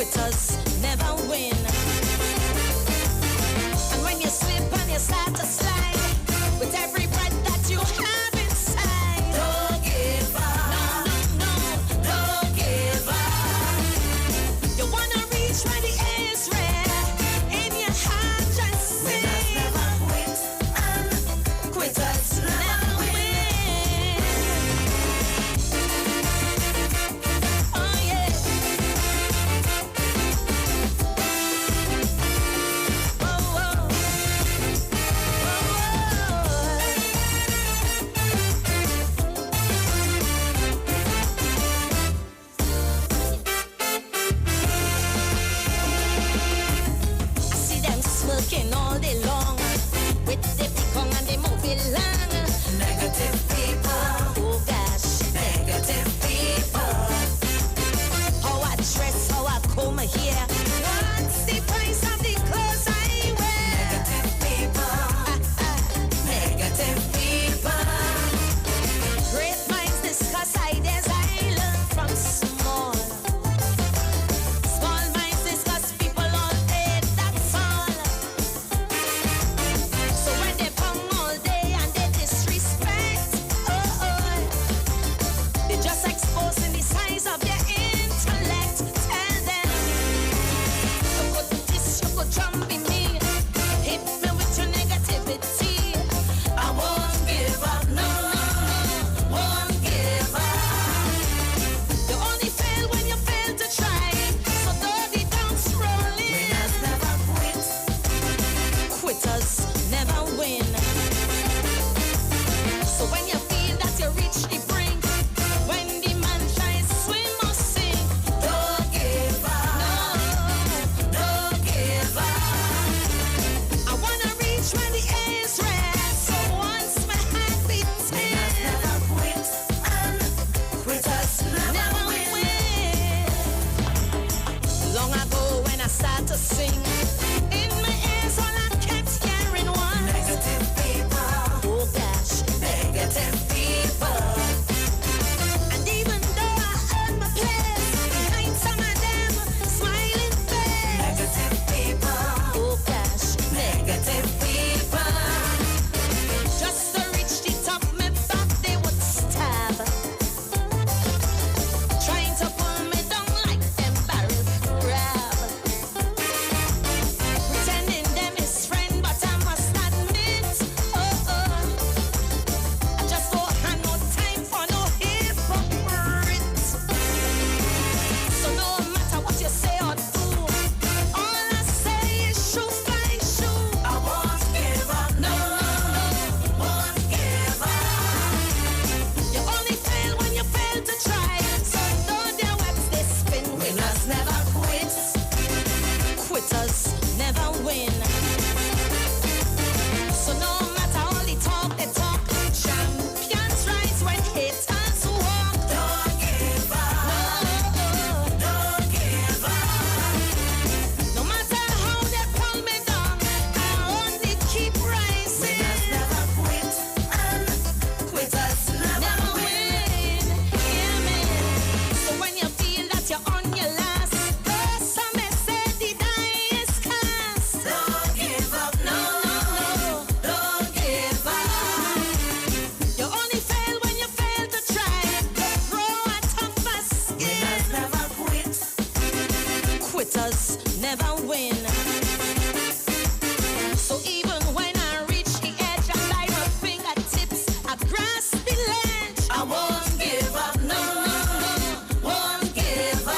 quitters never win. And when you slip and you start to slide, with every breath that you have inside, don't give up. No, don't give up. You wanna reach where the air is red. In your heart just sing. Winners never quit and quitters never win. Oh yeah. Oh, oh. I see them smirking all day long with the big tongue and they move it long. Negative people, oh gosh, negative people. How I dress, how I comb my hair. What's the price of the clothes I wear? Negative people, negative people. Great minds discuss ideas I learn from small. Small minds discuss people all day, that's all. So when they come all day and they disrespect, they're just exposing the size of their intellect. Tell them, you could this, you could jump in me, hit me with your negativity. I won't give up, no, won't give up. You only fail when you fail to try, so throw the dance rolling. Winners never quit, quitters never win. So when you feel that you reach the brink, when the man tries swim or sink, don't give up, no, don't give up. I wanna reach when the air is red, so once my heart beats winners never quit and quitters never win. Long ago when I started to sing, in my ears all I kept hearing was negative people, oh gosh, negative people. And even though I earned my place, behind some of them smiling face, negative people, oh gosh, negative people. Just to reach the top, me back they would stab, trying to pull me down like them barrel crab. Pretending them is friend, but I must admit, I just don't have no time for no hypocrite. So no matter what you say or do, all I say is shoe fly shoe. I won't give up, no, won't give up. You only fail when you fail to try, so don't dare webs they spin. Winners never quit, quitters never win. So no matter all the talk they talk, champions rise when haters walk. Don't give up, no, don't give up. No matter how they pull me down, I only keep rising. Winners never quit and quitters never win. Hear me? So when you feel that you're on your last, some may say the die is cast. Don't give up, no, don't give up. You only fail when you fail to try. Grow a tougher skin. Winners never quit, quitters never win. So even when I reach the edge, I lie my fingertips, I grasp the ledge. I won't give up, no, won't give up.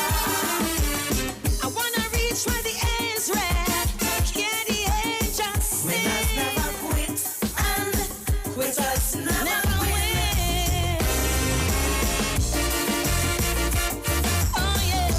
I wanna reach where the air is red, hear the angels sing. Winners never quit and quitters never win. Oh yeah.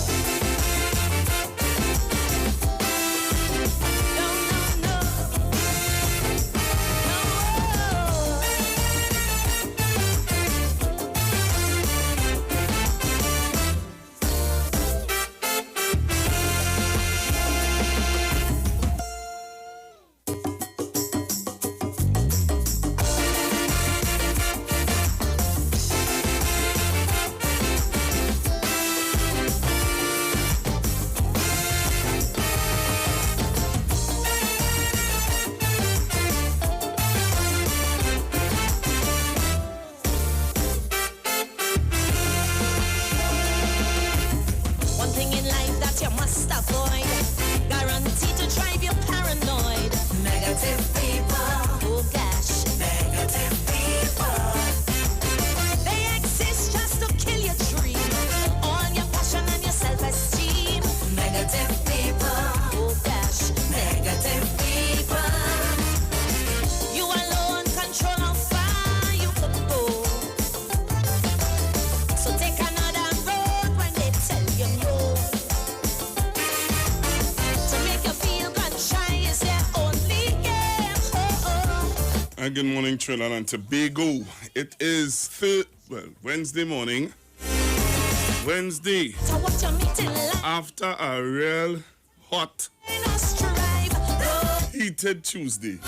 must avoid. Guaranteed to drive you paranoid. Negative people. Oh gosh. Negative people. They exist just to kill your dream. All your passion and your self-esteem. Negative people. Oh gosh. Negative people. You alone control how far you could go. So take another road when they tell you no. To make you feel gun-shy is their only game. And good morning, Trinidad and Tobago. It is Wednesday morning. Wednesday. So what you meeting like? After a real hot, No strive. heated Tuesday.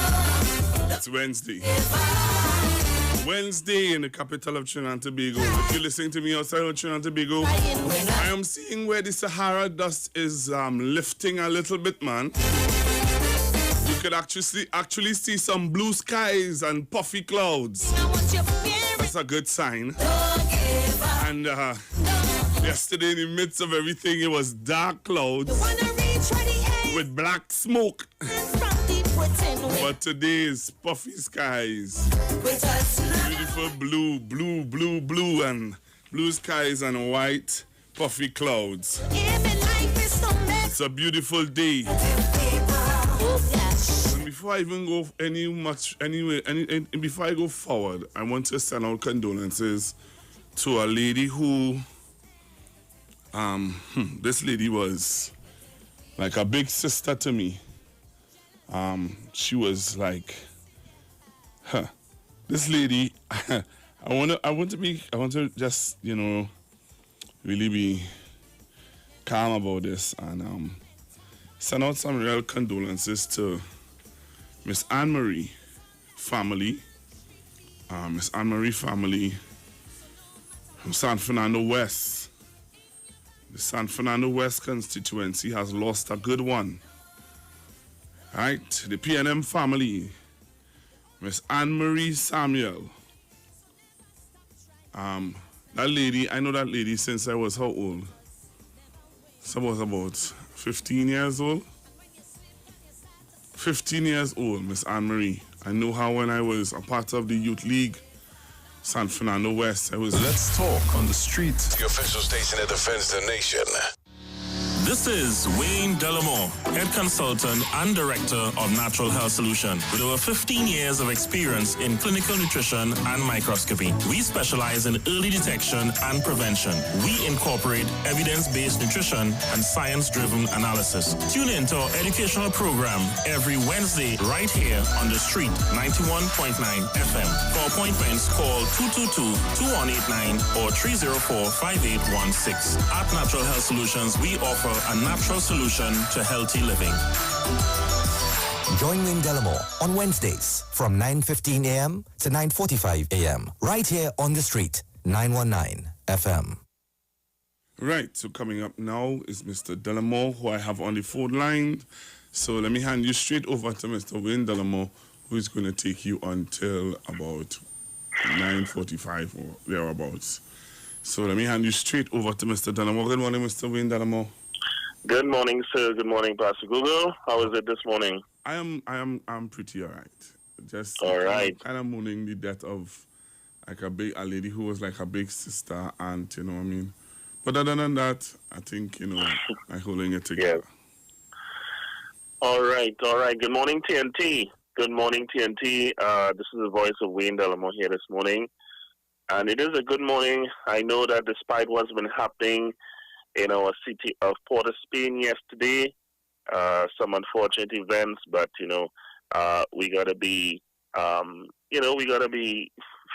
It's Wednesday. Wednesday in the capital of Trinidad and Tobago. If you're listening to me outside of Trinidad and Tobago, I am seeing where the Sahara dust is lifting a little bit, man. You could actually see some blue skies and puffy clouds. Now what you fear That's a good sign. don't give up. And yesterday, in the midst of everything, it was dark clouds Wanna reach for the air with black smoke. from deep within. But today is puffy skies, With us now. beautiful blue, and blue skies and white puffy clouds. Even life is so messy. It's a beautiful day. Oh gosh. And before I even go before I go forward, I want to send out condolences to a lady who, this lady was like a big sister to me. She was like, this lady. I want to just, really be calm about this and send out some real condolences to Miss Anne-Marie family. Miss Anne-Marie family from San Fernando West. The San Fernando West constituency has lost a good one. Right? The PNM family, Miss Anne-Marie Samuel. That lady, I know that lady since I was how old? So I was about 15 years old. 15 years old, Miss Anne-Marie. I know her when I was a part of the Youth League, San Fernando West. Let's talk on the street. The official station that defends the nation. This is Wayne Delamore, Head Consultant and Director of Natural Health Solution. With over 15 years of experience in clinical nutrition and microscopy, we specialize in early detection and prevention. We incorporate evidence-based nutrition and science-driven analysis. Tune in to our educational program every Wednesday right here on the street, 91.9 FM. For appointments, call 222-2189 or 304-5816. At Natural Health Solutions, we offer a natural solution to healthy living. Join Wayne Delamore on Wednesdays from 9:15 a.m. to 9:45 a.m. right here on the street, 919 FM. Right, so coming up now is Mr. Delamore, who I have on the phone line. So let me hand you straight over to Mr. Wayne Delamore, who is going to take you until about 9:45 or thereabouts. So let me hand you straight over to Mr. Delamore. Good morning, Mr. Wayne Delamore. Good morning, sir. Good morning, Pastor Google. How is it this morning? I'm pretty all right. Just all right. Kind of mourning the death of like a lady who was like a big sister, aunt, you know what I mean? But other than that, I think, I'm holding it together. Yes. All right. Good morning, TNT. Good morning, TNT. This is the voice of Wayne Delamore here this morning. And it is a good morning. I know that despite what's been happening in our city of Port of Spain yesterday, some unfortunate events, but, we got to be,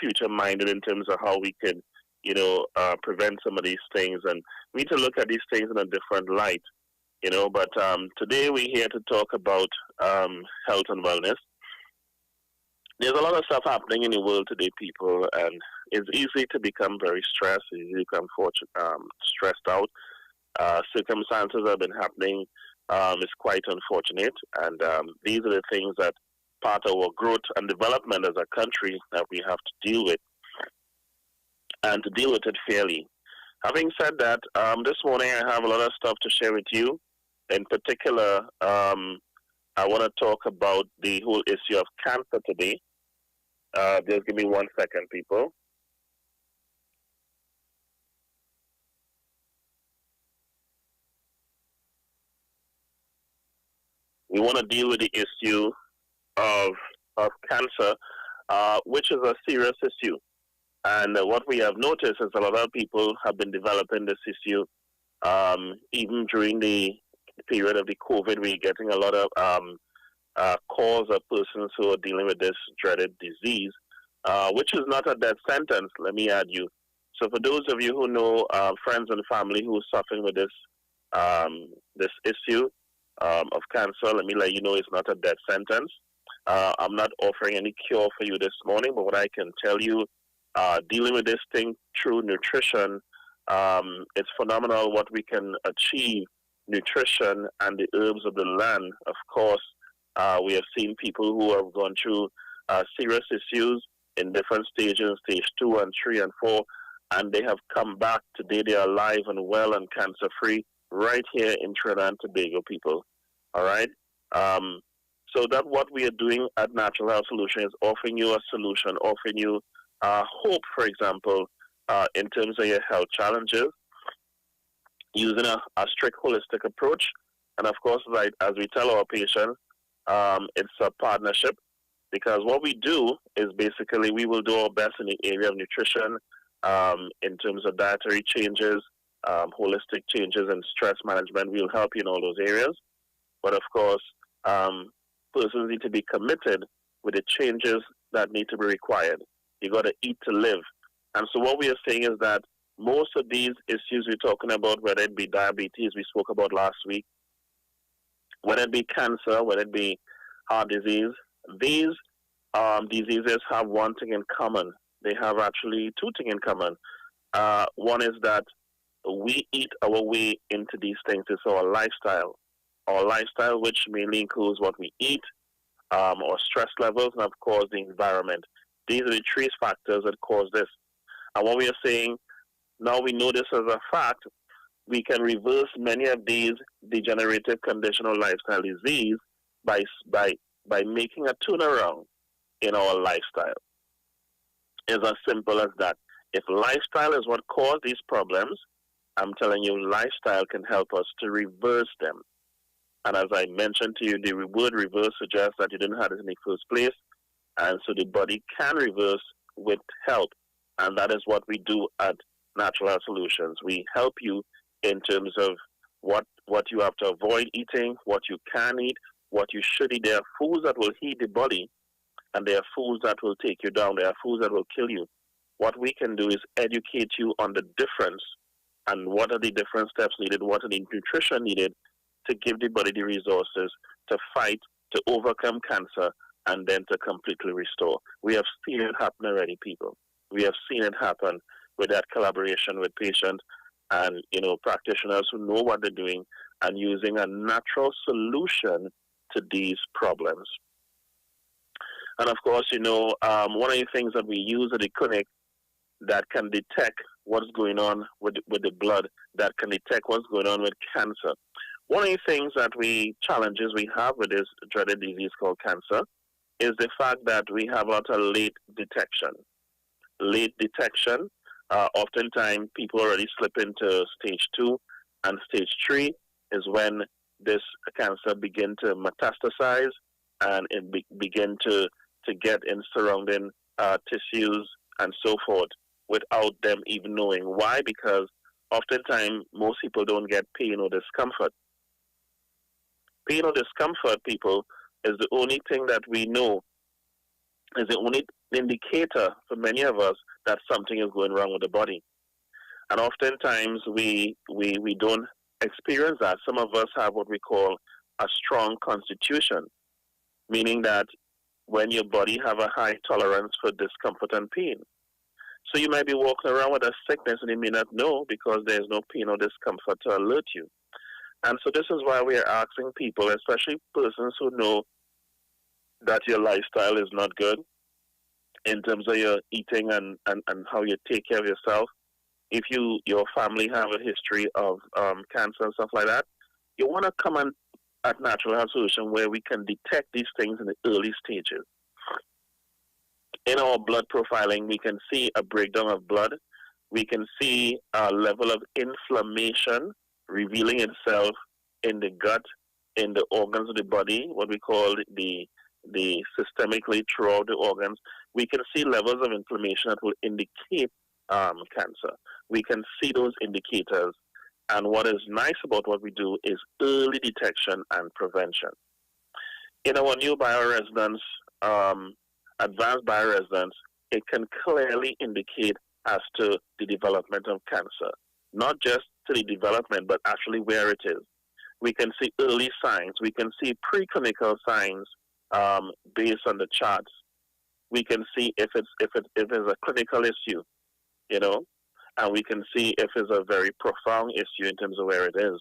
future-minded in terms of how we can, prevent some of these things. And we need to look at these things in a different light, But today we're here to talk about health and wellness. There's a lot of stuff happening in the world today, people, and it's easy to become very stressed, easy to become stressed out. Circumstances have been happening. It's quite unfortunate, and these are the things that part of our growth and development as a country that we have to deal with, and to deal with it fairly. Having said that, this morning I have a lot of stuff to share with you. in particular, I want to talk about the whole issue of cancer today. Just give me 1 second, people. We want to deal with the issue of cancer, which is a serious issue. And what we have noticed is a lot of people have been developing this issue. Even during the period of the COVID, we're getting a lot of calls of persons who are dealing with this dreaded disease, which is not a death sentence, let me add you. So for those of you who know friends and family who are suffering with this issue of cancer, let me let you know it's not a death sentence. I'm not offering any cure for you this morning, but what I can tell you, dealing with this thing through nutrition, it's phenomenal what we can achieve. Nutrition and the herbs of the land. Of course, we have seen people who have gone through serious issues in different stages, stage 2 and 3 and 4, and they have come back. Today they are alive and well and cancer-free right here in Trinidad and Tobago, people. All right? So that what we are doing at Natural Health Solution is offering you a solution, offering you hope, for example, in terms of your health challenges, using a strict holistic approach. And of course, like as we tell our patients, it's a partnership, because what we do is basically we will do our best in the area of nutrition, in terms of dietary changes, holistic changes and stress management. We'll help you in all those areas. But of course, persons need to be committed with the changes that need to be required. You got to eat to live. And so what we are saying is that most of these issues we're talking about, whether it be diabetes, we spoke about last week, whether it be cancer, whether it be heart disease, these diseases have one thing in common. They have actually two things in common. One is that we eat our way into these things. It's our lifestyle. Our lifestyle, which mainly includes what we eat, our stress levels, and of course the environment. These are the three factors that cause this. And what we are saying, now we know this as a fact, we can reverse many of these degenerative conditional lifestyle disease by making a turnaround in our lifestyle. It's as simple as that. If lifestyle is what caused these problems, I'm telling you, lifestyle can help us to reverse them. And as I mentioned to you, the word reverse suggests that you didn't have it in the first place. And so the body can reverse with help. And that is what we do at Natural Health Solutions. We help you in terms of what you have to avoid eating, what you can eat, what you should eat. There are foods that will heat the body, and there are foods that will take you down. There are foods that will kill you. What we can do is educate you on the difference and what are the different steps needed, what are the nutrition needed to give the body the resources to fight, to overcome cancer, and then to completely restore. We have seen it happen already, people. We have seen it happen with that collaboration with patients and, practitioners who know what they're doing and using a natural solution to these problems. And of course, one of the things that we use at the clinic that can detect what's going on with the blood, that can detect what's going on with cancer. One of the things challenges we have with this dreaded disease called cancer is the fact that we have a lot of late detection. Late detection, oftentimes people already slip into stage 2 and stage 3 is when this cancer begin to metastasize and it begin to get in surrounding tissues and so forth without them even knowing. Why? Because oftentimes most people don't get pain or discomfort. Pain or discomfort, people, is the only thing that we know, is the only indicator for many of us that something is going wrong with the body. And oftentimes we don't experience that. Some of us have what we call a strong constitution, meaning that when your body have a high tolerance for discomfort and pain. So you might be walking around with a sickness and you may not know because there's no pain or discomfort to alert you. And so this is why we are asking people, especially persons who know that your lifestyle is not good in terms of your eating and how you take care of yourself. If your family have a history of cancer and stuff like that, you want to come at Natural Health Solution where we can detect these things in the early stages. In our blood profiling, we can see a breakdown of blood. We can see a level of inflammation revealing itself in the gut, in the organs of the body, what we call the systemically throughout the organs. We can see levels of inflammation that will indicate cancer. We can see those indicators. And what is nice about what we do is early detection and prevention. In our new bioresonance, advanced bioresonance, it can clearly indicate as to the development of cancer. Not just to the development, but actually where it is. We can see early signs. We can see preclinical signs based on the charts. We can see if it's a clinical issue, and we can see if it's a very profound issue in terms of where it is.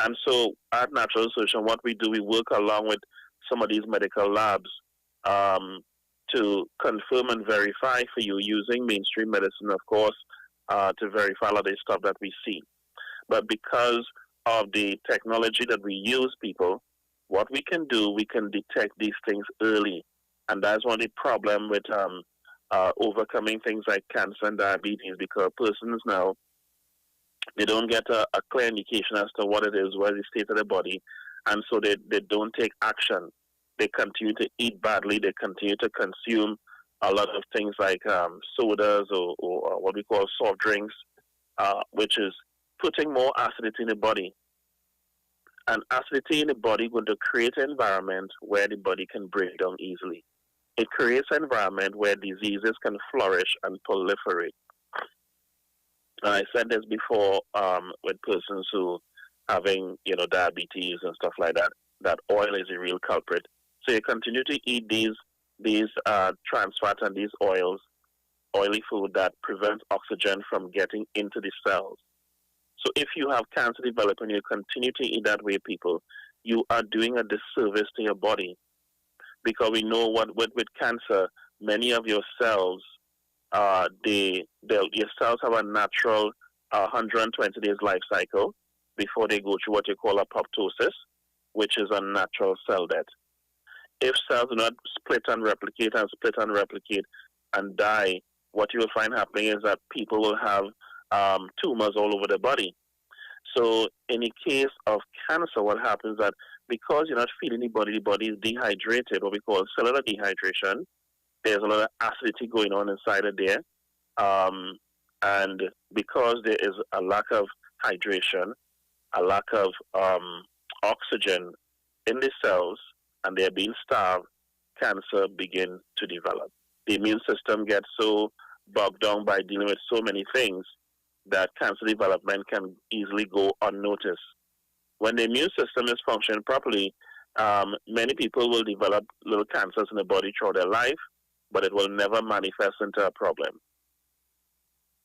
And so at Natural Solution, what we do, we work along with some of these medical labs to confirm and verify for you using mainstream medicine, of course, to verify all of the stuff that we see. But because of the technology that we use, people, what we can do, we can detect these things early. And that's one of the problem with overcoming things like cancer and diabetes, because persons now, they don't get a clear indication as to what it is, what is the state of the body, and so they don't take action. They continue to eat badly. They continue to consume a lot of things like sodas or what we call soft drinks, which is putting more acidity in the body. And acidity in the body is going to create an environment where the body can break down easily. It creates an environment where diseases can flourish and proliferate. I said this before with persons who having, diabetes and stuff like that, that oil is a real culprit. So you continue to eat these trans fats and these oils, oily food that prevents oxygen from getting into the cells. So if you have cancer developing, you continue to eat that way, people, you are doing a disservice to your body. Because we know with cancer, many of your cells, your cells have a natural 120 days life cycle before they go through what you call apoptosis, which is a natural cell death. If cells do not split and replicate and die, what you will find happening is that people will have tumors all over the body. So in the case of cancer, what happens is that because you're not feeding the body is dehydrated, what we call cellular dehydration. There's a lot of acidity going on inside of there. And because there is a lack of hydration, a lack of oxygen in the cells, and they're being starved, cancer begins to develop. The immune system gets so bogged down by dealing with so many things that cancer development can easily go unnoticed. When the immune system is functioning properly, many people will develop little cancers in the body throughout their life, but it will never manifest into a problem.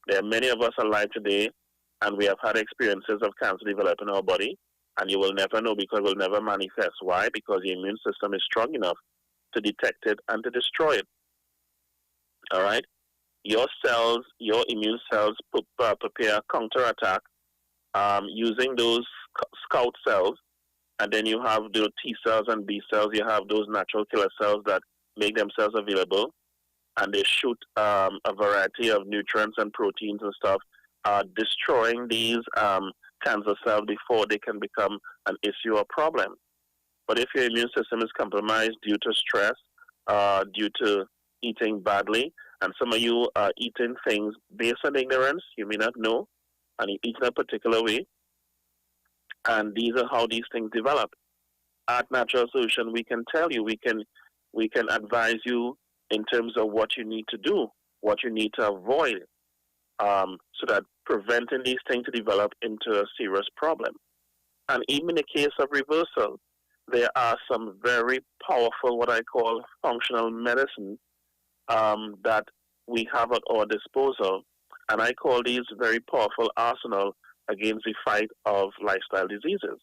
There are many of us alive today, and we have had experiences of cancer develop in our body, and you will never know because it will never manifest. Why? Because the immune system is strong enough to detect it and to destroy it. All right? Your cells, your immune cells prepare a counterattack using those scout cells, and then you have the T cells and B cells. You have those natural killer cells that make themselves available, and they shoot a variety of nutrients and proteins and stuff, destroying these cancer cells before they can become an issue or problem. But if your immune system is compromised due to stress, due to eating badly, and some of you are eating things based on ignorance, you may not know, and you eat in a particular way, and these are how these things develop. At Natural Solution, we can tell you, we can advise you in terms of what you need to do, what you need to avoid, so that preventing these things to develop into a serious problem. And even in the case of reversal, there are some very powerful, what I call functional medicine, that we have at our disposal, and I call these very powerful arsenal against the fight of lifestyle diseases.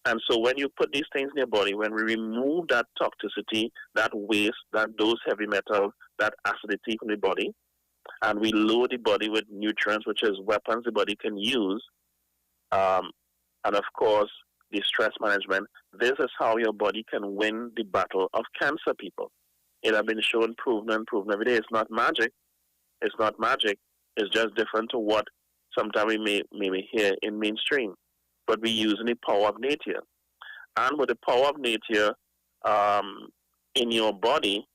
And so when you put these things in your body, when we remove that toxicity, that waste, those heavy metals, that acidity from the body, and we load the body with nutrients, which is weapons the body can use, and of course, the stress management, this is how your body can win the battle of cancer, people. It has been shown, proven, and proven every day. It's not magic. It's not magic. It's just different to what sometimes we may hear in mainstream. But we're using the power of nature. And with the power of nature in your body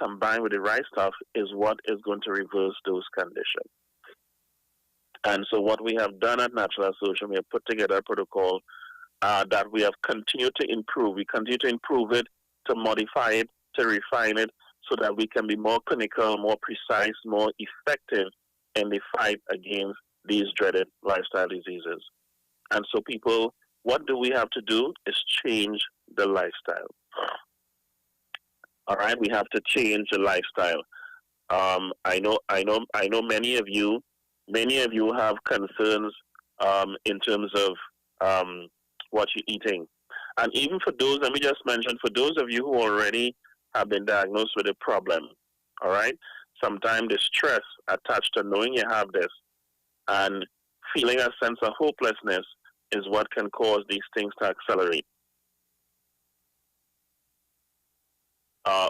combined with the right stuff is what is going to reverse those conditions. And so what we have done at Natural Health Solution, we have put together a protocol that we have continued to improve. We continue to improve it, to modify it, to refine it, so that we can be more clinical, more precise, more effective in the fight against these dreaded lifestyle diseases. And so people, what do we have to do is change the lifestyle. All right, we have to change the lifestyle. I know many of you have concerns in terms of what you're eating. And even for those, let me just mention, for those of you who already have been diagnosed with a problem, all right, sometimes the stress attached to knowing you have this and feeling a sense of hopelessness is what can cause these things to accelerate.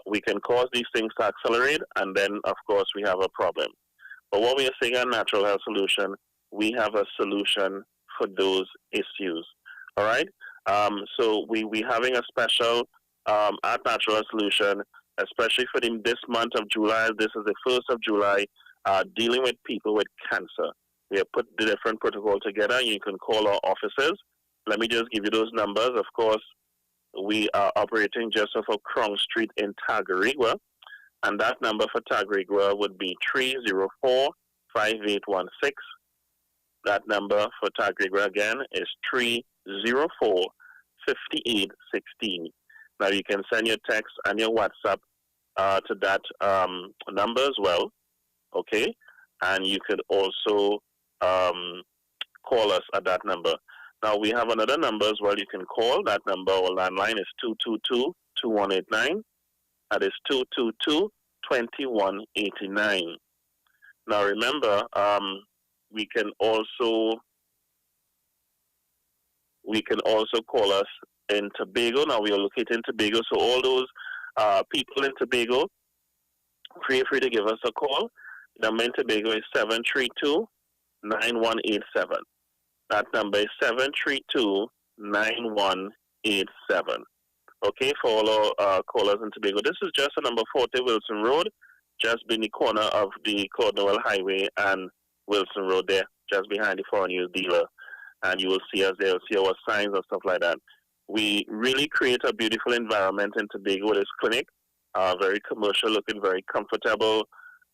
We can cause these things to accelerate, and then, of course, we have a problem. But what we are saying at Natural Health Solution, we have a solution for those issues. All right? So we're having a special at Natural Health Solution, especially for this month of July. This is the 1st of July, dealing with people with cancer. We have put the different protocol together. You can call our offices. Let me just give you those numbers. Of course, we are operating just off of Crown Street in Tagarigua, and that number for Tagarigua would be 304-5816. That number for Tagarigua again is 304-5816. Now you can send your text and your WhatsApp to that number as well, okay? And you could also call us at that number. Now, we have another number as well you can call. That number, our landline, is 222-2189. That is 222-2189. Now, remember, we can also call us in Tobago. Now, we are located in Tobago, so all those people in Tobago, feel free to give us a call. The number in Tobago is 732-9187. That number is 732-9187. Okay, for all our callers in Tobago. This is just a number 40 Wilson Road, just being the corner of the Cornwall Highway and Wilson Road there, just behind the foreign news dealer. And you will see us there, see our signs and stuff like that. We really create a beautiful environment in Tobago with this clinic, very commercial looking, very comfortable.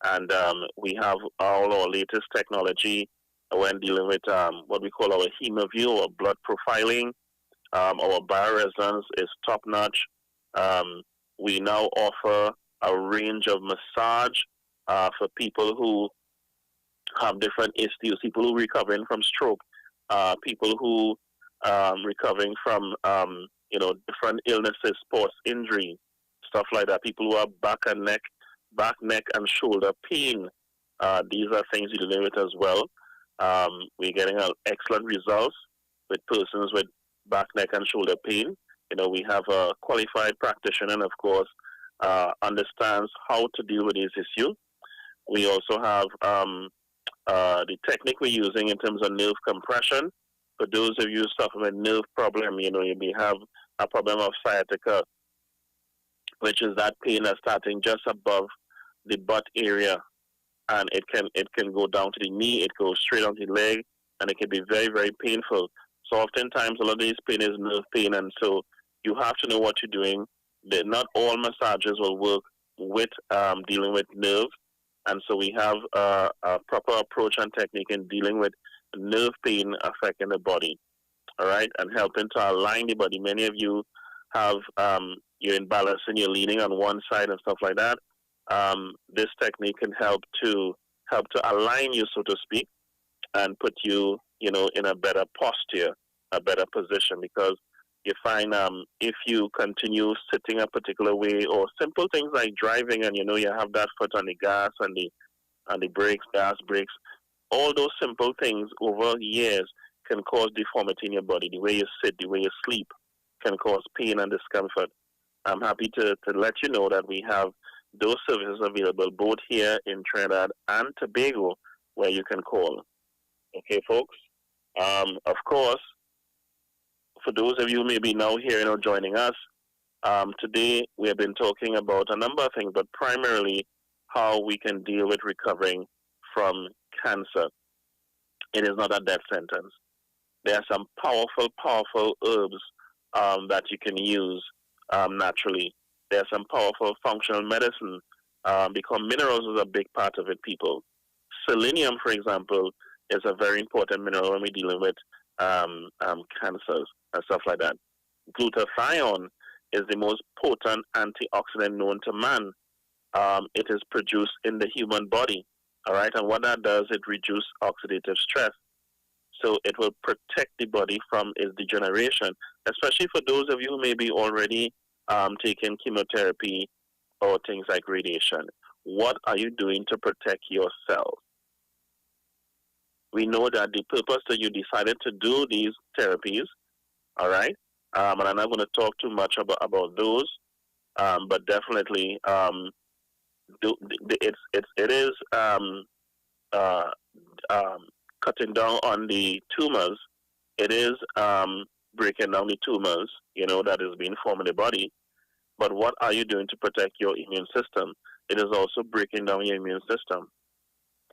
And we have all our latest technology when dealing with what we call our HemoView or blood profiling. Our bioresonance is top-notch. We now offer a range of massage for people who have different issues, people who are recovering from stroke, people who are recovering from, different illnesses, sports injury, stuff like that, people who have back, neck, and shoulder pain. These are things you're dealing with as well. We're getting excellent results with persons with back, neck, and shoulder pain. We have a qualified practitioner, and of course, understands how to deal with this issue. We also have the technique we're using in terms of nerve compression. For those of you suffering with nerve problem, you may have a problem of sciatica, which is that pain that's starting just above the butt area, and it can go down to the knee, it goes straight on the leg, and it can be very, very painful. So oftentimes a lot of this pain is nerve pain, and so you have to know what you're doing. Not all massages will work with dealing with nerves, and so we have a proper approach and technique in dealing with nerve pain affecting the body, all right, and helping to align the body. Many of you have you're imbalanced and you're leaning on one side and stuff like that. This technique can help to align you, so to speak, and put you, in a better posture, a better position, because you find if you continue sitting a particular way, or simple things like driving, and you have that foot on the gas and the brakes, gas brakes, all those simple things over years can cause deformity in your body. The way you sit, the way you sleep can cause pain and discomfort. I'm happy to let you know that we have those services available both here in Trinidad and Tobago where you can call. Okay, folks? Of course, for those of you who may be now hearing or joining us, today we have been talking about a number of things, but primarily how we can deal with recovering from cancer. It is not a death sentence. There are some powerful herbs that you can use naturally. There are some powerful functional medicine because minerals is a big part of it, people. Selenium, for example, is a very important mineral when we're dealing with cancers and stuff like that. Glutathione is the most potent antioxidant known to man. It is produced in the human body, all right? And what that does, it reduces oxidative stress. So it will protect the body from its degeneration, especially for those of you who may be already taking chemotherapy or things like radiation. What are you doing to protect yourself? We know that the purpose that you decided to do these therapies, all right? And I'm not going to talk too much about those, but definitely it is cutting down on the tumors. It is breaking down the tumors, that is being formed in the body. But what are you doing to protect your immune system? It is also breaking down your immune system.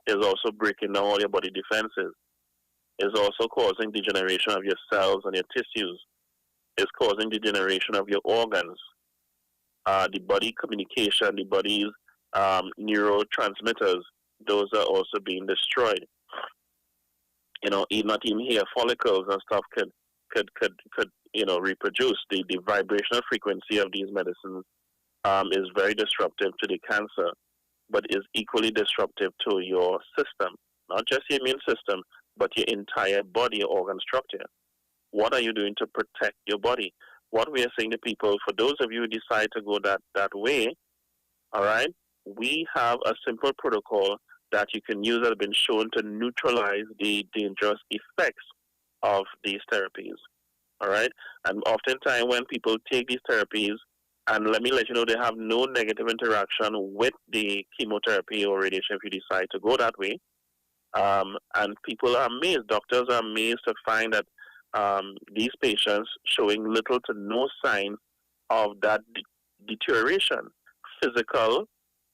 It is also breaking down all your body defenses. It is also causing degeneration of your cells and your tissues. It's causing degeneration of your organs. The body communication, the body's neurotransmitters, those are also being destroyed. Not even hair follicles and stuff could reproduce. The vibrational frequency of these medicines is very disruptive to the cancer, but is equally disruptive to your system, not just your immune system, but your entire body, organ structure. What are you doing to protect your body? What we are saying to people, for those of you who decide to go that way, all right, we have a simple protocol that you can use that has been shown to neutralize the dangerous effects of these therapies, all right? And oftentimes when people take these therapies, and let me let you know, they have no negative interaction with the chemotherapy or radiation if you decide to go that way. And people are amazed, doctors are amazed to find that these patients showing little to no signs of that deterioration, physical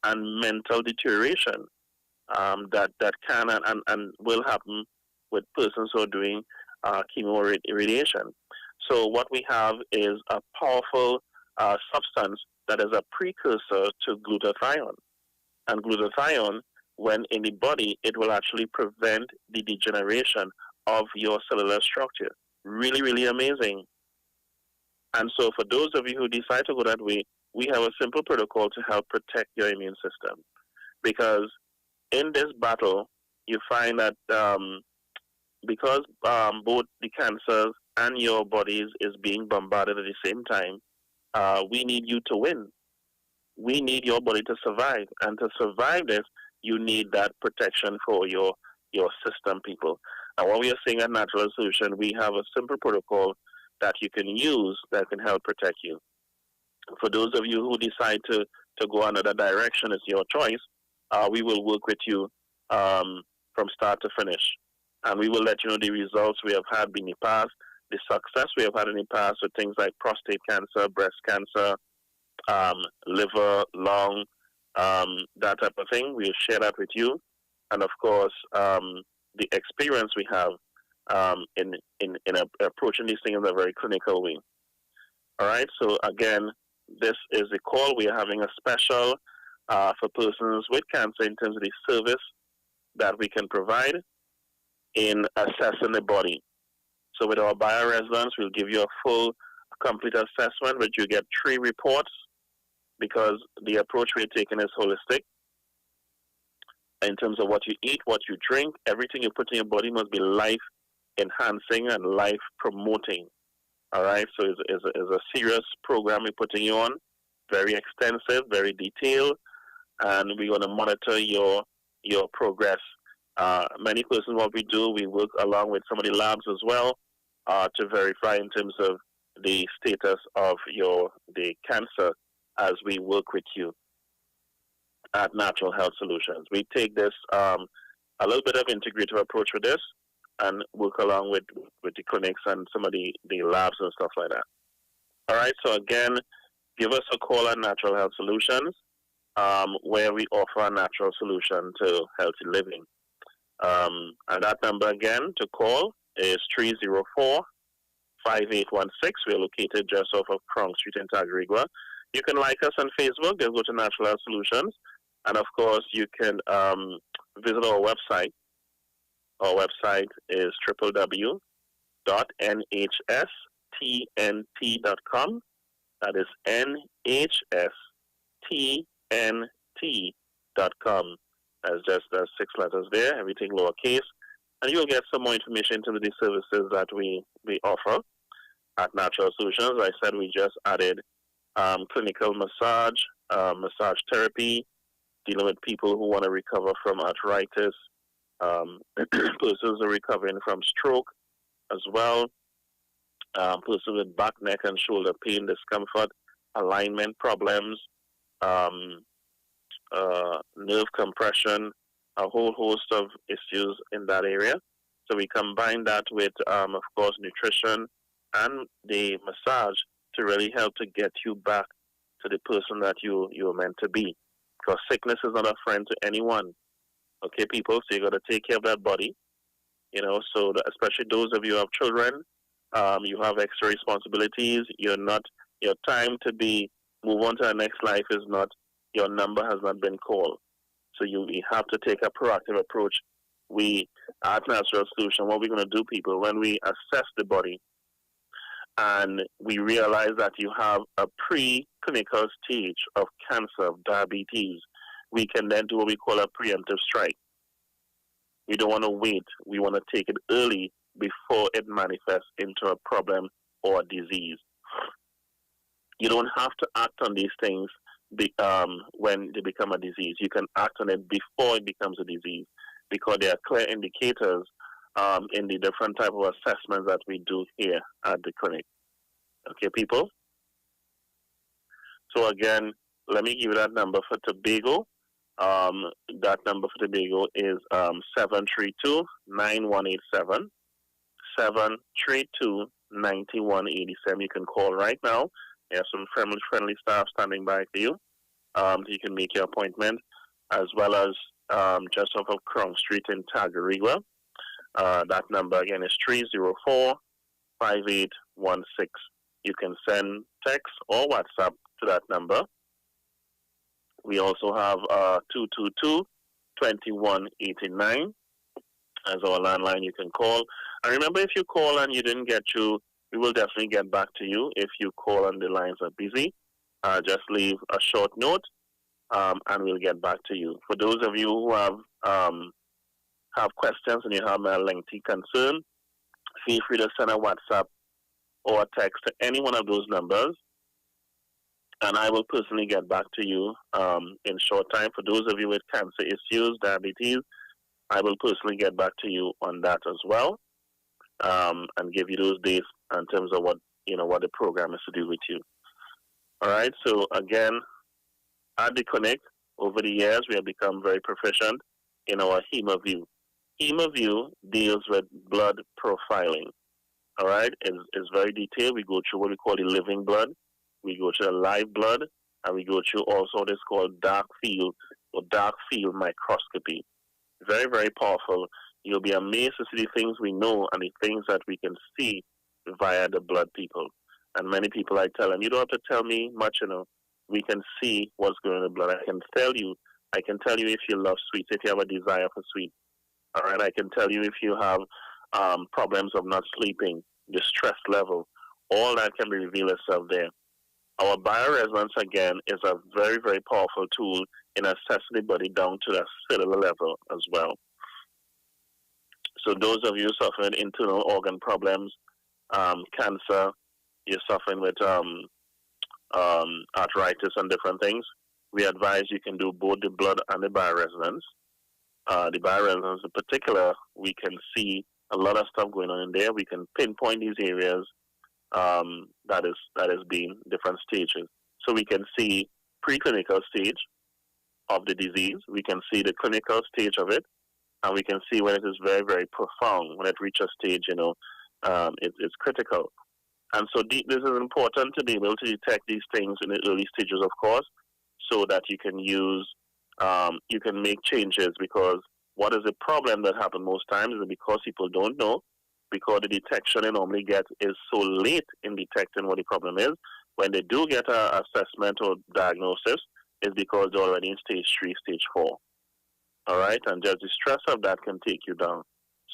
and mental deterioration that can and will happen with persons who are doing chemo radiation. So what we have is a powerful substance that is a precursor to glutathione. And glutathione, when in the body, it will actually prevent the degeneration of your cellular structure. Really, really amazing. And so for those of you who decide to go that way, we have a simple protocol to help protect your immune system. Because in this battle, you find that because both the cancers and your bodies is being bombarded at the same time, we need you to win. We need your body to survive. And to survive this, you need that protection for your system, people. And what we are saying at Natural Solution, we have a simple protocol that you can use that can help protect you. For those of you who decide to go another direction, it's your choice. We will work with you from start to finish. And we will let you know the results we have had in the past, the success we have had in the past with things like prostate cancer, breast cancer, liver, lung, that type of thing. We'll share that with you. And of course, the experience we have in approaching these things in a very clinical way. All right, so again, this is a call. We are having a special for persons with cancer in terms of the service that we can provide in assessing the body. So with our bioresonance, we'll give you a full, complete assessment, which you get 3 reports because the approach we're taking is holistic. In terms of what you eat, what you drink, everything you put in your body must be life-enhancing and life-promoting. All right, so it's a serious program we're putting you on, very extensive, very detailed, and we're going to monitor your progress Many persons, what we do, we work along with some of the labs as well to verify in terms of the status of the cancer as we work with you at Natural Health Solutions. We take this a little bit of integrative approach with this and work along with the clinics and some of the labs and stuff like that. All right, so again, give us a call at Natural Health Solutions, where we offer a natural solution to healthy living. And that number again to call is 304-5816. We're located just off of Crown Street in Tagarigua. You can like us on Facebook, just go to Natural Health Solutions. And of course, you can visit our website. Our website is www.nhstnt.com. That is nhstnt.com. That's 6 letters there, everything lowercase. And you'll get some more information to the services that we offer at Natural Solutions. As I said, we just added clinical massage, massage therapy, dealing with people who want to recover from arthritis, persons who are recovering from stroke as well, persons with back, neck, and shoulder pain, discomfort, alignment problems, nerve compression, a whole host of issues in that area. So we combine that with, of course, nutrition and the massage to really help to get you back to the person that you're meant to be. Because sickness is not a friend to anyone. Okay, people, so you got to take care of that body. You know, so especially those of you who have children, you have extra responsibilities. Your time to move on to the next life is not, your number has not been called. So you have to take a proactive approach. We, at Natural Solution, what we're going to do, people, when we assess the body and we realize that you have a pre-clinical stage of cancer, of diabetes, we can then do what we call a preemptive strike. We don't want to wait. We want to take it early before it manifests into a problem or a disease. You don't have to act on these things when they become a disease. You can act on it before it becomes a disease because there are clear indicators in the different type of assessments that we do here at the clinic. Okay, people? So again, let me give you that number for Tobago. That number for Tobago is 732-9187. 732-9187. You can call right now. There's some friendly staff standing by for you. You can make your appointment, as well as just off of Crown Street in Tagarigua. That number again is 304-5816. You can send text or WhatsApp to that number. We also have 222-2189 as our landline you can call. And remember, if you call and you didn't get you, we will definitely get back to you. If you call and the lines are busy, just leave a short note and we'll get back to you. For those of you who have questions and you have a lengthy concern, feel free to send a WhatsApp or a text to any one of those numbers, and I will personally get back to you in short time. For those of you with cancer issues, diabetes, I will personally get back to you on that as well, and give you those days in terms of what the program is to do with you. All right. So again, at the clinic, over the years, we have become very proficient in our HemoView. HemoView deals with blood profiling. All right. It's very detailed. We go through what we call the living blood. We go through the live blood, and we go through also what is called dark field microscopy. Very, very powerful. You'll be amazed to see the things we know and the things that we can see via the blood, people. And many people, I tell them, you don't have to tell me much, we can see what's going on in the blood. I can tell you if you love sweets, if you have a desire for sweets. All right, I can tell you if you have problems of not sleeping, your stress level. All that can be revealed itself there. Our bioresonance, again, is a very, very powerful tool in assessing the body down to the cellular level as well. So those of you suffering internal organ problems, cancer, you're suffering with arthritis and different things, we advise you can do both the blood and the bioresonance. the bioresidence in particular, we can see a lot of stuff going on in there. We can pinpoint these areas that is being different stages. So we can see preclinical stage of the disease. We can see the clinical stage of it, and we can see when it is very, very profound. When it reaches a stage, it's critical. And so this is important to be able to detect these things in the early stages, of course, so that you can you can make changes. Because what is the problem that happens most times is because people don't know, because the detection they normally get is so late in detecting what the problem is. When they do get an assessment or diagnosis, it's because they're already in stage 3, stage 4. All right? And just the stress of that can take you down.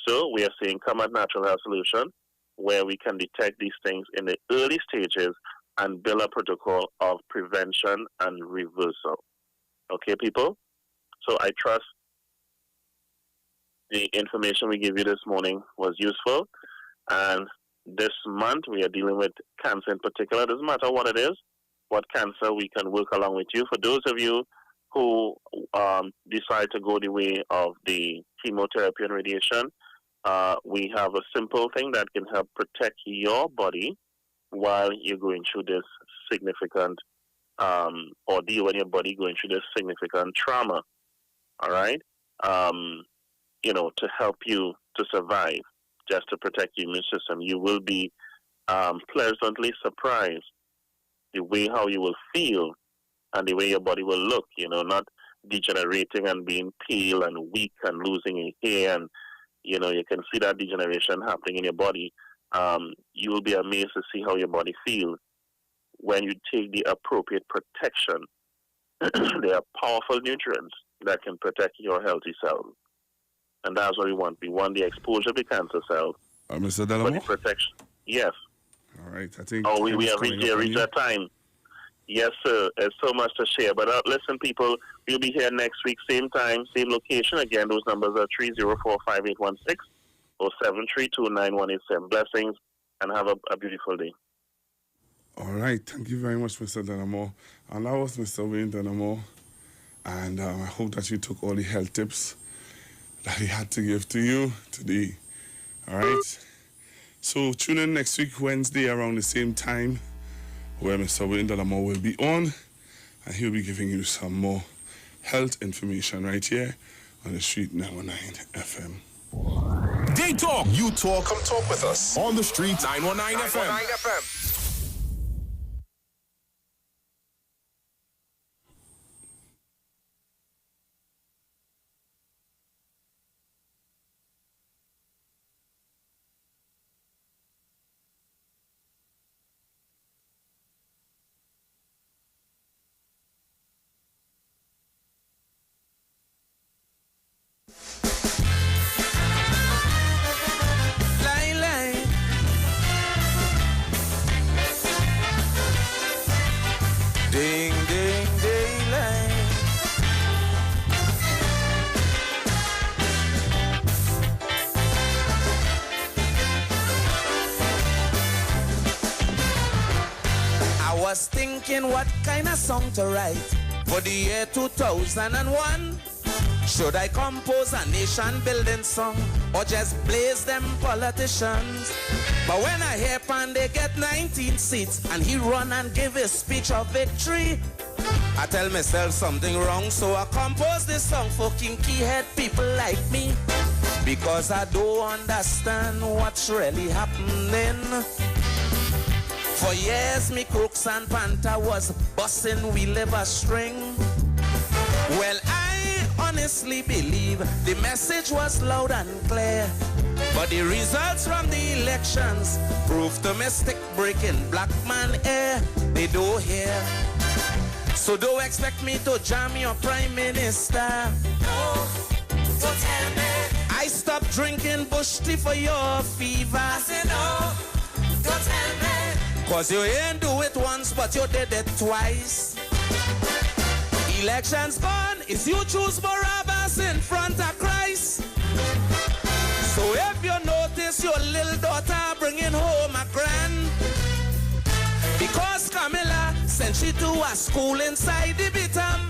So we are saying come at Natural Health Solution, where we can detect these things in the early stages and build a protocol of prevention and reversal. Okay, people? So I trust the information we gave you this morning was useful. And this month we are dealing with cancer in particular. It doesn't matter what it is, what cancer, we can work along with you. For those of you who decide to go the way of the chemotherapy and radiation, we have a simple thing that can help protect your body while you're going through this significant ordeal, when your body going through this significant trauma. All right? To help you to survive, just to protect your immune system. You will be pleasantly surprised the way how you will feel and the way your body will look, not degenerating and being pale and weak and losing your hair, and you can see that degeneration happening in your body. You will be amazed to see how your body feels when you take the appropriate protection. There are powerful nutrients that can protect your healthy cells. And that's what we want. We want the exposure of the cancer cells. Mr. For the Delamo? protection. Yes. All right. I think we have reached our time. Yes, sir. There's so much to share. But listen, people, we'll be here next week, same time, same location. Again, those numbers are 304-5816 or 732-9187. Blessings, and have a beautiful day. All right. Thank you very much, Mr. Delamo. And that was Mr. Wayne Delamo. And I hope that you took all the health tips that he had to give to you today. All right? So tune in next week, Wednesday, around the same time, where Mr. Wayne Delamo will be on, and he'll be giving you some more health information right here on the Street 919 FM. They talk, you talk, come talk with us. On the Street 919 FM. Ding, ding, ding, line. I was thinking what kind of song to write for the year 2001. Should I compose a nation building song or just blaze them politicians? But when I hear Pan they get 19 seats and he run and give a speech of victory, I tell myself something wrong, so I compose this song for kinky head people like me, because I don't understand what's really happening. For years me crooks and panther was busting we liver string. Well, I honestly believe the message was loud and clear, but the results from the elections proved domestic breaking black man air they don't hear. So don't expect me to jam your prime minister. No, don't tell me. I stopped drinking bush tea for your fever. I said no, don't tell me. Cause you ain't do it once, but you did it twice. Elections gone, it's you choose Barabbas in front of Christ. So if you notice your little daughter bringing home a grand, because Camilla sent she to a school inside the Bitam,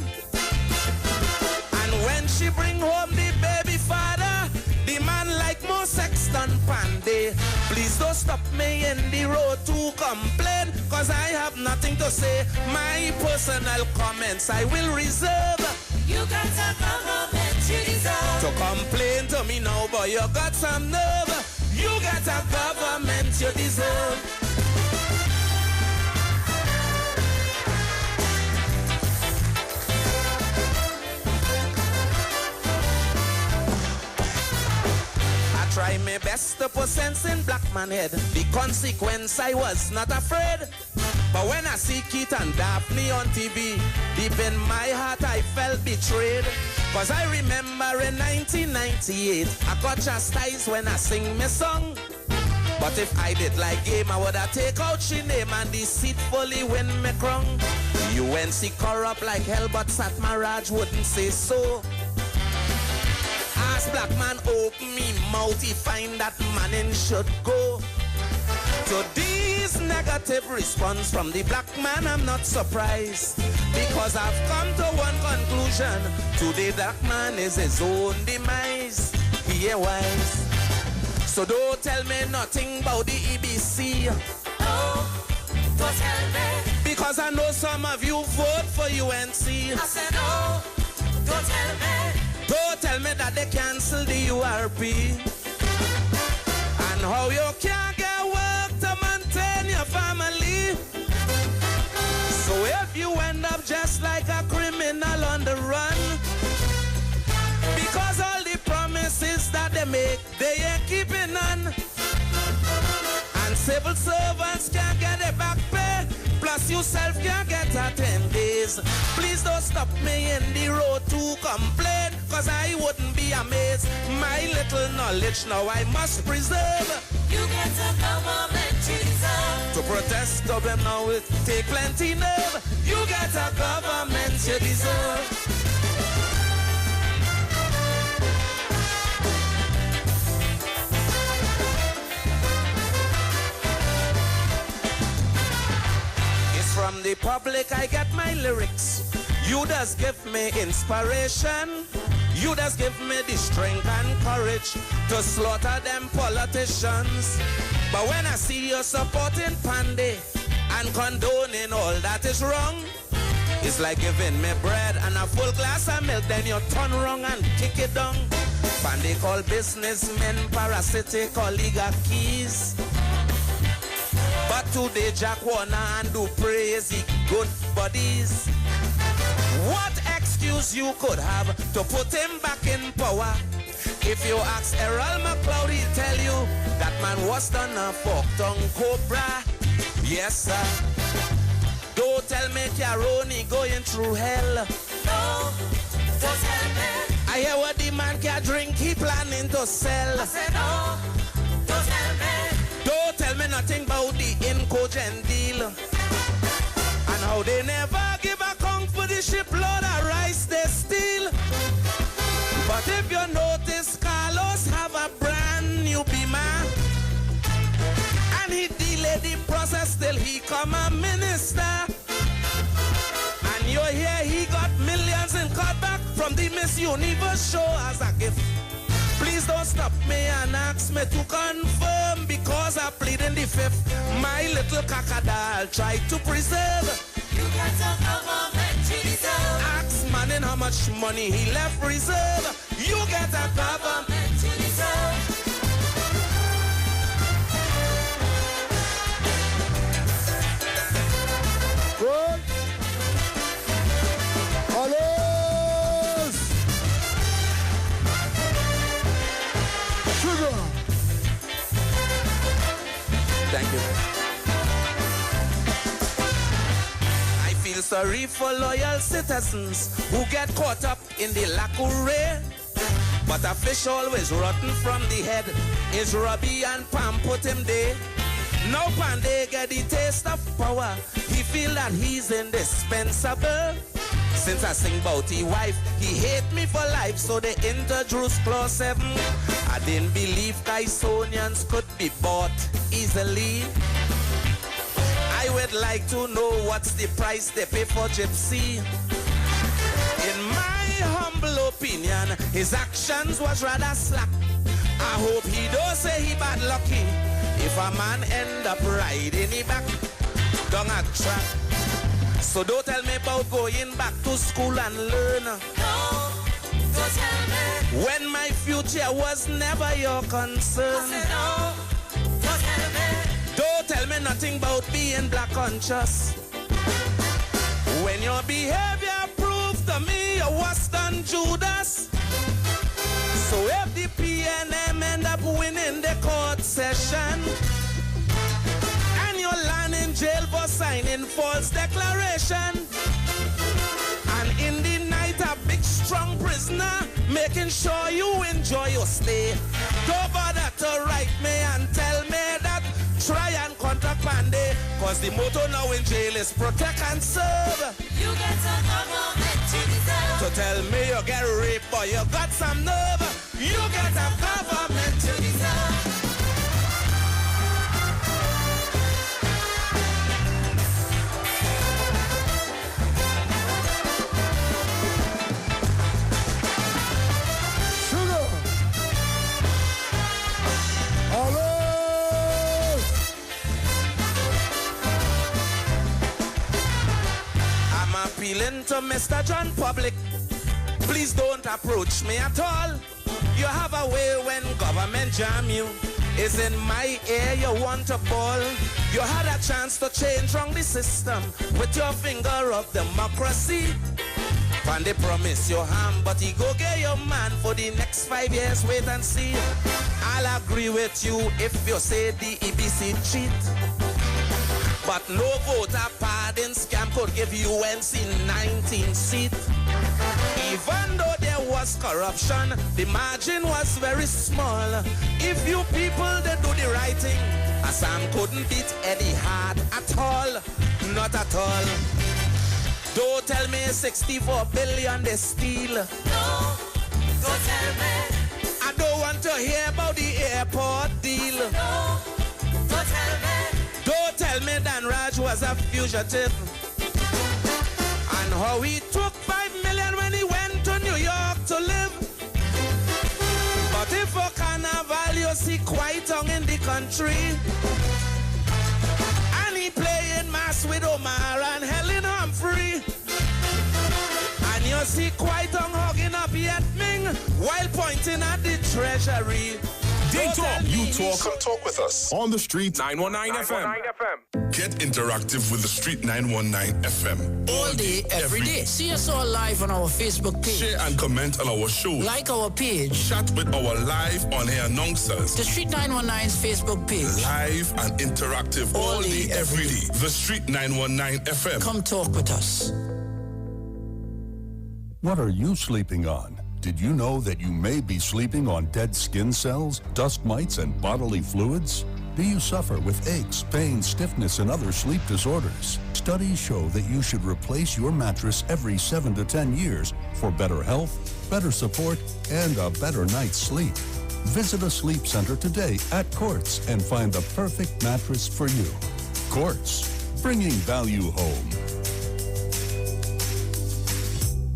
and when she bring home the baby, father, the man like more sex than Panday. Please don't stop me in the road to complain, cause I have nothing to say. My personal comments I will reserve. You got a government you deserve. To complain to me now, boy, you got some nerve. You got a government you deserve. Try my best to put sense in black man head. The consequence I was not afraid. But when I see Keith and Daphne on TV, deep in my heart I felt betrayed. Cause I remember in 1998, I got chastised when I sing my song. But if I did like game, I would have take out she name and deceitfully win me crown. UNC corrupt like hell, but Satmaraj wouldn't say so. As black man open me mouth, he find that man in should go. To these negative response from the black man, I'm not surprised. Because I've come to one conclusion. Today black man is his own demise. He ain't wise. So don't tell me nothing about the EBC. Oh, don't tell me. Because I know some of you vote for UNC. I said, oh, don't tell me. Don't tell me that they cancel the URP. And how you can't get work to maintain your family. So if you end up just like a criminal on the run, because all the promises that they make, they ain't keeping none. And civil servants can't get a back pay, plus yourself can't get a 10 days. Please don't stop me in the road to complain, cause I wouldn't be amazed. My little knowledge now I must preserve. You get a government you deserve. To protest government now it take plenty nerve. You get a government you deserve. From the public I get my lyrics. You just give me inspiration. You just give me the strength and courage to slaughter them politicians. But when I see you supporting Panday and condoning all that is wrong, it's like giving me bread and a full glass of milk, then you turn wrong and kick it down. Panday call businessmen parasitic oligarchies. But today Jack Warner and do praise the good buddies. What excuse you could have to put him back in power? If you ask Errol McLeod, he'll tell you that man was done a fork-tongue cobra. Yes, sir. Don't tell me Caroni going through hell. No, don't tell me. I hear what the man can drink, he planning to sell. I said, no, don't tell me. Don't tell me nothing about the Incogen deal. And how they never give a count for the shipload of rice they steal. But if you notice, Carlos have a brand new Beamer. And he delayed the process till he come a minister. And you hear he got millions in cutback from the Miss Universe show as a gift. Please don't stop me and ask me to confirm, because I plead in the fifth. My little cacadal tried to preserve. You got a government you deserve. Ask Manning how much money he left reserve. You get a government you deserve. Good. Always. Sugar. Thank you. I feel sorry for loyal citizens who get caught up in the lacquer. But a fish always rotten from the head. Is Robbie and Pam put him there? Now Panday get the taste of power. He feel that he's indispensable. Since I sing about his wife, he hate me for life, so they introduced Clause 7. I didn't believe Kaisonians could be bought easily. I would like to know what's the price they pay for Gypsy. In my humble opinion, his actions was rather slack. I hope he don't say he bad lucky if a man end up riding he back down a track. So don't tell me about going back to school and learn. No, don't tell me. When my future was never your concern. I said no, don't tell me. Don't tell me nothing about being black conscious. When your behavior proves to me you're worse than Judas. So if the PNM end up winning the court session and you land in jail for signing false declaration, and in the night a big strong prisoner making sure you enjoy your stay, don't bother to write me and tell me that try and contact Panday, cause the motto now in jail is protect and serve. You get a government you deserve. To tell me you get raped but you got some nerve. You get a government you deserve. Sugar. Hello. I'm appealing to Mr. John Public. Please don't approach me at all. You have a way when government jam you. Is in my ear you want to ball. You had a chance to change wrong the system with your finger of democracy. And they promise you harm, but he go get your man for the next 5 years. Wait and see. I'll agree with you if you say the EBC cheat. But no voter pardon scam could give UNC 19 seats. Even though there was corruption, the margin was very small. If you people they do the right thing, Assam couldn't beat Eddie Hart at all. Not at all. Don't tell me 64 billion they steal. No, don't tell me. I don't want to hear about the airport deal. No, don't tell me. Don't tell me Dan Raj was a fugitive. And how he took 5 million when he went to New York to live. But if for carnival you see quiet on in the country, and he playing mass with Omar and Helen Humphrey, and you see quiet on hugging up Yet Ming while pointing at the treasury. They talk, you talk. Come talk with us. On the street, 919 FM. Get interactive with the Street 919 FM. All day, every day. See us all live on our Facebook page. Share and comment on our show. Like our page. Chat with our live on-air announcers. The Street 919's Facebook page. Live and interactive all day, every day. The Street 919 FM. Come talk with us. What are you sleeping on? Did you know that you may be sleeping on dead skin cells, dust mites, and bodily fluids? Do you suffer with aches, pain, stiffness, and other sleep disorders? Studies show that you should replace your mattress every 7 to 10 years for better health, better support, and a better night's sleep. Visit a sleep center today at Quartz and find the perfect mattress for you. Quartz, bringing value home.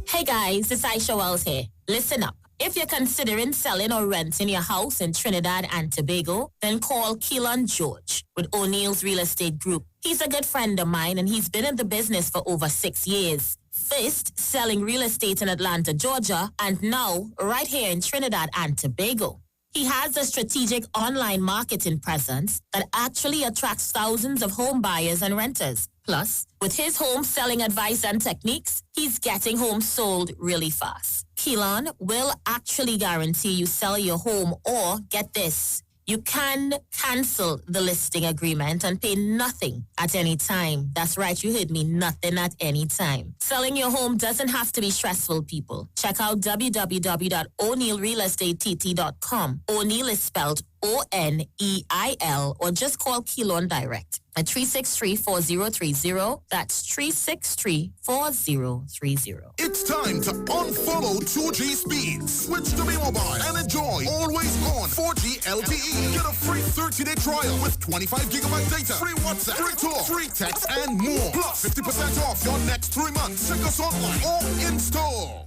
Hey guys, it's Aisha Wells here. Listen up. If you're considering selling or renting your house in Trinidad and Tobago, then call Keelan George with O'Neill's Real Estate Group. He's a good friend of mine and he's been in the business for over 6 years. First, selling real estate in Atlanta, Georgia, and now right here in Trinidad and Tobago. He has a strategic online marketing presence that actually attracts thousands of home buyers and renters. Plus, with his home selling advice and techniques, he's getting homes sold really fast. Keelan will actually guarantee you sell your home or, get this, you can cancel the listing agreement and pay nothing at any time. That's right, you heard me, nothing at any time. Selling your home doesn't have to be stressful, people. Check out www.o'neillrealestatett.com. O'Neill is spelled O-N-E-I-L, or just call Keelan direct at 363-4030. That's 363-4030. It's time to unfollow 2G speed. Switch to B-Mobile and enjoy always on 4G LTE. Get a free 30-day trial with 25 gigabyte data, free WhatsApp, free talk, free text, and more. Plus 50% off your next 3 months. Check us online or in store.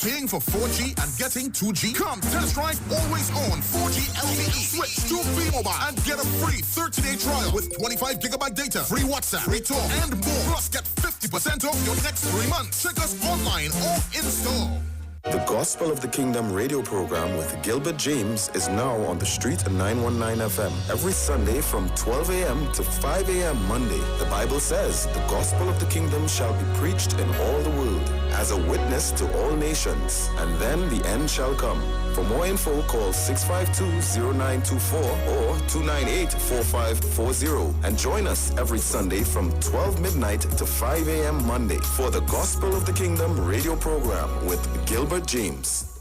Paying for 4G and getting 2G? Come test drive Always On 4G LTE. Switch to V-Mobile and get a free 30-day trial with 25 gigabyte data, free WhatsApp, free talk, and more. Plus, get 50% off your next 3 months. Check us online or in-store. The Gospel of the Kingdom radio program with Gilbert James is now on the street at 919 FM every Sunday from 12 a.m. to 5 a.m. Monday. The Bible says the Gospel of the Kingdom shall be preached in all the world as a witness to all nations, and then the end shall come. For more info, call 652-0924 or 298-4540 and join us every Sunday from 12 midnight to 5 a.m. Monday for the Gospel of the Kingdom radio program with Gilbert James.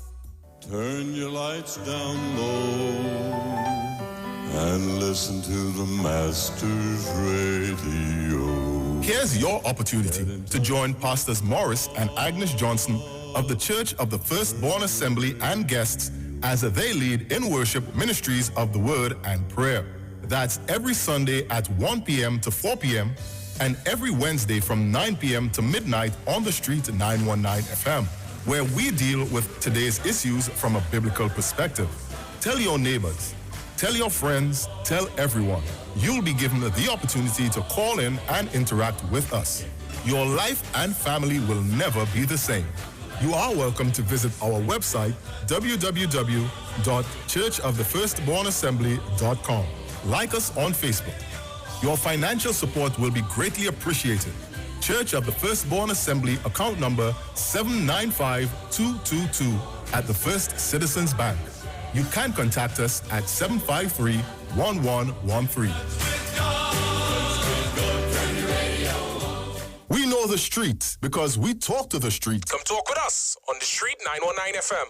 Turn your lights down low and listen to the Master's radio. Here's your opportunity to join Pastors Morris and Agnes Johnson of the Church of the Firstborn Assembly and guests as they lead in worship ministries of the Word and Prayer. That's every Sunday at 1 p.m. to 4 p.m. and every Wednesday from 9 p.m. to midnight on the street 919 FM, where we deal with today's issues from a biblical perspective. Tell your neighbors, tell your friends, tell everyone. You'll be given the opportunity to call in and interact with us. Your life and family will never be the same. You are welcome to visit our website, www.churchofthefirstbornassembly.com. Like us on Facebook. Your financial support will be greatly appreciated. Church of the Firstborn Assembly, account number 795222 at the First Citizens Bank. You can contact us at 753-1113. We know the street because we talk to the street. Come talk with us on the street 919 FM.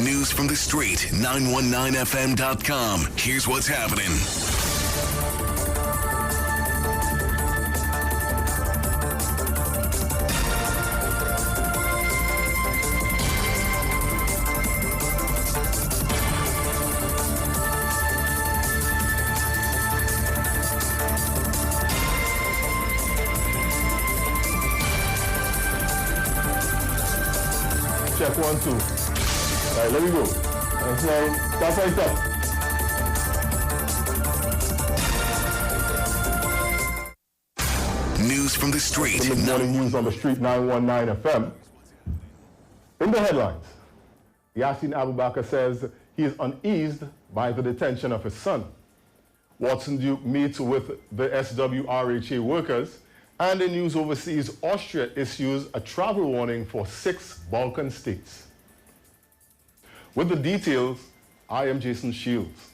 News from the street, 919fm.com. Here's what's happening. Check 1, 2. All right, let me go. That's right up. News from the street. From the morning news on the street 919 FM. In the headlines, Yasin Abubakar says he is uneased by the detention of his son. Watson Duke meets with the SWRHA workers, and in news overseas, Austria issues a travel warning for 6 Balkan states. With the details, I am Jason Shields.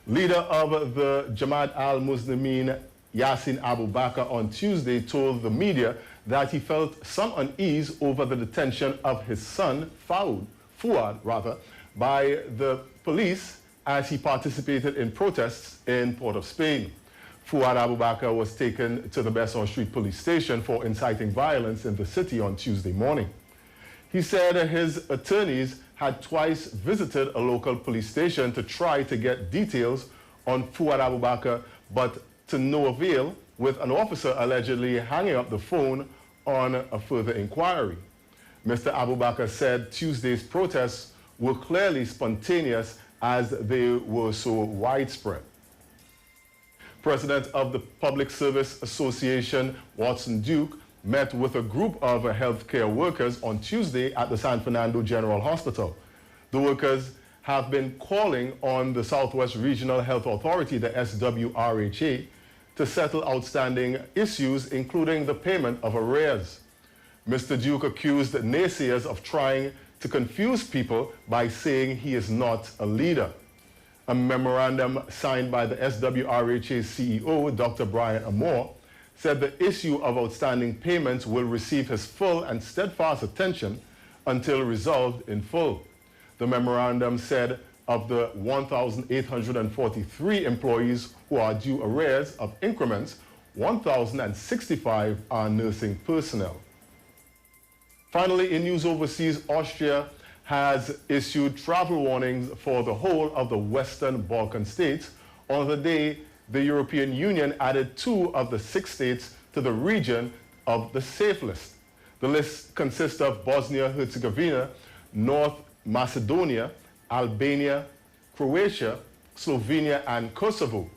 Leader of the Jamaat al-Muslimin, Yasin Abubakar, on Tuesday told the media that he felt some unease over the detention of his son, Fuad, by the police as he participated in protests in Port of Spain. Fuad Abubakar was taken to the Besson Street police station for inciting violence in the city on Tuesday morning. He said his attorneys had twice visited a local police station to try to get details on Fuad Abubakar, but to no avail, with an officer allegedly hanging up the phone on a further inquiry. Mr. Abubakar said Tuesday's protests were clearly spontaneous as they were so widespread. President of the Public Service Association, Watson Duke, met with a group of healthcare workers on Tuesday at the San Fernando General Hospital. The workers have been calling on the Southwest Regional Health Authority, the SWRHA, to settle outstanding issues, including the payment of arrears. Mr. Duke accused naysayers of trying to confuse people by saying he is not a leader. A memorandum signed by the SWRHA CEO, Dr. Brian Amore, said the issue of outstanding payments will receive his full and steadfast attention until resolved in full. The memorandum said of the 1,843 employees who are due arrears of increments, 1,065 are nursing personnel. Finally, in news overseas, Austria has issued travel warnings for the whole of the Western Balkan states on the day the European Union added 2 of the 6 states to the region of the safe list. The list consists of Bosnia-Herzegovina, North Macedonia, Albania, Croatia, Slovenia, and Kosovo.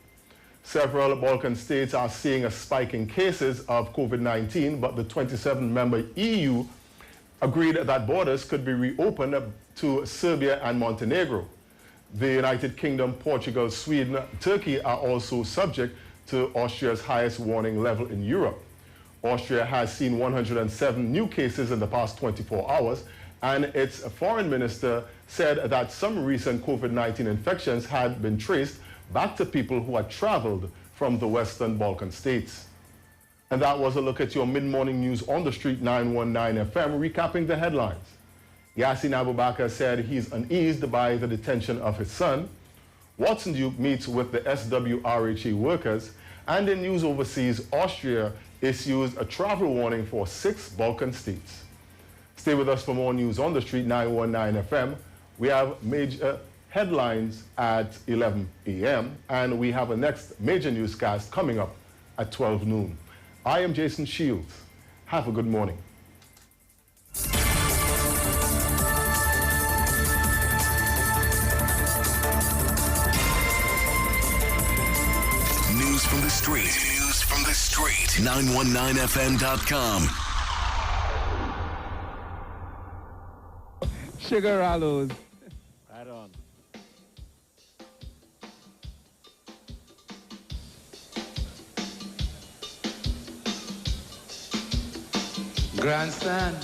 Several Balkan states are seeing a spike in cases of COVID-19, but the 27-member EU agreed that borders could be reopened to Serbia and Montenegro. The United Kingdom, Portugal, Sweden, Turkey are also subject to Austria's highest warning level in Europe. Austria has seen 107 new cases in the past 24 hours, and its foreign minister said that some recent COVID-19 infections had been traced back to people who had traveled from the Western Balkan states. And that was a look at your mid-morning news on the Street 919 FM, recapping the headlines. Yasin Abubakar said he's uneased by the detention of his son. Watson Duke meets with the SWRHA workers. And in news overseas, Austria issues a travel warning for 6 Balkan states. Stay with us for more news on the Street 919 FM. We have major headlines at 11 a.m. and we have a next major newscast coming up at 12 noon. I am Jason Shields. Have a good morning. News from the street. News from the street. 919fm.com. Sugar Allos. Right on. Grandstand,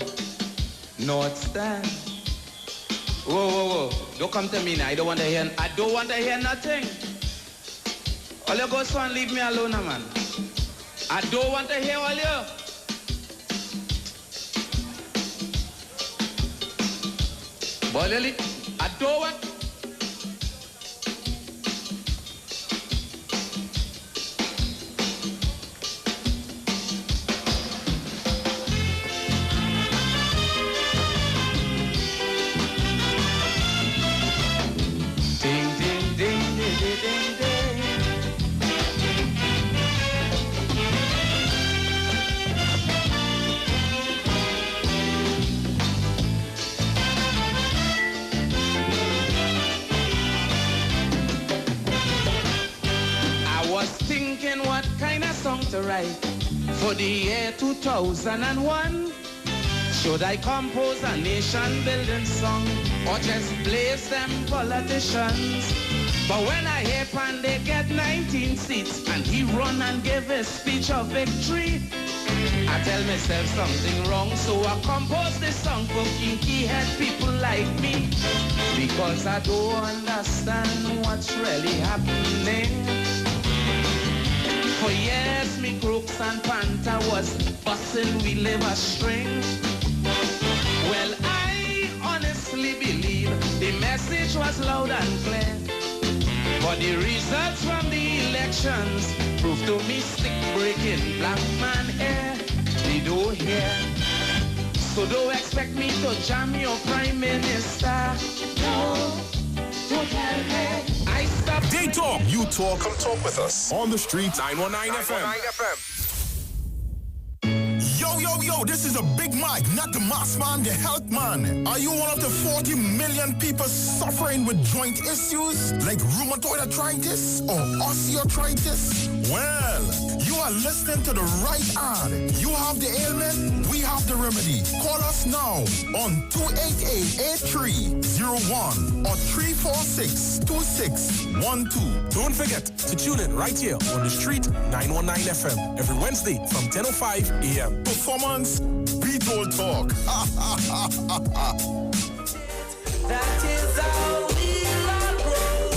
North Stand. Whoa, whoa, whoa. Don't come to me now. I don't want to hear nothing. All you go so and leave me alone, man. I don't want to hear all you. Boy, I don't want. To write for the year 2001. Should I compose a nation building song or just blaze them politicians? But when I hear Pan they get 19 seats and he run and give a speech of victory, I tell myself something wrong, so I compose this song for kinky head people like me, because I don't understand what's really happening. For years, me crooks and panther was busting we liver string. Well, I honestly believe the message was loud and clear. But the results from the elections proved to me stick-breaking black man air. They don't hear. So don't expect me to jam your prime minister. No, don't tell me. They talk, you talk, come talk with us. On the street, 919 FM. Yo, this is a Big Mike, not the mass man, the health man. Are you one of the 40 million people suffering with joint issues like rheumatoid arthritis or osteoarthritis? Well, you are listening to the right ad. You have the ailment, we have the remedy. Call us now on 288-8301 or 346-2612. Don't forget to tune in right here on the Street 919 FM every Wednesday from 10:05 a.m. Performance, beat all talk. That is how we'll all grow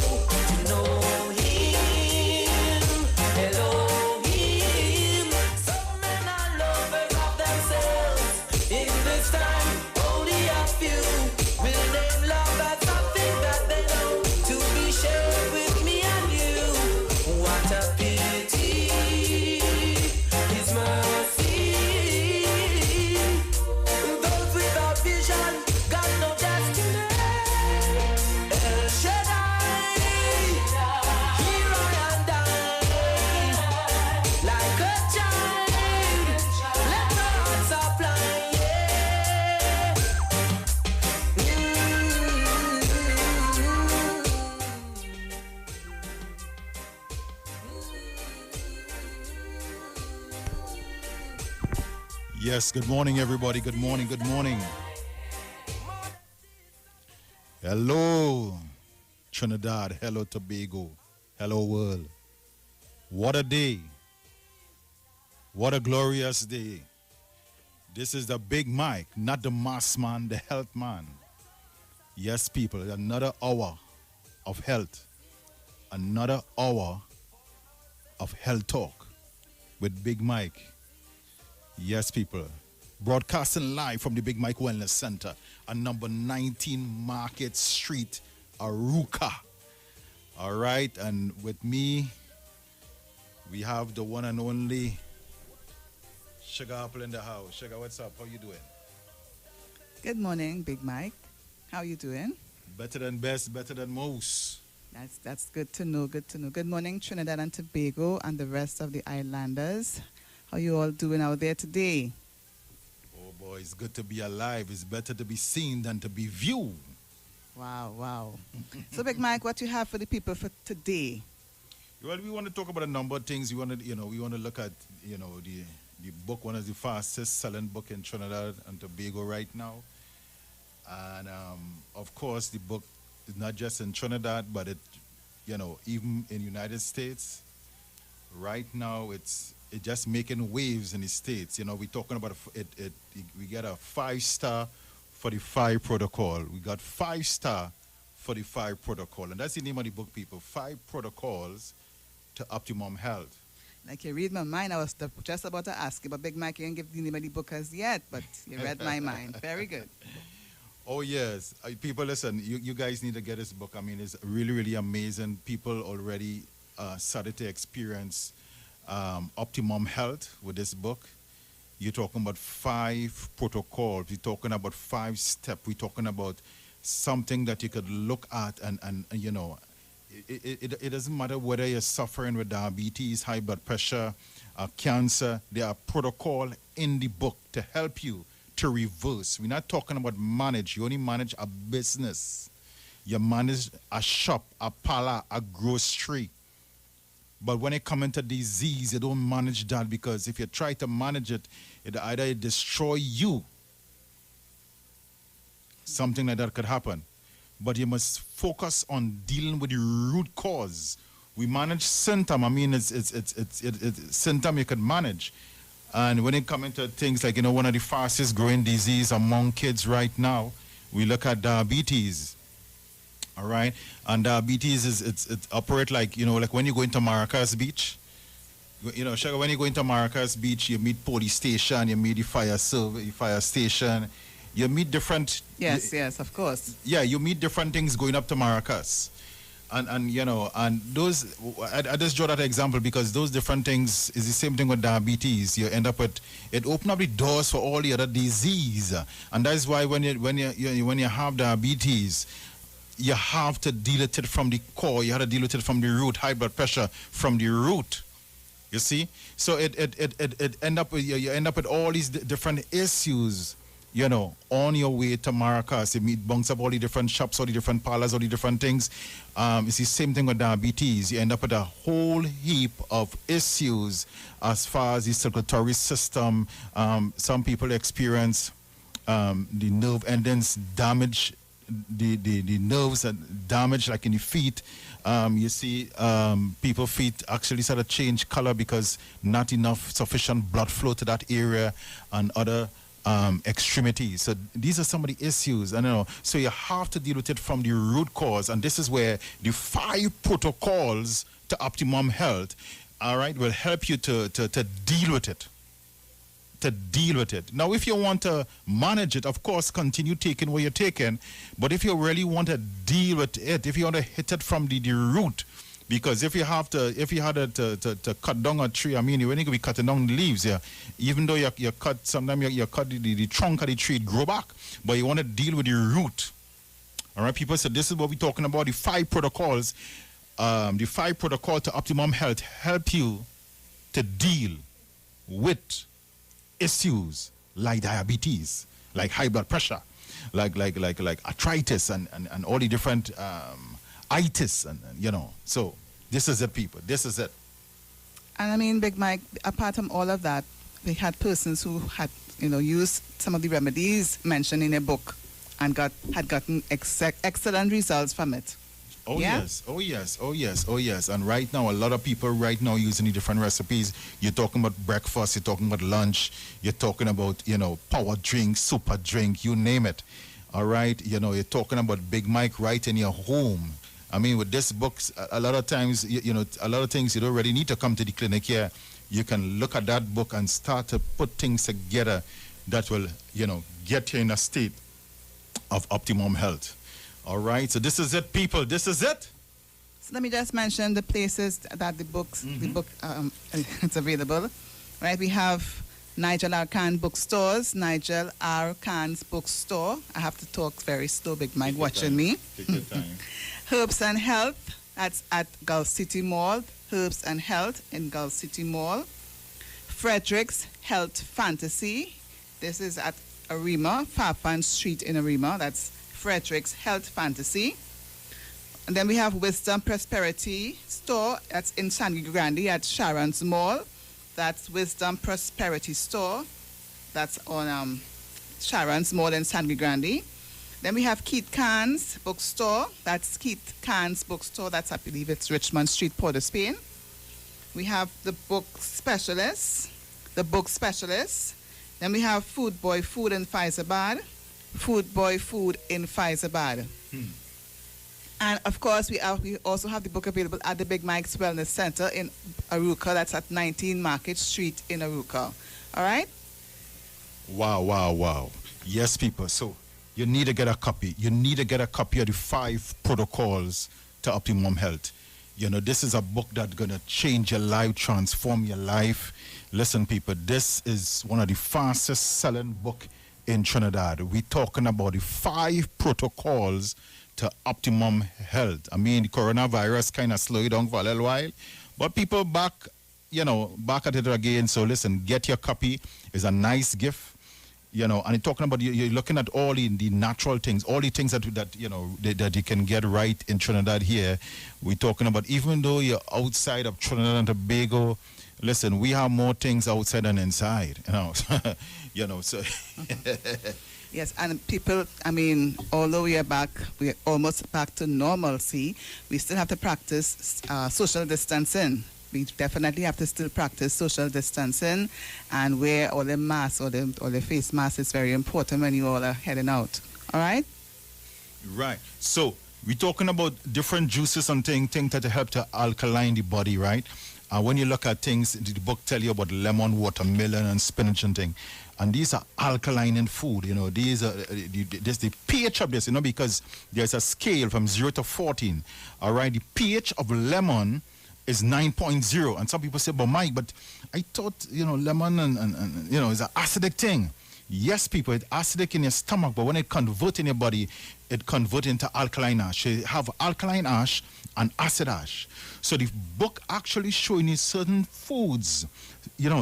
to know him, Elohim. Some men are lovers of themselves. In this time, only a few will name love as something that they know to be shared with me and you. What a pity, His mercy. Those we Yes, good morning, everybody. Good morning, good morning. Hello, Trinidad. Hello, Tobago. Hello, world. What a day. What a glorious day. This is the Big Mike, not the mass man, the health man. Yes, people, another hour of health. Another hour of health talk with Big Mike. Yes, people. Broadcasting live from the Big Mike Wellness Center on number 19 Market Street, Aruka. All right, and with me, we have the one and only Sugar Apple in the house. Sugar, what's up? How you doing? Good morning, Big Mike. How you doing? Better than best, better than most. That's good to know, good to know. Good morning, Trinidad and Tobago and the rest of the islanders. How you all doing out there today? Oh boy, it's good to be alive. It's better to be seen than to be viewed. Wow, wow. So, Big Mike, what you have for the people for today? Well, we want to talk about a number of things. We want to look at, the book, one of the fastest selling book in Trinidad and Tobago right now. And of course, the book is not just in Trinidad, but even in United States. Right now, it's just making waves in the States. We're talking about we get a 5-star for the 5 protocol. We got 5-star for the 5 protocol. And that's the name of the book, people. 5 protocols to optimum health. Like you read my mind, I was just about to ask you, but Big Mike, you didn't give the name of the book as yet, but you read my mind. Very good. Oh, yes. People, listen, you guys need to get this book. I mean, it's really, really amazing. People already started to experience optimum health with this book. You're talking about 5 protocols. We're talking about 5 steps. We're talking about something that you could look at and it doesn't matter whether you're suffering with diabetes, high blood pressure, cancer. There are protocols in the book to help you to reverse. We're not talking about manage. You only manage a business. You manage a shop, a parlor, a grocery. But when it comes into disease, you don't manage that, because if you try to manage it, it either destroy you. Something like that could happen. But you must focus on dealing with the root cause. We manage symptom. I mean, it's symptom you can manage. And when it comes into things like, one of the fastest growing disease among kids right now, we look at diabetes. All right, and diabetes it operate like like when you go into Maracas Beach, Sugar, when you go into Maracas Beach, you meet police station, you meet the fire station, you meet different. Yes, of course. Yeah, you meet different things going up to Maracas, and and those. I just draw that example because those different things is the same thing with diabetes. You end up with it open up the doors for all the other disease, and that's why when you have diabetes, you have to deal with it from the core. You have to deal with it from the root. High blood pressure from the root. You see, so it end up with you end up with all these different issues. On your way to Maracas, you meet bunks up all the different shops, all the different parlors, all the different things. It's the same thing with diabetes. You end up with a whole heap of issues as far as the circulatory system. Some people experience the nerve endings damage. The nerves are damaged, like in the feet. You see people feet actually sort of change color because not enough sufficient blood flow to that area and other extremities. So these are some of the issues. So you have to deal with it from the root cause, and this is where the 5 protocols to optimum health, all right, will help you to deal with it. To deal with it. Now, if you want to manage it, of course, continue taking what you're taking. But if you really want to deal with it, if you want to hit it from the root, because if you had to cut down a tree, I mean, you're only going to be cutting down the leaves, yeah. Even though you cut, sometimes you cut the trunk of the tree, it grow back. But you want to deal with the root. All right, people. So this is what we're talking about. The 5 protocols, the 5 protocol to optimum health help you to deal with issues like diabetes, like high blood pressure, like arthritis and all the different itis and So this is it, people. This is it. And I mean, Big Mike, apart from all of that, we had persons who had used some of the remedies mentioned in a book and had gotten excellent results from it. Oh, yeah? yes. Oh, yes. Oh, yes. Oh, yes. And right now, a lot of people right now using the different recipes. You're talking about breakfast. You're talking about lunch. You're talking about, power drink, super drink, you name it. All right? You're talking about Big Mike right in your home. I mean, with this books, a lot of times, a lot of things you don't really need to come to the clinic here. You can look at that book and start to put things together that will, get you in a state of optimum health. All right, so this is it, people. This is it. So let me just mention the places that the book it's available. Right, we have Nigel R. Khan bookstores, Nigel R. Khan's bookstore. I have to talk very slow, Big Mike watching me. Take your time. Herbs and Health, that's at Gulf City Mall. Herbs and Health in Gulf City Mall. Frederick's Health Fantasy. This is at Arima, Farfan Street in Arima. That's Frederick's Health Fantasy. And then we have Wisdom Prosperity Store. That's in San Grande at Sharon's Mall. That's Wisdom Prosperity Store. That's on Sharon's Mall in San Grande. Then we have Keith Khan's Bookstore. That's Keith Khan's Bookstore. That's, I believe it's Richmond Street, Port of Spain. We have the Book Specialist. Then we have Food Boy Food in Faizabad. Food Boy Food in Faizabad. And of course, we also have the book available at the Big Mike's Wellness Center in Aruka. That's at 19 Market Street in Aruka. All right? Wow. Yes, people. So you need to get a copy. You need to get a copy of the 5 protocols to optimum health. This is a book that's going to change your life, transform your life. Listen, people, this is one of the fastest selling book in Trinidad. We're talking about the 5 protocols to optimum health. I mean, the coronavirus kind of slowed down for a little while, but people back at it again. So listen, get your copy. It's a nice gift. And you're talking about, you're looking at all the natural things, all the things that you can get right in Trinidad here. We're talking about, even though you're outside of Trinidad and Tobago, listen, we have more things outside than inside, so. Yes, and people, although we're almost back to normalcy, we still have to practice social distancing. We definitely have to still practice social distancing and wear all the masks or the face masks. It's very important when you all are heading out. All right? Right. So we're talking about different juices and things that help to alkaline the body, right? When you look at things, the book tell you about lemon, watermelon, and spinach and things. And these are alkaline in food, These are there's the pH of this, because there's a scale from 0 to 14. All right, the pH of lemon is 9.0, and some people say, "But Mike, but I thought lemon and is an acidic thing." Yes, people, it's acidic in your stomach, but when it converts in your body, it converts into alkaline ash. So you have alkaline ash and acid ash. So the book actually showing you certain foods,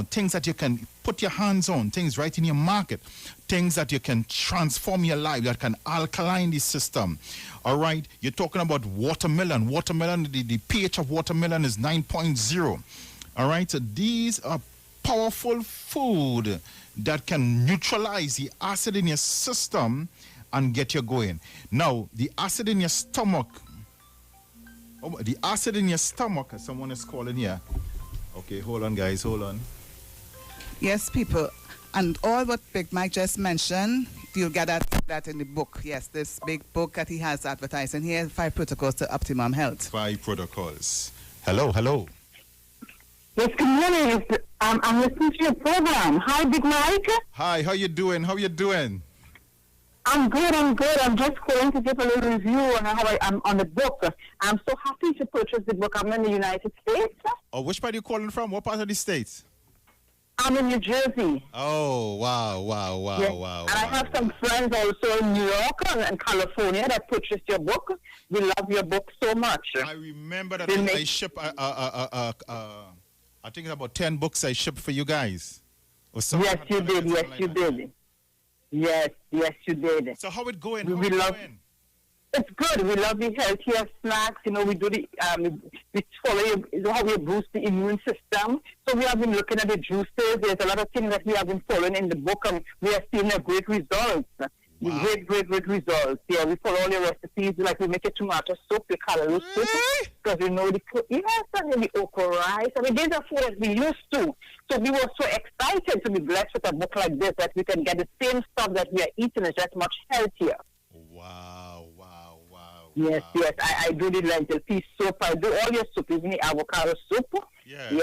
things that you can put your hands on, things right in your market, things that you can transform your life, that can alkaline the system. All right, you're talking about watermelon. Watermelon, the pH of watermelon is 9.0. All right, so these are powerful food that can neutralize the acid in your system and get you going. Now, the acid in your stomach, someone is calling here. Okay, hold on, guys, hold on. Yes, people. And all what Big Mike just mentioned, you'll get that in the book. Yes, this big book that he has advertising here, 5 protocols to optimum health. 5 protocols. Hello. Yes, good morning. I'm listening to your program. Hi, Big Mike. Hi, how you doing? I'm good. I'm just calling to give a little review on how I'm on the book. I'm so happy to purchase the book. I'm in the United States. Oh, which part are you calling from? What part of the States? I'm in New Jersey. Oh, wow. Yes. And I have some friends also in New York and California that purchased your book. We love your book so much. I remember that I ship, I think it's about 10 books I shipped for you guys. Yes, you did. Yes, you did. So how it going? We love. It's good. We love the healthier snacks. You know, we do the we follow how we boost the immune system. So we have been looking at the juices. There's a lot of things that we have been following in the book, and we are seeing a great results. Wow. Great results. Yeah, we follow all your recipes. Like we make a tomato soup, the callaloo soup, because we know the and then the okra rice. I mean, these are food that we used to. So we were so excited to be blessed with a book like this that we can get the same stuff that we are eating is just much healthier. Wow. Yes. I do the lentil pea soup. I do all your soup, even the avocado soup. Yes.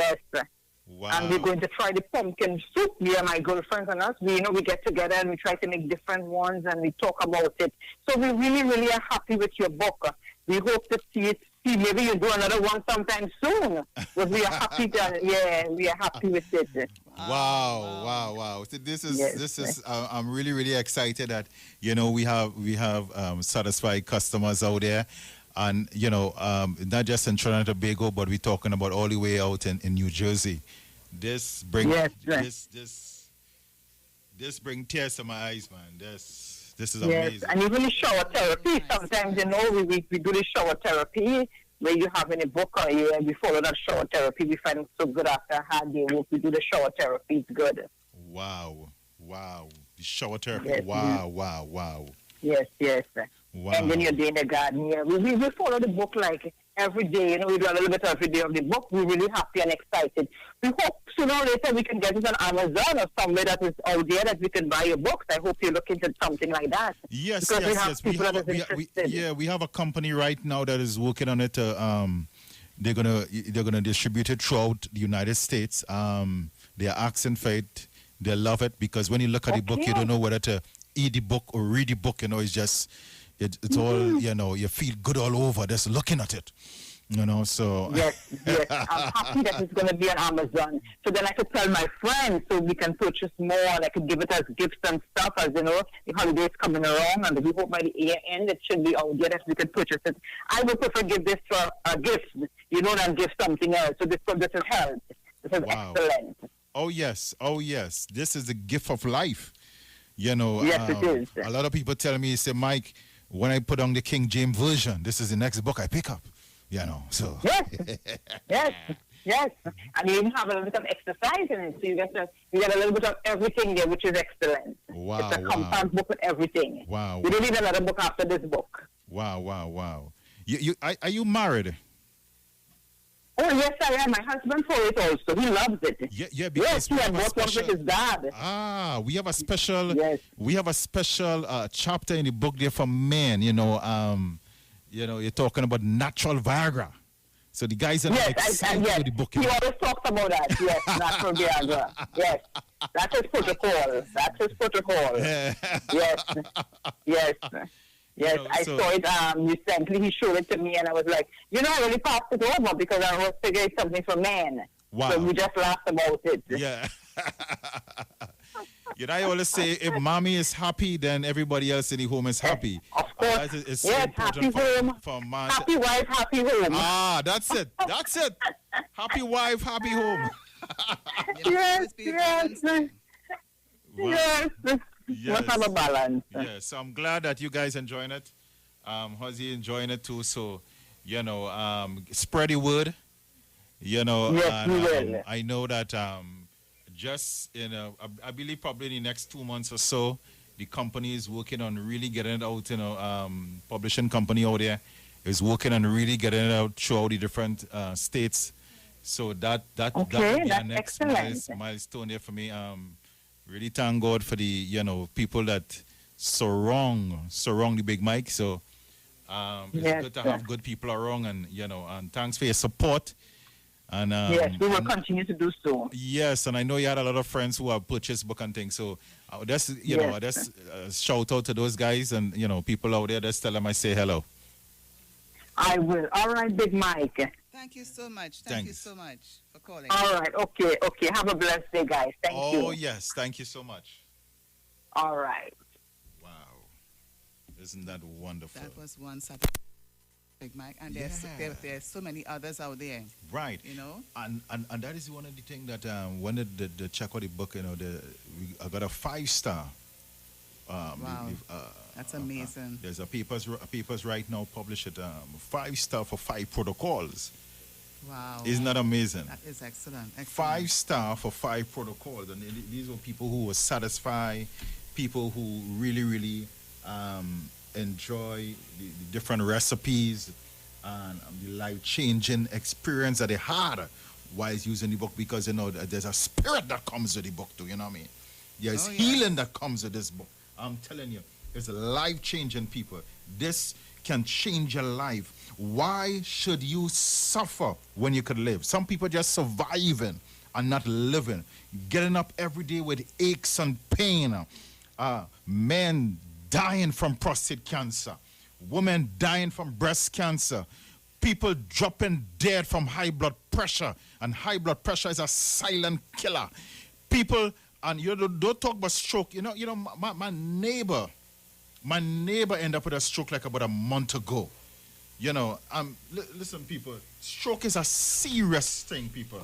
Wow. And we're going to try the pumpkin soup. Me and my girlfriends and us, we get together and we try to make different ones and we talk about it. So we really are happy with your book. We hope to see it. See, maybe you do another one sometime soon. But we are happy we are happy with it. Wow. So this is I'm really excited that, you know, we have satisfied customers out there. And, you know, not just in Trinidad and Tobago, but we're talking about all the way out in New Jersey. This bring this bring tears to my eyes, man. This is amazing. And even the shower therapy. Sometimes, you know, we do the shower therapy where you have in a book or we follow that shower therapy. We find it so good after a hard day work. We do the shower therapy. It's good. Wow. The shower therapy. Yes, Wow. Yes. Wow. And then you're doing the garden. Yeah, we follow the book like every day. You know, we do a little bit every day of the book. We're really happy and excited. We hope sooner or later we can get it on Amazon or somewhere that is out there that we can buy your books. I hope you look into something like that. Yes. We have a company right now that is working on it. They're gonna distribute it throughout the United States. They're asking for it. They love it because when you look at the book, you don't know whether to eat the book or read the book. You know, it's just it's all, you know, you feel good all over just looking at it. You know, so yes. I'm happy that it's going to be on Amazon. So then I could tell my friends so we can purchase more and I could give it as gifts and stuff. As you know, the holidays coming around and we hope by the year end it should be out there that we can purchase it. I would prefer give this for a gift, you know, than give something else. So this is health. This is excellent. Oh yes. This is the gift of life. You know, yes, it is. A lot of people tell me, say, Mike, when I put on the King James Version, this is the next book I pick up. You know, so. Yes. And you even have a little bit of exercise in it. So you get a little bit of everything there, which is excellent. Wow. It's a compact book with everything. Wow. We don't need another book after this book. Wow. Are you married? Oh, yes, I am. My husband for it also. He loves it. Yeah, because he had bought one with his dad. We have a special chapter in the book there for men, you know, you're talking about natural Viagra. So the guys are excited with the book. He always talks about that. Yes, natural Viagra. Yes. That's his protocol. Yes. Yes, I saw it recently. He showed it to me, and I was like, I really passed it over because I was figuring something for men. Wow. So we just laughed about it. Yeah. I always say, if mommy is happy, then everybody else in the home is happy. Of course. It's so yes, happy home. Happy wife, happy home. That's it. Happy wife, happy home. Yes. Wow. Yes. Must have a balance. Yes, so I'm glad that you guys enjoying it. How's enjoying it too? So, spread the word. Yes, we will. I know that just I believe probably in the next 2 months or so, the company is working on really getting it out. Publishing company out there is working on really getting it out throughout the different states. So that will be the next milestone there for me. Really thank God for the people that surround the Big Mike. So it's good to have good people around, and thanks for your support. And yes, we will continue to do so. Yes, and I know you had a lot of friends who have purchased book and things. So just shout out to those guys and people out there. Just tell them I say hello. I will. All right, Big Mike. Thank you so much. Thank you so much for calling. All right. Okay. Have a blessed day, guys. Thank you. Oh, yes. Thank you so much. All right. Wow. Isn't that wonderful? That was one Saturday, Big Mike. And there's so many others out there. Right. And that is one of the things that when the check out the book, I got a 5-star. Wow. That's amazing. There's a papers right now published at 5-star for 5 protocols. Wow. Isn't that amazing? That is excellent. 5-star for 5 protocols. And these were people who were satisfied, people who really enjoy the different recipes and the life-changing experience that they had while using the book, because, there's a spirit that comes with the book too, you know what I mean? There's healing that comes with this book. I'm telling you, it's life-changing, people. This can change your life. Why should you suffer when you could live? Some people just surviving and not living, getting up every day with aches and pain. Men dying from prostate cancer, women dying from breast cancer, people dropping dead from high blood pressure, and high blood pressure is a silent killer. People, and you don't talk about stroke. My neighbor ended up with a stroke like about a month ago. Listen, people, stroke is a serious thing, people.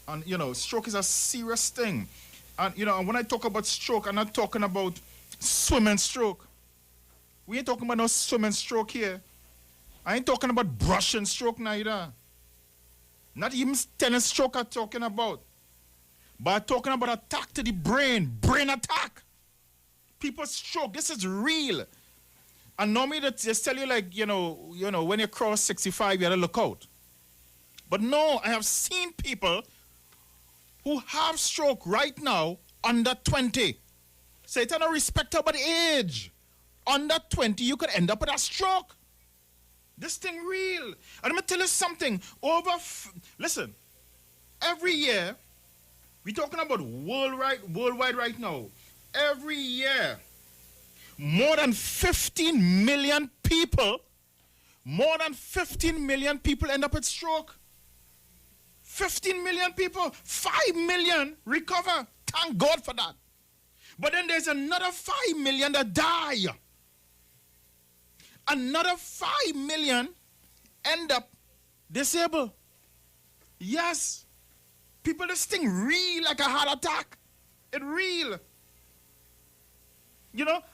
And, stroke is a serious thing. And, when I talk about stroke, I'm not talking about swimming stroke. We ain't talking about no swimming stroke here. I ain't talking about brushing stroke neither. Not even tennis stroke I'm talking about. But I'm talking about attack to the brain attack. People stroke, this is real. And normally they just tell you when you cross 65, you gotta look out. But no, I have seen people who have stroke right now under 20. So it's not respectable age. Under 20, you could end up with a stroke. This thing real. And I'm gonna tell you something. Listen, every year, we're talking about worldwide right now. Every year, more than 15 million people end up with stroke. 15 million people, 5 million recover. Thank God for that. But then there's another 5 million that die. Another 5 million end up disabled. Yes. People, this thing real like a heart attack. It real.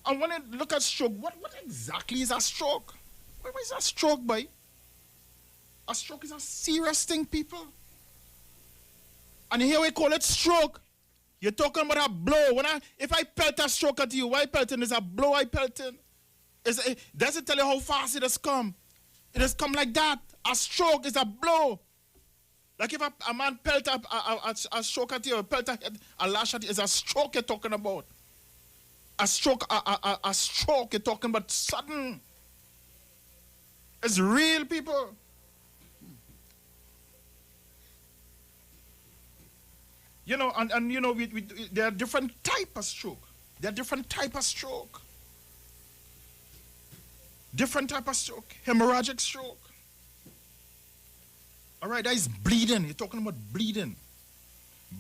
And when I look at stroke, what exactly is a stroke? What is a stroke, boy? A stroke is a serious thing, people. And here we call it stroke. You're talking about a blow. If I pelt a stroke at you, why pelting is a blow I pelting? Does it tell you how fast it has come? It has come like that. A stroke is a blow. Like if a man pelt a stroke at you, a lash at you, it's a stroke you're talking about. A stroke you're talking about sudden. It's real, people. There are different type of stroke. Different type of stroke. Hemorrhagic stroke. All right, that is bleeding. You're talking about bleeding.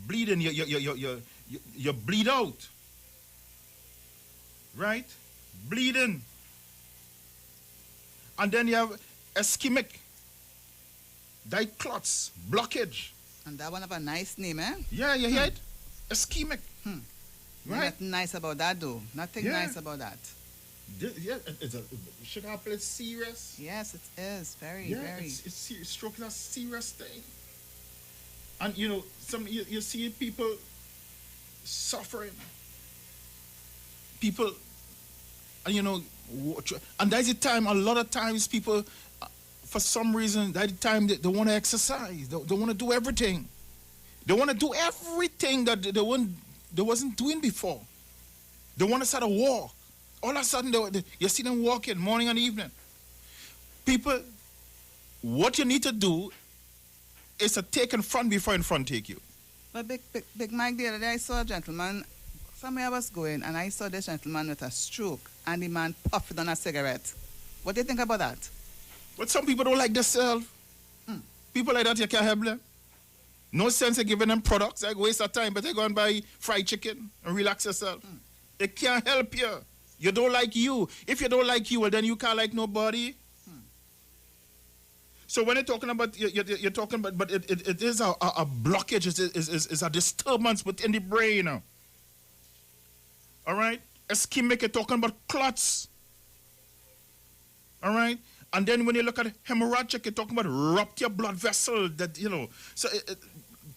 Bleeding, you bleed out. Right? Bleeding. And then you have ischemic, clots, blockage. And that one have a nice name, eh? Yeah, you hear it? Ischemic. Right? Nothing nice about that, though. Nothing nice about that. Should I play serious? Yes, it is. Very. It's serious. Stroke is a serious thing. And, you see people suffering. People, and that's the time, a lot of times people, for some reason, that's the time they want to exercise. They want to do everything. They want to do everything that they wasn't doing before. They want to start a walk. All of a sudden, you see them walking morning and evening. People, what you need to do is to take in front before in front take you. But Big Mike, the other day I saw a gentleman, somewhere I was going, and I saw this gentleman with a stroke, and the man puffed on a cigarette. What do you think about that? But some people don't like themselves. People like that, you can't help them. No sense in giving them products, like waste of time, but they go and buy fried chicken and relax yourself. They can't help you. You don't like you. If you don't like you, well, then you can't like nobody. So when you're talking about, you're talking about, but it is a blockage, it's a disturbance within the brain. All right? Ischemic, you're talking about clots. All right? And then when you look at hemorrhagic, you're talking about ruptured blood vessel. That, you know, so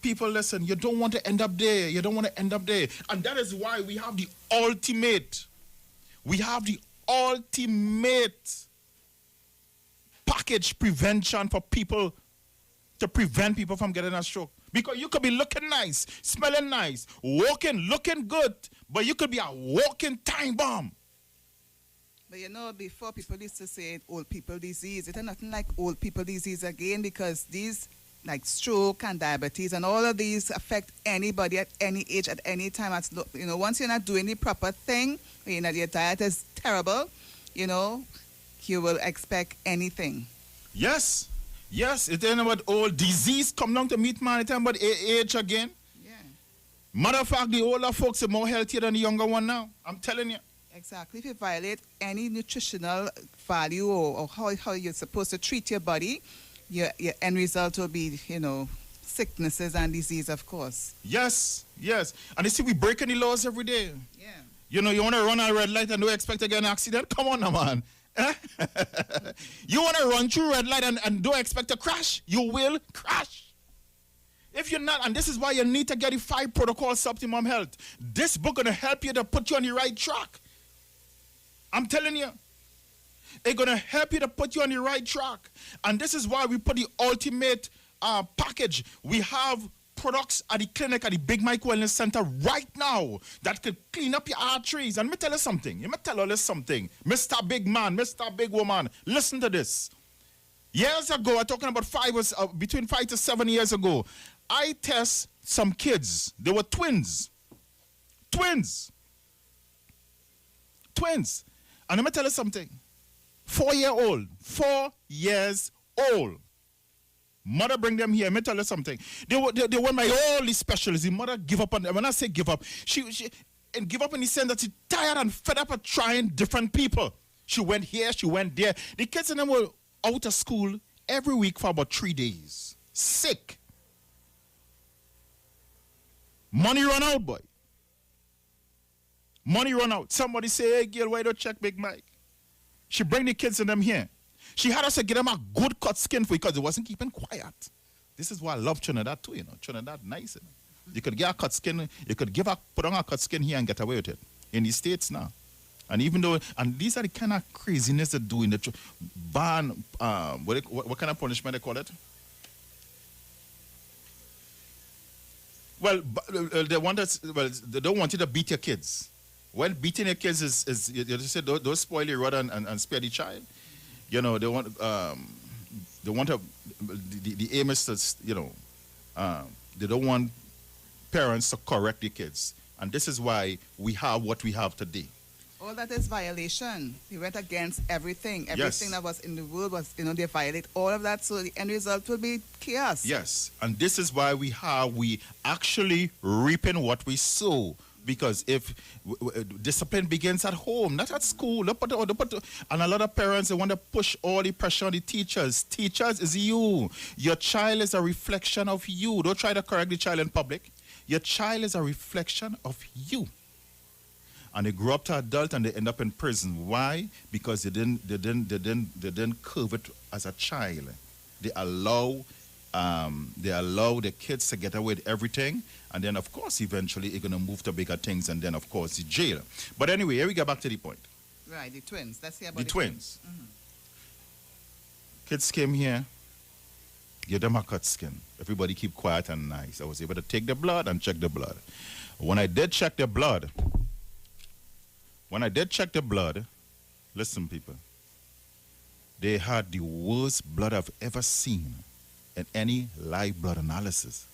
people, listen, you don't want to end up there. You don't want to end up there. And that is why we have the ultimate. We have the ultimate package prevention for people, to prevent people from getting a stroke. Because you could be looking nice, smelling nice, walking, looking good, but you could be a walking time bomb. But you know, before people used to say old people disease, it's nothing like old people disease again, because these, like stroke and diabetes and all of these affect anybody at any age, at any time. You know, once you're not doing the proper thing, you know, your diet is terrible, you know, you will expect anything. Yes. Yes, it's about old disease come down to meet man. It's about age again. Yeah. Matter of fact, the older folks are more healthier than the younger one now. I'm telling you. Exactly. If you violate any nutritional value or how you're supposed to treat your body, your end result will be, you know, sicknesses and disease, of course. Yes, yes. And you see, we breaking the laws every day. Yeah. You know, you want to run a red light and don't expect to get an accident? Come on now, man. You want to run through red light and don't expect to crash? You will crash. If you're not, and this is why you need to get the 5 protocols to optimum health. This book going to help you to put you on the right track. I'm telling you. It's going to help you to put you on the right track. And this is why we put the ultimate package. We have products at the clinic, at the Big Mike Wellness Center right now that could clean up your arteries. And let me tell you something. Let me tell you something. Mr. Big Man, Mr. Big Woman, listen to this. Years ago, I'm talking about between 5 to 7 years ago, I test some kids. They were twins. Twins. And let me tell you something. 4-year-old. 4 years old. Mother bring them here. Let me tell you something. They were my only specialist. The mother give up on them. When I say give up, she and give up in the sense that she's tired and fed up of trying different people. She went here, she went there. The kids and them were out of school every week for about 3 days. Sick. Money run out, boy. Money run out. Somebody say, hey, girl, why don't you check Big Mike? She bring the kids and them here. She had us to get them a good cut skin for you because it wasn't keeping quiet. This is why I love Trinidad too, you know. Trinidad, nice. You know? You could get a cut skin, you could put on a cut skin here and get away with it. In the States now. And even though, and these are the kind of craziness they do in the ban, what kind of punishment they call it? Well, they don't want you to beat your kids. Well, beating your kids is you just say don't spoil your rudder and spare the child. You know, they want to, the aim is to, you know, they don't want parents to correct the kids. And this is why we have what we have today. All that is violation. They went against everything. Everything that was in the world was, you know, they violate all of that. So the end result will be chaos. Yes. And this is why we actually reaping what we sow. Because if discipline begins at home, not at school, and a lot of parents, they want to push all the pressure on the teachers. Teachers is you. Your child is a reflection of you. Don't try to correct the child in public. Your child is a reflection of you. And they grow up to adult and they end up in prison. Why? Because they didn't curve it as a child. They allow the kids to get away with everything, and then of course eventually it's gonna move to bigger things, and then of course the jail. But anyway, here we go back to the point. Right, the twins. Let's hear about the twins. Mm-hmm. Kids came here, give them a cut skin. Everybody keep quiet and nice. I was able to take the blood and check the blood. When I did check the blood, listen, people, they had the worst blood I've ever seen in any live blood analysis.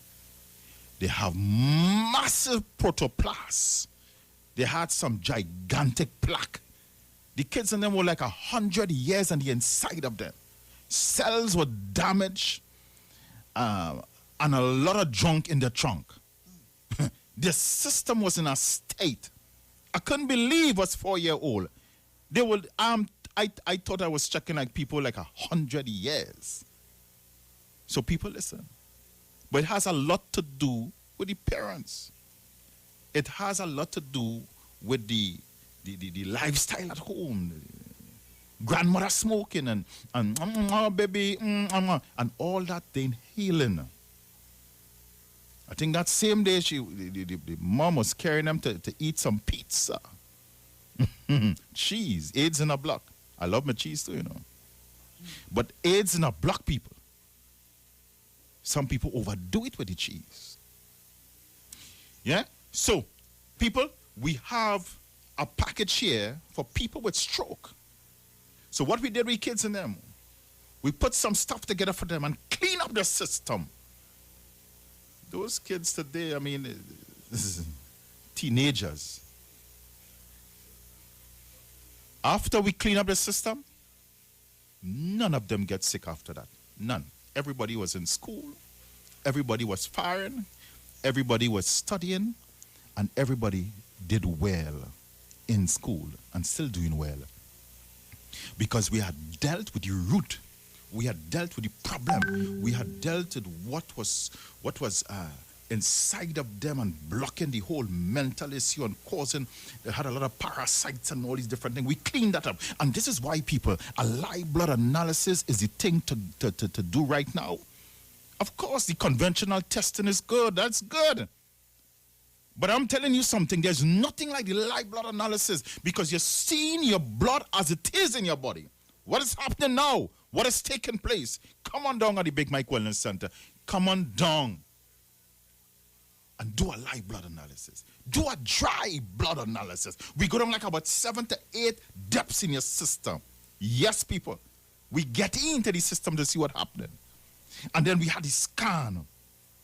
They have massive protoplasts. They had some gigantic plaque. The kids in them were like 100 years on the inside of them. Cells were damaged, and a lot of junk in the trunk. The system was in a state. I couldn't believe I was 4-year-old. They would I thought I was checking like people like 100 years. So people listen. But it has a lot to do with the parents. It has a lot to do with the the lifestyle at home. Grandmother smoking and baby, and all that thing healing. I think that same day the mom was carrying them to eat some pizza. Cheese, AIDS in a block. I love my cheese too, But AIDS in a block, people. Some people overdo it with the cheese. Yeah? So, people, we have a package here for people with stroke. So what we did with kids and them, we put some stuff together for them and clean up the system. Those kids today, I mean, teenagers. After we clean up the system, none of them get sick after that. None. Everybody was in school. Everybody was firing. Everybody was studying. And everybody did well in school and still doing well. Because we had dealt with the root. We had dealt with the problem. We had dealt with what was inside of them and blocking the whole mental issue and causing, they had a lot of parasites and all these different things. We cleaned that up. And this is why, people, a live blood analysis is the thing to do right now. Of course, the conventional testing is good. That's good. But I'm telling you something, there's nothing like the live blood analysis because you're seeing your blood as it is in your body. What is happening now? What is taking place? Come on down at the Big Mike Wellness Center. Come on down and do a live blood analysis. Do a dry blood analysis. We go down like about 7 to 8 depths in your system. Yes, people. We get into the system to see what's happening. And then we had the scan.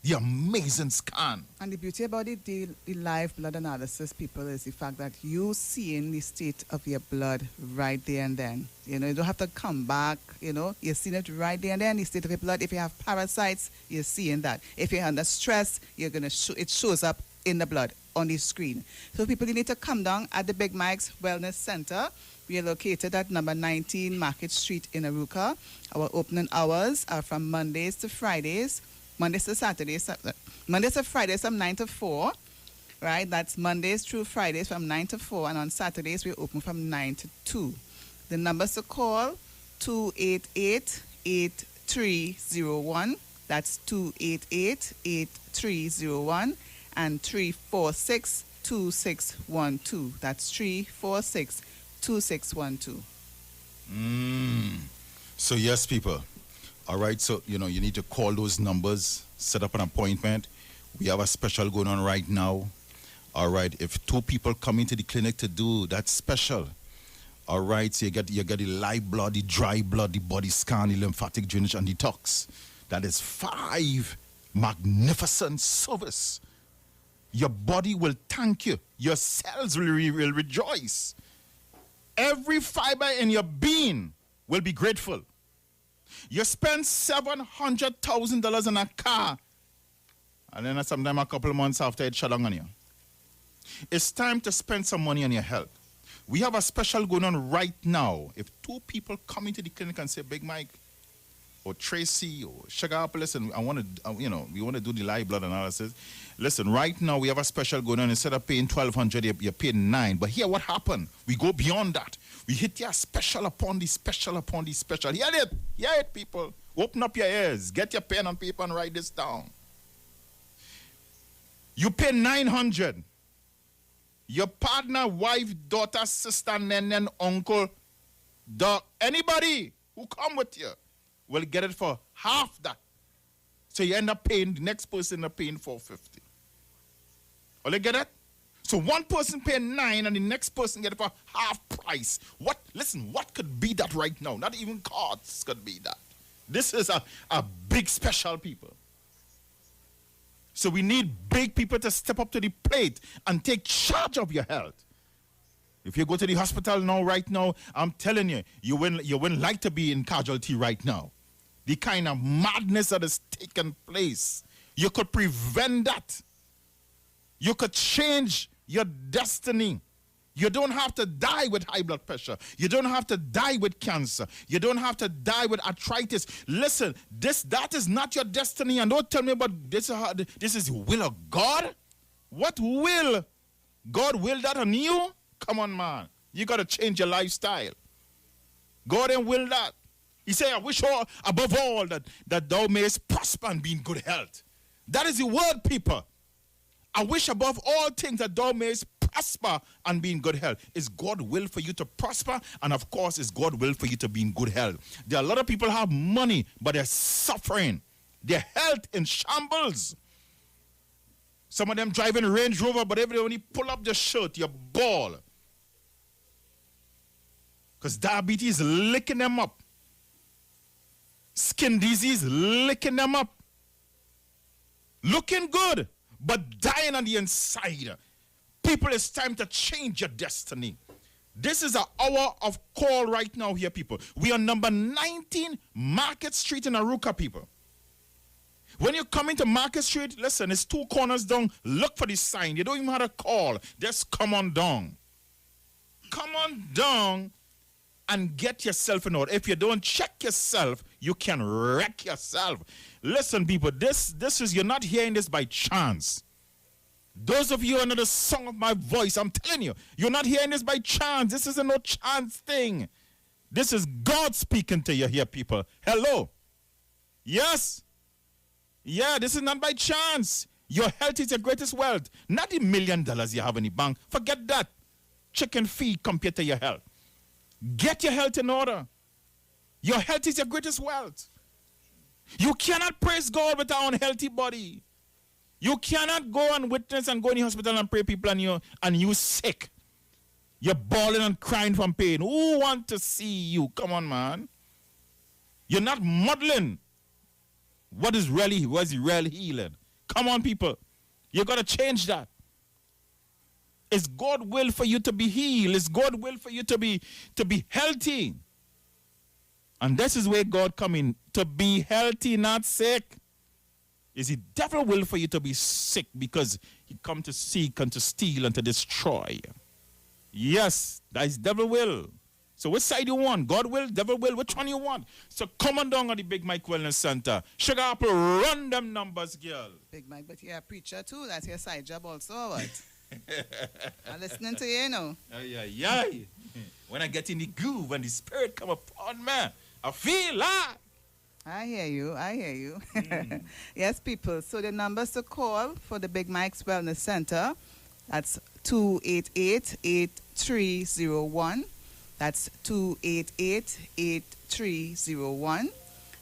The amazing scan. And the beauty about the live blood analysis, people, is the fact that you seeing the state of your blood right there and then. You don't have to come back, you're seeing it right there and then, the state of your blood. If you have parasites, you're seeing that. If you're under stress, it shows up in the blood on the screen. So people, you need to come down at the Big Mike's Wellness Center. We are located at number 19 Market Street in Aruka. Our opening hours are from Mondays to Fridays. Mondays to Saturdays, Mondays to Fridays from 9 to 4, right? That's Mondays through Fridays from 9 to 4, and on Saturdays we open from 9 to 2. The numbers to call, 288-8301, that's 288-8301, and 346-2612, that's 346-2612. So yes, people. All right, so, you need to call those numbers, set up an appointment. We have a special going on right now. All right, if 2 people come into the clinic to do that special, all right, so you get the live blood, the dry blood, the body scan, the lymphatic drainage, and detox. That is 5 magnificent service. Your body will thank you. Your cells will rejoice. Every fiber in your being will be grateful. You spend $700,000 on a car, and then sometime a couple of months after it shut down on you. It's time to spend some money on your health. We have a special going on right now. If 2 people come into the clinic and say, Big Mike, or Tracy, or Sugaropolis, and we want to do the live blood analysis. Listen, right now we have a special going on. Instead of paying $1,200, you're paying $9. But here, what happened? We go beyond that. We hit your special upon the special upon the special. Hear it? Hear it, people. Open up your ears. Get your pen and paper and write this down. You pay $900. Your partner, wife, daughter, sister, nene, uncle, dog, anybody who come with you will get it for half that. So you end up paying, the next person end up paying $450. Will you get it? So one person pay $9 and the next person get it for half price. Listen, what could be that right now? Not even cards could be that. This is a big special, people. So we need big people to step up to the plate and take charge of your health. If you go to the hospital now, right now, I'm telling you, you wouldn't like to be in casualty right now. The kind of madness that is taking place. You could prevent that. You could change your destiny. You don't have to die with high blood pressure. You don't have to die with cancer. You don't have to die with arthritis. Listen, that is not your destiny. And don't tell me about this is the will of God. What will? God will that on you? Come on, man. You got to change your lifestyle. God ain't will that. He said, I wish all, above all that thou mayest prosper and be in good health. That is the word, people. I wish above all things that thou mayest prosper and be in good health. Is God will for you to prosper? And of course, is God will for you to be in good health. There are a lot of people have money, but they're suffering. Their health in shambles. Some of them driving a Range Rover, but every day when you pull up the shirt, you ball. Because diabetes licking them up. Skin disease licking them up. Looking good, but dying on the inside. People, it's time to change your destiny. This is an hour of call right now here, people. We are number 19 Market Street in Aruka, people. When you come into Market Street, listen, it's 2 corners down. Look for the sign. You don't even have to call. Just come on down. Come on down and get yourself in order. If you don't check yourself, you can wreck yourself. Listen, people, this is, you're not hearing this by chance. Those of you under the song of my voice, I'm telling you, you're not hearing this by chance. This isn't no chance thing. This is God speaking to you here, people. Hello. Yes. Yeah, this is not by chance. Your health is your greatest wealth. Not the $1 million you have in the bank. Forget that. Chicken feed compared to your health. Get your health in order. Your health is your greatest wealth. You cannot praise God with an unhealthy body. You cannot go and witness and go in the hospital and pray people and you sick. You're bawling and crying from pain. Who want to see you? Come on, man. You're not modeling what is real healing. Come on, people. You got to change that. It's God's will for you to be healed. It's God's will for you to be healthy. And this is where God come in. To be healthy, not sick. Is the devil will for you to be sick because he come to seek and to steal and to destroy. Yes, that is devil will. So which side you want? God will, devil will, which one you want? So come on down on the Big Mike Wellness Center. Sugar Apple, run them numbers, girl. Big Mike, but you're a preacher too. That's your side job also, what? I'm listening to you, know. Yeah. When I get in the groove and the spirit come upon me, I feel like. I hear you. Yes, people. So the numbers to call for the Big Mike's Wellness Center, that's 288-8301. That's 288-8301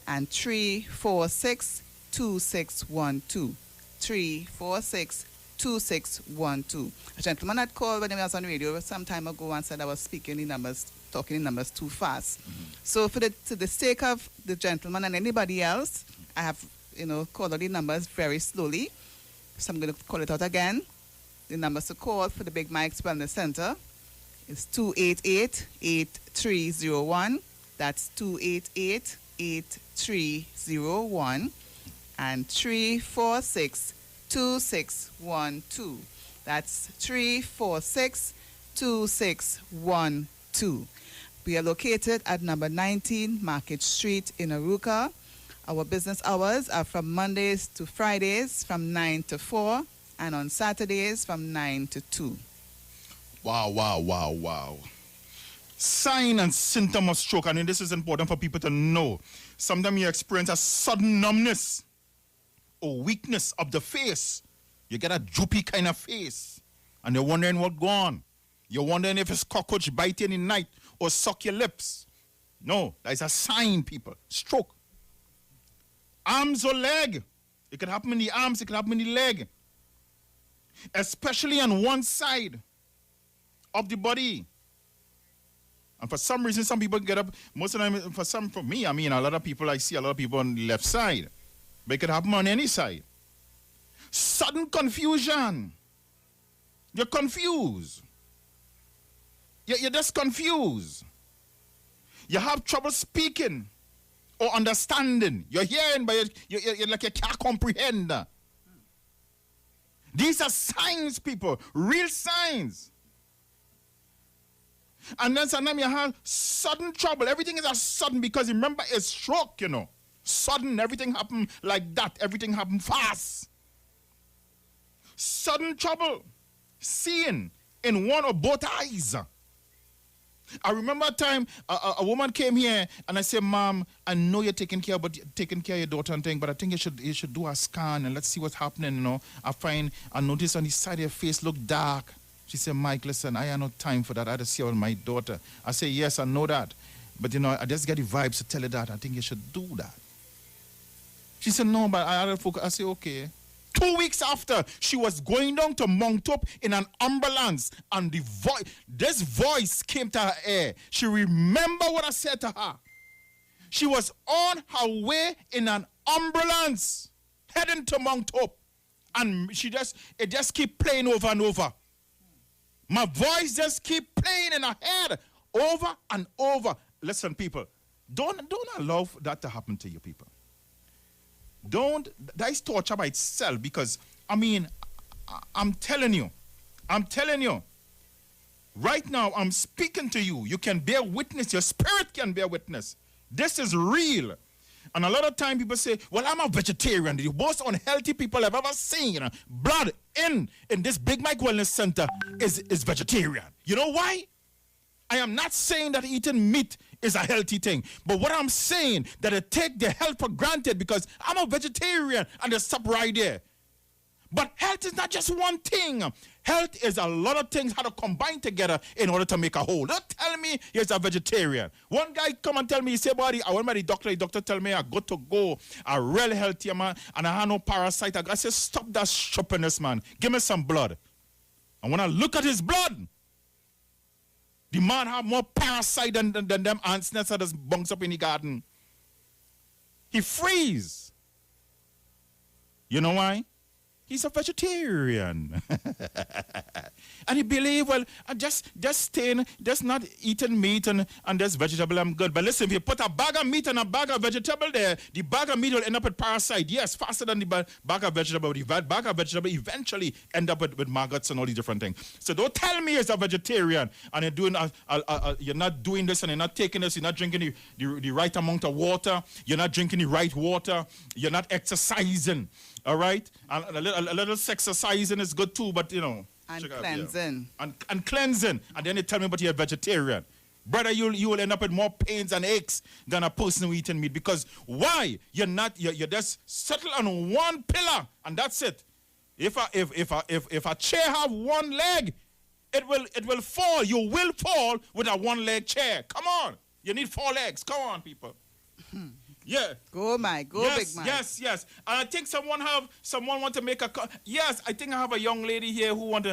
and 346-2612. 346-2612. A gentleman had called when he was on radio some time ago and said I was talking the numbers too fast. Mm-hmm. So for the sake of the gentleman and anybody else, I have called all the numbers very slowly. So I'm going to call it out again. The numbers to call for the Big Mike's Wellness Center is 288-8301. That's 288-8301 and 346-2612. That's 346-2612. We are located at number 19 Market Street in Aruka. Our business hours are from Mondays to Fridays from 9 to 4 and on Saturdays from 9 to 2. Wow. Sign and symptom of stroke. I mean, this is important for people to know. Sometimes you experience a sudden numbness or weakness of the face. You get a droopy kind of face. And you're wondering what's going on. You're wondering if it's cockroach biting in the night or suck your lips. No, that's a sign, people. Stroke. Arms or leg. It can happen in the arms, it can happen in the leg. Especially on one side of the body. And for some reason, some people get up. Most of the time, for me, I mean, I see a lot of people on the left side. But it could happen on any side. Sudden confusion. You're confused. You're just confused. You have trouble speaking or understanding. You're hearing, but you're like you can't comprehend. These are signs, people. Real signs. And then sometimes you have sudden trouble. Everything is a sudden because remember it's stroke, Sudden, everything happen like that. Everything happen fast. Sudden trouble. Seeing, in one or both eyes. I remember a time a woman came here and I said, Mom, I know you're taking care of your daughter and thing, but I think you should do a scan and let's see what's happening, you know. I noticed on the side of your face look dark. She said, Mike, listen, I have no time for that. I had to see on my daughter. I say, yes, I know that. But, you know, I just get the vibes to tell her that. I think you should do that. She said, no, but I had to focus. I said, okay. 2 weeks after, she was going down to Mount Hope in an ambulance, and this voice came to her ear. She remembered what I said to her. She was on her way in an ambulance heading to Mount Hope, and it just keep playing over and over. My voice just keep playing in her head over and over. Listen, people, don't allow that to happen to you, people. That is torture by itself, because, I mean, I'm telling you, right now I'm speaking to you. You can bear witness. Your spirit can bear witness. This is real. And a lot of time people say, well, I'm a vegetarian. The most unhealthy people I've ever seen, blood in this Big Mike Wellness Center is vegetarian. You know why? I am not saying that eating meat is a healthy thing. But what I'm saying, that I take their health for granted because I'm a vegetarian, and they stop right there. But health is not just one thing. Health is a lot of things how to combine together in order to make a whole. Don't tell me you're a vegetarian. One guy come and tell me, he say, buddy, I went by the doctor tell me I got to go a real healthy man, and I have no parasite. I said, stop that stupidness, man. Give me some blood. And when I look at his blood, the man have more parasite than them ants that just bunks up in the garden. He freeze. You know why? He's a vegetarian. And he believe, well, just staying, just not eating meat and just vegetable, I'm good. But listen, if you put a bag of meat and a bag of vegetable there, the bag of meat will end up with parasite. Yes, faster than the bag of vegetable. The bag of vegetable eventually end up with maggots and all these different things. So don't tell me you're a vegetarian and you're doing you're not doing this and you're not taking this, you're not drinking the right amount of water, you're not drinking the right water, you're not exercising. All right? And a little exercising is good too, but, you know. And cleansing. And cleansing. And then they tell me, but you're a vegetarian. Brother, you will end up with more pains and aches than a person who eating meat. Because why? You're just settle on one pillar, and that's it. If a chair have one leg, it will fall. You will fall with a one-leg chair. Come on. You need 4 legs. Come on, people. Yeah. Go, Mike. Go, yes, Big Mike. Yes. And I think someone want to make a yes. I think I have a young lady here who want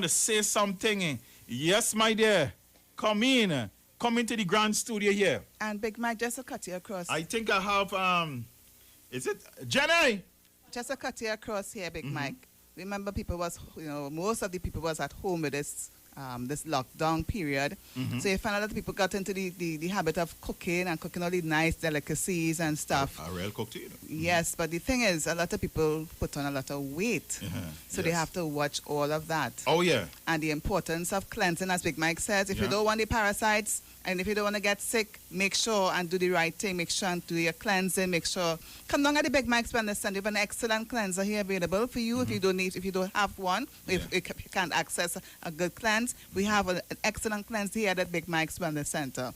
to say something. Yes, my dear. Come into the grand studio here. And Big Mike, just to cut you across. I think I have is it Jenny? Just to cut you across here, Big Mike. Remember, most of the people was at home with this lockdown period. So you find out that people got into the habit of cooking all the nice delicacies and stuff. A real cook too. Yes, but the thing is, a lot of people put on a lot of weight. So they have to watch all of that. Oh, yeah. And the importance of cleansing, as Big Mike says, if you don't want the parasites and if you don't want to get sick, make sure and do the right thing. Make sure and do your cleansing. Make sure. Come down at the Big Mike's Wellness Center. We have an excellent cleanser here available for you if you don't have one. If you can't access a good cleanse, we have an excellent cleanse here at Big Mike's Wellness Center.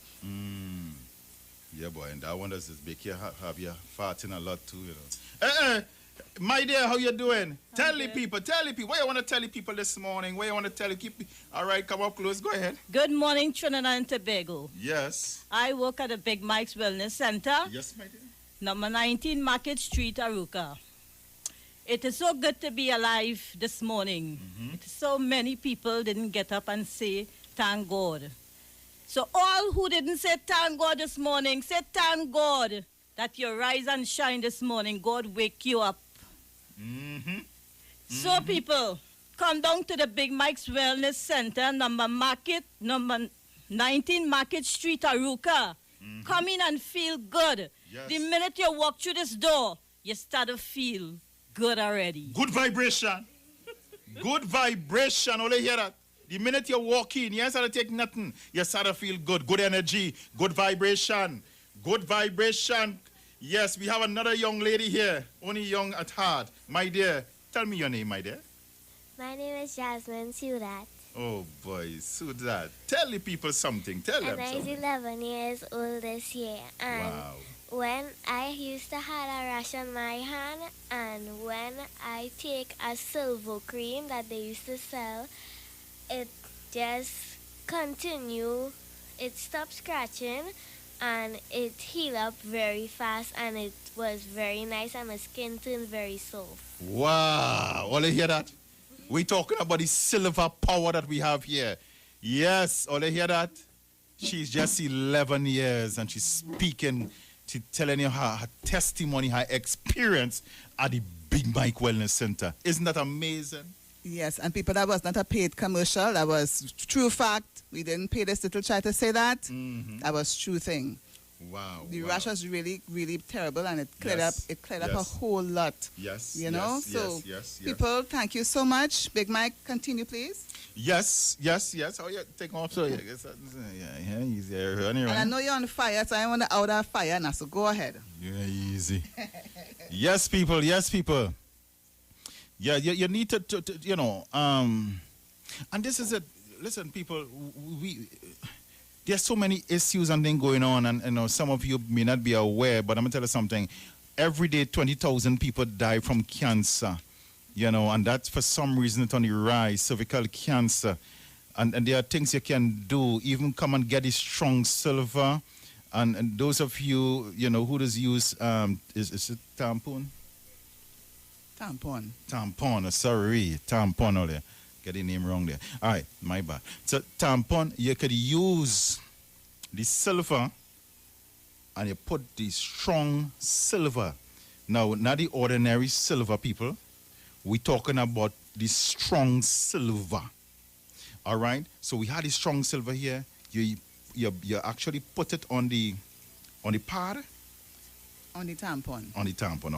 Yeah, boy, and that one does is make you have you farting a lot too, you know. My dear, how you doing? Tell the people. What you want to tell the people this morning? What you want to tell you? All right, come up close. Go ahead. Good morning, Trinidad and Tobago. Yes. I work at the Big Mike's Wellness Center. Yes, my dear. Number 19 Market Street, Aruka. It is so good to be alive this morning. So many people didn't get up and say, thank God. So all who didn't say thank God this morning, say thank God that you rise and shine this morning. God wake you up. So people, come down to the Big Mike's Wellness Center, number 19 Market Street, Aruka. Come in and feel good. Yes. The minute you walk through this door, you start to feel good already. Good vibration. Good vibration. Only hear that. The minute you walk in, you ain't start to take nothing. You start to feel good. Good energy. Good vibration. Good vibration. Yes, we have another young lady here. Only young at heart. My dear, tell me your name, my dear. My name is Jasmine Sudat. Oh boy, so that. Tell the people something. Tell them And I was something. 11 years old this year. And Wow. when I used to have a rash on my hand, and when I take a silver cream that they used to sell, it just continue. It stopped scratching, and it healed up very fast, and it was very nice, and my skin turned very soft. Wow. All you hear that? We talking about the silver power that we have here. Yes, all you hear that? She's just 11 years and she's speaking, she's telling you her testimony, her experience at the Big Mike Wellness Center. Isn't that amazing? Yes, and people, that was not a paid commercial. That was true fact. We didn't pay this little try to say that. That was true thing. Wow. The wow. rash was really, really terrible, and it cleared Yes, up. It cleared up yes. a whole lot. Yes. You know. Yes, So, yes. people, thank you so much. Big Mike, continue, please. Yes. Oh, yeah, take off. So, yeah, easy. Anyway. And I know you're on fire, so I want to out that fire now. So go ahead. Yeah, easy. Yes, people. Yeah, you need to and this is it. Listen, people, there's so many issues and things going on, and some of you may not be aware, but I'm gonna tell you something. Every day, 20,000 people die from cancer, and that's for some reason it's on the rise, cervical cancer, and there are things you can do. Even come and get the strong silver, and those of you, who does use is it tampon? Tampon. Sorry, tampon only. Get the name wrong there. All right, my bad. So tampon, you could use the silver and you put the strong silver. Now, not the ordinary silver, people. We're talking about the strong silver. All right? So we had the strong silver here. You actually put it on the pad. On the tampon. Oh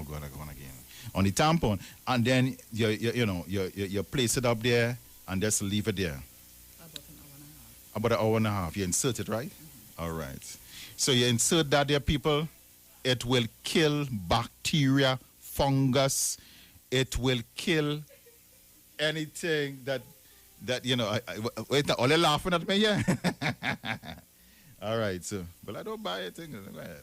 God, I'm going again. On the tampon, and then you place it up there and just leave it there. About an hour and a half. You insert it, right? All right. So you insert that there, people. It will kill bacteria, fungus. It will kill anything that wait, all you laughing at me here? All right. So, but I don't buy it. Go ahead.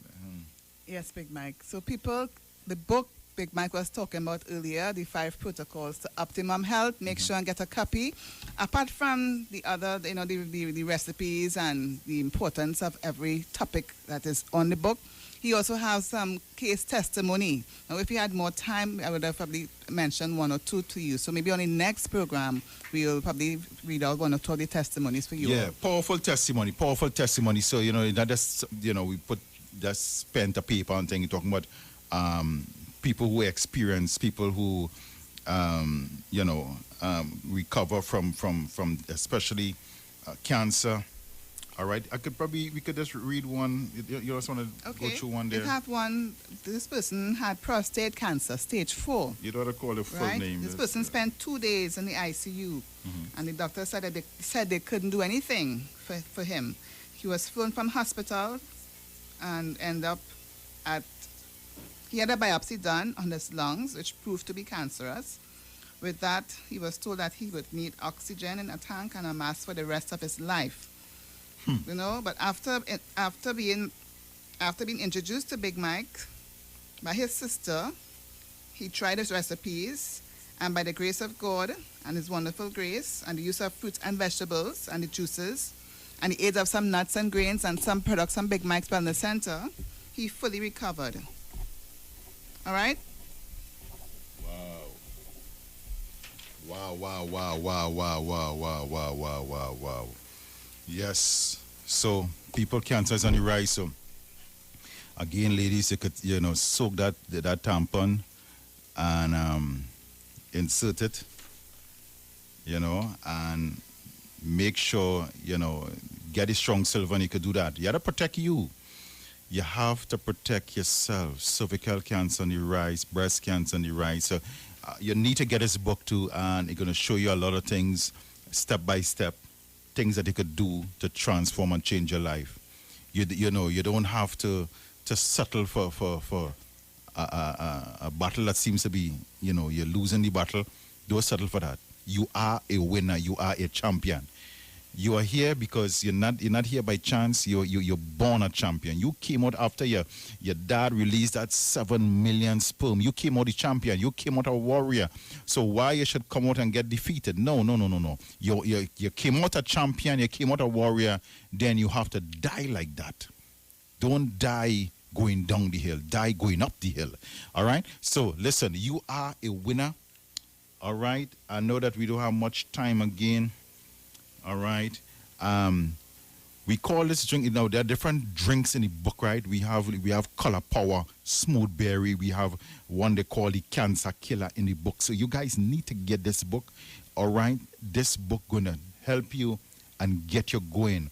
Yes, Big Mike. So people, the book Big Mike was talking about earlier, the 5 protocols to optimum health, make sure and get a copy. Apart from the other, the recipes and the importance of every topic that is on the book, he also has some case testimony. Now, if you had more time, I would have probably mentioned 1 or 2 to you. So maybe on the next program, we'll probably read out 1 or 2 of the testimonies for you. Yeah, powerful testimony. So, not just, we put just pen to paper and thing, talking about people who experience, people who, recover from especially cancer. All right, we could just read one. You just want to go through one there? We have one. This person had prostate cancer, stage 4. You don't want to call the full name. This person spent 2 days in the ICU, and the doctor said that they couldn't do anything for him. He was flown from hospital and ended up he had a biopsy done on his lungs, which proved to be cancerous. With that, he was told that he would need oxygen in a tank and a mask for the rest of his life. But after being introduced to Big Mike by his sister, he tried his recipes, and by the grace of God and his wonderful grace and the use of fruits and vegetables and the juices and the aid of some nuts and grains and some products from Big Mike's Wellness Center, he fully recovered. All right? Wow. Yes. So people, cancer is on the rise. So again, ladies, you could, soak that tampon and insert it, and make sure, get a strong silver, and you could do that. You have to protect you. You have to protect yourself. Cervical cancer on the rise, breast cancer on the rise. So you need to get this book too, and it's going to show you a lot of things, step by step, things that you could do to transform and change your life. You don't have to settle for a battle that seems to be, you're losing the battle. Don't settle for that. You are a winner. You are a champion. You are here because you're not here by chance. You're born a champion. You came out after your dad released that 7 million sperm. You came out a champion. You came out a warrior. So why you should come out and get defeated? No. You came out a champion. You came out a warrior. Then you have to die like that. Don't die going down the hill. Die going up the hill. All right? So listen, you are a winner. All right? I know that we don't have much time again. All right. We call this drink, there are different drinks in the book, right? We have Color Power, Smooth Berry. We have one they call the Cancer Killer in the book. So you guys need to get this book. All right. This book going to help you and get you going.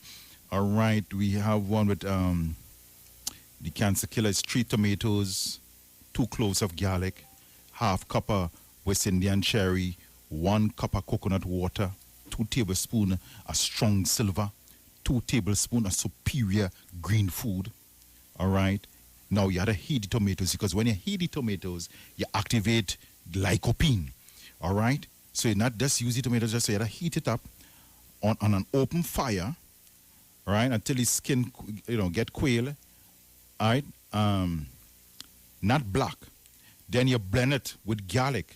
All right. We have one with the Cancer Killer is 3 tomatoes, 2 cloves of garlic, half cup of West Indian cherry, 1 cup of coconut water, 2 tablespoons of strong silver, 2 tablespoons of superior green food. All right. Now you have to heat the tomatoes because when you heat the tomatoes, you activate lycopene. All right. So you not just use the tomatoes, just so you have to heat it up on an open fire. All right, until the skin get quail. All right. Not black. Then you blend it with garlic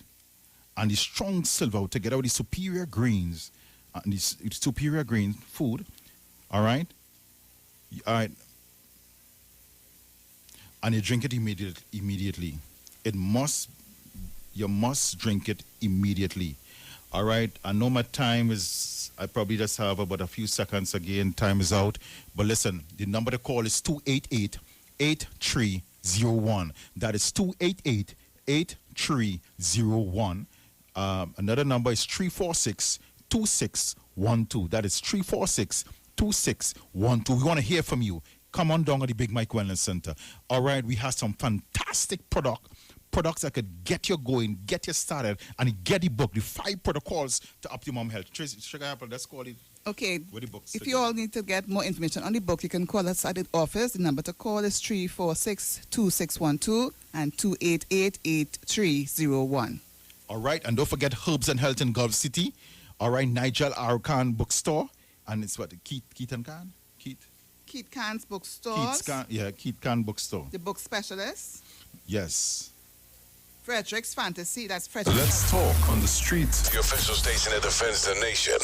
and the strong silver together with the superior greens. And this superior green food, all right, and you drink it immediately. You must drink it immediately, all right. I know my time is, I probably just have about a few seconds again. Time is out, but listen, the number to call is 288-8301. That is 288-8301. Another number is 346-2612. That is 346-2612. We want to hear from you. Come on down at the Big Mike Wellness Center. All right, we have some fantastic products that could get you going, get you started, and get the book, the 5 protocols to optimum health. Tracy, Sugar Apple, let's call it. Okay. With the books if you all need to get more information on the book, you can call us at the office. The number to call is 346-2612 and 288-8301. All right, and don't forget Herbs and Health in Gulf City. All right, Nigel R. Khan Bookstore. And it's what, Keith and Khan? Keith Khan's Bookstore. Keith Khan Bookstore. The Book Specialist. Yes. Frederick's Fantasy. That's Frederick's. Let's talk on the streets. The official station that defends the nation.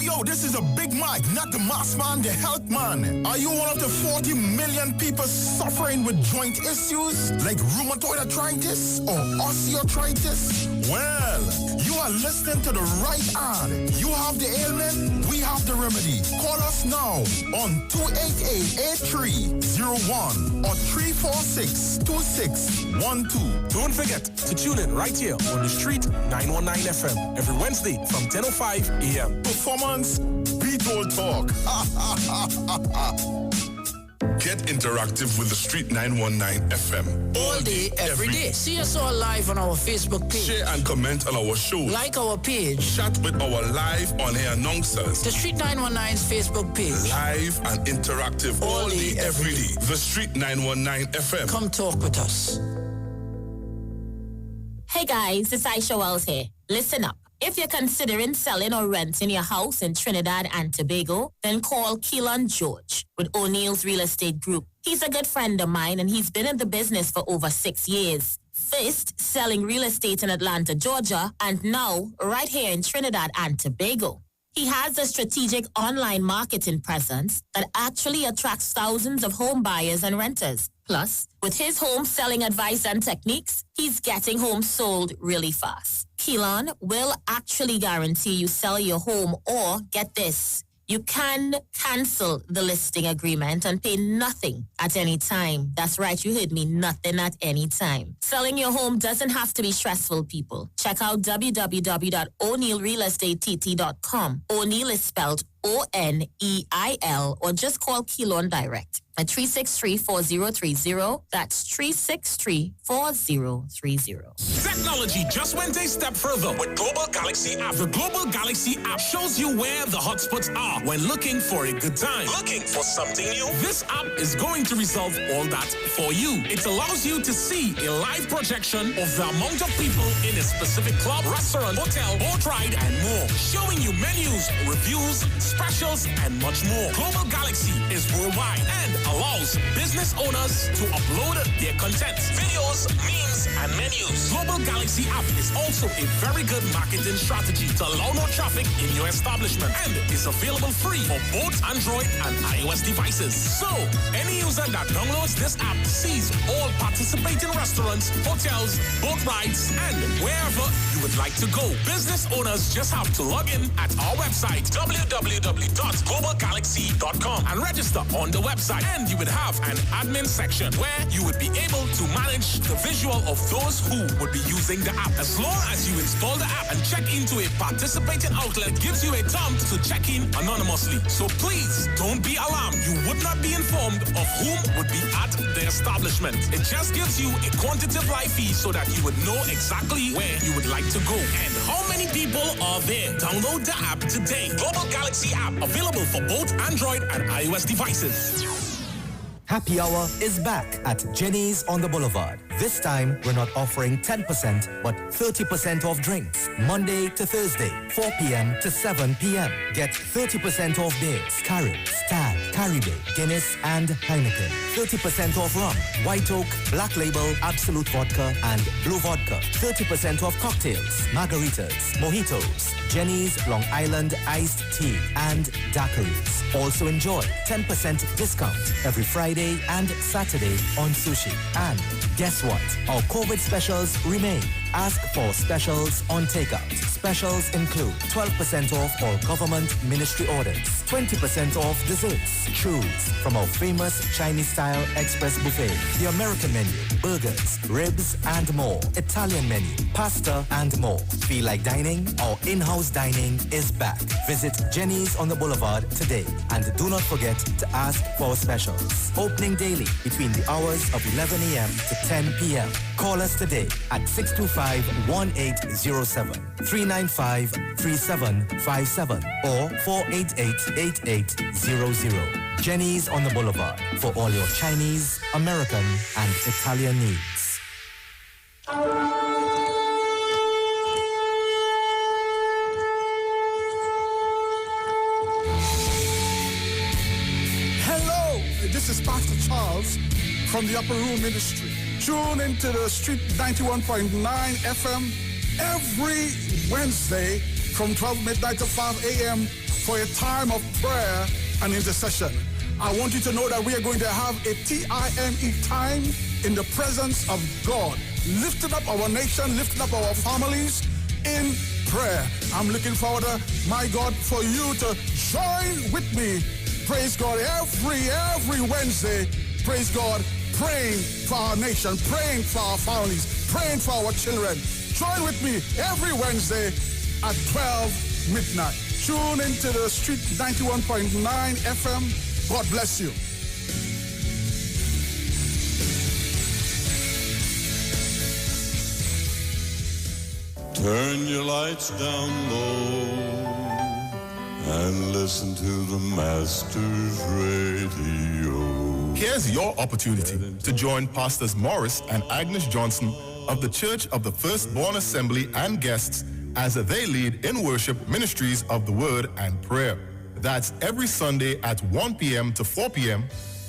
Yo, this is a Big Mike, not the mass man, the health man. Are you one of the 40 million people suffering with joint issues like rheumatoid arthritis or osteoarthritis? Well, you are listening to the right ad. You have the ailment, we have the remedy. Call us now on 288-8301 or 346-2612. Don't forget to tune in right here on the street 919 FM every Wednesday from 10:05 a.m. Performance, beat all talk. Get interactive with the Street 919 FM. All day, every day. See us all live on our Facebook page. Share and comment on our show. Like our page. Chat with our live on-air announcers. The Street 919's Facebook page. Live and interactive all day, every day. The Street 919 FM. Come talk with us. Hey guys, it's Aisha Wells here. Listen up. If you're considering selling or renting your house in Trinidad and Tobago, then call Keelan George with O'Neill's Real Estate Group. He's a good friend of mine and he's been in the business for over 6 years. First, selling real estate in Atlanta, Georgia, and now right here in Trinidad and Tobago. He has a strategic online marketing presence that actually attracts thousands of home buyers and renters. Plus, with his home selling advice and techniques, he's getting homes sold really fast. Keelan will actually guarantee you sell your home or, get this, you can cancel the listing agreement and pay nothing at any time. That's right, you heard me, nothing at any time. Selling your home doesn't have to be stressful, people. Check out www.o'neillrealestatetT.com. O'Neill is spelled O-N-E-I-L, or just call Keelan direct. at 363-4030. That's 363-4030. Technology just went a step further with Global Galaxy app. The Global Galaxy app shows you where the hotspots are when looking for a good time. Looking for something new? This app is going to resolve all that for you. It allows you to see a live projection of the amount of people in a specific club, restaurant, hotel, boat ride, and more. Showing you menus, reviews, specials, and much more. Global Galaxy is worldwide and allows business owners to upload their content, videos, memes, and menus. Global Galaxy app is also a very good marketing strategy to allow more traffic in your establishment and is available free for both Android and iOS devices. So, any user that downloads this app sees all participating restaurants, hotels, boat rides, and wherever you would like to go. Business owners just have to log in at our website, www.globalgalaxy.com, and register on the website. And you would have an admin section where you would be able to manage the visual of those who would be using the app. As long as you install the app and check into a participating outlet, it gives you a prompt to check in anonymously. So please don't be alarmed. You would not be informed of whom would be at the establishment. It just gives you a quantitative live feed so that you would know exactly where you would like to go and how many people are there. Download the app today. Global Galaxy app, available for both Android and iOS devices. Happy Hour is back at Jenny's on the Boulevard. This time, we're not offering 10%, but 30% off drinks. Monday to Thursday, 4 p.m. to 7 p.m. Get 30% off beers, Carib, Stag, Caribbean, Guinness, and Heineken. 30% off rum, White Oak, Black Label, Absolute Vodka, and Blue Vodka. 30% off cocktails, margaritas, mojitos, Jenny's Long Island Iced Tea, and daiquiris. Also enjoy 10% discount every Friday and Saturday on sushi. And guess what? Our COVID specials remain. Ask for specials on takeout. Specials include 12% off all government ministry orders, 20% off desserts. Choose from our famous Chinese-style express buffet, the American menu, burgers, ribs, and more. Italian menu, pasta, and more. Feel like dining? Our in-house dining is back. Visit Jenny's on the Boulevard today. And do not forget to ask for specials. Opening daily between the hours of 11 a.m. to 10 p.m. Call us today at 625-1807, 395-3757, or 488-8800. Jenny's on the Boulevard for all your Chinese, American, and Italian needs. Hello, this is Pastor Charles from the Upper Room Ministry. Tune into the Street 91.9 FM every Wednesday from 12 midnight to 5 a.m. for a time of prayer and intercession. I want you to know that we are going to have a TIME time in the presence of God, lifting up our nation, lifting up our families in prayer. I'm looking forward, my God, for you to join with me. Praise God, every Wednesday, praise God, praying for our nation, praying for our families, praying for our children. Join with me every Wednesday at 12 midnight. Tune into the Street 91.9 FM. God bless you. Turn your lights down low and listen to the Master's Radio. Here's your opportunity to join Pastors Morris and Agnes Johnson of the Church of the Firstborn Assembly and guests as they lead in worship ministries of the Word and Prayer. That's every Sunday at 1 p.m. to 4 p.m.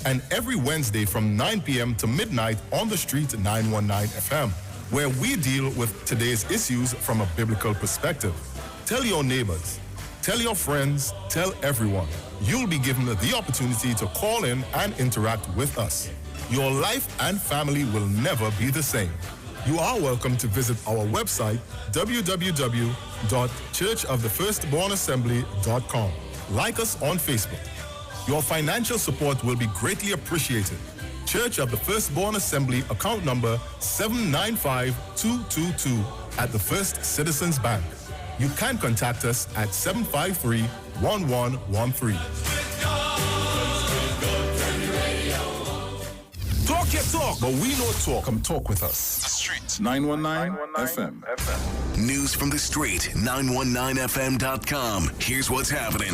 and every Wednesday from 9 p.m. to midnight on the Street 919 FM, where we deal with today's issues from a biblical perspective. Tell your neighbors, tell your friends, tell everyone. You'll be given the opportunity to call in and interact with us. Your life and family will never be the same. You are welcome to visit our website, www.churchofthefirstbornassembly.com. Like us on Facebook. Your financial support will be greatly appreciated. Church of the Firstborn Assembly, account number 795222 at the First Citizens Bank. You can contact us at 753-1113. get talk, but we know talk. Come talk with us. The Street 919 FM. News from the street, 919fm.com. Here's what's happening.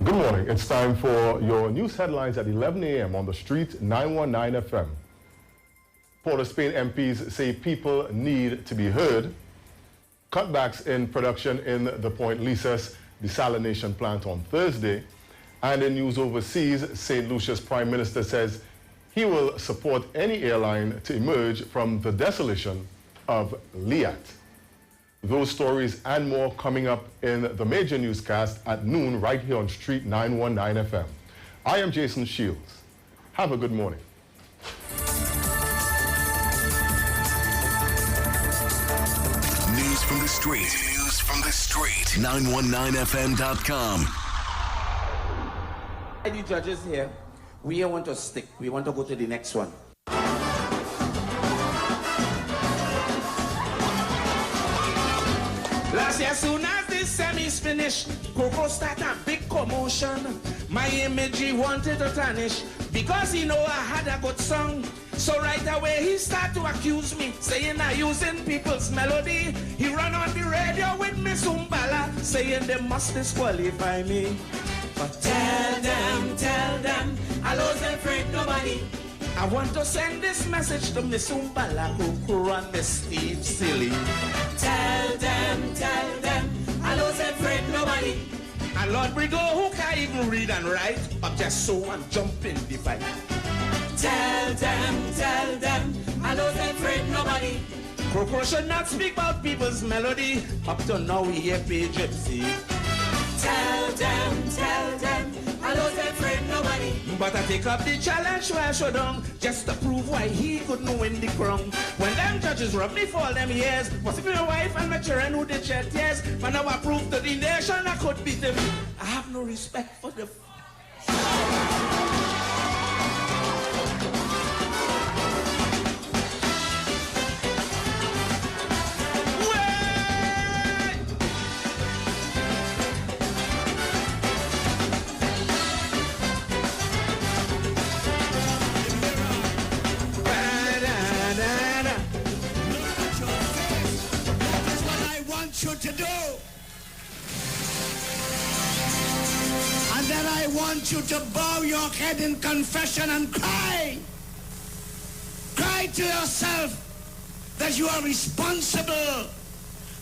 Good morning. It's time for your news headlines at 11 a.m. on the Street 919 FM. Port of Spain MPs say people need to be heard. Cutbacks in production in the Point Lisas desalination plant on Thursday. And in news overseas, St. Lucia's Prime Minister says he will support any airline to emerge from the desolation of Liat. Those stories and more coming up in the major newscast at noon right here on Street 919 FM. I am Jason Shields. Have a good morning. News from the street. News from the street. 919fm.com. The judges here, we want to stick. We want to go to the next one. Last year, soon as the semis finished, Coco started a big commotion. My image he wanted to tarnish because he know I had a good song. So right away he started to accuse me, saying I using people's melody. He run on the radio with Miss Umbala, saying they must disqualify me. But tell them, I wasn't afraid nobody. I want to send this message to Miss Umbala, who run the Steve Silly. Tell them, I wasn't afraid nobody. And Lord Brigo, who can't even read and write, up just so and jump in the fight. Tell them, I wasn't afraid nobody. Croco should not speak about people's melody. Up to now we hear page gypsy. Tell them, I wasn't afraid nobody. But I take up the challenge where I should on, just to prove why he couldn't win the crown. When them judges rubbed me for all them years, was it my wife and my children who did shed tears? But now I proved to the nation I could beat them. I have no respect for the... you to do. And then I want you to bow your head in confession and cry. Cry to yourself that you are responsible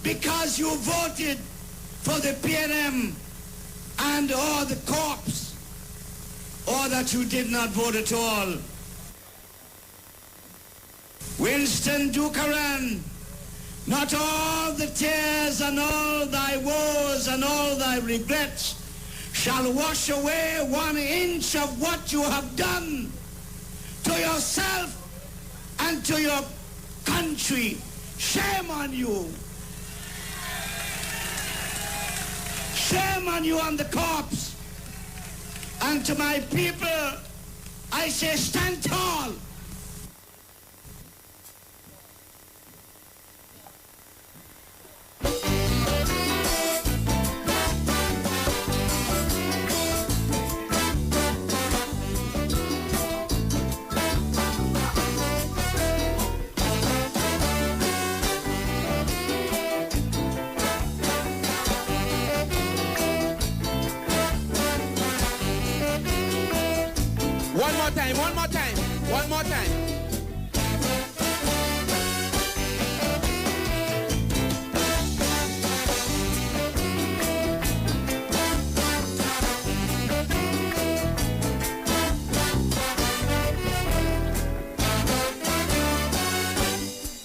because you voted for the PNM and or the corpse, or that you did not vote at all. Winston Ducaran, not all the tears and all thy woes and all thy regrets shall wash away 1 inch of what you have done to yourself and to your country. Shame on you. Shame on you and the corpse. And to my people, I say stand tall. One more time.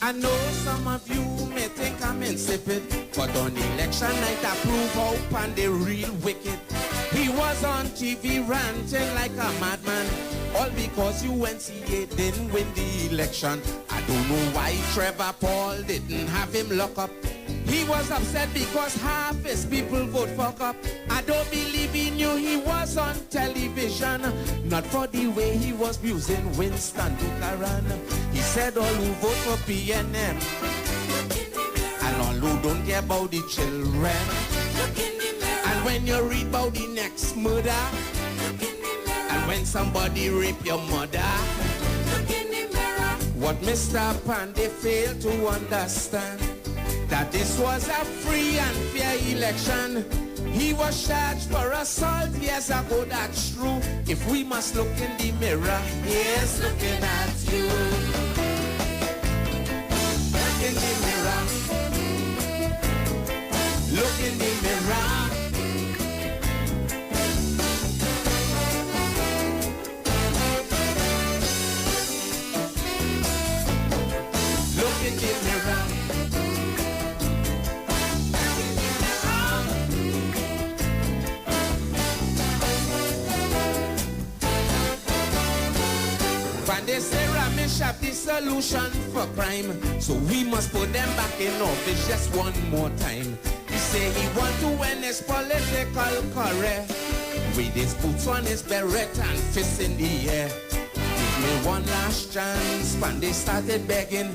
I know some of you may think I'm insipid, but on election night I prove how and the real wicked. He was on TV ranting like a madman, all because UNCA didn't win the election. I don't know why Trevor Paul didn't have him locked up. He was upset because half his people vote fuck up. I don't believe he knew he was on television, not for the way he was using Winston Ducaran. He said all who vote for PNM and all who don't care about the children. And when you read about the next murder, and When somebody rape your mother, Look in the mirror. what Mr. Pandey failed to understand, that this was a free and fair election. He was charged for assault years ago, that's true. If we must look in the mirror, here's looking at you. Look in the mirror. Look in the mirror. Look in the mirror. And they say Ramesh have the solution for crime, so we must put them back in office just one more time. He say he want to win his political career with his boots on his beret and fists in the air. Give me one last chance, and they started begging,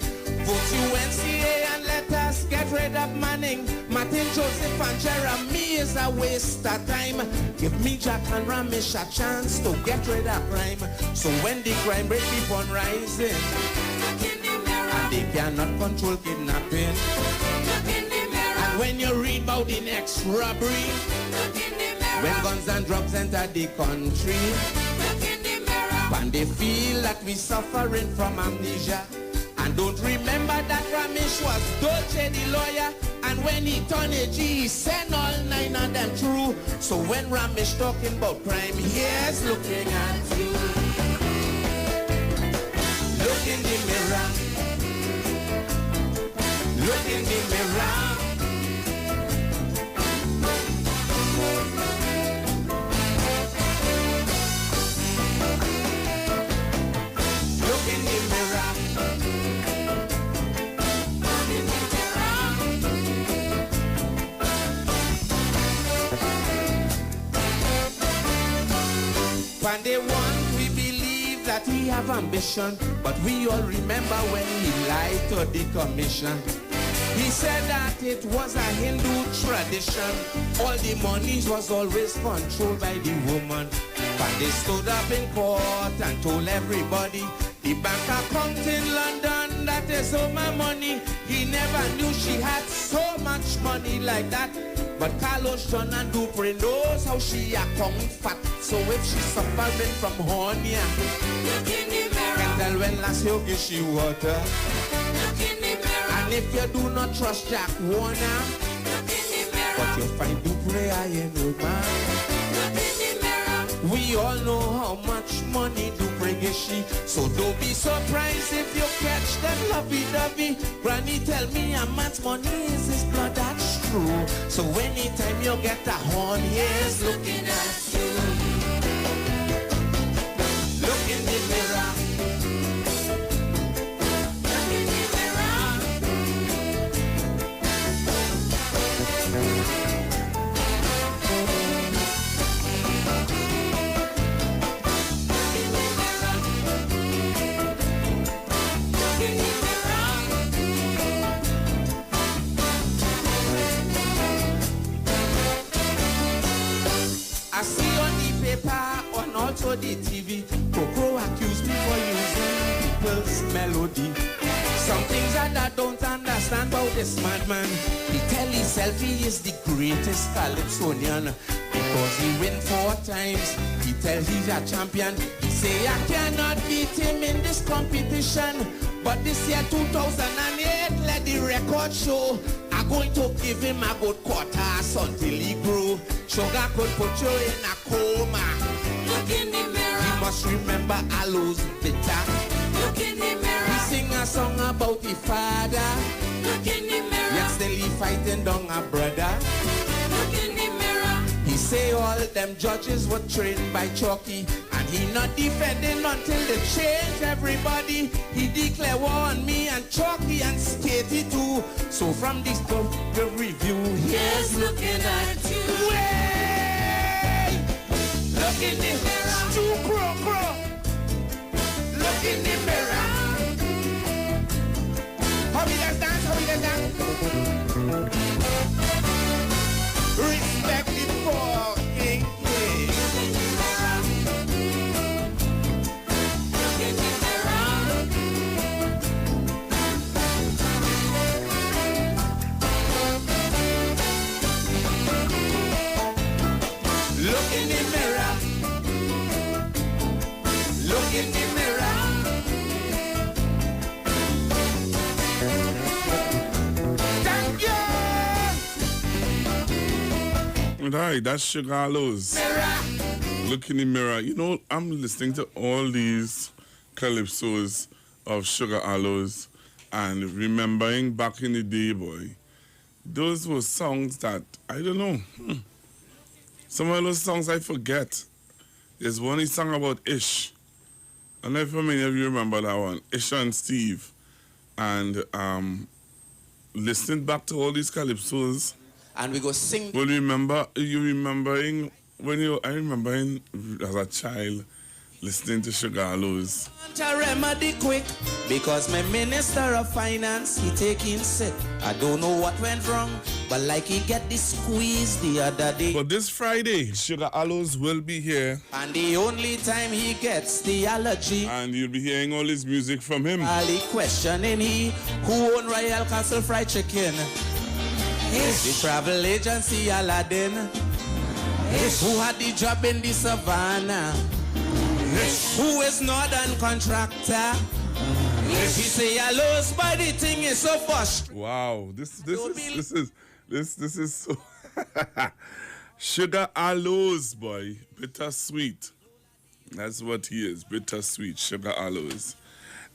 vote UNCA and let us get rid of Manning. Martin, Joseph and Jeremy is a waste of time. Give me Jack and Ramesh a chance to get rid of crime. So when the crime rate keep on rising, and they cannot control kidnapping, and when you read about the next robbery, when guns and drugs enter the country, and they feel that we suffering from amnesia, and don't remember that Ramesh was Dolce the lawyer, and when he turned AG, he sent all 9 of them through. So when Ramesh talking about crime, here's looking at you. Look in the mirror. Look in the mirror. Look in the mirror. And they want, we believe that he have ambition, but we all remember when he lied to the commission. He said that it was a Hindu tradition. All the monies was always controlled by the woman. But they stood up in court and told everybody, the bank account in London, that is all my money. He never knew she had so much money like that. But Carlos, John and Dupree knows how she account fat. So if she's suffering from hernia, Look in the mirror. can tell when last you give she water. Look in the mirror. And if you do not trust Jack Warner, Look in the mirror. but you find Dupree I ain't no man. Look in the mirror. We all know how much money Dupree gives she. So don't be surprised if you catch that lovey-dovey. Granny tell me a man's money is his blood, that's true. So anytime you get a horn, here's looking at you. Look in the mirror. Look in the mirror. I see on the paper, on also the TV, Coco accused me for using people's melody. Some things that I don't understand about this madman. He tell himself he is the greatest calypsonian because he win 4 times. He tell he's a champion. He say I cannot beat him in this competition. But this year 2008, let the record show. I'm going to give him a good quarters until he grow. Sugar could put you in a coma. Look in the mirror. You must remember aloes bitter. Look in the mirror. He sing a song about the father. Look in the mirror. Yet still he fighting down a brother. Look in the mirror. He say all them judges were trained by Chucky. And he not defending until they change everybody. He declare war on me and Chucky and Skatey too. So from this the review, here's looking at you. Way! Look in the mirror. Stu crow crow. Look in the mirror. How we let's dance, how we let's dance. Respect the fucking king. Right, that's Sugar Hollows. Look in the mirror. You know, I'm listening to all these calypsos of Sugar Hollows and remembering back in the day, boy. Those were songs that, I don't know. Some of those songs I forget. There's one he sang about Ish. I don't know if many of you remember that one. Ish and Steve. And listening back to all these calypsos. And we go sing. Well, you remembering when I remembering as a child listening to Sugar Hollows. A remedy quick because my minister of finance he taking sick. I don't know what went wrong, but like he get the squeeze the other day. But this Friday, Sugar Hollows will be here. And the only time he gets the allergy. And you'll be hearing all his music from him. Ali questioning he who own Royal Castle Fried Chicken. The travel agency Aladdin. Who had the job in the savannah. Who is Northern contractor? He say hello, but the thing is so posh. Wow, this is so Sugar Hollows, boy, bittersweet. That's what he is, bittersweet, Sugar Hollows.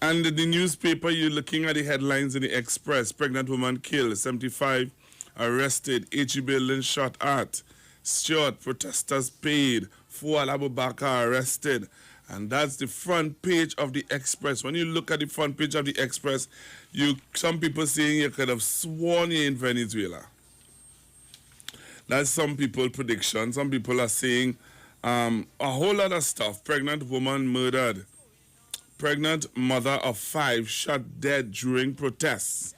And the newspaper, you're looking at the headlines in the Express: pregnant woman killed, 75 arrested, HE building shot at, Stuart protesters paid, Fuad Abubakar arrested. And that's the front page of the Express. When you look at the front page of the Express, some people saying you could have sworn you're in Venezuela. That's some people's prediction. Some people are saying a whole lot of stuff. Pregnant woman murdered. Pregnant mother of 5 shot dead during protests.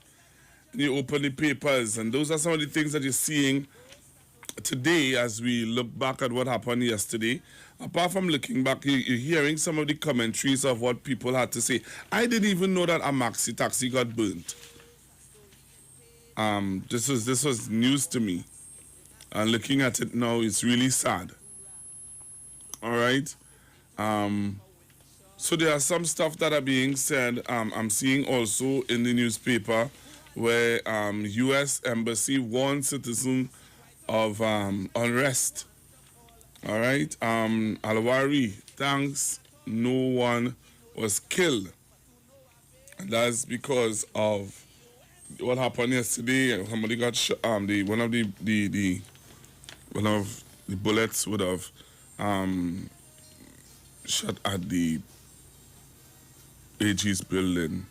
And you open the papers, and those are some of the things that you're seeing today as we look back at what happened yesterday. Apart from looking back, you're hearing some of the commentaries of what people had to say. I didn't even know that a maxi taxi got burnt. This was news to me. And looking at it now, it's really sad. All right? So there are some stuff that are being said. I'm seeing also in the newspaper where U.S. Embassy warned citizens of unrest. All right, Alwari, thanks, no one was killed. And that's because of what happened yesterday. Somebody got shot. One of the bullets would have shot at the AG's building.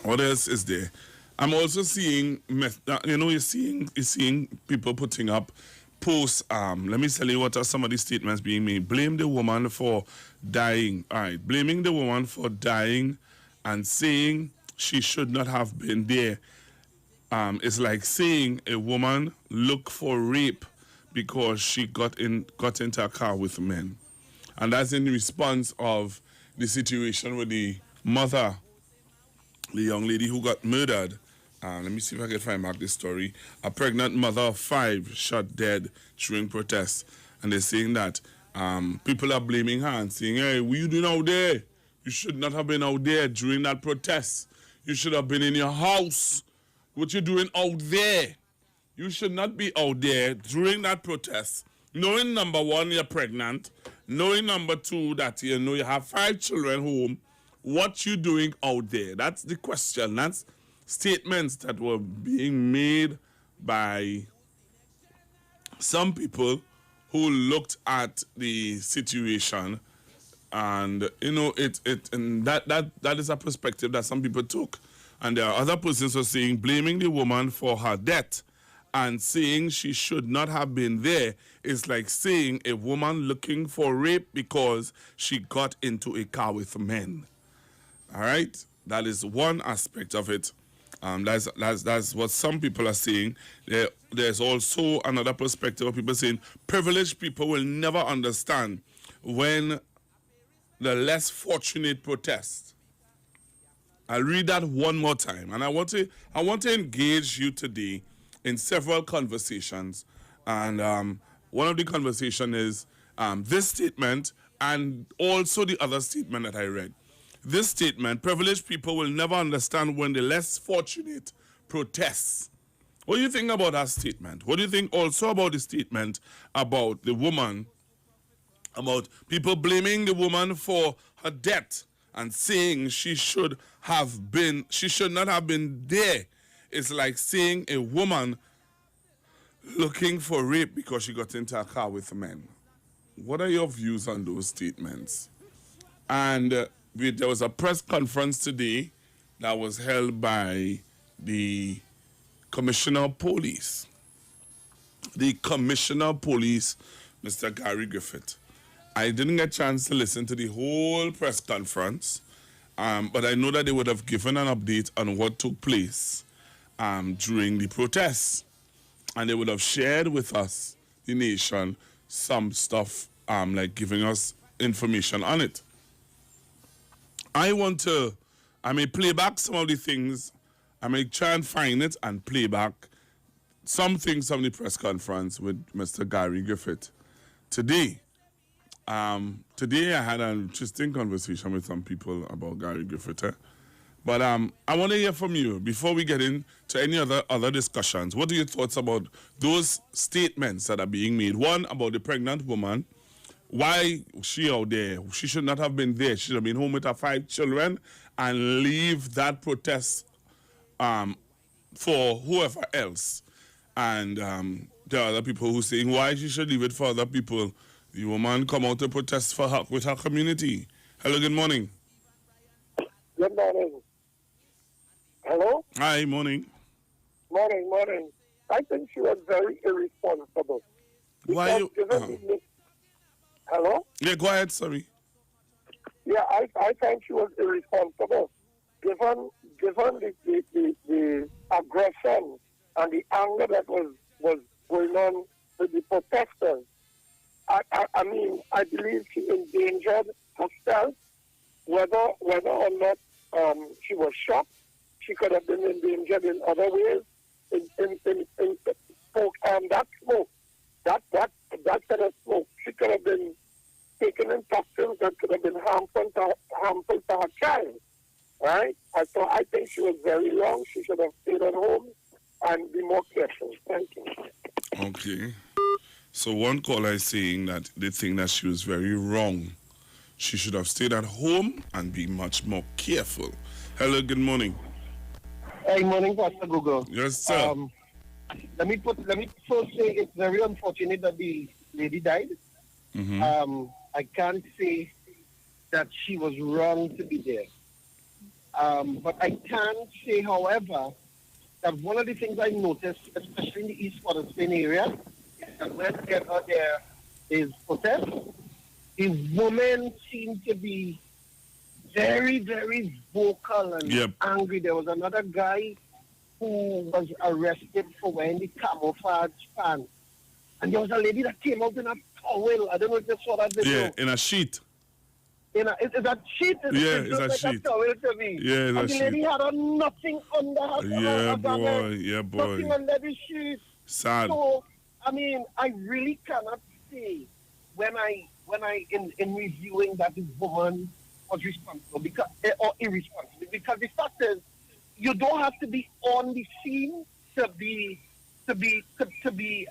What else is there? I'm also seeing, you're seeing people putting up posts. Let me tell you what are some of the statements being made. Blame the woman for dying. All right, blaming the woman for dying and saying she should not have been there. It's like saying a woman look for rape because she got into a car with men. And that's in response of the situation with the mother, the young lady who got murdered. Let me see if I can find back this story. A pregnant mother of 5 shot dead during protests. And they're saying that people are blaming her and saying, hey, what are you doing out there? You should not have been out there during that protest. You should have been in your house. What you doing out there? You should not be out there during that protest. Knowing, number one, you're pregnant. Knowing, number 2, that you have 5 children home. What you doing out there? That's the question. That's statements that were being made by some people who looked at the situation, and that is a perspective that some people took. And there are other persons who are saying blaming the woman for her death and saying she should not have been there is like saying a woman looking for rape because she got into a car with men. All right, that is one aspect of it. That's what some people are saying. There's also another perspective of people saying privileged people will never understand when the less fortunate protest. I'll read that one more time, and I want to engage you today in several conversations. And one of the conversation is this statement and also the other statement that I read. This statement, privileged people will never understand when the less fortunate protests. What do you think about that statement? What do you think also about the statement about the woman, about people blaming the woman for her death and saying she should not have been there? It's like saying a woman looking for rape because she got into a car with men. What are your views on those statements? And there was a press conference today that was held by the Commissioner of Police. The Commissioner of Police, Mr. Gary Griffith. I didn't get a chance to listen to the whole press conference, but I know that they would have given an update on what took place during the protests. And they would have shared with us, the nation, some stuff, like giving us information on it. I may play back some of the things. I may try and find it and play back some things from the press conference with Mr. Gary Griffith. Today I had an interesting conversation with some people about Gary Griffith. But I want to hear from you before we get into any other discussions. What are your thoughts about those statements that are being made? One, about the pregnant woman. Why she out there? She should not have been there. She should have been home with her 5 children and leave that protest for whoever else. And there are other people who are saying why she should leave it for other people. The woman come out to protest for her with her community. Hello, good morning. Good morning. Hello? Hi, morning. Morning. I think she was very irresponsible. Why you... Hello? Yeah, go ahead, sorry. Yeah, I think she was irresponsible. Given the aggression and the anger that was going on with the protesters, I mean, I believe she endangered herself, whether or not she was shot. She could have been endangered in other ways. That smoke, that kind of smoke, she could have been taken in toxins that could have been harmful to her child, right? So I think she was very wrong. She should have stayed at home and be more careful. Thank you. Okay. So one caller is saying that they think that she was very wrong. She should have stayed at home and be much more careful. Hello, good morning. Hey, morning, Pastor Google. Yes, sir. Let me first say it's very unfortunate that the lady died. Mm-hmm. I can't say that she was wrong to be there. But I can say, however, that one of the things I noticed, especially in the East Waterspain area, is that whenever there is protest, the women seem to be very, very vocal and angry. There was another guy who was arrested for wearing the camouflage pants. And there was a lady that came out in a towel. I don't know if you saw that video. Yeah, in a sheet. Is that sheet? It's a sheet. A towel to me. Yeah, it's and a the lady sheet. had on nothing under her. Yeah, boy. Nothing under the sheet. Sad. So, I mean, I really cannot say when I in reviewing that this woman was responsible or irresponsible, because the fact is you don't have to be on the scene to be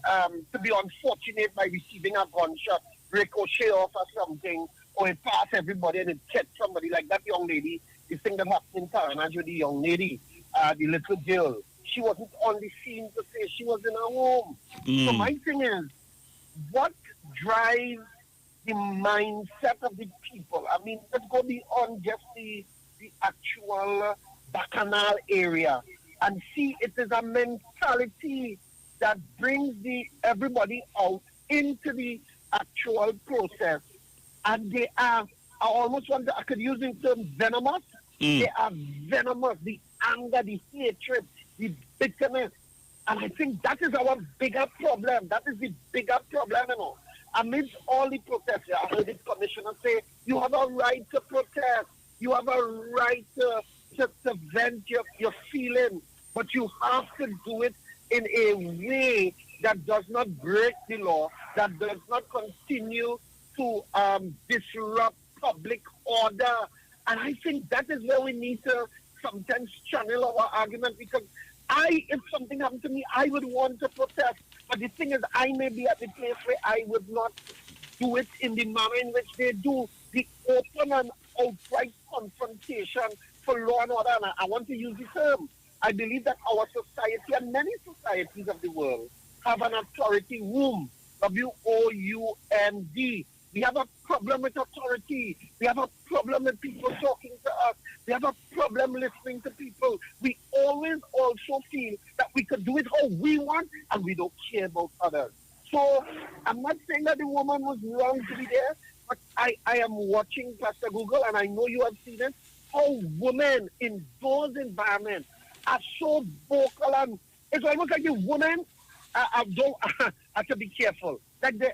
unfortunate by receiving a gunshot, ricochet off or something, or it pass everybody and it catch somebody like that young lady. The thing that happened in Taranaj with the young lady, the little girl, she wasn't on the scene to say she was in her home. So my thing is, what drives the mindset of the people? I mean, let's go beyond just the actual bacchanal area and see it is a mentality that brings everybody out into the actual process. And they are, I could use the term venomous. They are venomous, the anger, the hatred, the bitterness. And I think that is our bigger problem. That is the bigger problem, you know. Amidst all the protests, I heard the commissioner say, you have a right to protest. You have a right to vent your feeling. But you have to do it in a way that does not break the law, that does not continue to disrupt public order. And I think that is where we need to sometimes channel our argument, because if something happened to me, I would want to protest. But the thing is, I may be at the place where I would not do it in the manner in which they do. The open and outright confrontation for law and order. And I want to use the term. I believe that our society and many societies of the world have an authority wound. WOUND. We have a problem with authority. We have a problem with people talking to us. We have a problem listening to people. We always also feel that we could do it how we want and we don't care about others. So I'm not saying that the woman was wrong to be there, but I am watching Pastor Google, and I know you have seen it, how women in those environments are so vocal, and it's almost like the women I have to be careful. Like they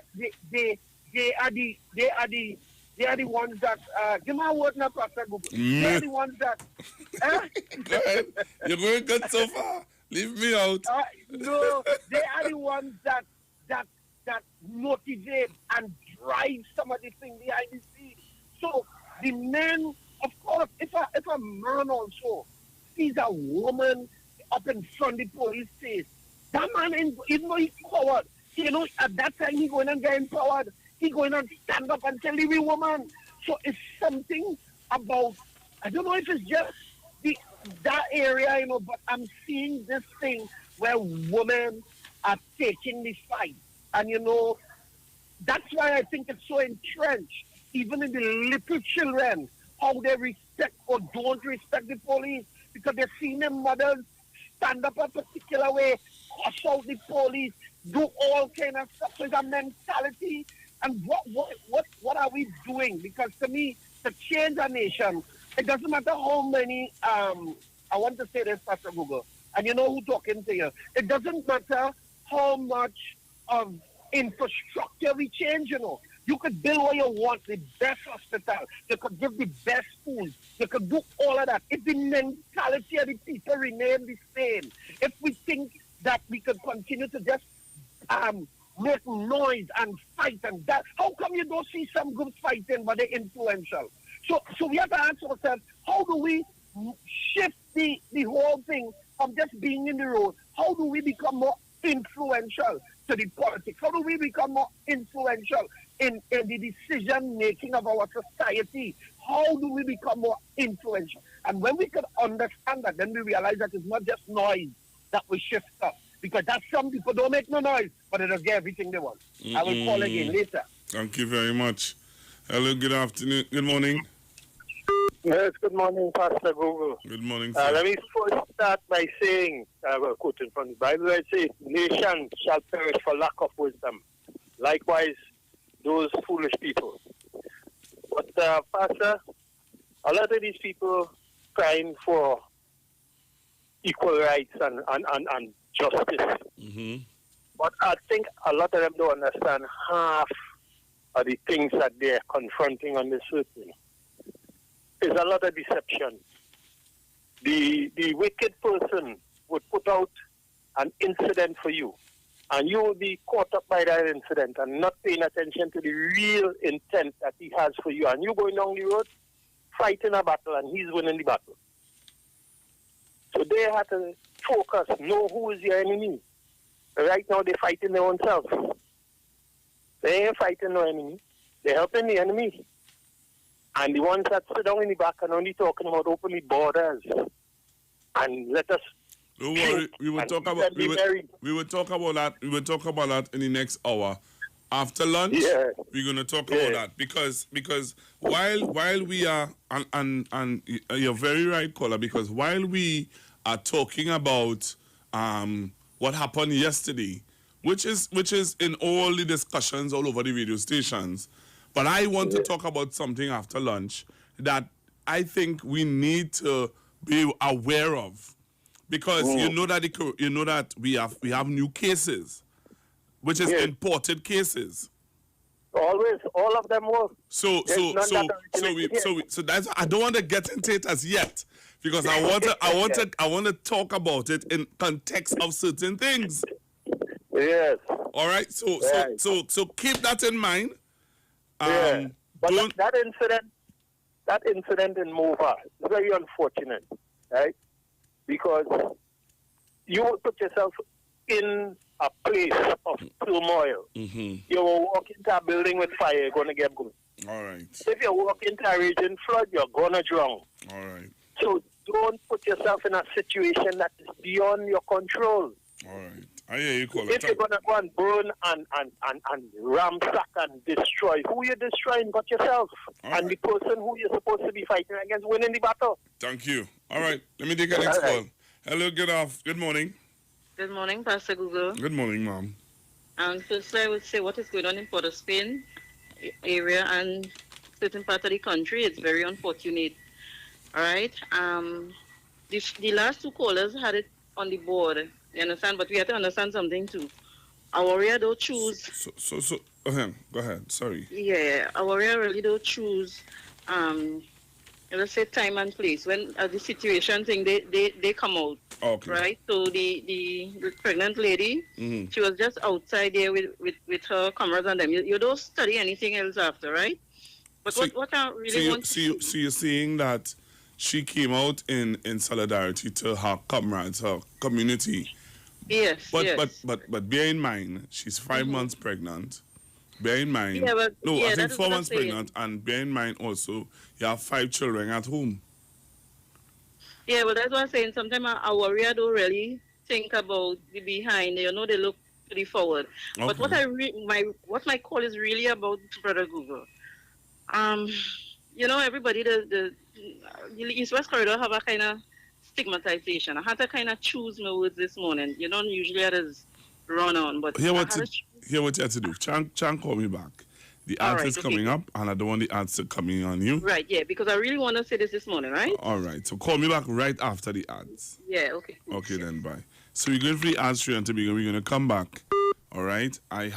are the ones that give me a word now, Pastor Google. They are the ones that Go ahead. You're going good so far. Leave me out. No, they are the ones that motivate and drive some of the things behind the scenes. So the men, of course, if a man also sees a woman up in front of the police face, that man, even though he's coward, at that time he going and get empowered. He going and stand up and tell the woman. So it's something about, I don't know if it's just that area, but I'm seeing this thing where women are taking the fight. And, that's why I think it's so entrenched, even in the little children, how they respect or don't respect the police, because they're seeing their mothers stand up a particular way, hush out the police, do all kind of stuff. So it's a mentality. And what are we doing? Because to me, to change a nation, it doesn't matter how many, I want to say this, Pastor Google, and you know who talking to you. It doesn't matter how much of infrastructure we change, You could build what you want, the best hospital. You could give the best food. You could do all of that. If the mentality of the people remain the same, if we think that we could continue to just make noise and fight and that, how come you don't see some groups fighting but they're influential? So we have to ask ourselves, how do we shift the whole thing from just being in the road? How do we become more influential to the politics? How do we become more influential in the decision-making of our society? How do we become more influential? And when we can understand that, then we realize that it's not just noise that we shift up. Because that's some people don't make no noise, but they'll get everything they want. I will call again later. Thank you very much. Hello, good afternoon. Good morning. Yes, good morning, Pastor Google. Good morning, sir. Let me first start by saying, quoting from the Bible, I say, nation shall perish for lack of wisdom. Likewise, those foolish people. But, Pastor, a lot of these people crying for equal rights and justice. Mm-hmm. But I think a lot of them don't understand half of the things that they're confronting on this earth. There's a lot of deception. The wicked person would put out an incident for you, and you will be caught up by that incident and not paying attention to the real intent that he has for you. And you going down the road, fighting a battle, and he's winning the battle. So they have to focus, know who is your enemy. Right now, they're fighting their own self. They ain't fighting no enemy. They're helping the enemy. And the ones that sit down in the back and only talking about opening borders. And let us... Don't worry, we will talk about we will talk about that. We will talk about that in the next hour. After lunch, we're going to talk about that because while we are and you're very right, caller, because while we are talking about what happened yesterday, which is in all the discussions all over the radio stations, but I want to talk about something after lunch that I think we need to be aware of, because you know that we have new cases, which is imported cases. Always, all of them work. So that's, I don't want to get into it as yet, because I want to talk about it in context of certain things. Yes. All right. So keep that in mind. But that incident in Mova is very unfortunate, right? Because you will put yourself in a place of turmoil. You will walk into a building with fire, you're going to get good. All right. If you walk into a region flood, you're going to drown. All right. So don't put yourself in a situation that is beyond your control. All right. I hear you, caller. If you're going to go and burn and ramsack and destroy, who you're destroying but yourself. And the person who you're supposed to be fighting against winning the battle. Thank you. All right. Let me take a next call. Hello, good morning. Good morning, Pastor Google. Good morning, ma'am. Firstly, I would say what is going on in Port of Spain area and certain part of the country, it's very unfortunate. All right? The last two callers had it on the board. You understand? But we have to understand something too. Our warrior don't choose. Go ahead. Sorry. Yeah, our warrior really don't choose. Let's say time and place. When the situation thing, they come out. Okay. Right. So the pregnant lady, she was just outside there with her comrades and them. You don't study anything else after, right? But what I really want. So you're saying that she came out in solidarity to her comrades, her community. Yes. But bear in mind, she's 5 months pregnant. Bear in mind. I think 4 months pregnant, and bear in mind also you have 5 children at home. Yeah, well, that's what I'm saying. Sometimes our warrior don't really think about the behind. They look to the forward. Okay. But what my call is really about, Brother Google. Everybody the East West Corridor have a kind of stigmatization. I had to kind of choose my words this morning. You don't usually just run on, but Hear what you have to do. Chan call me back. The ad is coming up, and I don't want the answer coming on you. Right, yeah, because I really want to say this morning, right? All right, so call me back right after the ads. Yeah, okay. Okay, then, bye. So we're going for the ads straight until we're going to come back. All right? I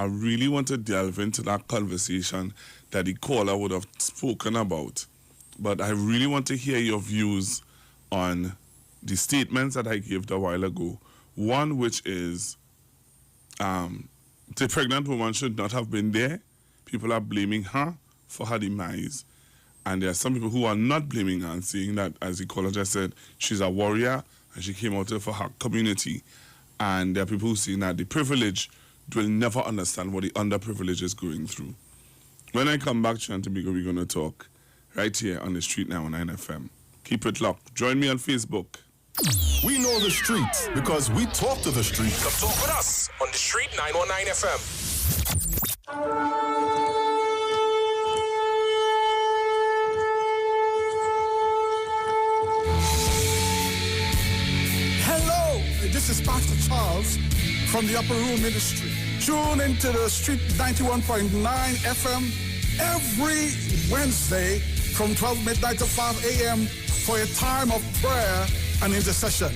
really want to delve into that conversation that the caller would have spoken about. But I really want to hear your views on the statements that I gave a while ago. One, which is the pregnant woman should not have been there. People are blaming her for her demise. And there are some people who are not blaming her and saying that, as the caller just said, she's a warrior and she came out for her community. And there are people who are saying that the privileged will never understand what the underprivileged is going through. When I come back, Chantabika, we're going to talk right here on the Street 919 FM. Keep it locked. Join me on Facebook. We know the streets because we talk to the streets. Come talk with us on the Street 919 FM. This is Pastor Charles from the Upper Room Ministry. Tune into the Street 91.9 FM every Wednesday from 12 midnight to 5 a.m. for a time of prayer and intercession.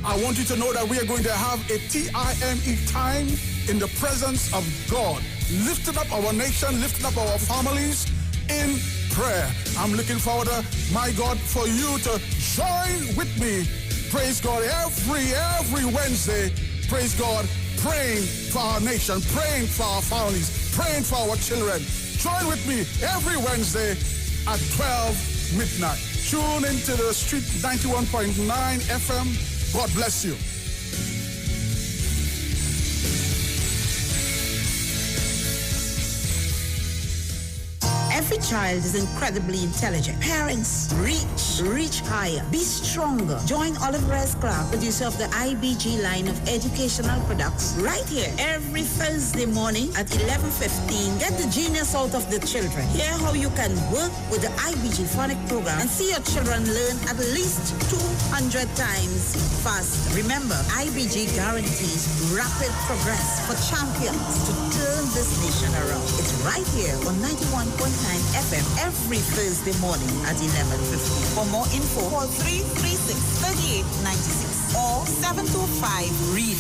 I want you to know that we are going to have a TIME time in the presence of God, lifting up our nation, lifting up our families in prayer. I'm looking forward to, my God, for you to join with me. Praise God, every Wednesday, praise God, praying for our nation, praying for our families, praying for our children. Join with me every Wednesday at 12 midnight. Tune into the Street 91.9 FM. God bless you. Every child is incredibly intelligent. Parents, reach higher. Be stronger. Join Olive Reyes Clark, producer of the IBG line of educational products, right here every Thursday morning at 11:15. Get the genius out of the children. Hear how you can work with the IBG phonic program and see your children learn at least 200 times faster. Remember, IBG guarantees rapid progress for champions to turn this nation around. It's right here on 91.9 FM every Thursday morning at 11:50. For more info, call 336-3896 or 725-READ.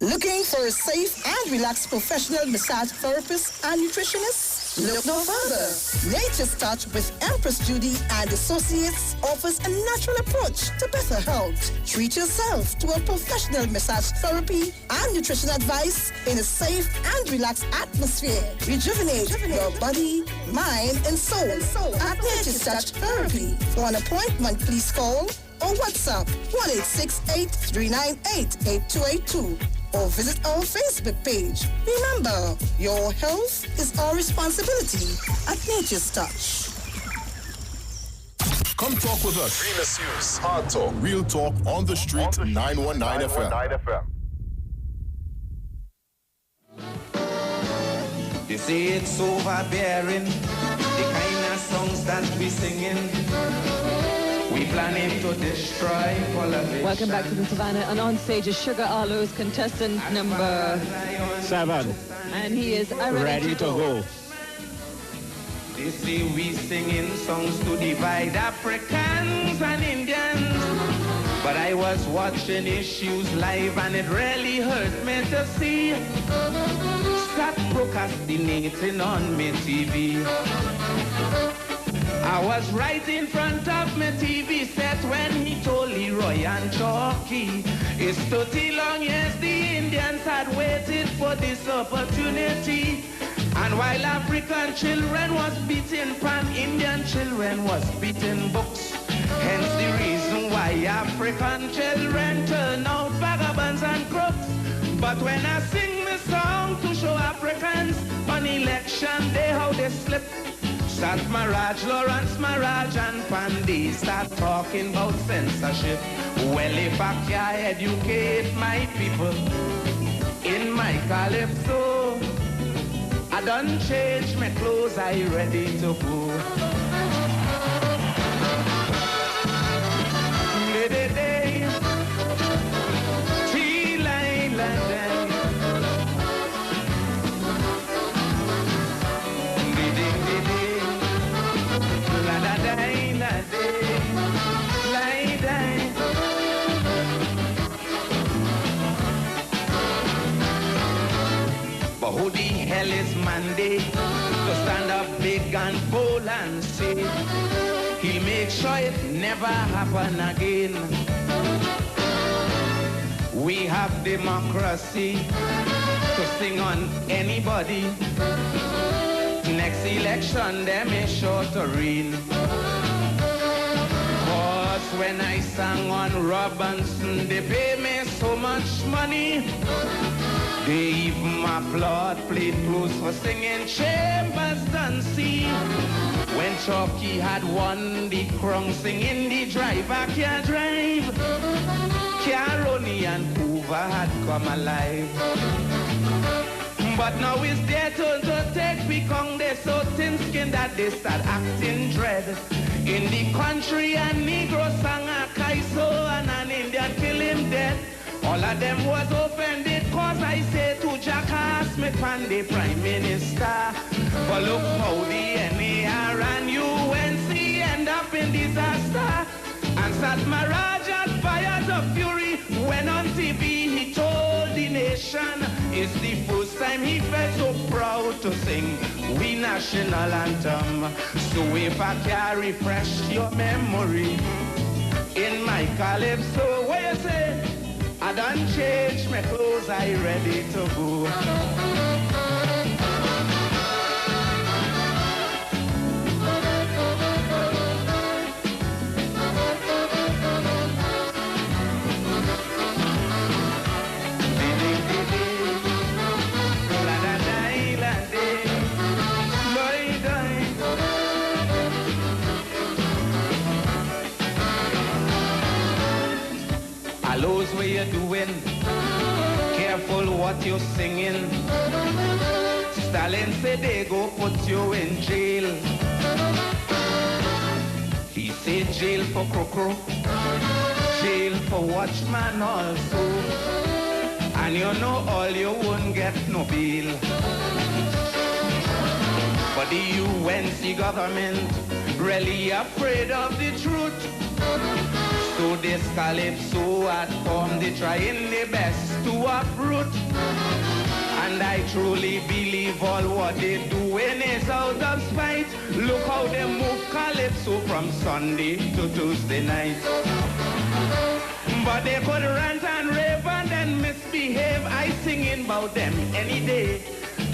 Looking for a safe and relaxed professional massage therapist and nutritionist? Look no further. Nature's Touch with Empress Judy and Associates offers a natural approach to better health. Treat yourself to a professional massage therapy and nutrition advice in a safe and relaxed atmosphere. Rejuvenate your body, mind, and soul at Nature's Touch Therapy. For an appointment, please call or WhatsApp 1-868-398-8282 or visit our Facebook page. Remember, your health is our responsibility at Nature's Touch. Come talk with us. Realest News, Hard Talk, Real Talk on the Street, 919 FM. They say it's overbearing, the kind of songs that we singing. We planning to destroy politics. Welcome back to the Savannah, and on stage is Sugar Aloe's contestant number 7. And he is ready to go. They say we singing songs to divide Africans and Indians. But I was watching issues live and it really hurt me to see. Stop procrastinating on me TV. I was right in front of my TV set when he told Leroy and Chalky. It's 30 long years the Indians had waited for this opportunity. And while African children was beating pan, Indian children was beating books. Hence the reason why African children turn out vagabonds and crooks. But when I sing this song to show Africans on election day how they slip, Sat Maraj, Lawrence Maraj and Pandy start talking about censorship. Well, if I can educate my people in my calypso, I done change my clothes, I ready to go. But who the hell is Monday to stand up big and bold and say he'll make sure it never happen again? We have democracy to sing on anybody. Next election, them is sure to reign. Cause when I sang on Robinson, they pay me so much money. They even applaud, played close for singing Chambers done see. When Chalky had won the crown, singing the driver can't drive. Caroni and Hoover had come alive. But now it's their turn to take Pekong. They're so thin-skinned that they start acting dread. In the country, a Negro sang a Kaiso and an Indian kill him dead. All of them was offended cause I say to Jackass me pan the Prime Minister. But look how the NAR and UNC end up in disaster. And Satmaraj had fired of fury when on TV he told the nation it's the first time he felt so proud to sing we national anthem. So if I can refresh your memory in my calypso, what you say? I done changed my clothes, I ready to go. Allows what you're doing, careful what you're singing. Stalin said they go put you in jail. He said jail for crocro, jail for watchman also. And you know all you won't get no bail. But the UNC government really afraid of the truth. So this calypso had formed, they trying their best to uproot. And I truly believe all what they doing is out of spite. Look how they move calypso from Sunday to Tuesday night. But they could rant and rave and then misbehave. I singing about them any day.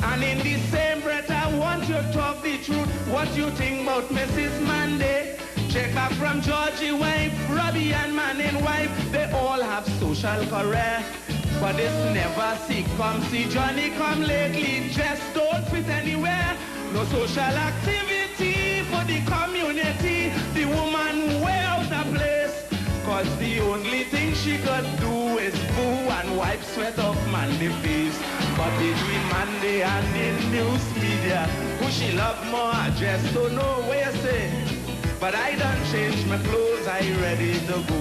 And in the same breath, I want you to talk the truth. What you think about Mrs. Monday? Check back from Georgie wife, Robbie and Manning wife. They all have social career. But this never see come. See Johnny come lately, just don't fit anywhere. No social activity for the community. The woman way out of place. Cause the only thing she could do is boo and wipe sweat off Mandy face. But between Monday and the news media, who she love more, I just don't know where you say. But I done changed my clothes, I ready to go.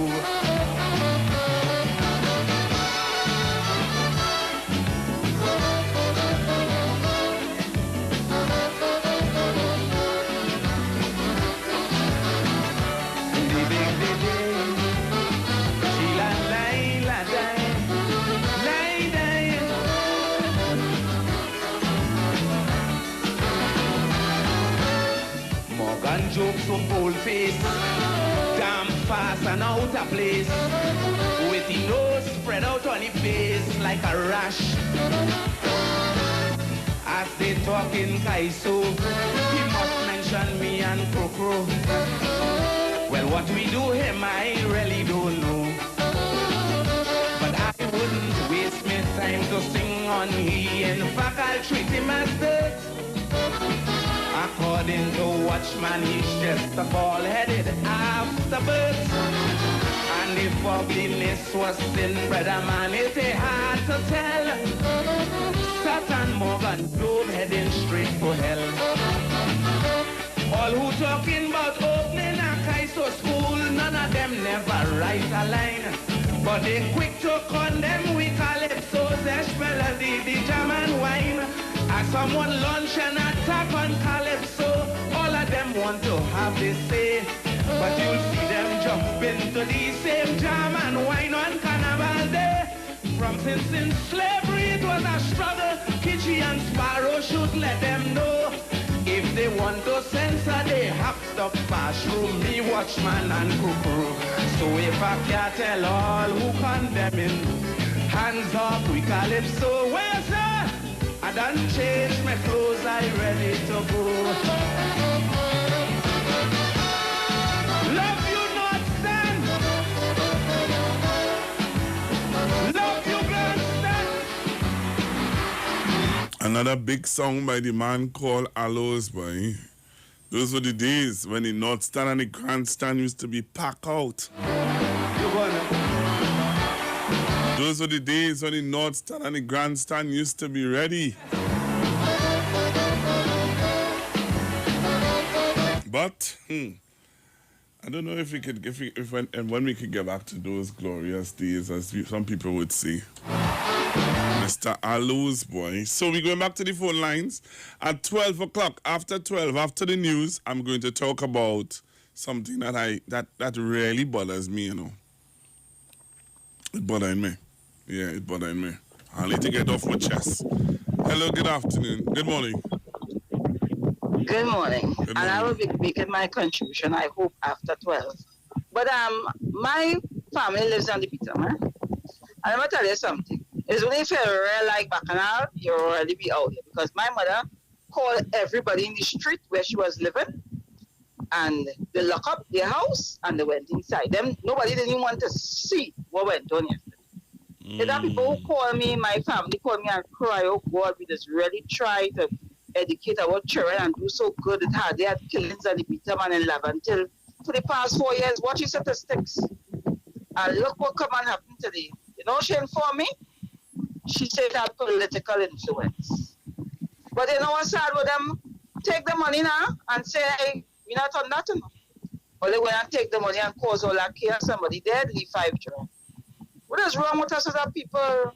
Jokes from bold face, damn fast and out of place, with the nose spread out on the face like a rash. As they talk in Kaiso, he must mention me and Krokro. Well, what we do him, I really don't know. But I wouldn't waste my time to sing on he. In fact, I'll treat him as dirt. According to Watchman, he's just a bald-headed afterbirth. And if ugliness was sin, brother man, it's hard to tell. Satan Morgan Globe heading straight for hell. All who talking about opening a Kaiso school, none of them never write a line. But they quick to condemn we calypso, zesh melody, the jam and wine. As someone launch an attack on calypso, all of them want to have this say. But you'll see them jump into the same jam and wine on Carnival Day. From since in slavery it was a struggle, Kitchi and Sparrow should let them know. If they want to censor, they have to pass through me, Watchman and Cuckoo. So if I can't tell all who condemning, hands up, we calypso. Where, sir? I done changed my clothes, I ready to go. Love you not stand. Love you grandstand. Another big song by the man called Aloes, boy. Those were the days when the North Stand and the Grandstand used to be packed out. Those were the days when the North Stand and the Grandstand used to be ready. But I don't know if we could, when we could get back to those glorious days, as some people would say. Mr. Aloes, boy. So we're going back to the phone lines at 12 o'clock. After 12, after the news, I'm going to talk about something that really bothers me, you know. It bothering me. Yeah, it bothering me. I need to get off my chest. Hello, good afternoon. Good morning. Good morning. And I will be making my contribution, I hope, after 12. But my family lives on the Peterman. And I'm going to tell you something. It's only if you're real like Bacchanal, you'll already be out here. Because my mother called everybody in the street where she was living. And they locked up their house and they went inside. Nobody didn't want to see what went on yesterday. There are people who call me, my family call me and cry, oh God, we just really try to educate our children and do so good. They had killings on the Peterman and Lavantil for the past 4 years. Watch your statistics. And look what come and happen today. You know, she informed me. She said that political influence. But you know what's sad with them? Take the money now and say, hey, we're not on that. Or they go and take the money and cause all that chaos. Somebody dead, leave 5 children. What is wrong with us as a people?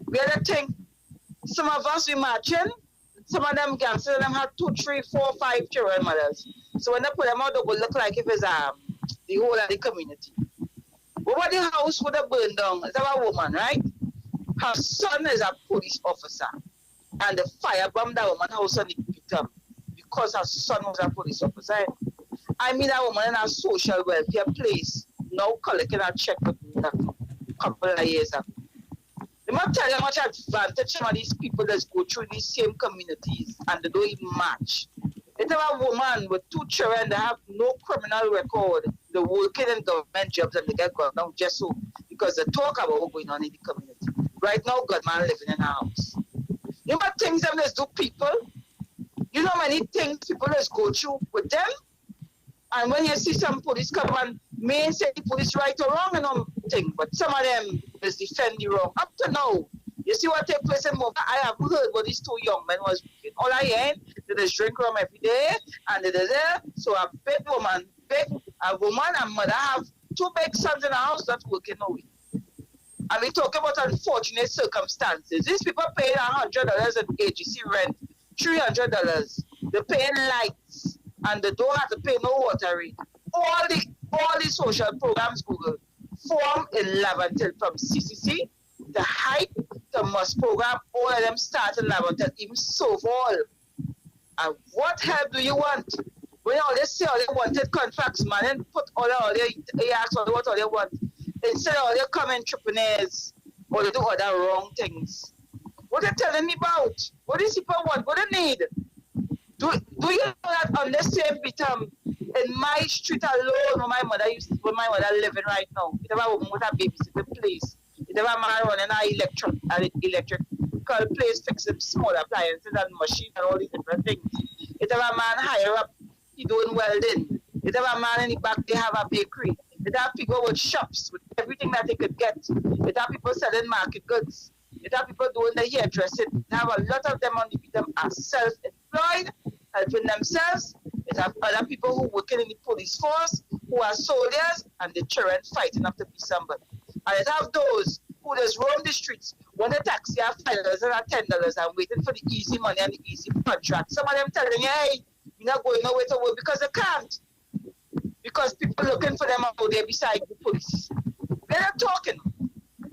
We had to think. Some of us, we marching. Some of them gangsters, them have 2, 3, 4, 5 children mothers. So when they put them out, they will look like if it's the whole of the community. What about the house would have burned down? It's our woman, right? Her son is a police officer. and the firebomb that woman house on the victim because her son was a police officer. I mean, a woman in a social welfare place now collecting a check with me a couple of years ago. Let me tell you how much advantage some of these people that go through these same communities and they don't even match. It's a woman with 2 children that have no criminal record. They're working in government jobs and they get gone down just so because they talk about what's going on in the community. Right now, God man living in a house. You know what things them let's do people? You know how many things people let's go through with them? And when you see some police come and may say the police right or wrong and thing, but some of them is defend the wrong. Up to now, you see what take place in Moba? I have heard what these 2 young men was doing. All I hear, they just drink rum every day, and they there. So a woman and mother have 2 big sons in the house that's working away. And we talk about unfortunate circumstances. These people paying $100 in AGC rent, $300. They're paying lights, and they don't have to pay no water rate. All the social programs Google form in Laventille from CCC, the Hype, the MUS program, all of them start in Laventille, even so all. And what help do you want? When all they say all they wanted contracts, man, and put all they ask all what all they want. Instead of all they come entrepreneurs or they do other wrong things. What are they telling me about? What these people want? What they need? Do you know that on the same bit in my street alone where my mother living right now, it have a woman with a babysitting place. It have a man running an electrical place fixing small appliances and machines and all these different things. It have a man higher up, he doing welding. It have a man in the back, they have a bakery. It have people with shops with everything that they could get. It have people selling market goods. It have people doing the hairdressing. It have a lot of them on the beat are self-employed, helping themselves. It have other people who working in the police force, who are soldiers, and the children fighting up to be somebody. And it have those who just roam the streets, want a taxi at $5 and $10 and waiting for the easy money and the easy contract. Some of them telling you, hey, you're not going nowhere to work because they can't. Because people looking for them out there beside the police. We're not talking.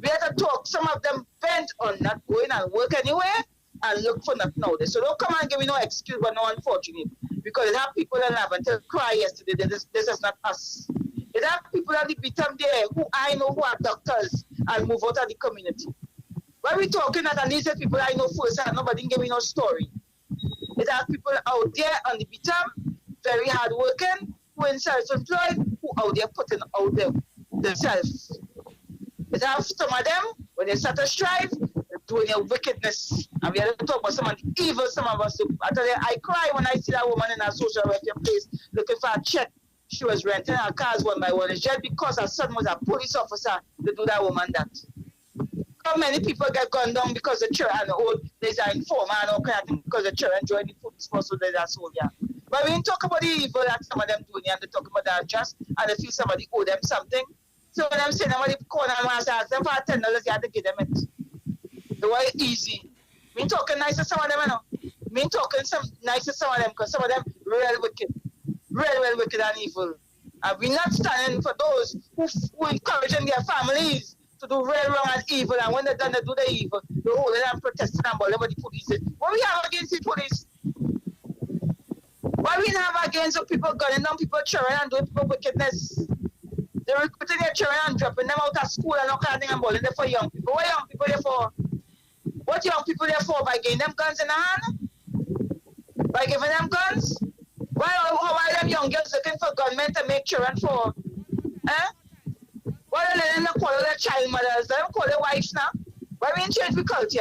We have to talk. Some of them bent on not going and work anywhere and look for nothing out there. So don't come and give me no excuse but no unfortunate. Because it have people in Laventille cry yesterday. This is not us. It have people at the bottom there who I know who are doctors and move out of the community. When we talking that and these are people I know first and nobody give me no story. It have people out there on the bottom, very hard working, who are self-employed, who out there putting out there themselves. It have some of them, when they start to strive, they're doing their wickedness. And we have to talk about some of the evil some of us do. I tell you, I cry when I see that woman in a social welfare place looking for a check. She was renting her cars one by one. It's just because her son was a police officer to do that woman that. How many people get gunned down because the children there's an informer and all kind of thing because the children join the police force so they're a soldier. But we didn't talk about the evil that some of them doing and they talk about that just and they feel somebody owe them something. So when I'm saying somebody corner and ask them for $10, you have to give them it. The way easy. We ain't talking nice to some of them, you know. We ain't talking nice to some of them because some of them real wicked. Real wicked and evil. And we're not standing for those who encouraging their families to do real wrong and evil. And when they're done, they do the evil. They're holding and protesting and whatever the police is. What we have against the police? What we have against the people gunning down people children and doing people wickedness? They're recruiting their children and dropping them out of school and all kind of thing and balling them for young people. What young people there for? What young people there for? By giving them guns in the hand? By giving them guns? Why them young girls looking for gunmen to make children for? Eh? Why are they not call their child mothers? They don't call their wives now? Why we ain't change the culture?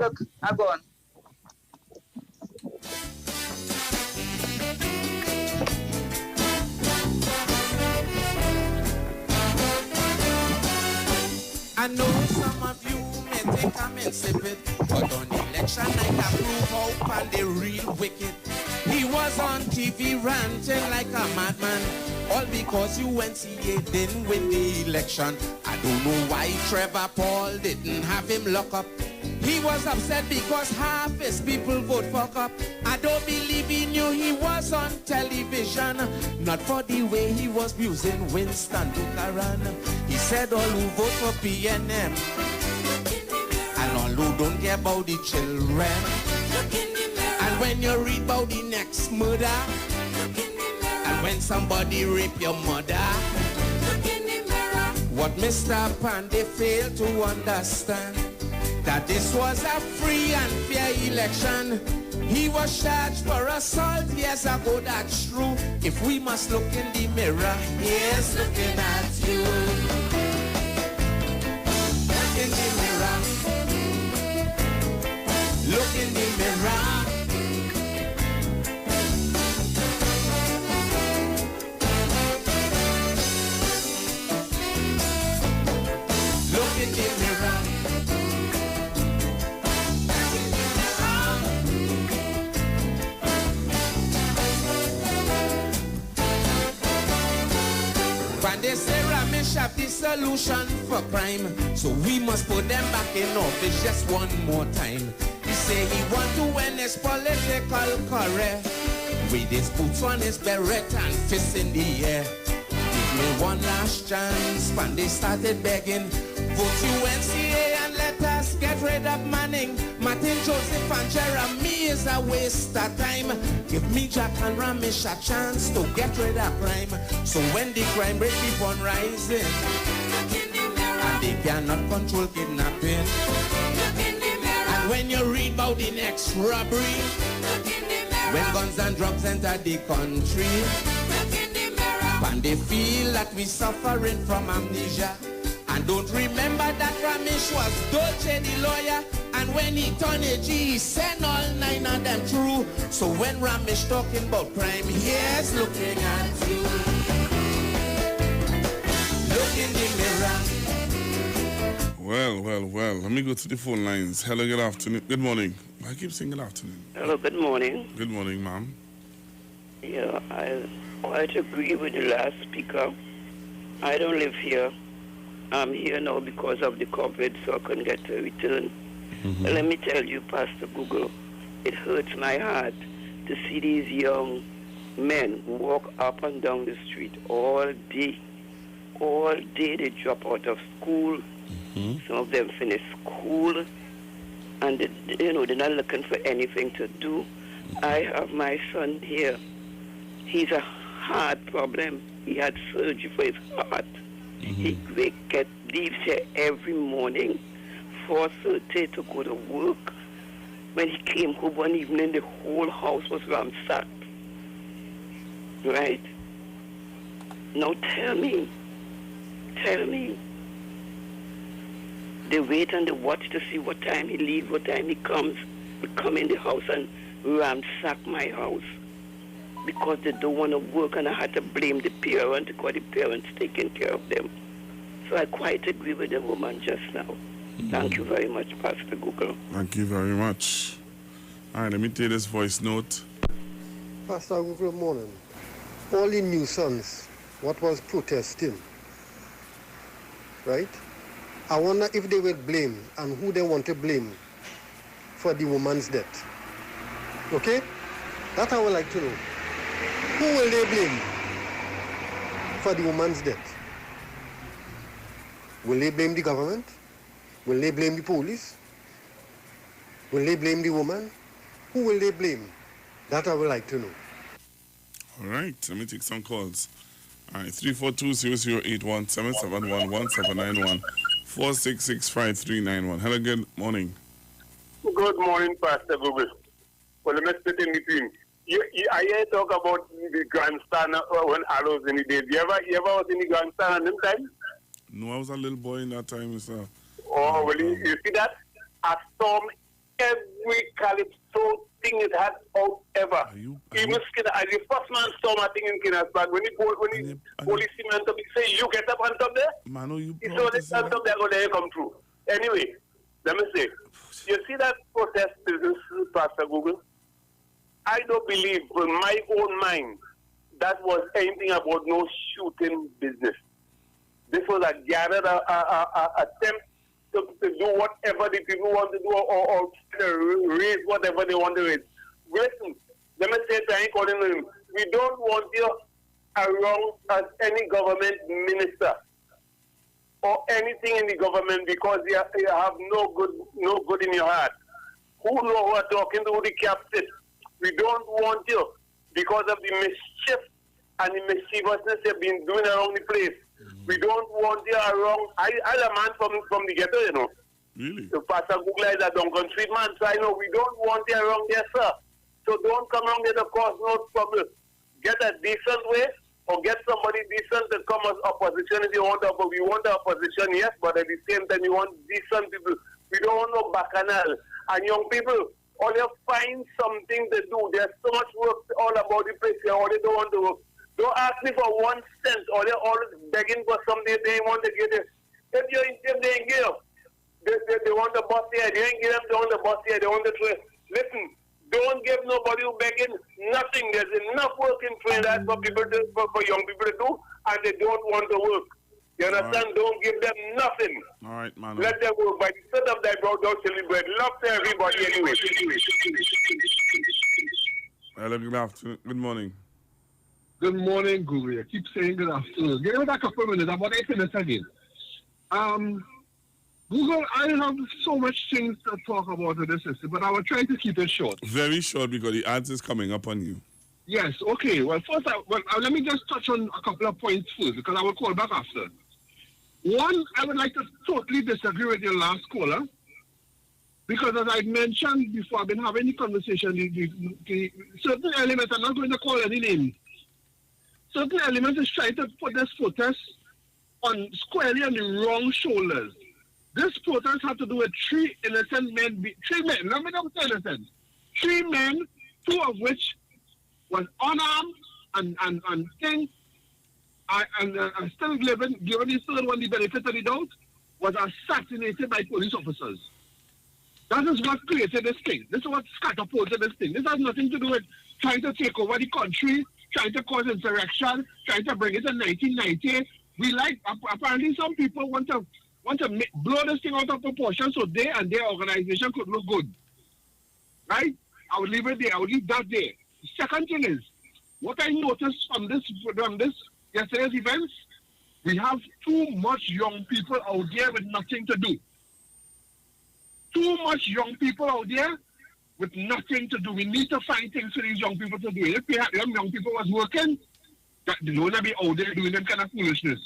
Look, I'm gone. I know some of you may think I'm insipid, but on election night I prove how and they real wicked. He was on TV ranting like a madman, all because UNCA didn't win the election. I don't know why Trevor Paul didn't have him lock up. He was upset because half his people vote for Cup. I don't believe he knew he was on television, not for the way he was using Winston Buchanan. He said all who vote for PNM and all who You don't care about the children. Look in the mirror. And when you read about the next murder, Look in the mirror. and when somebody rape your mother, Look in the mirror. what Mr. Pandey failed to understand, that this was a free and fair election. He was charged for assault years ago, that's true. If we must look in the mirror, here's looking at you. Look in the mirror. Look in the mirror. Look in the mirror. When they say Ramesh have the solution for crime, so we must put them back in office just one more time. He say he want to win his political career with his boots on his beret and fists in the air. Give me one last chance, and they started begging, vote UNCA and let us get rid of Manning. Martin, Joseph and Jeremy is a waste of time. Give me Jack and Ramesh a chance to get rid of crime. So when the crime rate keep on rising, and they cannot control kidnapping, and when you read about the next robbery, when guns and drugs enter the country, and they feel that we suffering from amnesia, and don't remember that Ramesh was Dolce the lawyer, and when he turned AG, he sent all 9 of them through. So when Ramesh talking about crime, here's looking at you. Look in the mirror. Well. Let me go to the phone lines. Hello, good afternoon. Good morning. I keep saying good afternoon. Hello, good morning. Good morning, ma'am. Yeah, I quite agree with the last speaker. I don't live here. I'm here now because of the COVID, so I couldn't get a return. Mm-hmm. But let me tell you, Pastor Google, it hurts my heart to see these young men walk up and down the street all day. All day they drop out of school. Mm-hmm. Some of them finish school, and they're not looking for anything to do. I have my son here. He's a heart problem. He had surgery for his heart. He leaves here every morning, 4:30 to go to work. When he came home one evening, the whole house was ransacked. Right? Now tell me, they wait and they watch to see what time he leaves, what time he comes. They come in the house and ransack my house because they don't want to work, and I had to blame the parent because the parents taking care of them. So I quite agree with the woman just now. Thank you very much, Pastor Google. Thank you very much. All right, let me take this voice note. Pastor Google, morning. All the nuisance, what was protesting, right? I wonder if they will blame and who they want to blame for the woman's death. Okay? That I would like to know. Who will they blame for the woman's death? Will they blame the government? Will they blame the police? Will they blame the woman? Who will they blame? That I would like to know. All right, let me take some calls. All right, 342-0081, 771-1791, 466-5391. Hello, good morning. Good morning, Pastor Google. Well, let me split in between. I hear talk about the grandstand when I was in the days. You ever was in the grandstand at them time? No, I was a little boy in that time, sir. Oh, well, you see that? A storm, every calypso thing it had out ever. Even the first man storm, I think, in Kinasburg, when the police went up, he say, you get up on top there? Mano, you he saw this on top there, go there, come through. Anyway, let me say, you see that protest business, Pastor Google? I don't believe, in my own mind, that was anything about no shooting business. This was a gathered attempt to do whatever the people want to do or raise whatever they want to raise. Listen, let me say to him, we don't want you around as any government minister. or anything in the government because you have no good in your heart. Who know who are talking to the captain? We don't want you because of the mischief and the mischievousness you've been doing around the place. We don't want you around. I'm a man from the ghetto, you know. Really? The Pastor Google is a Duncan Street man, so I know we don't want you around there, sir. So don't come around there to cause no trouble. Get a decent way or get somebody decent to come as opposition if you want. But we want the opposition, yes, but at the same time, we want decent people. We don't want no bacchanal. And young people, all you find something to do. There's so much work all about the place here. All they don't want to work. Don't ask me for 1 cent. Or they're always begging for something they want to get it. If they ain't give them, they want the boss here. They ain't give them, they want the boss here. They want the train. Listen, don't give nobody who begging nothing. There's enough work in Trinidad for people for young people to do, and they don't want to work. You understand? Right. Don't give them nothing. All right, man. Let them work. By the set of thy brow, thou shalt be bread. Love to everybody anyway. Hello, good afternoon. Good morning. Good morning, Google. I keep saying good afternoon. Give me back a couple minutes. I'm about 8 minutes again. Google, I have so much things to talk about in this system, but I will try to keep it short. Very short because the ads is coming up on you. Yes, okay. Well, first, let me just touch on a couple of points first because I will call back after. One, I would like to totally disagree with your last caller because as I mentioned before, I've been having the conversation, the certain elements, I'm not going to call any names, certain elements is trying to put this protest squarely on the wrong shoulders. This protest had to do with three innocent men, let me not say innocent, 3 men, 2 of which was unarmed and things, and still given the third one the benefit of the doubt, was assassinated by police officers. That is what created this thing. This is what catapulted this thing. This has nothing to do with trying to take over the country, trying to cause insurrection, trying to bring it to 1990. Apparently some people want to blow this thing out of proportion so they and their organization could look good. Right? I would leave it there. I would leave that there. The second thing is, what I noticed from this yesterday's events, we have too much young people out there with nothing to do. Too much young people out there with nothing to do. We need to find things for these young people to do. If them young people was working, they don't want to be out there doing them kind of foolishness.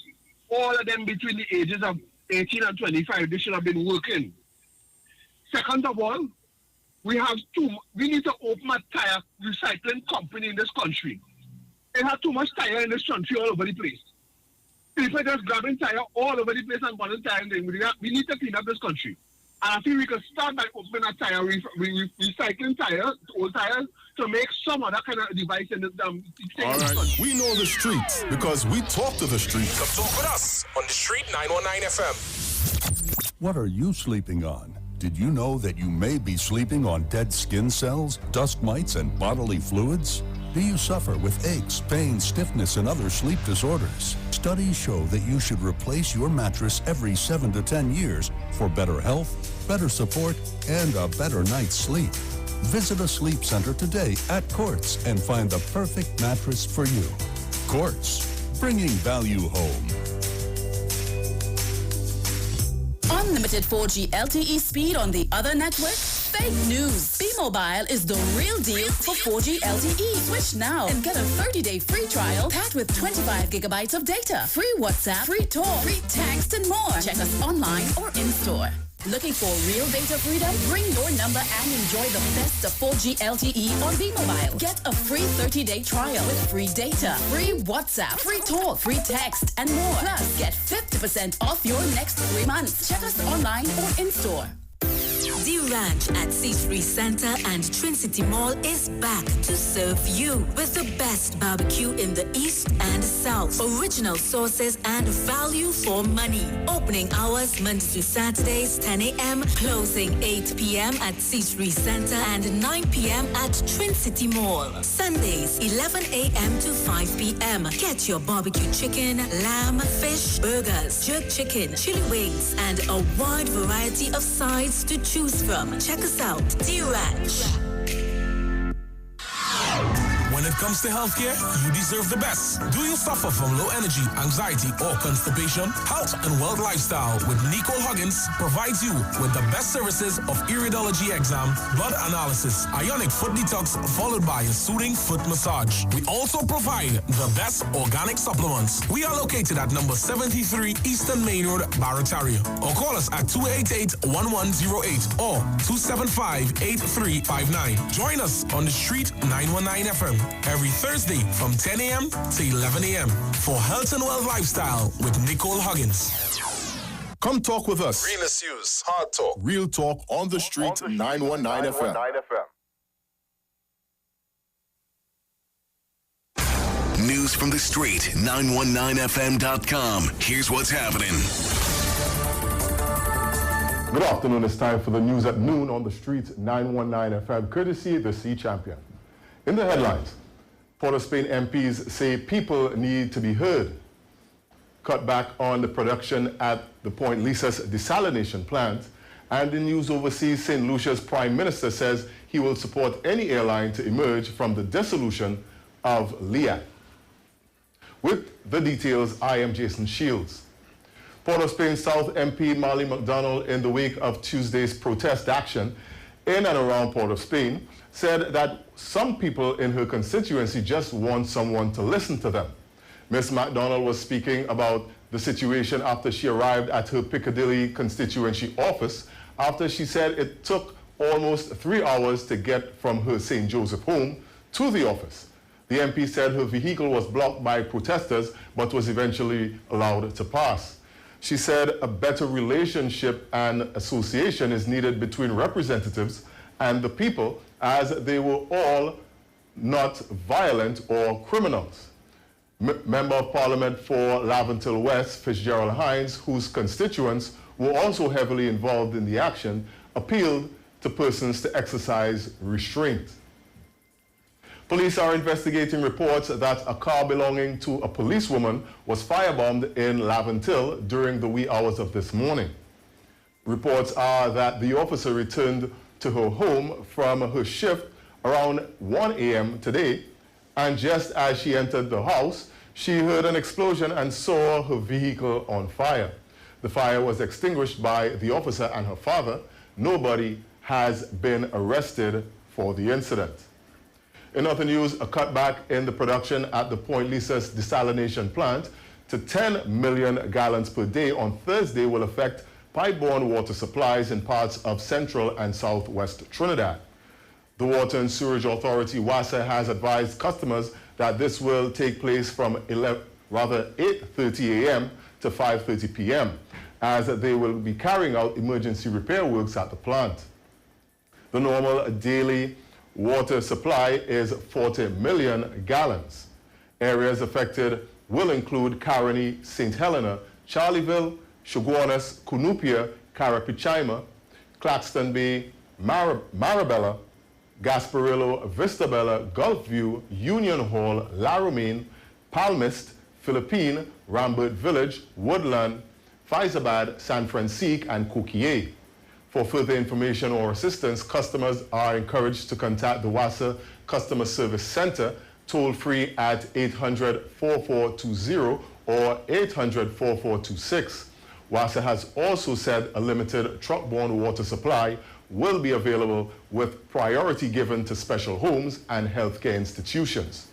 All of them between the ages of 18 and 25, they should have been working. Second of all, we need to open a tire recycling company in this country. They have too much tire in this country all over the place. People just grabbing tire all over the place and burning tire. We need to clean up this country. And I think we can start by opening a tire, recycling tires, old tires, to make some other kind of device in this thing. All right. We know the streets because we talk to the streets. Come talk with us on the Street 919 FM. What are you sleeping on? Did you know that you may be sleeping on dead skin cells, dust mites, and bodily fluids? Do you suffer with aches, pain, stiffness, and other sleep disorders? Studies show that you should replace your mattress every 7 to 10 years for better health, better support, and a better night's sleep. Visit a sleep center today at Quartz and find the perfect mattress for you. Quartz, bringing value home. Unlimited 4G LTE speed on the other network? Fake news. B-Mobile is the real deal for 4G LTE. Switch now and get a 30-day free trial packed with 25 gigabytes of data, free WhatsApp, free talk, free text, and more. Check us online or in-store. Looking for real data freedom? Bring your number and enjoy the best of 4G LTE on B-Mobile. Get a free 30-day trial with free data, free WhatsApp, free talk, free text, and more. Plus, get 50% off your next 3 months. Check us online or in-store. The Ranch at C3 Center and Twin City Mall is back to serve you with the best barbecue in the East and South. Original sauces and value for money. Opening hours Monday to Saturdays 10 a.m. Closing 8 p.m. at C3 Center and 9 p.m. at Twin City Mall. Sundays 11 a.m. to 5 p.m. Get your barbecue chicken, lamb, fish, burgers, jerk chicken, chili wings, and a wide variety of sides to choose from. Check us out, The Ranch. When it comes comes to healthcare, you deserve the best. Do you suffer from low energy, anxiety, or constipation? Health and Wealth Lifestyle with Nicole Huggins provides you with the best services of iridology exam, blood analysis, ionic foot detox, followed by a soothing foot massage. We also provide the best organic supplements. We are located at number 73 Eastern Main Road, Barataria. Or call us at 288-1108 or 275-8359. Join us on the street 919 FM every Thursday from 10 a.m. to 11 a.m. for Health and Wealth Lifestyle with Nicole Huggins. Come talk with us. Real issues, hard talk. Real talk on the street, 919 FM. News from the street, 919fm.com. Here's what's happening. Good afternoon. It's time for the news at noon on the street, 919 FM, courtesy the Sea Champion. In the headlines, Port of Spain MPs say people need to be heard. Cut back on the production at the Point Lisas desalination plant. And in news overseas, St. Lucia's Prime Minister says he will support any airline to emerge from the dissolution of LIAT. With the details, I am Jason Shields. Port of Spain South MP Marley McDonald, in the wake of Tuesday's protest action in and around Port of Spain, said that some people in her constituency just want someone to listen to them. Ms. McDonald was speaking about the situation after she arrived at her Piccadilly constituency office, after she said it took almost 3 hours to get from her St. Joseph home to the office. The MP said her vehicle was blocked by protesters but was eventually allowed to pass. She said a better relationship and association is needed between representatives and the people, as they were all not violent or criminals. Member of Parliament for Laventil West, Fitzgerald Hines, whose constituents were also heavily involved in the action, appealed to persons to exercise restraint. Police are investigating reports that a car belonging to a policewoman was firebombed in Laventil during the wee hours of this morning. Reports are that the officer returned to her home from her shift around 1 a.m. today, and just as she entered the house, she heard an explosion and saw her vehicle on fire. The fire was extinguished by the officer and her father. Nobody has been arrested for the incident. In other news, a cutback in the production at the Point Lisas desalination plant to 10 million gallons per day on Thursday will affect pipe-borne water supplies in parts of central and southwest Trinidad. The Water and Sewerage Authority, WASA, has advised customers that this will take place from 8:30 a.m. to 5:30 p.m., as they will be carrying out emergency repair works at the plant. The normal daily water supply is 40 million gallons. Areas affected will include Caroni, St. Helena, Charleville, Chaguanas, Cunupia, Carapichaima, Claxton Bay, Marabella, Gasparillo, Vistabella, Gulfview, Union Hall, Laramine, Palmist, Philippine, Rambert Village, Woodland, Faizabad, San Francisco, and Coquille. For further information or assistance, customers are encouraged to contact the WASA Customer Service Center toll-free at 800-4420 or 800-4426. WASA has also said a limited truck-borne water supply will be available with priority given to special homes and healthcare institutions.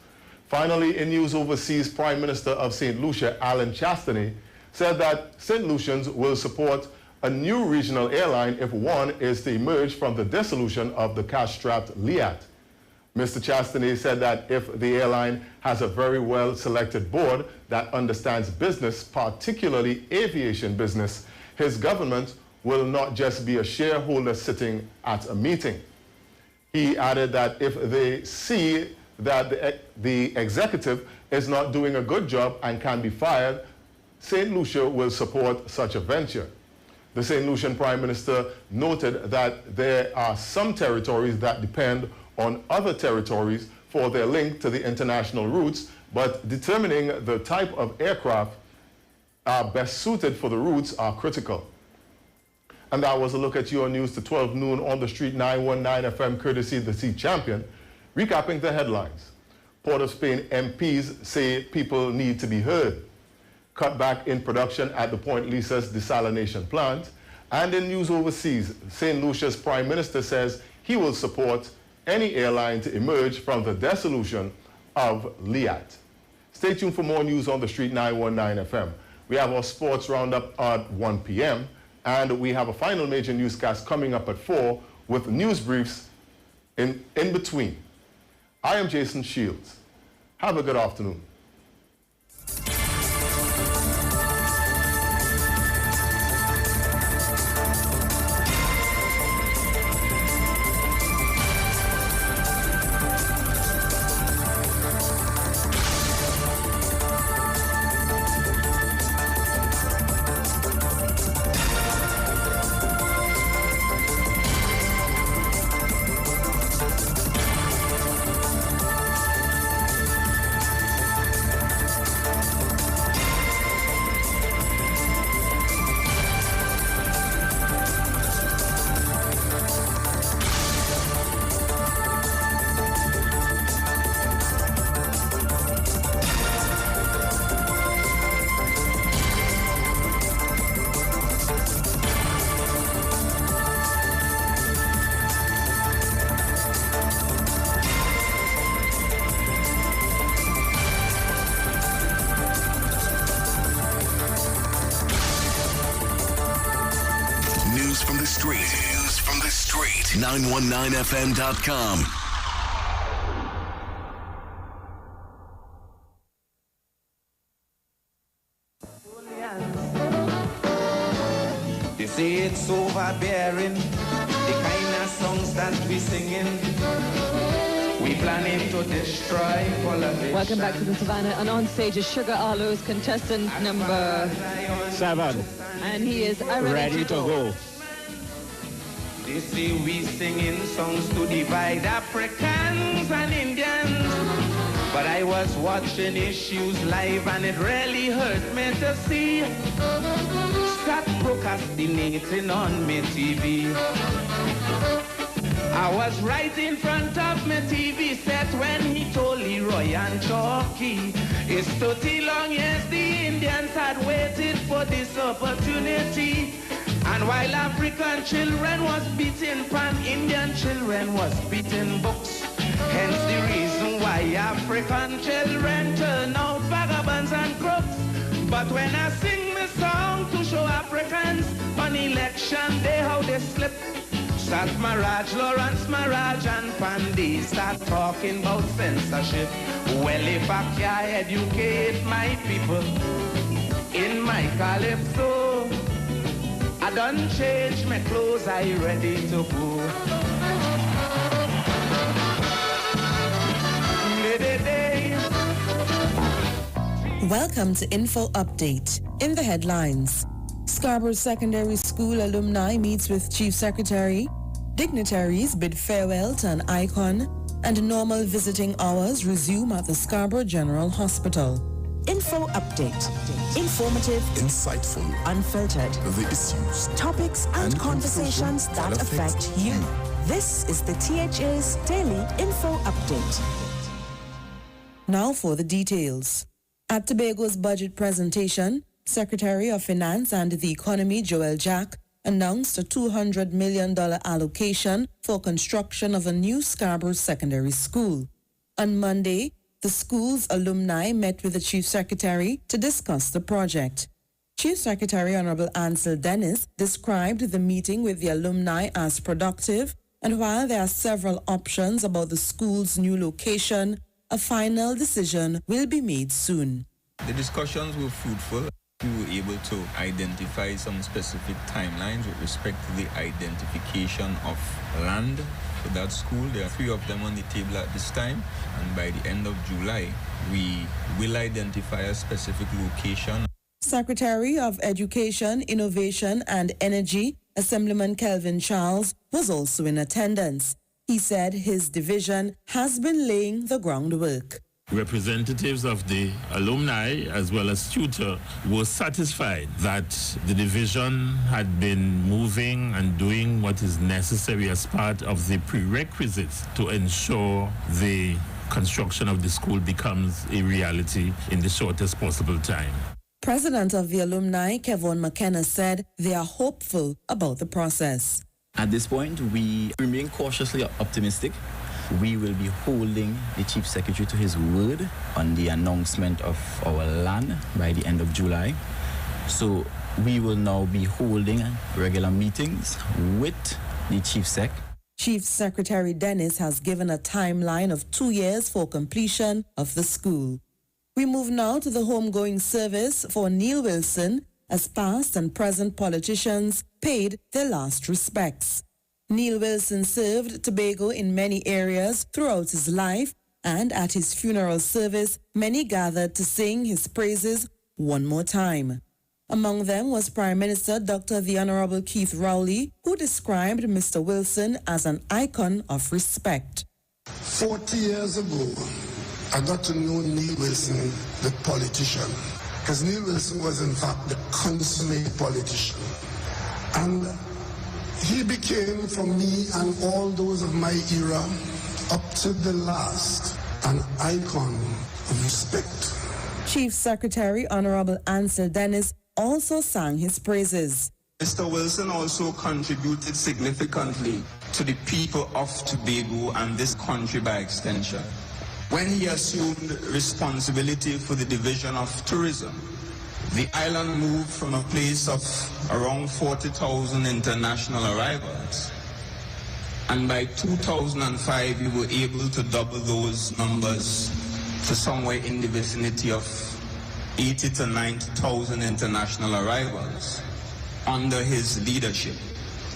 Finally, in news overseas, Prime Minister of St. Lucia, Alan Chastany, said that St. Lucians will support a new regional airline if one is to emerge from the dissolution of the cash-strapped LIAT. Mr. Chastany said that if the airline has a very well-selected board that understands business, particularly aviation business, his government will not just be a shareholder sitting at a meeting. He added that if they see that the executive is not doing a good job and can be fired, St. Lucia will support such a venture. The St. Lucian Prime Minister noted that there are some territories that depend on other territories for their link to the international routes, but determining the type of aircraft are best suited for the routes are critical. And that was a look at your news to 12 noon on the street, 919 FM, courtesy the Sea Champion. Recapping the headlines. Port of Spain MPs say people need to be heard. Cutback in production at the Point Lisa's desalination plant. And in news overseas, St. Lucia's Prime Minister says he will support any airline to emerge from the dissolution of LIAT. Stay tuned for more news on the Street 919 FM. We have our sports roundup at 1 p.m. and we have a final major newscast coming up at 4 with news briefs in between. I am Jason Shields. Have a good afternoon. News from the street. 919fm.com. You see, it's overbearing, the kind of songs that we singing. We planning to destroy politics. Welcome back to the Savannah, and on stage is Sugar Arlo's contestant number 7. And he is ready to go. They say we singing songs to divide Africans and Indians. But I was watching issues live and it really hurt me to see. Stop procrastinating on me TV. I was right in front of my TV set when he told Leroy and Chalky. It's 30 long years the Indians had waited for this opportunity. And while African children was beating pan, Indian children was beating books. Hence the reason why African children turn out vagabonds and crooks. But when I sing my song to show Africans on election day how they slip, Sat Maraj, Lawrence Maraj and Pandy start talking about censorship. Well, if I can educate my people in my calypso, I done change my clothes, I ready to go. Welcome to Info Update. In the headlines, Scarborough Secondary School alumni meets with Chief Secretary, dignitaries bid farewell to an icon, and normal visiting hours resume at the Scarborough General Hospital. Info Update. Informative, insightful, unfiltered. The issues, topics and conversations that affect you. This is the THA's Daily Info Update. Now for the details. At Tobago's budget presentation, Secretary of Finance and the Economy Joel Jack announced a $200 million allocation for construction of a new Scarborough Secondary School. On Monday, the school's alumni met with the Chief Secretary to discuss the project. Chief Secretary Honorable Ansel Dennis described the meeting with the alumni as productive, and while there are several options about the school's new location, a final decision will be made soon. The discussions were fruitful. We were able to identify some specific timelines with respect to the identification of land for that school. There are 3 of them on the table at this time, and by the end of July, we will identify a specific location. Secretary of Education, Innovation and Energy, Assemblyman Kelvin Charles, was also in attendance. He said his division has been laying the groundwork. Representatives of the alumni as well as tutor were satisfied that the division had been moving and doing what is necessary as part of the prerequisites to ensure the construction of the school becomes a reality in the shortest possible time. President of the alumni, Kevon McKenna, said they are hopeful about the process. At this point, we remain cautiously optimistic. We will be holding the Chief Secretary to his word on the announcement of our land by the end of July. So we will now be holding regular meetings with the Chief Sec. Chief Secretary Dennis has given a timeline of 2 years for completion of the school. We move now to the homegoing service for Neil Wilson as past and present politicians paid their last respects. Neil Wilson served Tobago in many areas throughout his life, and at his funeral service, many gathered to sing his praises one more time. Among them was Prime Minister Dr. the Honorable Keith Rowley, who described Mr. Wilson as an icon of respect. 40 years ago, I got to know Neil Wilson, the politician, because Neil Wilson was in fact the consummate politician. And he became, for me and all those of my era, up to the last, an icon of respect. Chief Secretary Honorable Ansel Dennis also sang his praises. Mr. Wilson also contributed significantly to the people of Tobago and this country by extension. When he assumed responsibility for the division of tourism, the island moved from a place of around 40,000 international arrivals. And by 2005, we were able to double those numbers to somewhere in the vicinity of 80 to 90,000 international arrivals under his leadership.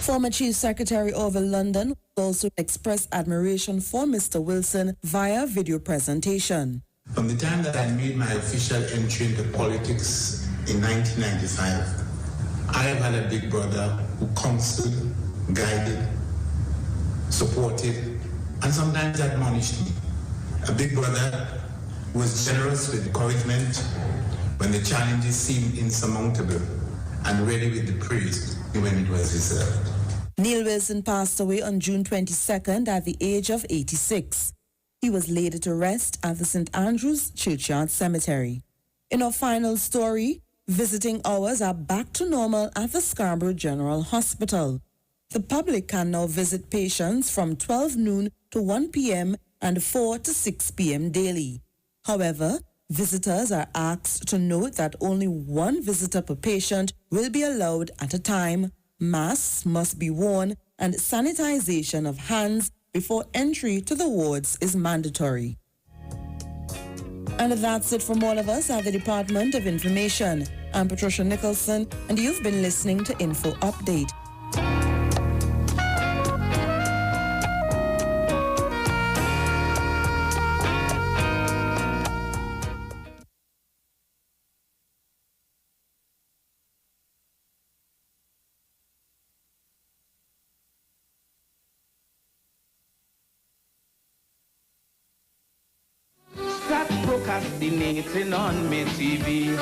Former Chief Secretary Orville London also expressed admiration for Mr. Wilson via video presentation. From the time that I made my official entry into politics in 1995, I have had a big brother who counseled, guided, supported, and sometimes admonished me. A big brother who was generous with encouragement when the challenges seemed insurmountable, and ready with the praise when it was deserved. Neil Wilson passed away on June 22nd at the age of 86. He was laid to rest at the St. Andrew's Churchyard Cemetery. In our final story, visiting hours are back to normal at the Scarborough General Hospital. The public can now visit patients from 12 noon to 1 p.m. and 4 to 6 p.m. daily. However, visitors are asked to note that only one visitor per patient will be allowed at a time. Masks must be worn and sanitization of hands before entry to the wards is mandatory. And that's it from all of us at the Department of Information. I'm Patricia Nicholson, and you've been listening to Info Update. Procrastinating on my TV.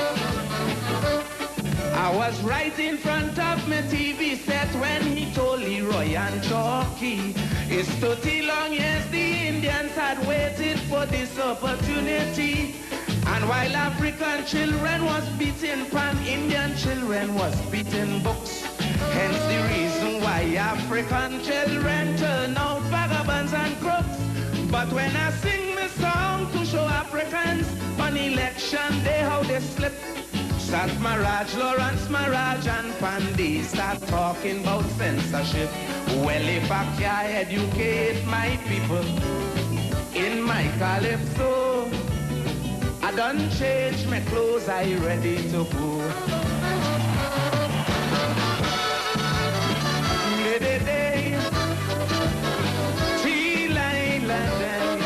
I was right in front of my TV set when he told Leroy and Chalky it's 30 long years the Indians had waited for this opportunity. And while African children was beating pan, Indian children was beating books. Hence the reason why African children turn out vagabonds and crooks. But when I sing my song to show Africans on election day how they slip, Sat Maraj, Lawrence Maraj and Pandy start talking about censorship. Well, if I can educate my people in my calypso, I done change my clothes, I ready to go. Day, tree line, London.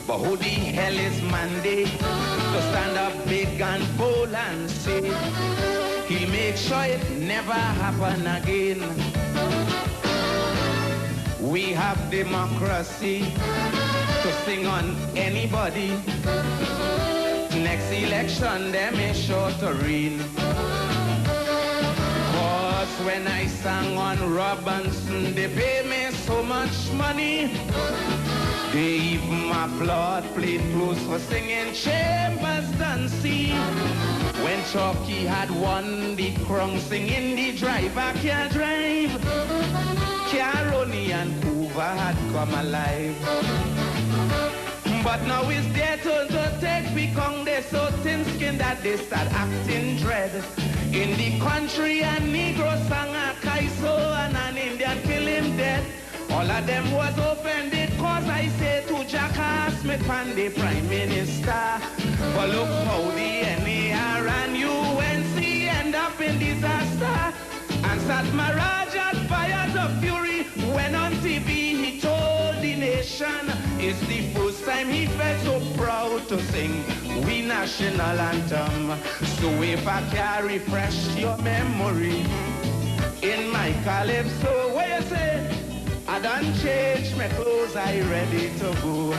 But who the hell is Monday to stand up big and bold and say he'll make sure it never happen again? We have democracy to sing on anybody. Next election, them is sure to rain. Cause when I sang on Robinson, they pay me so much money. They even applaud, played close for singing Chambers Dancey. When Chucky had won the crown, singing the driver can't drive. Caroni and Hoover had come alive. But now it's their turn to take become they so thin-skinned that they start acting dread. In the country, a Negro sang a Kaiso and an Indian kill him dead. All of them was offended cause I say to Jackass Smith and the Prime Minister. But look how the NAR and UNC end up in disaster. And Satmaraj had fired of fury when on TV he told the nation it's the first time he felt so proud to sing we national anthem. So if I can refresh your memory in my calypso, what you say? I done changed my clothes, I ready to go.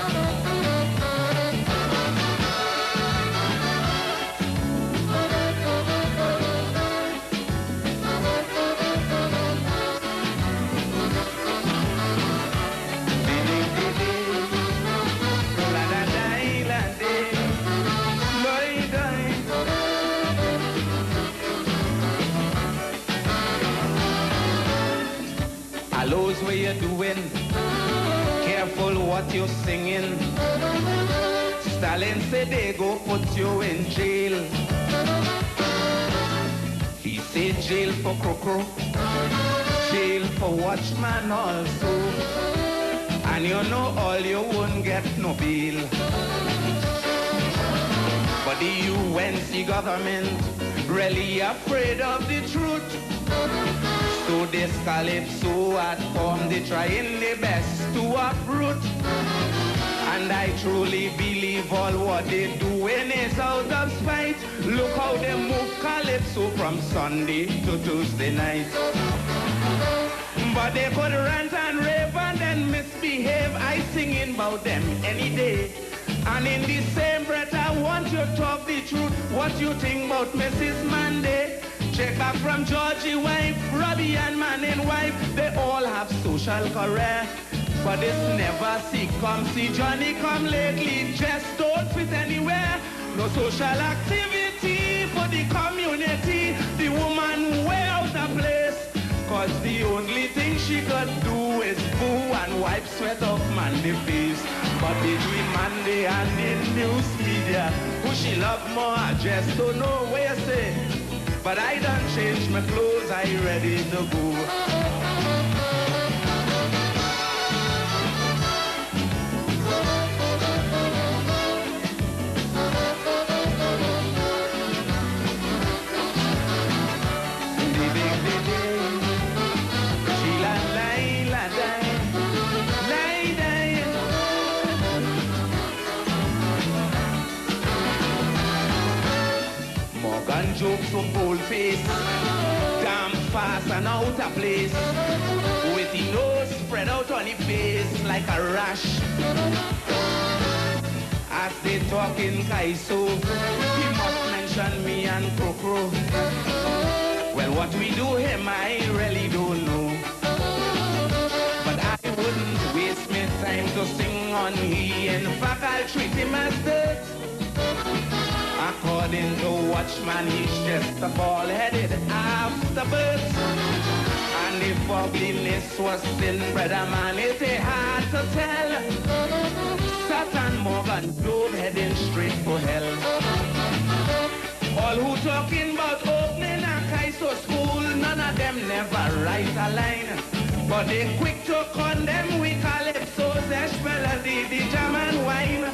Knows what you're doing, careful what you're singing. Stalin said they go put you in jail. He said jail for crocro, jail for watchman also. And you know all you won't get no bail. But the UNC government really afraid of the truth. So this calypso had come, they trying their best to uproot. And I truly believe all what they doing is out of spite. Look how they move calypso from Sunday to Tuesday night. But they could rant and rave and then misbehave. I singing about them any day. And in the same breath I want you to talk the truth. What you think about Mrs. Monday? Check back from Georgie wife, Robbie and Manning wife. They all have social career. But this never see Johnny come lately. Just don't fit anywhere. No social activity for the community. The woman way out of place. Cause the only thing she could do is boo and wipe sweat off Mandy's face. But between Monday and the news media, who she love more, I just don't know where you say. But I done changed my clothes, I ready to go. Morgan jokes so bold-faced, damn fast and out of place, with the nose spread out on the face like a rash. As they talk in Kaiso, he must mention me and Crocro. Well, what we do him, I really don't know. But I wouldn't waste my time to sing on he. In fact, I'll treat him as dirt. According to Watchman, he's just a bald-headed afterbirth. And if ugliness was sin, brother man, it's hard to tell. Satan Morgan Globe heading straight for hell. All who talking about opening a Kaiso school, none of them never write a line. But they quick to condemn we calypso, zesh melody, the jam and wine.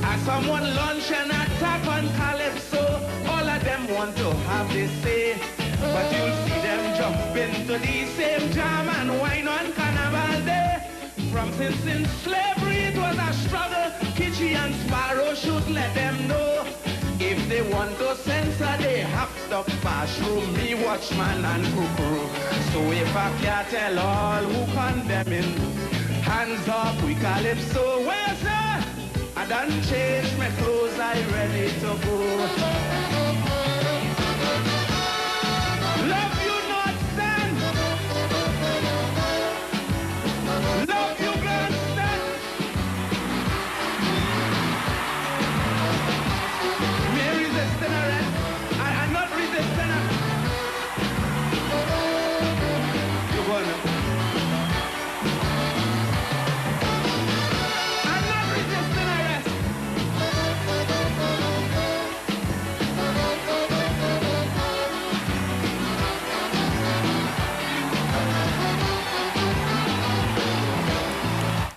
As someone launch an attack on calypso, all of them want to have this say. But you'll see them jump into the same jam and wine on Carnival Day. From since in slavery it was a struggle, Kitchi and Sparrow should let them know. If they want to censor, they have to pass through me, Watchman and Cuckoo. So if I can't tell all who condemning, hands up, we calypso, where's that? I done changed my clothes, I ready to go. Love you not stand. Love you grandstand. Me resisting arrest. I'm not resisting her. You go on. I'm not resisting arrest.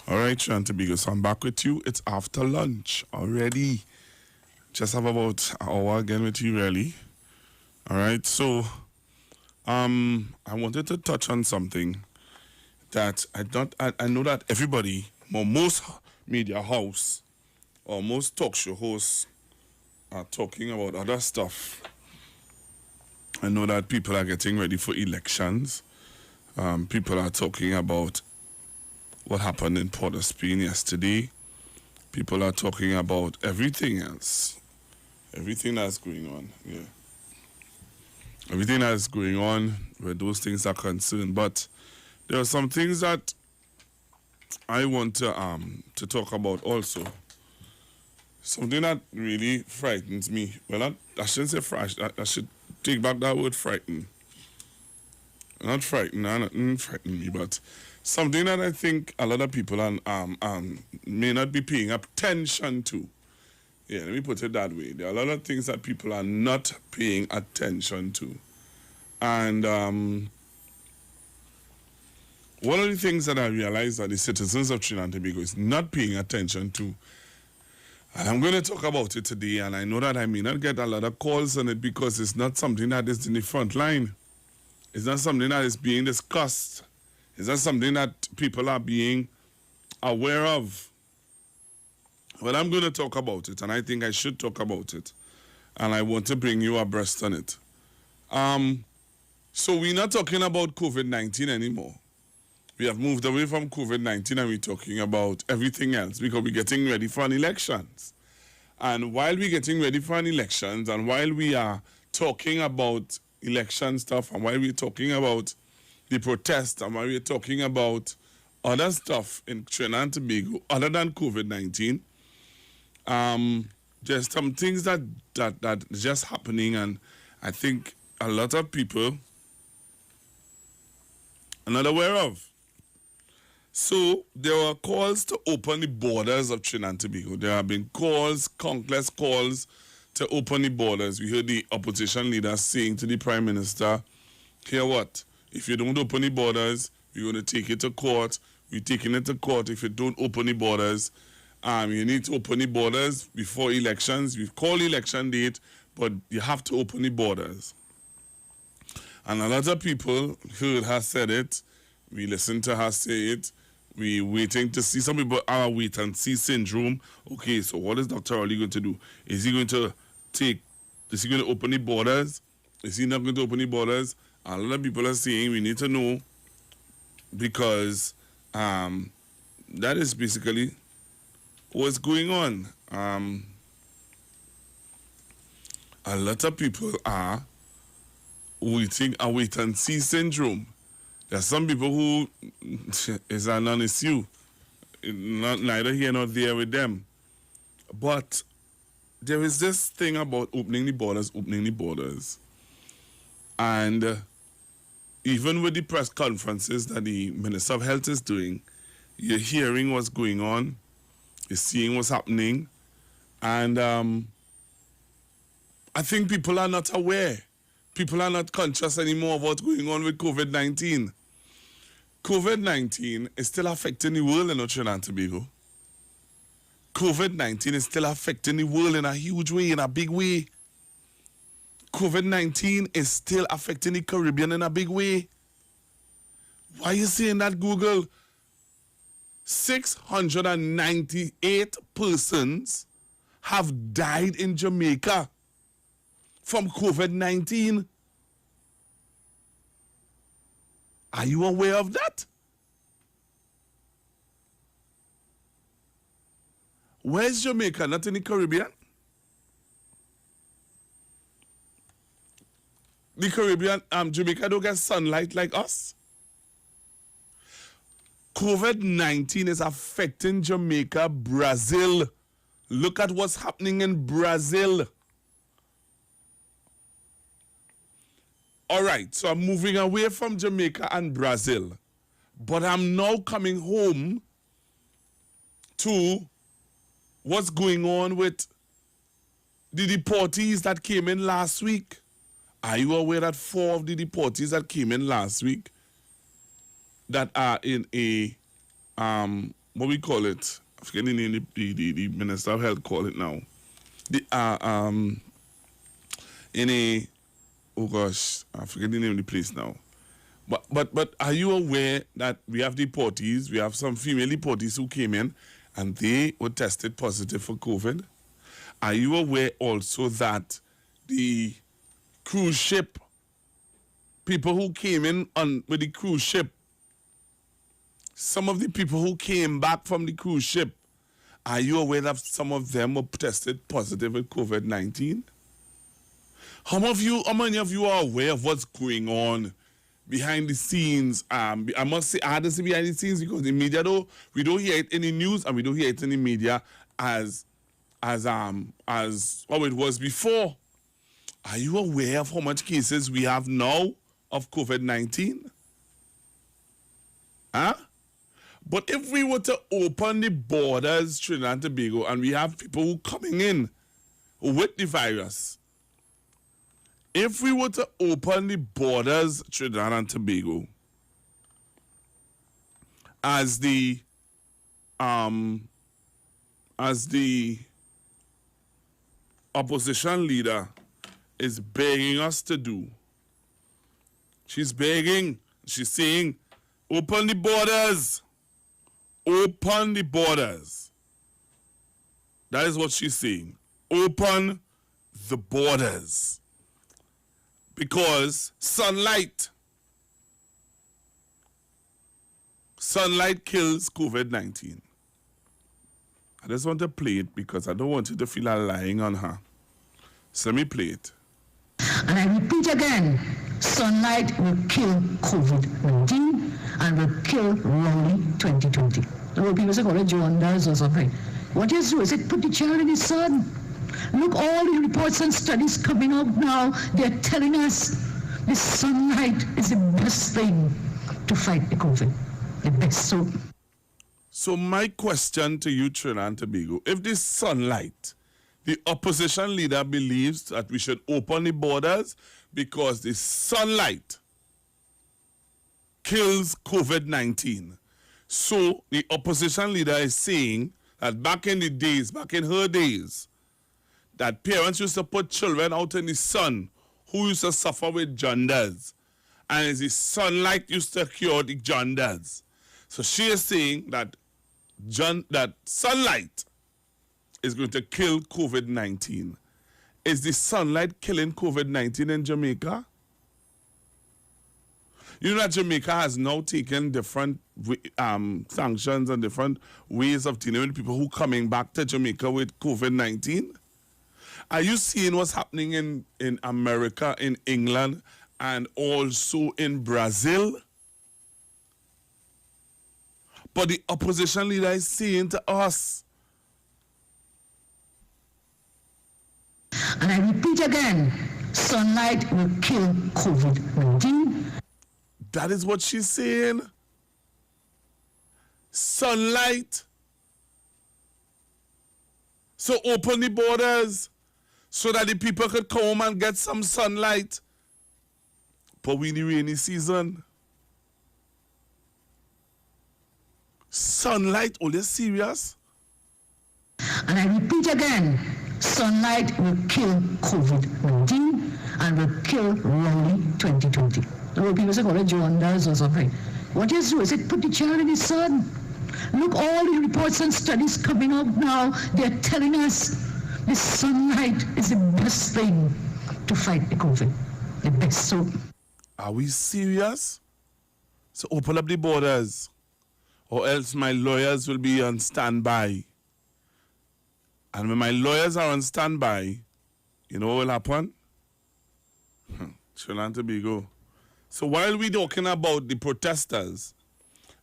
All right, Shantabigo, so I'm back with you. It's after lunch already. Just have about an hour again with you, really. All right, so I wanted to touch on something that I know that everybody, or most media house, or most talk show hosts are talking about other stuff. I know that people are getting ready for elections. People are talking about what happened in Port of Spain yesterday. People are talking about everything else. Everything that's going on, yeah. Everything that's going on where those things are concerned. But there are some things that I want to talk about also. Something that really frightens me. Well, I shouldn't say frightened. I should take back that word frightened. Not frightened, not frighten me, but something that I think a lot of people may not be paying attention to. Yeah, let me put it that way. There are a lot of things that people are not paying attention to. And one of the things that I realized that the citizens of Trinidad and Tobago is not paying attention to, and I'm going to talk about it today, and I know that I may not get a lot of calls on it because it's not something that is in the front line. It's not something that is being discussed. It's not something that people are being aware of. Well, I'm going to talk about it, and I think I should talk about it. And I want to bring you abreast on it. So we're not talking about COVID-19 anymore. We have moved away from COVID-19 and we're talking about everything else because we're getting ready for an elections. And while we're getting ready for an elections and while we are talking about election stuff and while we're talking about the protest and while we're talking about other stuff in Trinidad and Tobago other than COVID-19, there's some things that just happening, and I think a lot of people are not aware of. So there were calls to open the borders of Trinidad and Tobago. There have been calls, countless calls to open the borders. We heard the opposition leaders saying to the Prime Minister, hear what? If you don't open the borders, we're going to take it to court. We're taking it to court if you don't open the borders. You need to open the borders before elections. We've called election date, but you have to open the borders. And a lot of people heard her said it. We listened to her say it. We waiting to see. Some people are wait and see syndrome. Okay, so what is Dr. Ali going to do? Is he going to open the borders? Is he not going to open the borders? A lot of people are saying we need to know because that is basically what's going on. A lot of people are waiting a wait and see syndrome. There are some people who is a non-issue, neither here nor there with them. But there is this thing about opening the borders. And even with the press conferences that the Minister of Health is doing, you're hearing what's going on, you're seeing what's happening, and I think people are not aware. People are not conscious anymore of what's going on with COVID-19. COVID-19 is still affecting the world in Trinidad and Tobago. COVID-19 is still affecting the world in a huge way, in a big way. COVID-19 is still affecting the Caribbean in a big way. Why are you saying that, Google? 698 persons have died in Jamaica from COVID-19. Are you aware of that? Where's Jamaica? Not in the Caribbean? The Caribbean, Jamaica don't get sunlight like us. COVID-19 is affecting Jamaica, Brazil. Look at what's happening in Brazil. All right, so I'm moving away from Jamaica and Brazil. But I'm now coming home to what's going on with the deportees that came in last week. Are you aware that 4 of the deportees that came in last week that are in a, what we call it? I forget the name the Minister of Health call it now. In a, oh gosh, I forget the name of the place now. But are you aware that we have deportees, we have some female deportees who came in and they were tested positive for COVID? Are you aware also that the cruise ship, people who came in with the cruise ship, some of the people who came back from the cruise ship, are you aware that some of them were tested positive with COVID-19? How many of you are aware of what's going on behind the scenes? I must say, I had to say behind the scenes because the media, though, we don't hear it in the news and we don't hear it in the media as what it was before. Are you aware of how much cases we have now of COVID-19? Huh? But if we were to open the borders, Trinidad and Tobago, and we have people who coming in with the virus, if we were to open the borders, Trinidad and Tobago, as the opposition leader is begging us to do, she's begging, she's saying, open the borders. Open the borders. That is what she's saying. Open the borders. Because sunlight kills COVID-19. I just want to play it because I don't want you to feel I'm lying on her. So let me play it. And I repeat again, sunlight will kill COVID-19 and will kill Rowley 2020. Now people say, oh, John does or something. What you do is put the child in the sun. Look, all the reports and studies coming out now, they're telling us the sunlight is the best thing to fight the COVID. The best. So my question to you, Trinidad and Tobago, if this sunlight, the opposition leader believes that we should open the borders because the sunlight kills COVID-19. So the opposition leader is saying that back in her days, that parents used to put children out in the sun who used to suffer with jaundice. And the sunlight used to cure the jaundice. So she is saying that sunlight is going to kill COVID-19. Is the sunlight killing COVID-19 in Jamaica? You know that Jamaica has now taken different sanctions and different ways of dealing with people who coming back to Jamaica with COVID-19. Are you seeing what's happening in America, in England, and also in Brazil? But the opposition leader is saying to us, and I repeat again, sunlight will kill COVID-19. That is what she's saying. Sunlight. So open the borders so that the people could come home and get some sunlight. But we in the rainy season. Sunlight, are you serious? And I repeat again, sunlight will kill COVID-19 and will kill Rowley 2020. Now people say, oh, John does or something. What you do is put the child in the sun. Look, all the reports and studies coming out now, they're telling us the sunlight is the best thing to fight the COVID. The best. So, are we serious? So open up the borders, or else my lawyers will be on standby. And when my lawyers are on standby, you know what will happen? Trinidad and Tobago. So while we're talking about the protesters,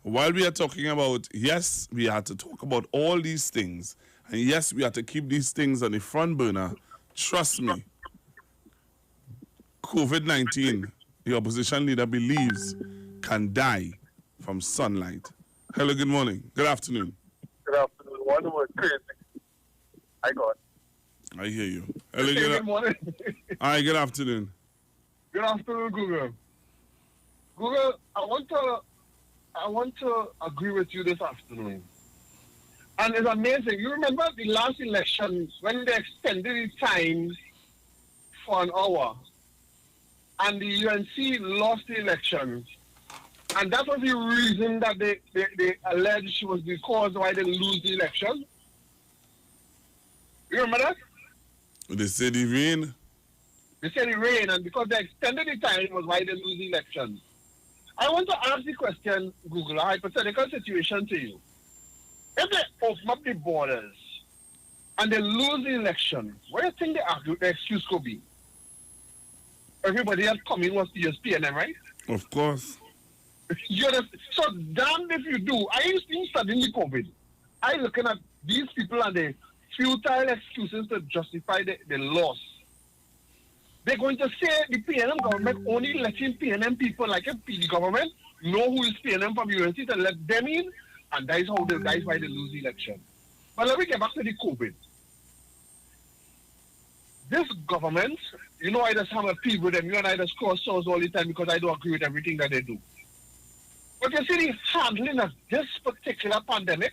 while we are talking about, yes, we have to talk about all these things, and yes, we have to keep these things on the front burner, trust me, COVID-19, the opposition leader believes, can die from sunlight. Hello, good morning. Good afternoon. Good afternoon. One word, crazy. I got. I hear you. Hello, Good morning. All right, good afternoon. Good afternoon, Google. Google, I want to agree with you this afternoon. And it's amazing. You remember the last election when they extended the time for an hour and the UNC lost the election. And that was the reason that they alleged was the cause why they lose the election. You remember that? They said the rain. They said it rained, and because they extended the time was why they lose the election. I want to ask the question, Google, a hypothetical situation to you. If they open up the borders and they lose the election, what do you think the excuse could be? Everybody else coming was to use PNM, right? Of course. So damn if you do. I used to studying the COVID. I looking at these people and the futile excuses to justify the loss. They're going to say the PNM government only letting PNM people like a PD government know who is PNM from UNC to let them in, and that is why they lose the election. But let me get back to the COVID. This government, you know, I just have a peeve with them. You and I just cross swords all the time because I don't agree with everything that they do. But you see the handling of this particular pandemic,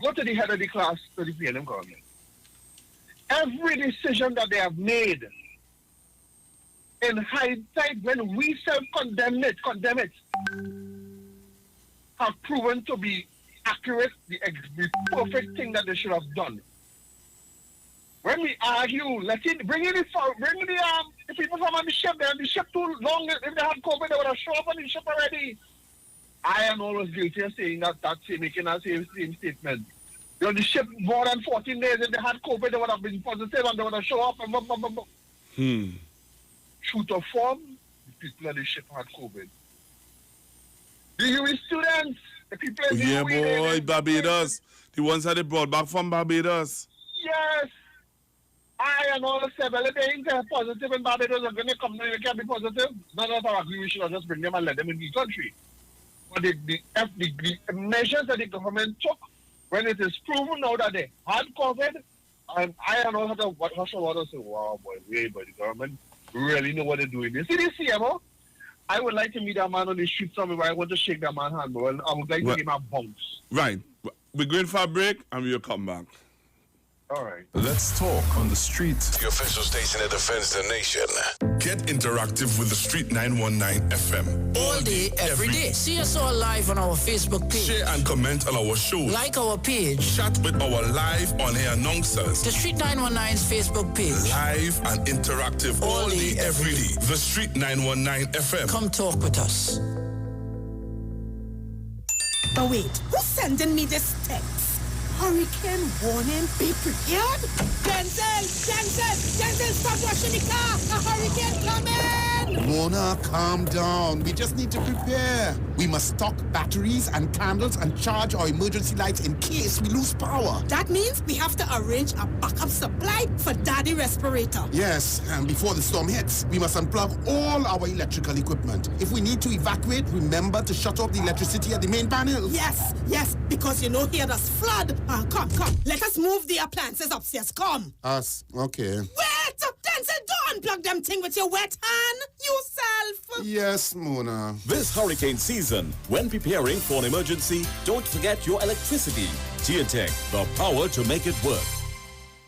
go to the head of the class to the PNM government. Every decision that they have made, in hindsight, when we self-condemn it, have proven to be accurate, the perfect thing that they should have done. When we argue, bring in the people from on the ship. They're on the ship too long. If they had COVID, they would have shown up on the ship already. I am always guilty of saying making that same statement. They're on the ship more than 14 days. If they had COVID, they would have been positive and they would have shown up. True to form, the people on the ship had COVID. The UWI students, the people in the UWI, boy, Barbados. The ones that they brought back from Barbados. Yes. I and all said, well, if they are positive in Barbados, are going to come now, you can't be positive. None of us agree we should just bring them and let them in the country. But the measures that the government took, when it is proven now that they had COVID, and I and all had to hush water and say, wow, boy, but the government really know what they're doing. You see this CMO? I would like to meet that man on the street somewhere where I want to shake that man's hand, but I would like to give him a bounce. Right. We're going for a break and we'll come back. All right. Let's talk on the street. The official station that defends the nation. Get interactive with the Street 919 FM. All day, every day. See us all live on our Facebook page. Share and comment on our show. Like our page. Chat with our live on-air announcers. The Street 919's Facebook page. Live and interactive all day, every day. The Street 919 FM. Come talk with us. But wait, who's sending me this text? Hurricane warning, be prepared? Denzel, stop washing the car! A hurricane coming! Mona, calm down. We just need to prepare. We must stock batteries and candles and charge our emergency lights in case we lose power. That means we have to arrange a backup supply for Daddy respirator. Yes, and before the storm hits, we must unplug all our electrical equipment. If we need to evacuate, remember to shut off the electricity at the main panel. Yes, because you know here does flood. Come. Let us move the appliances upstairs. Come. Us? Okay. Wait! Denzel, don't unplug them thing with your wet hand. Yourself. Yes, Mona. This hurricane season, when preparing for an emergency, don't forget your electricity. Geotech, the power to make it work.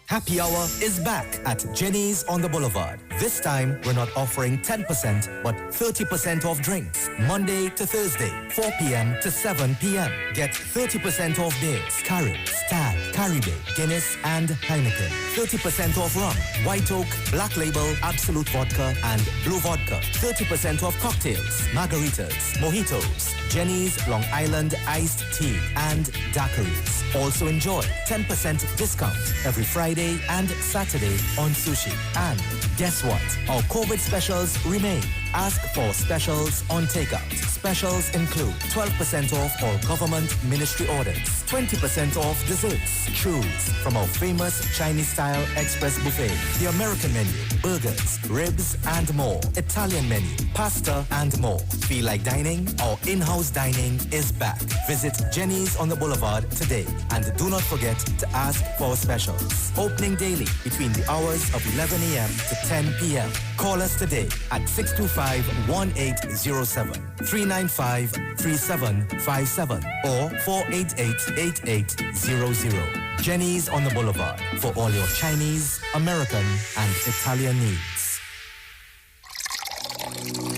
Happy Hour is back at Jenny's on the Boulevard. This time, we're not offering 10%, but 30% off drinks. Monday to Thursday, 4 p.m. to 7 p.m. Get 30% off beers, Carib, Stag, Caribbean, Guinness, and Heineken. 30% off rum, White Oak, Black Label, Absolute Vodka, and Blue Vodka. 30% off cocktails, margaritas, mojitos, Jenny's Long Island Iced Tea, and daiquiris. Also enjoy 10% discount every Friday and Saturday on sushi. And guess what? Our COVID specials remain. Ask for specials on takeout. Specials include 12% off all government ministry orders, 20% off desserts. Choose from our famous Chinese-style express buffet, the American menu, burgers, ribs, and more. Italian menu, pasta, and more. Feel like dining? Our in-house dining is back. Visit Jenny's on the Boulevard today. And do not forget to ask for specials. Opening daily between the hours of 11 a.m. to 10 p.m. Call us today at 625-1807, 395-3757, or 488-8800. Jenny's on the Boulevard for all your Chinese, American, and Italian needs.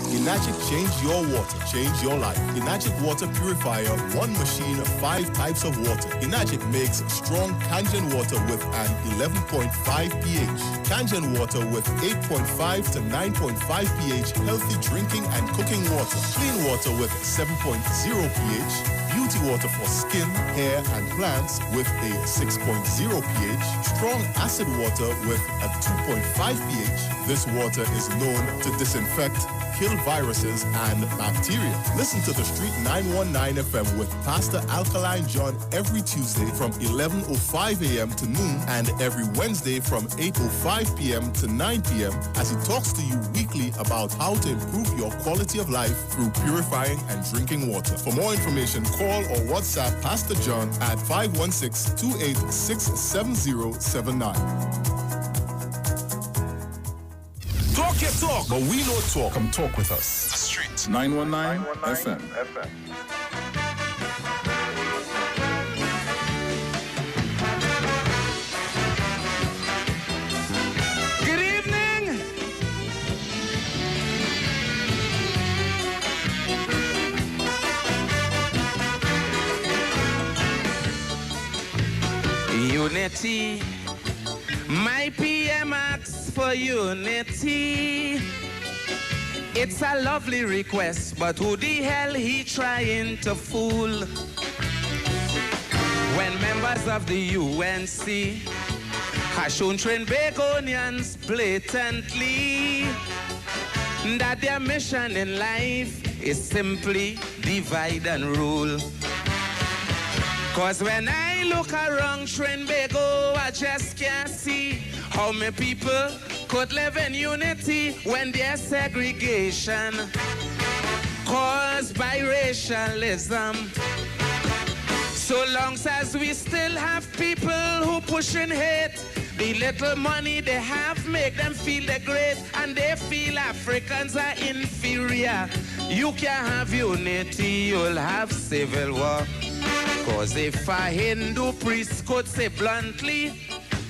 Enagic change your water, change your life. Enagic water purifier, one machine, 5 types of water. Enagic makes strong Kangen water with an 11.5 pH. Kangen water with 8.5 to 9.5 pH, healthy drinking and cooking water. Clean water with 7.0 pH. Beauty water for skin, hair, and plants with a 6.0 pH. Strong acid water with a 2.5 pH. This water is known to disinfect, kill viruses and bacteria. Listen to the Street 919 FM with Pastor Alkaline John every Tuesday from 11:05 a.m. to noon and every Wednesday from 8:05 p.m. to 9 p.m. as he talks to you weekly about how to improve your quality of life through purifying and drinking water. For more information, call or WhatsApp Pastor John at 516-286-7079. Talk your talk, But we know talk. Come talk with us. The Street 919 FM. Good evening. Unity. My PM asks for unity. It's a lovely request, but who the hell he trying to fool? When members of the UNC have shown Trinbagonians blatantly that their mission in life is simply divide and rule. Cause when I look around Trinbago, I just can't see how many people could live in unity when there's segregation caused by racialism. So long as we still have people who pushing hate, the little money they have make them feel they're great and they feel Africans are inferior. You can't have unity, you'll have civil war. Cause if a Hindu priest could say bluntly,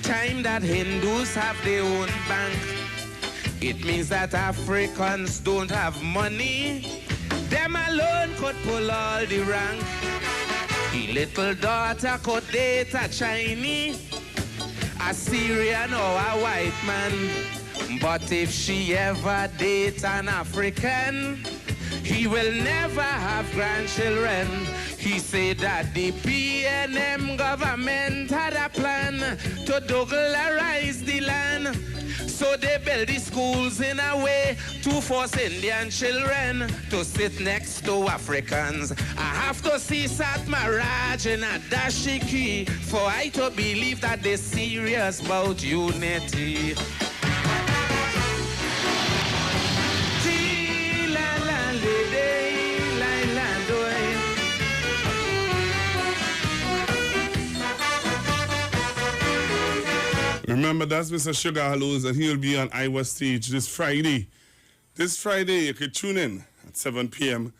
time that Hindus have their own bank, it means that Africans don't have money. Them alone could pull all the rank. The little daughter could date a Chinese, a Syrian or a white man. But if she ever dates an African, he will never have grandchildren. He said that the PNM government had a plan to doughlarize the land. So they built the schools in a way to force Indian children to sit next to Africans. I have to see Satmaraj and Adashiki for I to believe that they're serious about unity. Remember, that's Mr. Sugar Hallows, and he'll be on Iwer stage this Friday. This Friday, you can tune in at 7 p.m.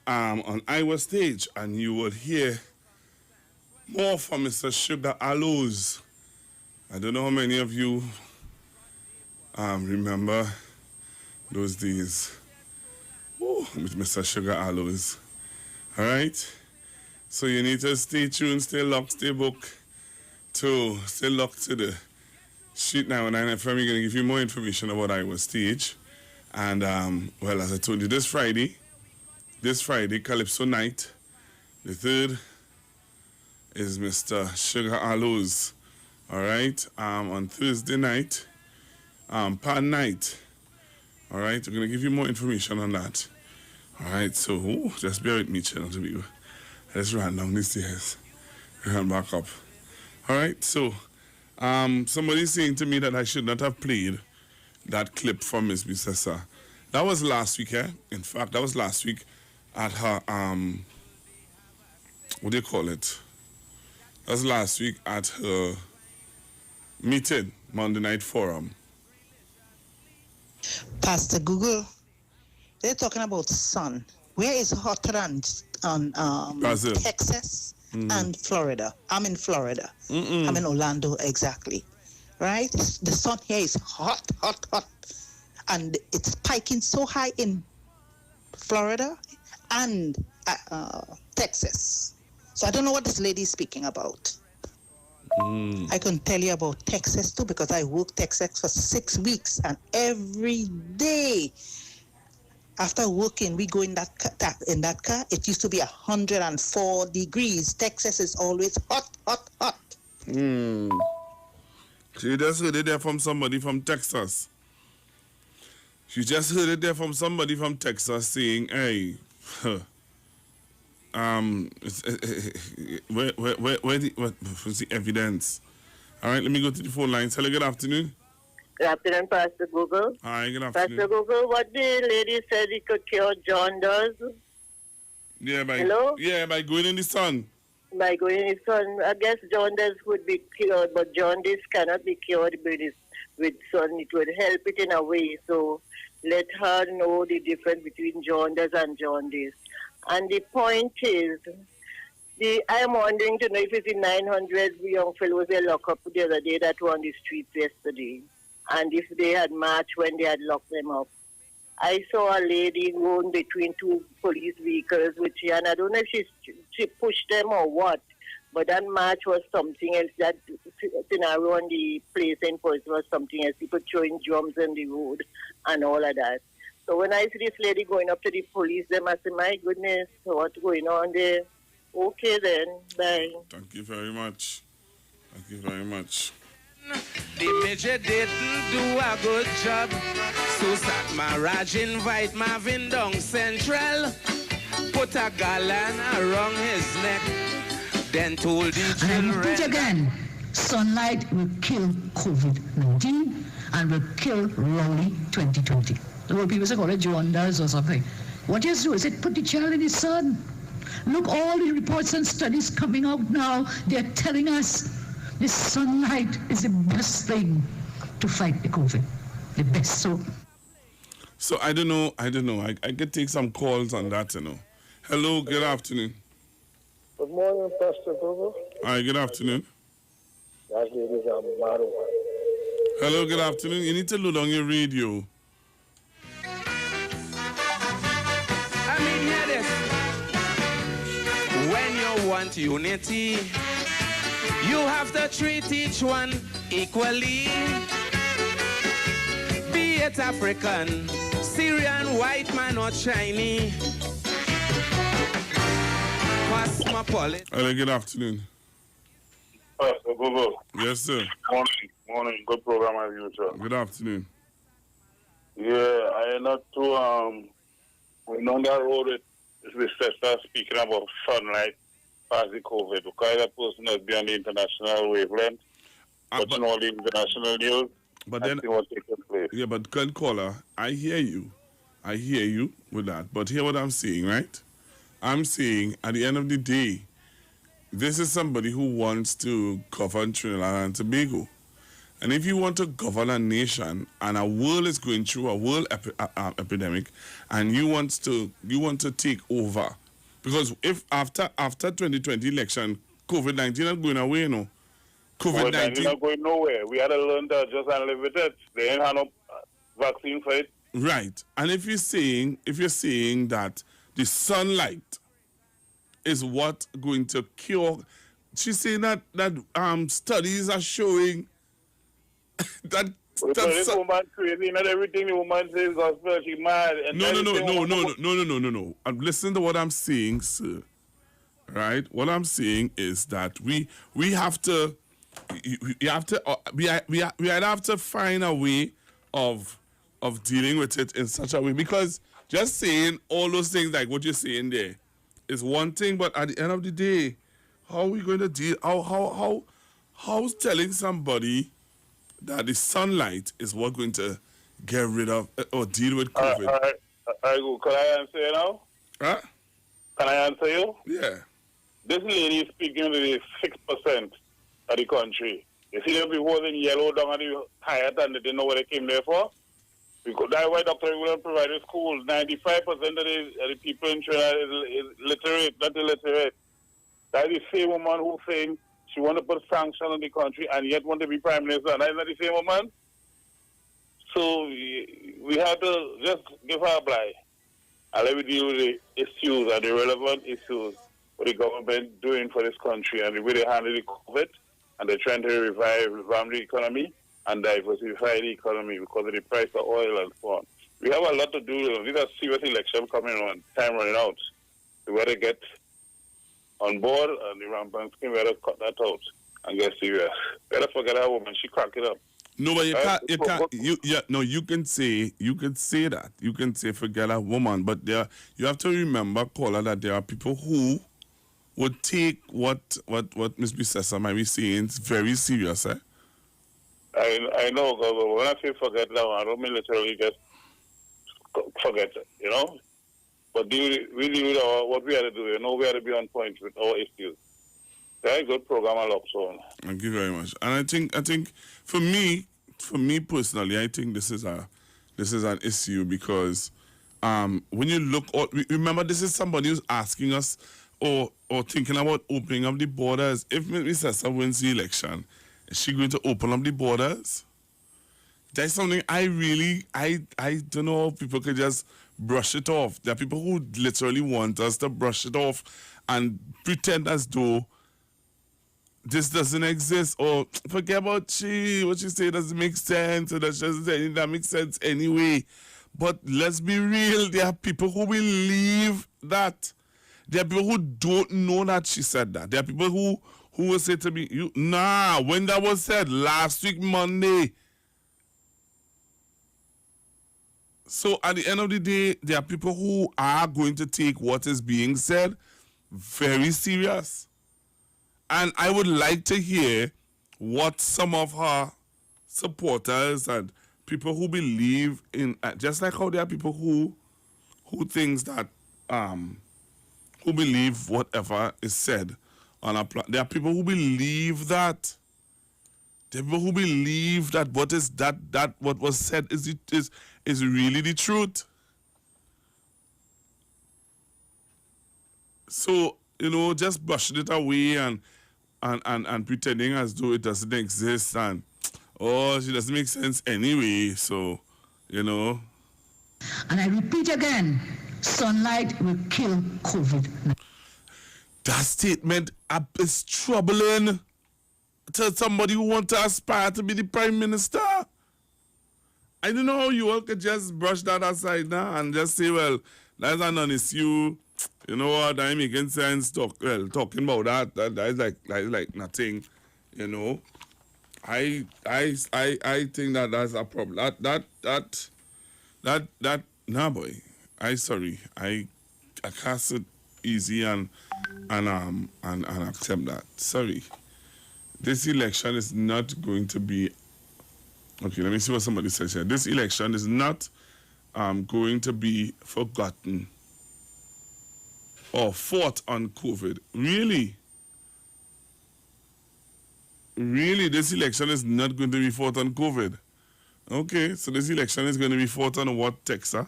On Iwer stage, and you will hear more from Mr. Sugar Hallows. I don't know how many of you remember those days. Ooh, with Mr. Sugar Aloes. All right? So you need to stay tuned, stay locked, stay booked, stay locked to the Street 919 FM. We're going to give you more information about Iwer stage. And, well, as I told you, this Friday, Calypso Night, the 3rd, is Mr. Sugar Aloes. All right? On Thursday night, Pan Night. All right? We're going to give you more information on that. All right? So, just bear with me, channel to view. Let's run down the stairs. Run back up. All right? So, somebody's saying to me that I should not have played that clip from Miss Bissessa. That was last week, eh? In fact, that was last week at her, what do you call it? That was last week at her meeting, Monday Night Forum. Pastor Google, they're talking about sun. Where is hotter than Brazil. Texas and Florida? I'm in Florida. I'm in Orlando, exactly. Right? The sun here is hot, hot, hot. And it's spiking so high in Florida and Texas. So I don't know what this lady is speaking about. I can tell you about Texas too, because I worked Texas for 6 weeks, and every day after working, we go in that car. It used to be 104 degrees. Texas is always hot, hot, hot. So you just heard it there from somebody from Texas. You just heard it there from somebody from Texas saying, "Hey, where's the evidence?" All right, let me go to the phone lines. Hello, good afternoon. Good afternoon, Pastor Google. Hi, good afternoon. Pastor Google, what the lady said he could cure jaundice? Yeah, by going in the sun. By going in the sun, I guess jaundice would be cured, but jaundice cannot be cured with sun. It would help it in a way. So let her know the difference between jaundice and jaundice. And the point is, I am wondering to know if it's the 900 young fellows they locked up the other day that were on the streets yesterday, and if they had marched when they had locked them up. I saw a lady going between two police vehicles, and I don't know if she pushed them or what, but that march was something else. That scenario on the place in person was something else. People throwing drums in the road and all of that. So when I see this lady going up to the police, I say, my goodness, what's going on there? Okay then, bye. Thank you very much. Thank you very much. The major didn't do a good job, so Sat Maharaj invite Marvin down Central, put a gallon around his neck, then told the children. And I repeat again, sunlight will kill COVID-19 and will kill Rowley 2020. The old people say call it jaundice or something. What you do is put the child in the sun. Look, all the reports and studies coming out now, they're telling us the sunlight is the best thing to fight the COVID. The best. So I don't know. I could take some calls on that, Hello, good afternoon. Good morning, Pastor Google. Hi, good afternoon. That ladies are Maru. Hello, good afternoon. You need to load on your radio. I mean, hear this. When you want unity, you have to treat each one equally. Be it African, Syrian, white man or Chinese. Cosmopolitan. Hello, good afternoon. Pastor Google. Yes, sir. Morning. Good program as usual. Good afternoon. Yeah, I not to we on that road with sister speaking about sunlight past the COVID, because that person has been on the international wavelength, watching all the international news, but then what's taking place. Yeah, but Ken Caller, I hear you with that. But hear what I'm saying, right? I'm saying at the end of the day, this is somebody who wants to govern Trinidad and Tobago. And if you want to govern a nation and a world is going through a world epidemic, and you want to take over, because if after 2020 election, COVID-19 is going away, COVID-19 not going nowhere. We had to learn to just live with it. They ain't have no vaccine for it. Right. And if you're saying that the sunlight is what going to cure, she's saying that studies are showing that. But this woman crazy, not everything the woman says gospel, she mad. And No. Listen to what I'm saying, sir. Right? What I'm saying is that we have to we either have to find a way of dealing with it in such a way, because just saying all those things like what you're saying there is one thing, but at the end of the day, how are we going to deal? How's telling somebody that the sunlight is what going to get rid of or deal with COVID? All right, can I answer you now? Huh? Can I answer you? Yeah. This lady is speaking to the 6% of the country. You see them people in yellow down at the Hyatt and they didn't know what they came there for? Because that's why Dr. William provided schools. 95% of the people in Trinidad is literate, not illiterate. That's the same woman who's saying she want to put sanctions on the country and yet want to be prime minister. That's not the same woman. So we have to just give her a blight and let me deal with the issues and the relevant issues what the government doing for this country and the way they handle the COVID, and they're trying to revamp the economy and diversify the economy because of the price of oil and so on. We have a lot to do. These are serious elections coming on, time running out. We got to get on board, and the rampant scheme, we got to cut that out and get serious. We got to forget that woman. She cracked it up. No, but you can say that. You can say forget a woman, but you have to remember, caller, that there are people who would take what Ms. Bissessa might be saying very serious, eh? I know, but when I say forget now, I don't mean literally just forget it, you know? But we deal with what we had to do. You know, we had to be on point with our issues. Very good program, I love so. Thank you very much. And I think for me personally, I think this is an issue because when you look, remember this is somebody who's asking us or thinking about opening up the borders. If Ms. Sessa wins the election, is she going to open up the borders? That's something I don't know if people can just brush it off. There are people who literally want us to brush it off and pretend as though this doesn't exist, or forget about what she say doesn't make sense, or that makes sense anyway. But let's be real, there are people who believe that. There are people who don't know that she said that. There are people who will say to me, when that was said last week, Monday. So at the end of the day, there are people who are going to take what is being said very serious. And I would like to hear what some of her supporters and people who believe in, just like how there are people who thinks that, who believe whatever is said on a there are people who believe that. There are people who believe that what was said is really the truth. So, just brushing it away and pretending as though it doesn't exist and she doesn't make sense anyway, so And I repeat again, sunlight will kill COVID. That statement is troubling to somebody who wants to aspire to be the prime minister. I don't know how you all could just brush that aside now and just say, well, that's a non-issue. You know what? I'm making sense. Talking about that is like nothing. I think that's a problem. Nah, boy. I can't sit easy and accept that. Sorry. This election is not going to be. Okay, let me see what somebody says here. This election is not going to be forgotten or fought on COVID. Really? Really, this election is not going to be fought on COVID. Okay, so this election is going to be fought on what, Texas?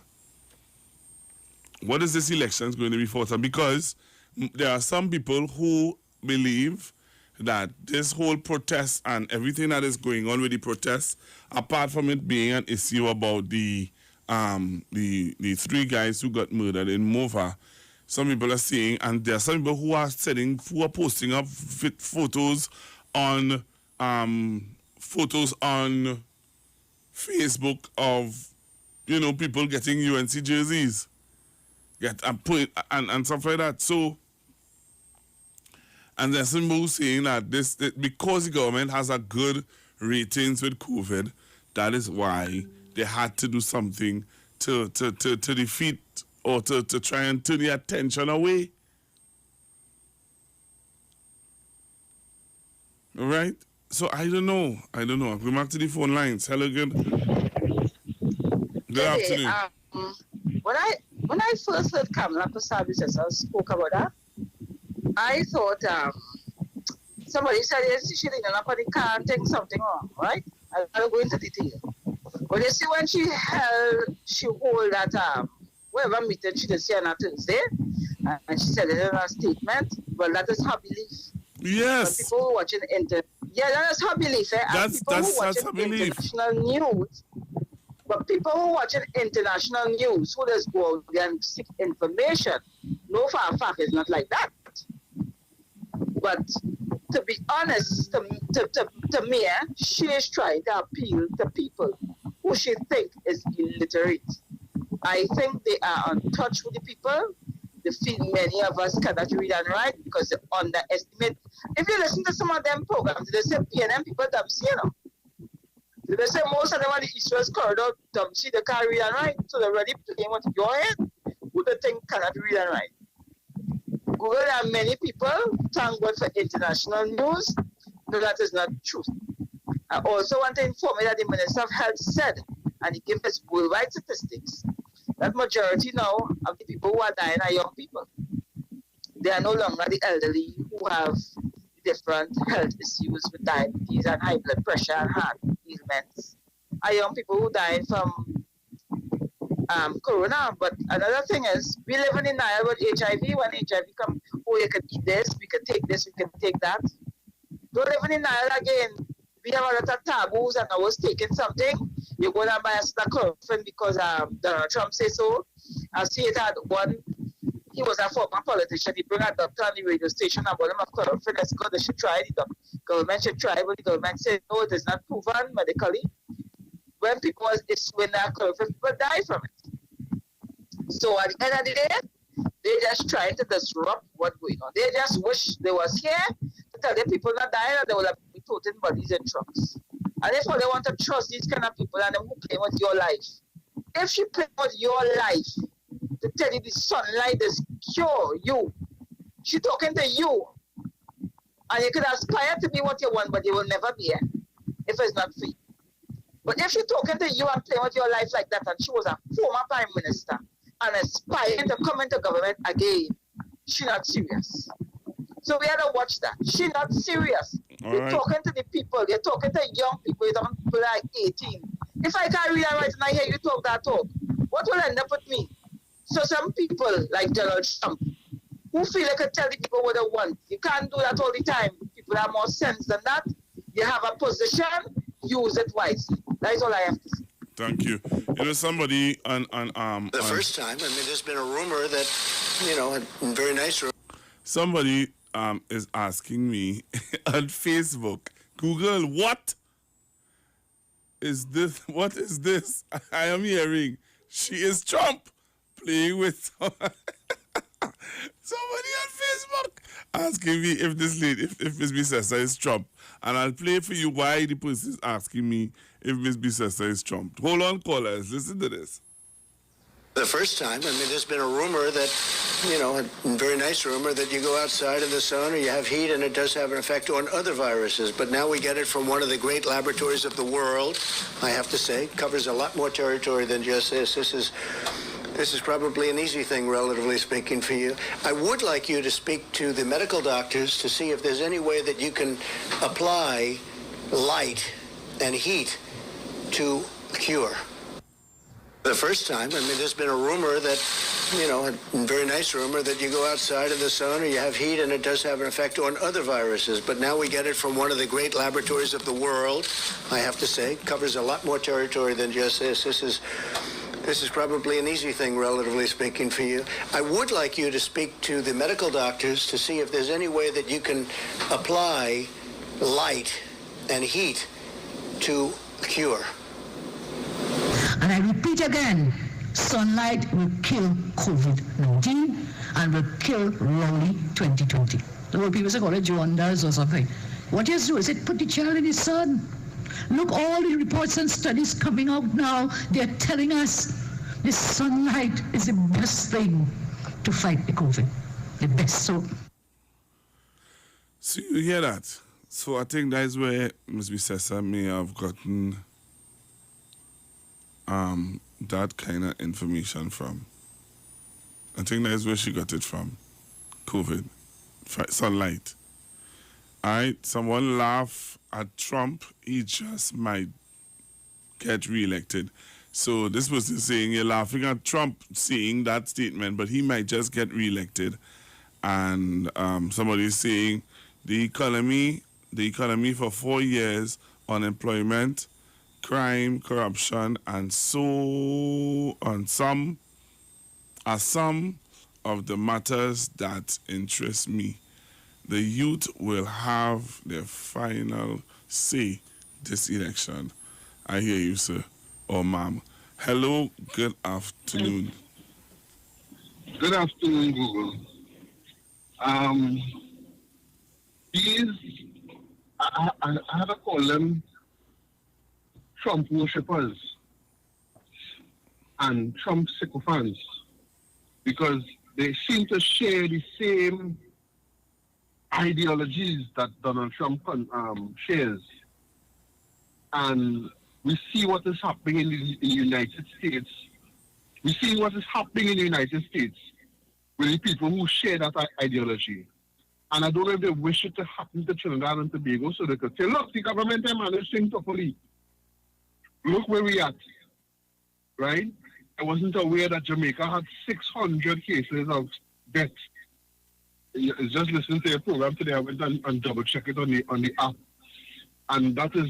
What is this election going to be fought on? Because there are some people who believe that this whole protest and everything that is going on with the protests, apart from it being an issue about the 3 guys who got murdered in Mova, some people are saying, and there are some people who are posting up photos on Facebook of, you know, people getting UNC jerseys, and stuff like that. So, and there's some people saying that because the government has a good ratings with COVID, that is why they had to do something to defeat or to try and turn the attention away. All right? So I don't know. I'm going back to the phone lines. Hello, good afternoon. When I first heard Kamala Services spoke about that, I thought somebody said she didn't know the car and take something wrong, right? I don't go into detail. But you see, when she hold that whatever meeting she did see on a Thursday, and she said it in her statement, well, that is her belief. Yes. But people who watching that is her belief. That's her belief. International news. But people who watching international news, who just go out there and seek information, no, for a fact, it's not like that. But to be honest, to me, she is trying to appeal to people who she think is illiterate. I think they are in touch with the people. They feel many of us cannot read and write because they underestimate. If you listen to some of them programs, they say PNM people don't see them. They say most of them on the East West corridor don't see, they can't read and write. So they're already playing with your head who they think cannot read and write. Google, there are many people, thank God for international news, but that is not true. I also want to inform you that the Minister of Health said, and he gave us worldwide statistics, that majority now of the people who are dying are young people. They are no longer the elderly who have different health issues with diabetes and high blood pressure and heart ailments. Are young people who die from corona. But another thing is, we live in denial about HIV. When HIV comes, oh, you can eat this, we can take this, we can take that. Don't live in denial again. We have a lot of taboos, and I was taking something. You go and buy a snack chloroquine because Donald Trump says so. I see it had one. He was a former politician. He brought a doctor on the radio station about him of chloroquine. That's good. They should try it. The government should try it, but the government said no, it is not proven medically. When people was issuing that chloroquine, people die from it. So at the end of the day, they're just trying to disrupt what's going on. They just wish they was here to tell the people not dying, and they will have been toting bodies in trucks. And if they want to trust these kind of people and them who play with your life. If she play with your life to tell you the sunlight is cure you, she talking to you. And you could aspire to be what you want, but you will never be here if it's not free. But if she talking to you and playing with your life like that, and she was a former prime minister and aspiring to come into government again, she not serious. So we had to watch that. She not serious. You're talking to the people. You're talking to young people. You're talking to people like 18. If I can't read and write and I hear you talk that talk, what will end up with me? So some people like Donald Trump, who feel like I tell the people what they want. You can't do that all the time. People have more sense than that. You have a position, use it wisely. That is all I have to say. Thank you. You know, somebody the first time, I mean, there's been a rumor that, you know, a very nice rumor. Somebody is asking me on Facebook, Google, what is this? What is this? I am hearing she is Trump playing with somebody on Facebook asking me if this lady, if Miss Bissessa is Trump. And I'll play for you why the person is asking me if Miss Bissessa is Trump. Hold on, callers. Listen to this. The first time, I mean, there's been a rumor that, you know, a very nice rumor that you go outside in the sun or you have heat and it does have an effect on other viruses. But now we get it from one of the great laboratories of the world, I have to say. It covers a lot more territory than just this. This is probably an easy thing, relatively speaking, for you. I would like you to speak to the medical doctors to see if there's any way that you can apply light and heat to cure. The first time, I mean, there's been a rumor that very nice rumor that you go outside in the sun or you have heat and it does have an effect on other viruses. But now we get it from one of the great laboratories of the world, I have to say. It covers a lot more territory than just this. This is probably an easy thing, relatively speaking, for you. I would like you to speak to the medical doctors to see if there's any way that you can apply light and heat to cure. And I repeat again, sunlight will kill COVID-19 and will kill Rowley 2020. The whole people say, call it jaundice or something. What you have to do is put the child in the sun. Look, all the reports and studies coming out now, they're telling us the sunlight is the best thing to fight the COVID. The best. So you hear that? So I think that's where Ms. Bissessa may have gotten that kind of information from. I think that's where she got it from. COVID. Sunlight. Alright, someone laugh at Trump, he just might get reelected. So this was saying you're laughing at Trump saying that statement, but he might just get reelected. And somebody's saying the economy for 4 years, unemployment, crime, corruption, and so on are some of the matters that interest me. The youth will have their final say this election. I hear you, sir. Or ma'am. Hello, good afternoon. Good afternoon, Google. I had to call them Trump worshippers and Trump sycophants because they seem to share the same ideologies that Donald Trump shares. And we see what is happening in the United States. We see what is happening in the United States with the people who share that ideology. And I don't know if they wish it to happen to Trinidad and Tobago so they could say, look, the government they managed things properly. Look where we at, right? I wasn't aware that Jamaica had 600 cases of death. Just listening to your program today, I went and double check it on the app. And that is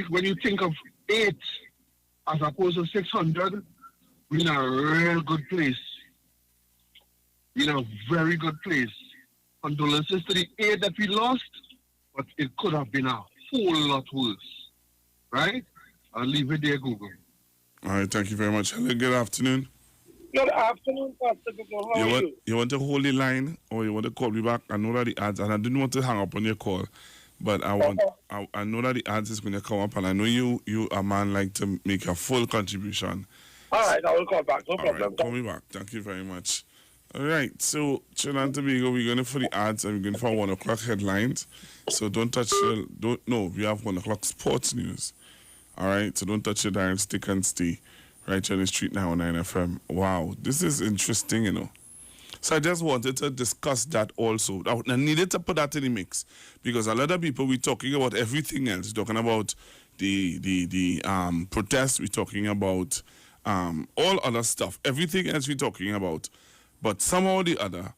when you think of 8 as opposed to 600, we're in a real good place. We're in a very good place. Condolences to the 8 that we lost, but it could have been a whole lot worse. Right? I'll leave it there, Google. All right, thank you very much. Hello, good afternoon. Good afternoon, Pastor Google. How are you? You want to hold the line or you want to call me back? I know that the ads, and I didn't want to hang up on your call, but I know that the ads is going to come up, and I know you a man like to make a full contribution. All right, I will call back. No problem. Right, call me back. Thank you very much. All right, so Trinidad and Tobago, we're going for the ads and we're going for 1 o'clock headlines. So don't touch we have 1 o'clock sports news. All right, so don't touch your dial, stick and stay right here on the street now on 9 FM. Wow, this is interesting, you know. So I just wanted to discuss that also. I needed to put that in the mix because a lot of people, we're talking about everything else. We're talking about the protests. We're talking about all other stuff. Everything else we're talking about. But somehow or the other,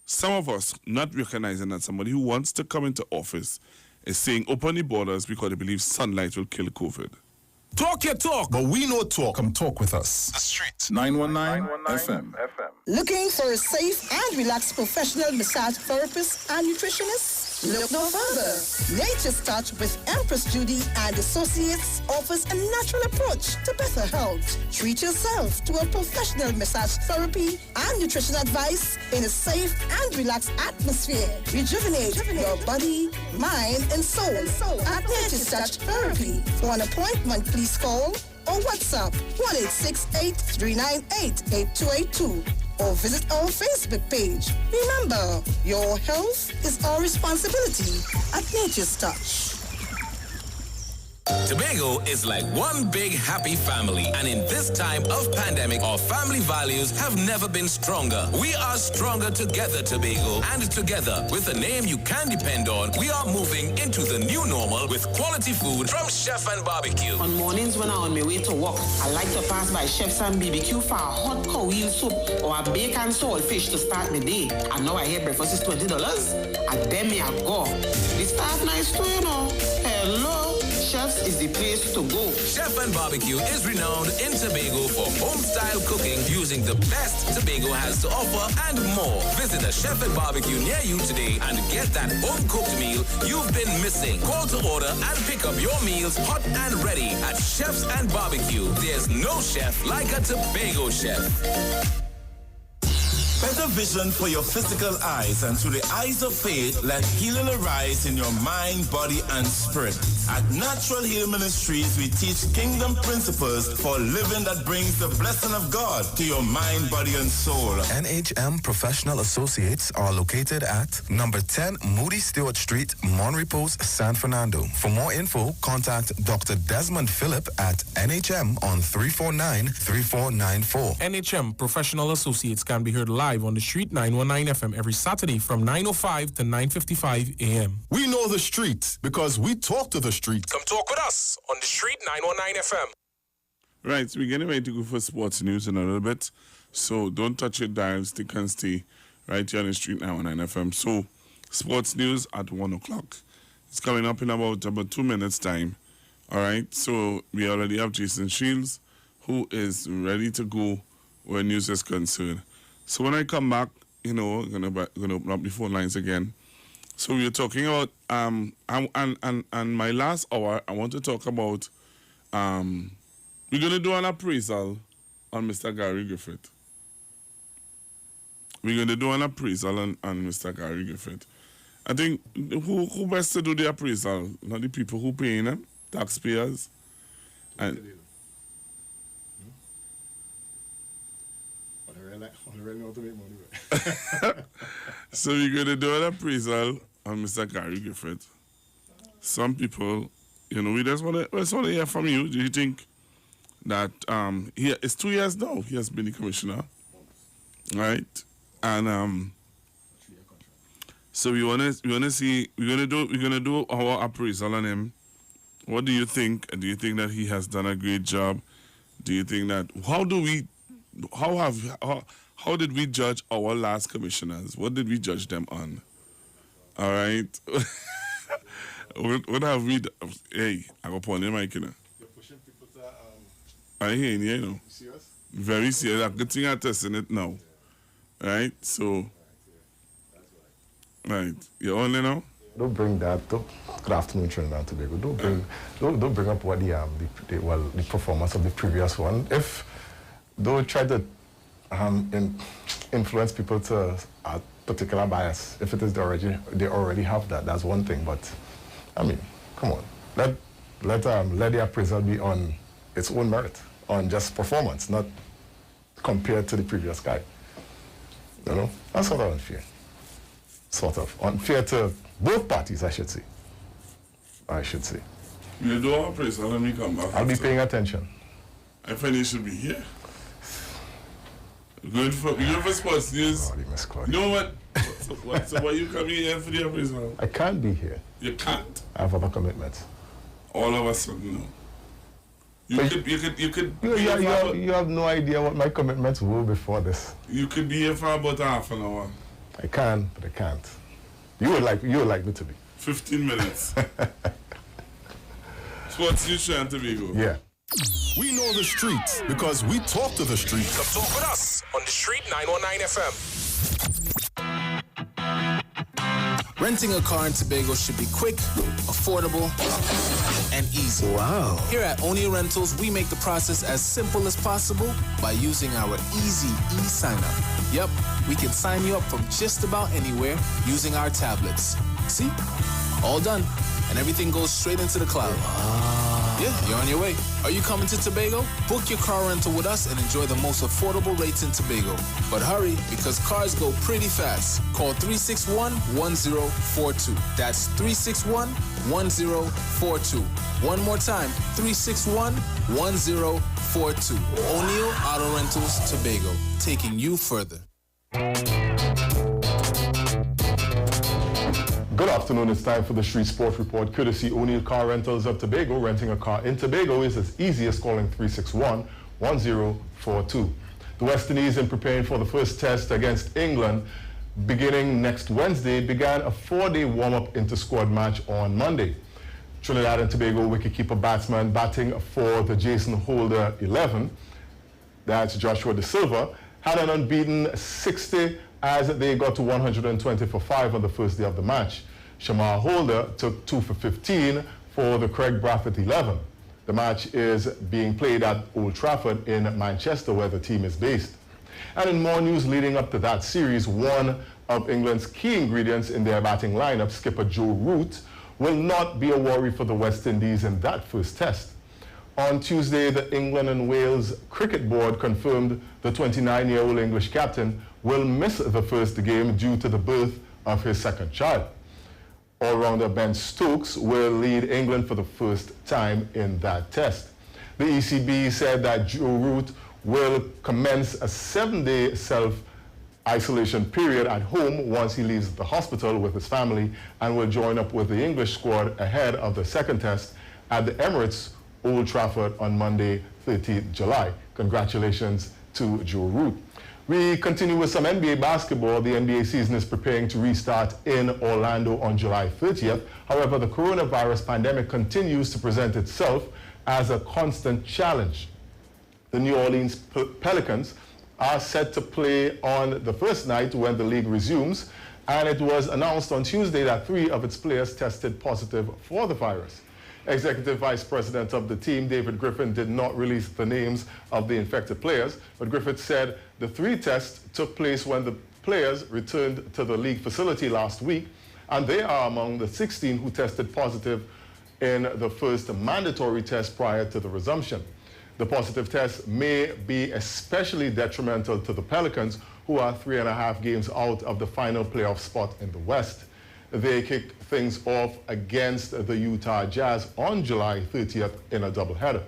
some of us not recognizing that somebody who wants to come into office is saying open the borders because they believe sunlight will kill COVID. Talk your talk, but we know talk. Come talk with us. The Street. 919 FM. Looking for a safe and relaxed professional massage therapist and nutritionist? Look no further. Nature's Touch with Empress Judy and Associates offers a natural approach to better health. Treat yourself to a professional massage therapy and nutrition advice in a safe and relaxed atmosphere. Rejuvenate your body, mind, and soul at Nature's Touch Therapy. For an appointment, please call or WhatsApp 1-868-398-8282 or visit our Facebook page. Remember, your health is our responsibility at Nature's Touch. Tobago is like one big happy family, and in this time of pandemic, our family values have never been stronger. We are stronger together, Tobago, and together, with a name you can depend on, we are moving into the new normal with quality food from Chef and Barbecue. On mornings when I'm on my way to work, I like to pass by Chef's and BBQ for a hot cow heel soup or a bacon saltfish to start my day. And now I hear breakfast is $20, and then me I go. The staff nice too, you know. Hello. Chef's is the place to go. Chef and Barbecue is renowned in Tobago for home-style cooking using the best Tobago has to offer and more. Visit a Chef and Barbecue near you today and get that home-cooked meal you've been missing. Call to order and pick up your meals hot and ready at Chef's and Barbecue. There's no chef like a Tobago chef. Better vision for your physical eyes, and through the eyes of faith, let healing arise in your mind, body, and spirit. At Natural Healing Ministries, we teach kingdom principles for living that brings the blessing of God to your mind, body, and soul. NHM Professional Associates are located at number 10 Moody Stewart Street, Monrepos, San Fernando. For more info, contact Dr. Desmond Phillip at NHM on 349-3494. NHM Professional Associates can be heard live on the street 919 FM every Saturday from 9:05 to 9:55 a.m. We know the street because we talk to the street. Come talk with us on the street 919 FM. Right, so we're getting ready to go for sports news in a little bit. So don't touch your dial, stick and stay right here on the street 919 FM. So sports news at 1 o'clock. It's coming up in about 2 minutes time. All right, so we already have Jason Shields, who is ready to go where news is concerned. So when I come back, I'm gonna open up the phone lines again. So we were talking about and my last hour, I want to talk about we're gonna do an appraisal on Mr. Gary Griffith. We're gonna do an appraisal on Mr. Gary Griffith. I think who best to do the appraisal? Not the people who paying them, taxpayers. And so we're going to do an appraisal on Mr. Gary Griffith. Some people, we just want to hear from you. Do you think that it's 2 years now he has been the commissioner, right? And so we're gonna do our appraisal on him. What do you think? Do you think that he has done a great job? Do you think that how did we judge our last commissioners? What did we judge them on? All right. What have we done? Hey, I go point the mic, You're pushing people to I hear you, Serious? Very serious. I'm good thing I'm testing it now. Right? So right. You only know? Don't bring that up. Good afternoon, Trinidad and Tobago. Don't bring up what the performance of the previous one. If don't try to influence people to a particular bias. If it is they already have that, that's one thing. But I mean, come on, let the appraisal be on its own merit, on just performance, not compared to the previous guy. That's sort of unfair. Sort of unfair to both parties, I should say. You do our appraisal, let me come back. I'll be paying attention. I find you should be here. Good for sports news. You know what? So why you coming here for the appraisal? I can't be here. You can't. I have other commitments. All of a sudden, no. You could. You have no idea what my commitments were before this. You could be here for about half an hour. I can, but I can't. You would like me to be. 15 minutes. Sports news, Trinidad and Tobago. Yeah. We know the streets because we talk to the streets. Come talk with us on the street 919 FM. Renting a car in Tobago should be quick, affordable, and easy. Wow. Here at Oni Rentals, we make the process as simple as possible by using our easy e-sign-up. Yep, we can sign you up from just about anywhere using our tablets. See? All done. And everything goes straight into the cloud. Wow. Yeah, you're on your way. Are you coming to Tobago? Book your car rental with us and enjoy the most affordable rates in Tobago. But hurry, because cars go pretty fast. Call 361-1042. That's 361-1042. One more time, 361-1042. O'Neill Auto Rentals, Tobago, taking you further. Good afternoon, it's time for the Street Sport Report, courtesy O'Neill Car Rentals of Tobago. Renting a car in Tobago is as easy as calling 361-1042. The West Indies, in preparing for the first test against England beginning next Wednesday, began a 4-day warm-up inter-squad match on Monday. Trinidad and Tobago wicketkeeper batsman batting for the Jason Holder 11, that's Joshua De Silva, had an unbeaten 60 as they got to 120 for 5 on the first day of the match. Shamar Holder took 2 for 15 for the Craig Brathwaite 11. The match is being played at Old Trafford in Manchester, where the team is based. And in more news leading up to that series, one of England's key ingredients in their batting lineup, skipper Joe Root, will not be a worry for the West Indies in that first test. On Tuesday, the England and Wales Cricket Board confirmed the 29-year-old English captain will miss the first game due to the birth of his second child. All-rounder Ben Stokes will lead England for the first time in that test. The ECB said that Joe Root will commence a 7-day self-isolation period at home once he leaves the hospital with his family and will join up with the English squad ahead of the second test at the Emirates Old Trafford on Monday, 30th July. Congratulations to Joe Root. We continue with some NBA basketball. The NBA season is preparing to restart in Orlando on July 30th. However, the coronavirus pandemic continues to present itself as a constant challenge. The New Orleans Pelicans are set to play on the first night when the league resumes, and it was announced on Tuesday that 3 of its players tested positive for the virus. Executive Vice President of the team, David Griffin, did not release the names of the infected players, but Griffin said the 3 tests took place when the players returned to the league facility last week, and they are among the 16 who tested positive in the first mandatory test prior to the resumption. The positive test may be especially detrimental to the Pelicans, who are 3.5 games out of the final playoff spot in the West. They kick things off against the Utah Jazz on July 30th in a doubleheader.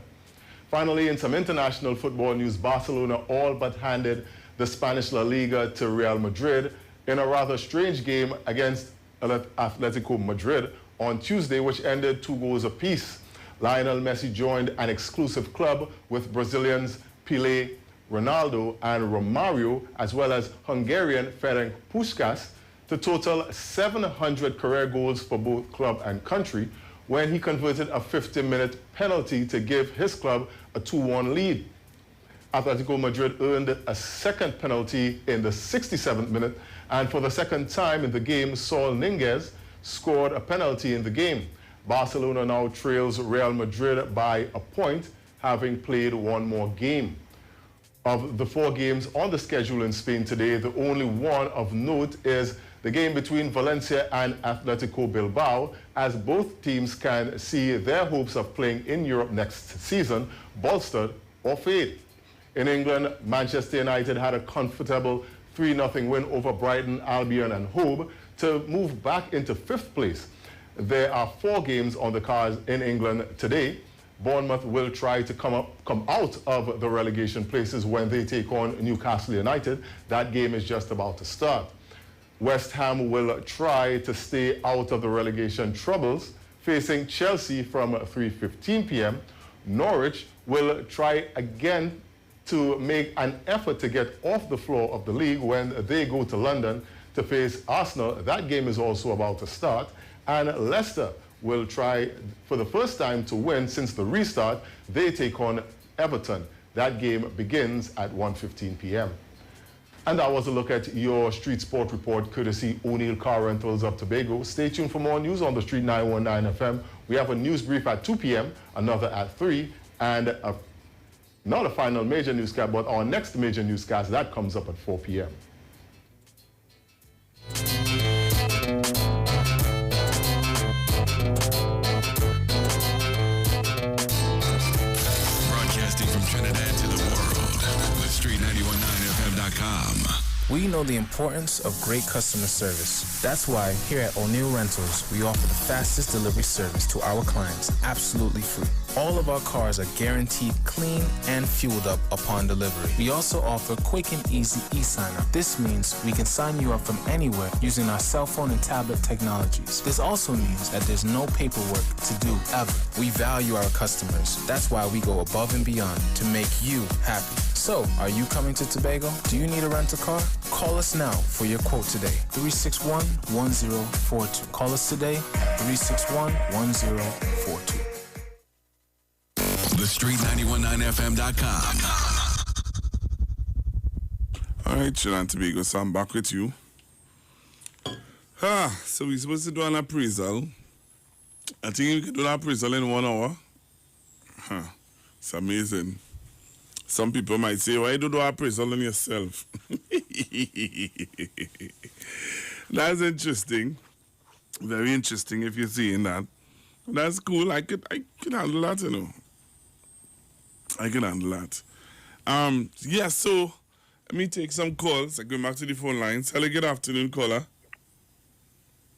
Finally, in some international football news, Barcelona all but handed the Spanish La Liga to Real Madrid in a rather strange game against Atletico Madrid on Tuesday, which ended 2 goals apiece. Lionel Messi joined an exclusive club with Brazilians Pelé, Ronaldo, and Romario, as well as Hungarian Ferenc Puskás, to total 700 career goals for both club and country, when he converted a 50-minute penalty to give his club a 2-1 lead. Atletico Madrid earned a second penalty in the 67th minute, and for the second time in the game, Saul Niguez scored a penalty in the game. Barcelona now trails Real Madrid by a point, having played 1 more game. Of the 4 games on the schedule in Spain today, the only one of note is the game between Valencia and Atletico Bilbao, as both teams can see their hopes of playing in Europe next season bolstered or fade. In England, Manchester United had a comfortable 3-0 win over Brighton, Albion and Hove to move back into 5th place. There are 4 games on the cards in England today. Bournemouth will try to come out of the relegation places when they take on Newcastle United. That game is just about to start. West Ham will try to stay out of the relegation troubles, facing Chelsea from 3:15 p.m. Norwich will try again to make an effort to get off the floor of the league when they go to London to face Arsenal. That game is also about to start. And Leicester will try for the first time to win since the restart. They take on Everton. That game begins at 1:15 p.m. And that was a look at your Street Sport Report, courtesy O'Neill Car Rentals of Tobago. Stay tuned for more news on the Street 919 FM. We have a news brief at 2 p.m., another at 3, and not a final major newscast, but our next major newscast, that comes up at 4 p.m. StreetNineOneFM.com. We know the importance of great customer service. That's why here at O'Neill Rentals, we offer the fastest delivery service to our clients absolutely free. All of our cars are guaranteed clean and fueled up upon delivery. We also offer quick and easy e-sign-up. This means we can sign you up from anywhere using our cell phone and tablet technologies. This also means that there's no paperwork to do ever. We value our customers. That's why we go above and beyond to make you happy. So, are you coming to Tobago? Do you need a rental car? Call us now for your quote today. 361-1042. Call us today, 361-1042. The Street919FM.com. All right, Trinidad and Tobago, so I'm back with you. So we're supposed to do an appraisal. I think we can do an appraisal in 1 hour. It's amazing. Some people might say, why do an appraisal on yourself? That's interesting. Very interesting if you're seeing that. That's cool. I could handle that, you know. I can handle that. Yeah, so let me take some calls. I go back to the phone lines. Hello, good afternoon, caller.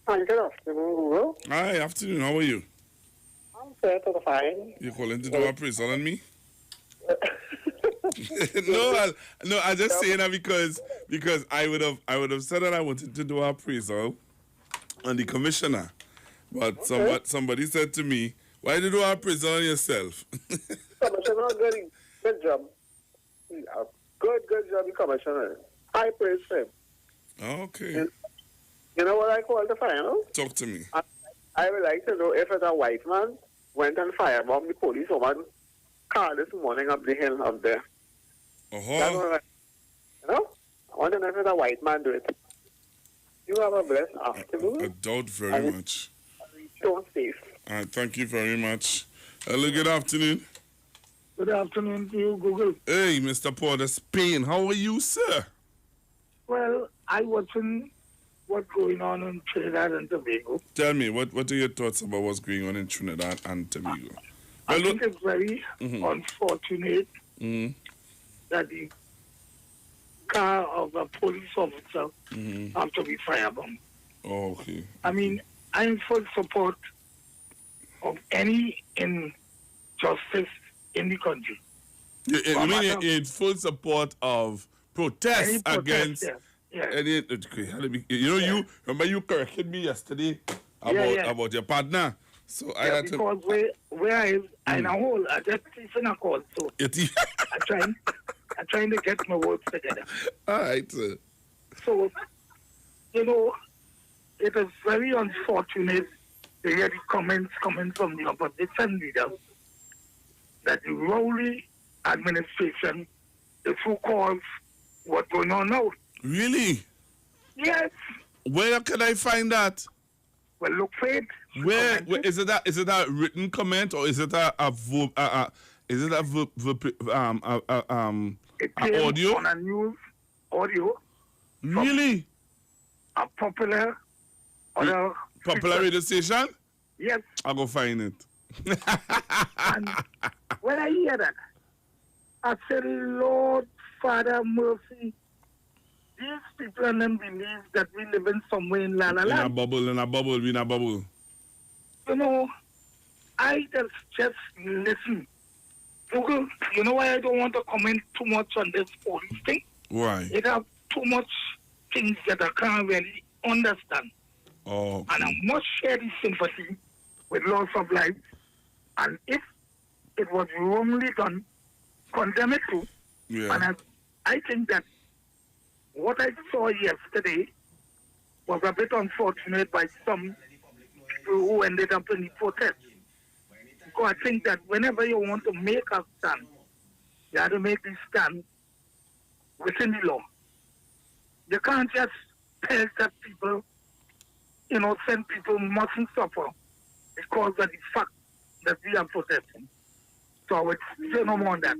Hi, good afternoon. Hi, afternoon. How are you? I'm fine. You're calling to do appraisal on me? No, I just saying that because I would have said that I wanted to do appraisal on the commissioner, but somebody said to me, "Why did you do appraisal on yourself?" Commissioner, good job. Good job, Commissioner. I praise him. Okay. You know what I call the final? Talk to me. I would like to know if a white man went and firebombed the police woman car this morning up the hill up there. That's what you know? I want to know if a white man do it. You have a blessed afternoon. I doubt very much. Don't safe. All right, thank you very much. Hello, good afternoon. Good afternoon to you, Google. Hey, Mr. Porter Spain. How are you, sir? Well, I watching what's going on in Trinidad and Tobago. Tell me, what are your thoughts about what's going on in Trinidad and Tobago? I think it's very unfortunate that the car of a police officer have to be firebombed. Oh, okay. I mean, I'm full support of any injustice in the country. You mean in full support of protests against... Yes. You remember you corrected me yesterday about your partner. So I had because where I in a hole, I just in a call. So I'm trying to get my words together. All right, sir. So, you know, it is very unfortunate to hear the comments coming from the opposition leaders that the Rowley administration is who calls what's going on now. Really? Yes. Where can I find that? Well, look for it. Where is it? Is it a written comment or is it a audio? On a news audio. Really? A popular radio station? Yes. I'll go find it. And when I hear that, I say, Lord, Father, mercy. These people and them believe that we live in somewhere in La La Land. In a bubble. You know, I just listen. Google, you know why I don't want to comment too much on this police thing? Why? It have too much things that I can't really understand. Oh. Okay. And I must share this sympathy with loss of life. And if it was wrongly done, condemn it too. Yeah. And I think that what I saw yesterday was a bit unfortunate by some people who ended up in the protest. Because I think that whenever you want to make a stand, you have to make this stand within the law. You can't just tell that people, innocent people mustn't suffer because of the fact that we are protesting. So I would say no more on that.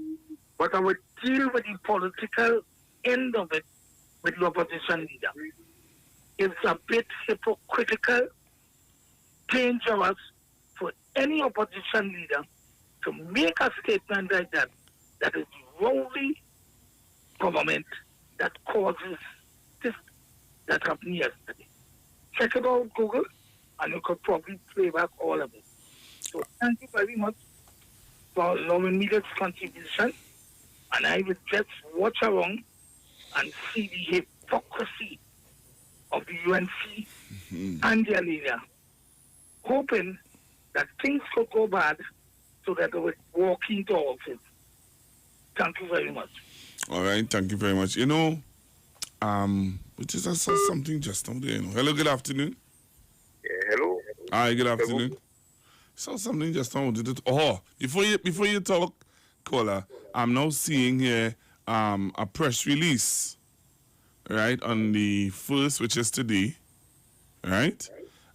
But I would deal with the political end of it with the opposition leader. It's a bit hypocritical, dangerous for any opposition leader to make a statement like that is the only government that causes this that happened yesterday. Check it out, Google, and you could probably play back all of it. So thank you very much for allowing me this contribution, and I will just watch around and see the hypocrisy of the UNC and their leader, hoping that things could go bad so that they would walk into office. Thank you very much. All right, thank you very much. You know, which is I saw something just now there. You know. Hello, good afternoon. Yeah, hello. Hi, good afternoon. Saw something just now. Did it? Oh, before you talk, caller, I'm now seeing here a press release, right, on the 1st, which is today, right?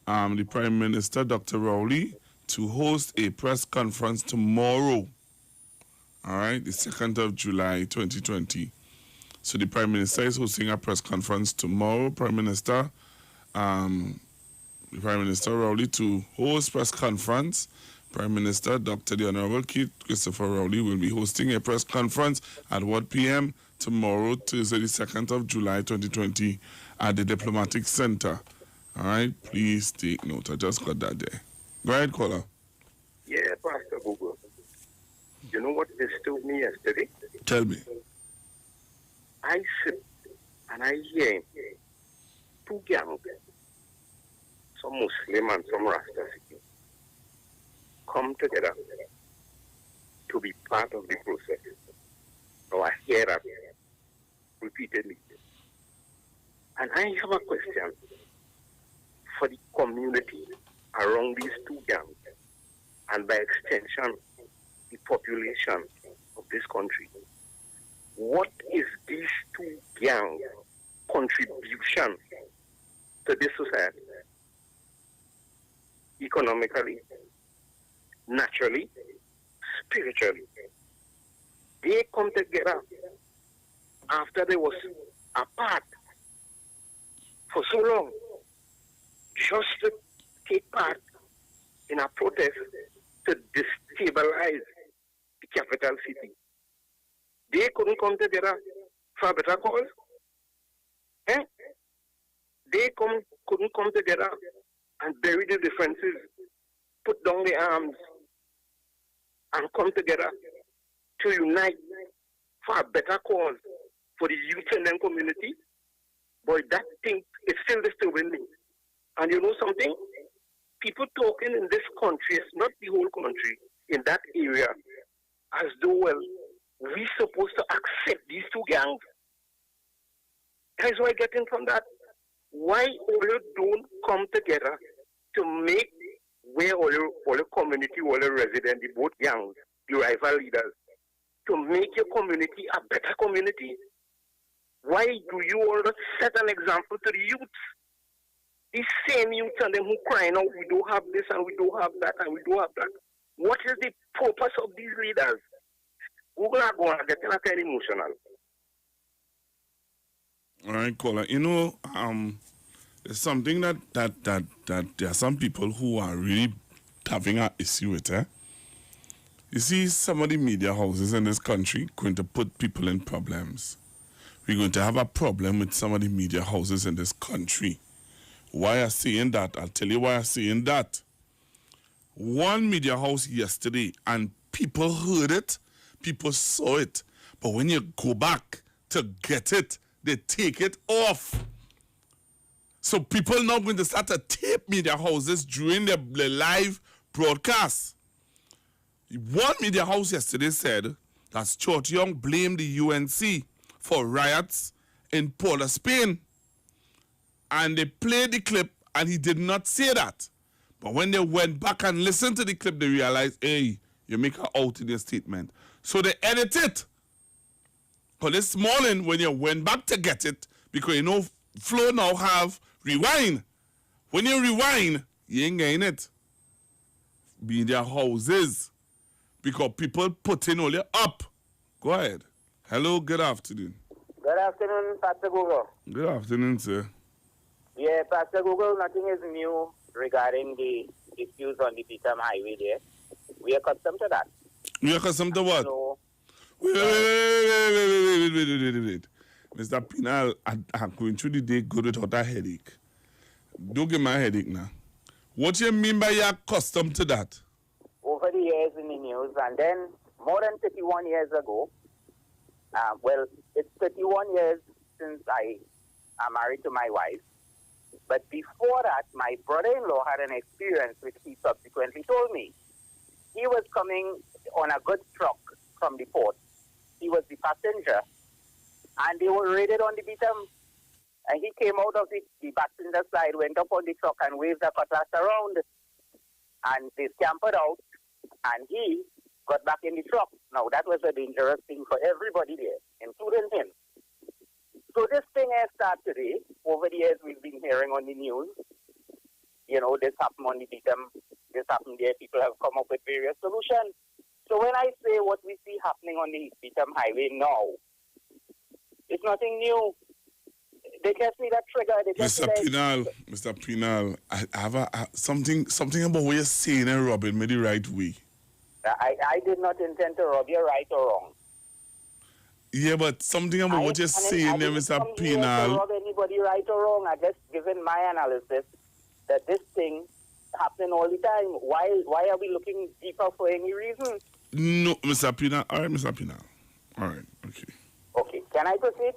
The Prime Minister, Dr. Rowley, to host a press conference tomorrow, all right, the 2nd of July, 2020. So the Prime Minister is hosting a press conference tomorrow. The Prime Minister Rowley to host press conference. Prime Minister Dr. the Honorable Keith Christopher Rowley will be hosting a press conference at 1 p.m. tomorrow, Tuesday, the 2nd of July, 2020, at the Diplomatic Center. All right, please take note. I just got that there. Go ahead, caller. Yeah, Pastor Google. You know what disturbed me yesterday? Tell me. I sit and I hear two gangs, some Muslim and some Rasta, come together to be part of the process. So I hear that repeatedly. And I have a question for the community around these two gangs, and by extension, the population of this country. What is these two gangs' contribution to this society? Economically, naturally, spiritually. They come together after they was apart for so long, just to take part in a protest to destabilize the capital city. They couldn't come together for a better cause. They couldn't come together and bury the differences, put down the arms, and come together to unite for a better cause for the youth in their community. But that thing is still disturbing me. And you know something? People talking in this country, it's not the whole country, in that area, as though, well, we're supposed to accept these two gangs. That's why I get in from that. Why all you don't come together to make where all the community, all the residents, the both gangs, the rival leaders, to make your community a better community? Why do you all not set an example to the youth? These same youth and them who crying out, we don't have this and we don't have that and we don't have that. What is the purpose of these leaders? Google are going to get kind of emotional. All right, caller. You know, there's something that there are some people who are really having an issue with, You see, some of the media houses in this country going to put people in problems. We're going to have a problem with some of the media houses in this country. Why I'm saying that? I'll tell you why I'm saying that. One media house yesterday, and people heard it, people saw it, but when you go back to get it, they take it off. So people now going to start to tape media houses during the live broadcast. One media house yesterday said that Stuart Young blamed the UNC for riots in Port of Spain. And they played the clip, and he did not say that. But when they went back and listened to the clip, they realized, hey, you make her out in your statement. So they edit it. But this morning, when you went back to get it, because you know, Flow now have rewind. When you rewind, you ain't getting it. Media houses. Because people putting all up. Go ahead. Hello, good afternoon. Good afternoon, Pastor Google. Good afternoon, sir. Yeah, Pastor Google, nothing is new regarding the issues on the Peterham Highway there. We are accustomed to that. We are accustomed to what? So, Wait. Mr. Pinal, I'm going through the day good without a headache. Don't give me a headache now. What do you mean by you're accustomed to that? Over the years in the news, and then more than 31 years ago, well, it's 31 years since I am married to my wife. But before that, my brother-in-law had an experience which he subsequently told me. He was coming on a good truck from the port. He was the passenger, and they were raided on the beatum. And he came out of the passenger side, went up on the truck, and waved the cutlass around. And they scampered out, and he got back in the truck. Now, that was a dangerous thing for everybody there, including him. So this thing has started today. Over the years, we've been hearing on the news, you know, this happened on the beatum, this happened there. People have come up with various solutions. So when I say what we see happening on the beatum highway now, it's nothing new. They just need a trigger. They just Mr. Pinal, I have something about what you're saying and rubbing me the right way. I did not intend to rub you right or wrong. Yeah, but something about what you're saying there, Mr. Pinal. I didn't rub anybody right or wrong. I just given my analysis that this thing happening all the time. Why are we looking deeper for any reason? No, Mr. Pinal. All right, Mr. Pinal. All right, okay. Okay, can I proceed?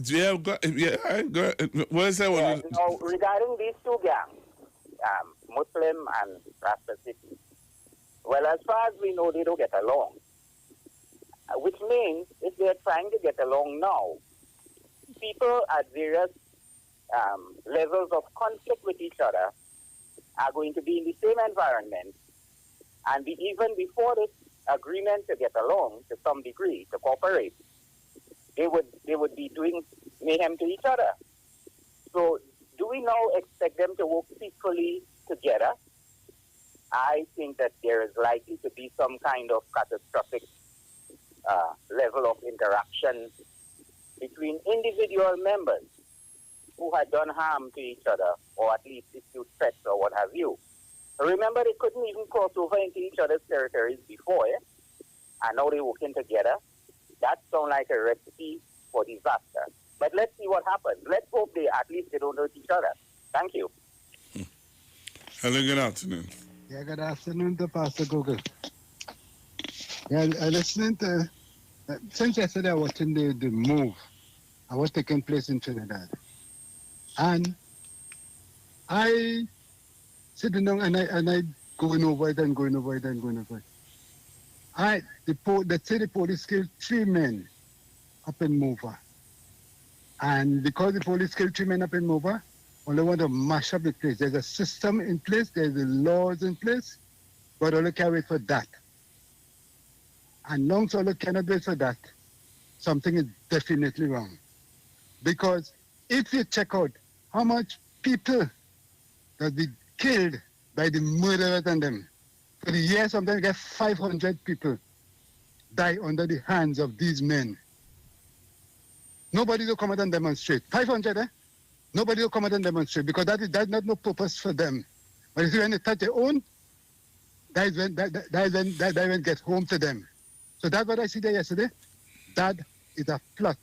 Yeah, go ahead. What is that one? Now, regarding these two gangs, Muslim and Rasta City, well, as far as we know, they don't get along. Which means, if they're trying to get along now, people at various levels of conflict with each other are going to be in the same environment, and even before this agreement to get along to some degree, to cooperate, they would be doing mayhem to each other. So do we now expect them to work peacefully together? I think that there is likely to be some kind of catastrophic level of interaction between individual members who had done harm to each other, or at least issued threats or what have you. Remember, they couldn't even cross over into each other's territories before, and now they're working together. That sounds like a recipe for disaster. But let's see what happens. Let's hope at least they don't hurt each other. Thank you. Hello, good afternoon. Yeah, good afternoon to Pastor Google. Yeah, I'm listening to, since yesterday I was watching the move, I was taking place in Trinidad. And I sitting down and I going over it and going over it and going over it. The police killed 3 men up in Mova. And because the police killed 3 men up in Mova, only want to mash up the place. There's a system in place, there's the laws in place, but only can't wait for that. And long so only cannot wait for that, something is definitely wrong. Because if you check out how much people that be killed by the murderers and them, for the year sometimes you get 500 people die under the hands of these men. Nobody will come out and demonstrate. 500, eh? Nobody will come out and demonstrate because that's not no purpose for them. But if you when they touch their own, that is when get home to them. So that's what I see there yesterday. That is a plot.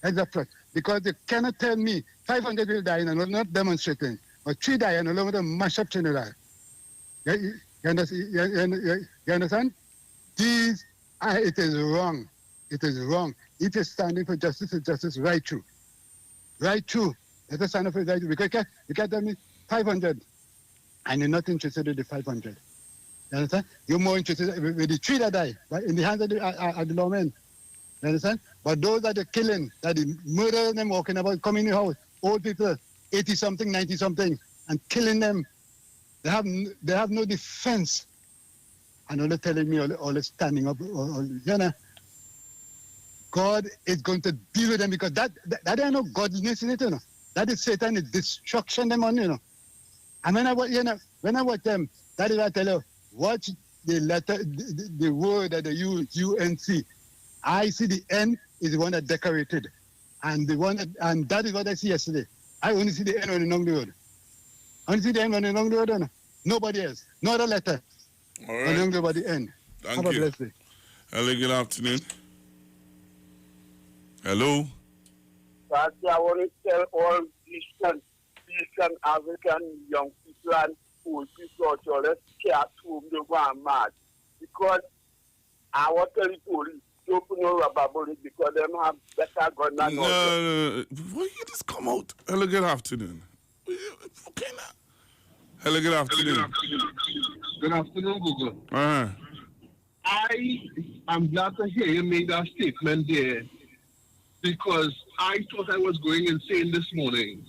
That's a plot. Because you cannot tell me 500 will die and I'm not demonstrating, or 3 die and I'm going to mash up Trinidad. You understand? It is wrong. It is wrong. If you're standing for justice, it's justice right through. Right through. Let us stand up for right through. Because you can't tell me 500 and you're not interested in the 500. You understand? You're more interested with the 3 that die, but in the hands of the lawmen. You understand? But those that are killing, that the murdering them, walking about, coming in the house, old people, 80-something, 90-something, and killing them, they have no defense. And all telling me, all standing up, you know, God is going to deal with them because that ain't no godliness in it, you know. That is Satan, is destruction them on, you know. And when I watch them, that is what I tell you, watch the letter, the word that they use, UNC. I see the N is the one that decorated. And that is what I see yesterday. I only see the N on the long road. I only see the N on the long road, you know. Nobody else. No other letter. All right. On the body N. Thank Have a you. blessed day. Hello, good afternoon. Hello. But I want to tell all Eastern African young people and old people out there, let's care at home, they go and mad. Because I want to tell the police, don't put no rubber bullets because they don't have better gun than us. No. Why you just come out? Hello, good afternoon. Okay, now. Hello, good afternoon. Good afternoon, Google. Uh-huh. I am glad to hear you make that statement there because I thought I was going insane this morning.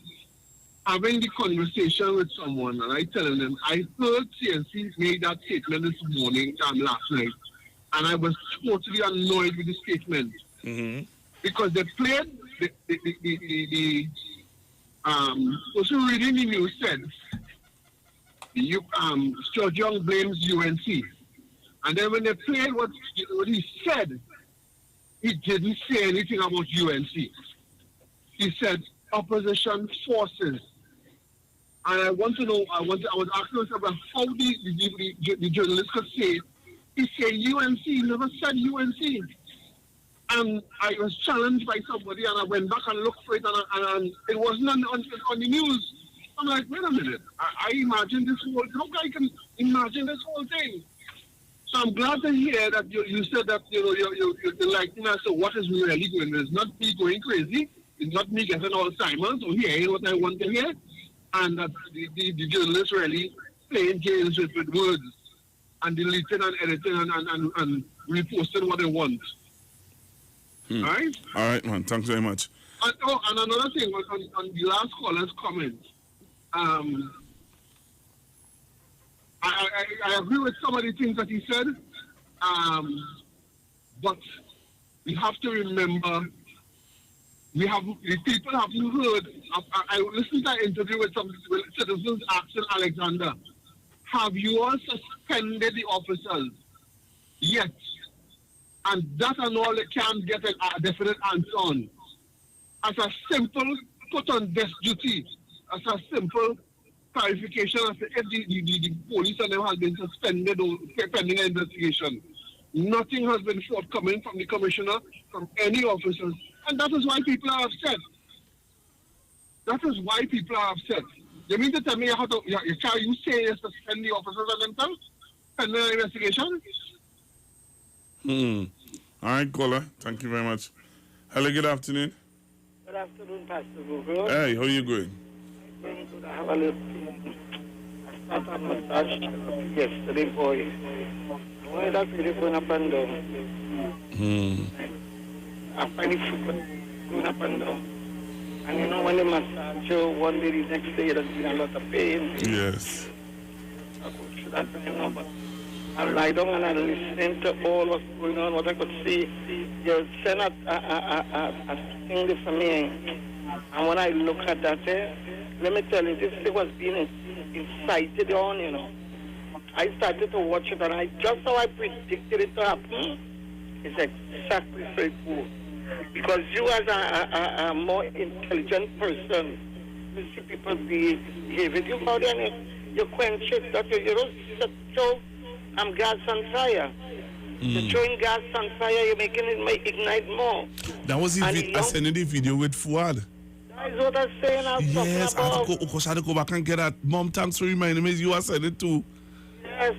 Having the conversation with someone and I telling them, I heard CNC make that statement this morning and last night. And I was totally annoyed with the statement. Mm-hmm. Because they played the person reading the news said, Stuart Young blames UNC. And then when they played what he said, he didn't say anything about UNC. He said opposition forces. And I want to know, I was asking myself how the journalist could say, he said UNC, he never said UNC. And I was challenged by somebody and I went back and looked for it and it wasn't on the news. I'm like, wait a minute, I imagine this whole, how I can imagine this whole thing? So I'm glad to hear that you said that, you're like, so what is really going on? It's not me going crazy. It's not me getting Alzheimer's or hearing what I want to hear. And that the journalists really playing games with words and deleting and editing and reposting what they want. All right? All right, man. Thanks very much. And another thing on the last caller's comment, I agree with some of the things that he said, but we have to remember, the people haven't heard. I listened to an interview with some citizens asking Alexander, have you all suspended the officers yet? And that and all they can't get a definite answer on. As a simple put on desk duty, as a simple clarification as to if the police and them has been suspended or pending an investigation. Nothing has been forthcoming from the commissioner, from any officers. And that is why people are upset. That is why people are upset. You mean to tell me you say you suspend the officers on themselves? Pending an investigation? All right, caller. Thank you very much. Hello, good afternoon. Good afternoon, Pastor Google. Hey, how you going? Going good. I have a little pain. I started a massage therapy yesterday, boy. Why that really going up and down? I find it going up and down. And you know when they massage you, one day the next day you're in a lot of pain. Yes. I go through that time now, but I lie down and I listen to all what's going on, what I could see. You send a thing for me. And when I look at that, let me tell you, this thing was being incited on, you know. I started to watch it and just how I predicted it to happen, it's exactly straightforward. Because you as a more intelligent person, you see people behaving, you go there and you quench it, that you don't throw gas on fire. You're throwing gas on fire, you're making it ignite more. That was I sent you the video with Fuad. That is what I'm saying. Yes, I had to go back and get that. Mom, thanks for reminding me. You said it too. Yes.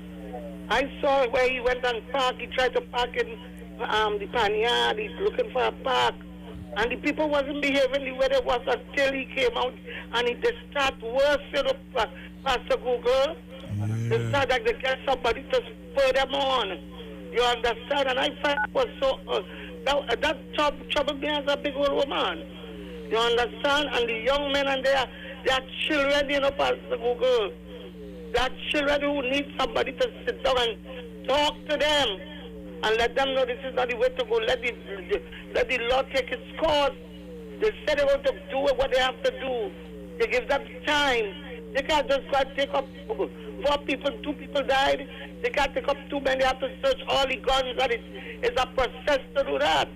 I saw where he went and parked. He tried to park in the panyard. He's looking for a park. And the people wasn't behaving the way they was until he came out. And he just start worse, you know, Pastor Google. Yeah. They start like they get somebody to spur them on. You understand? And I find it was so... that troubled me as a big old woman. You understand? And the young men and their children, you know, Pastor Google. There are children who need somebody to sit down and talk to them and let them know this is not the way to go. Let the law take its course. They said they want to do what they have to do. They give them time. They can't just go and take up 4 people, 2 people died. They can't take up too many. They have to search all the guns. And it's a process to do that.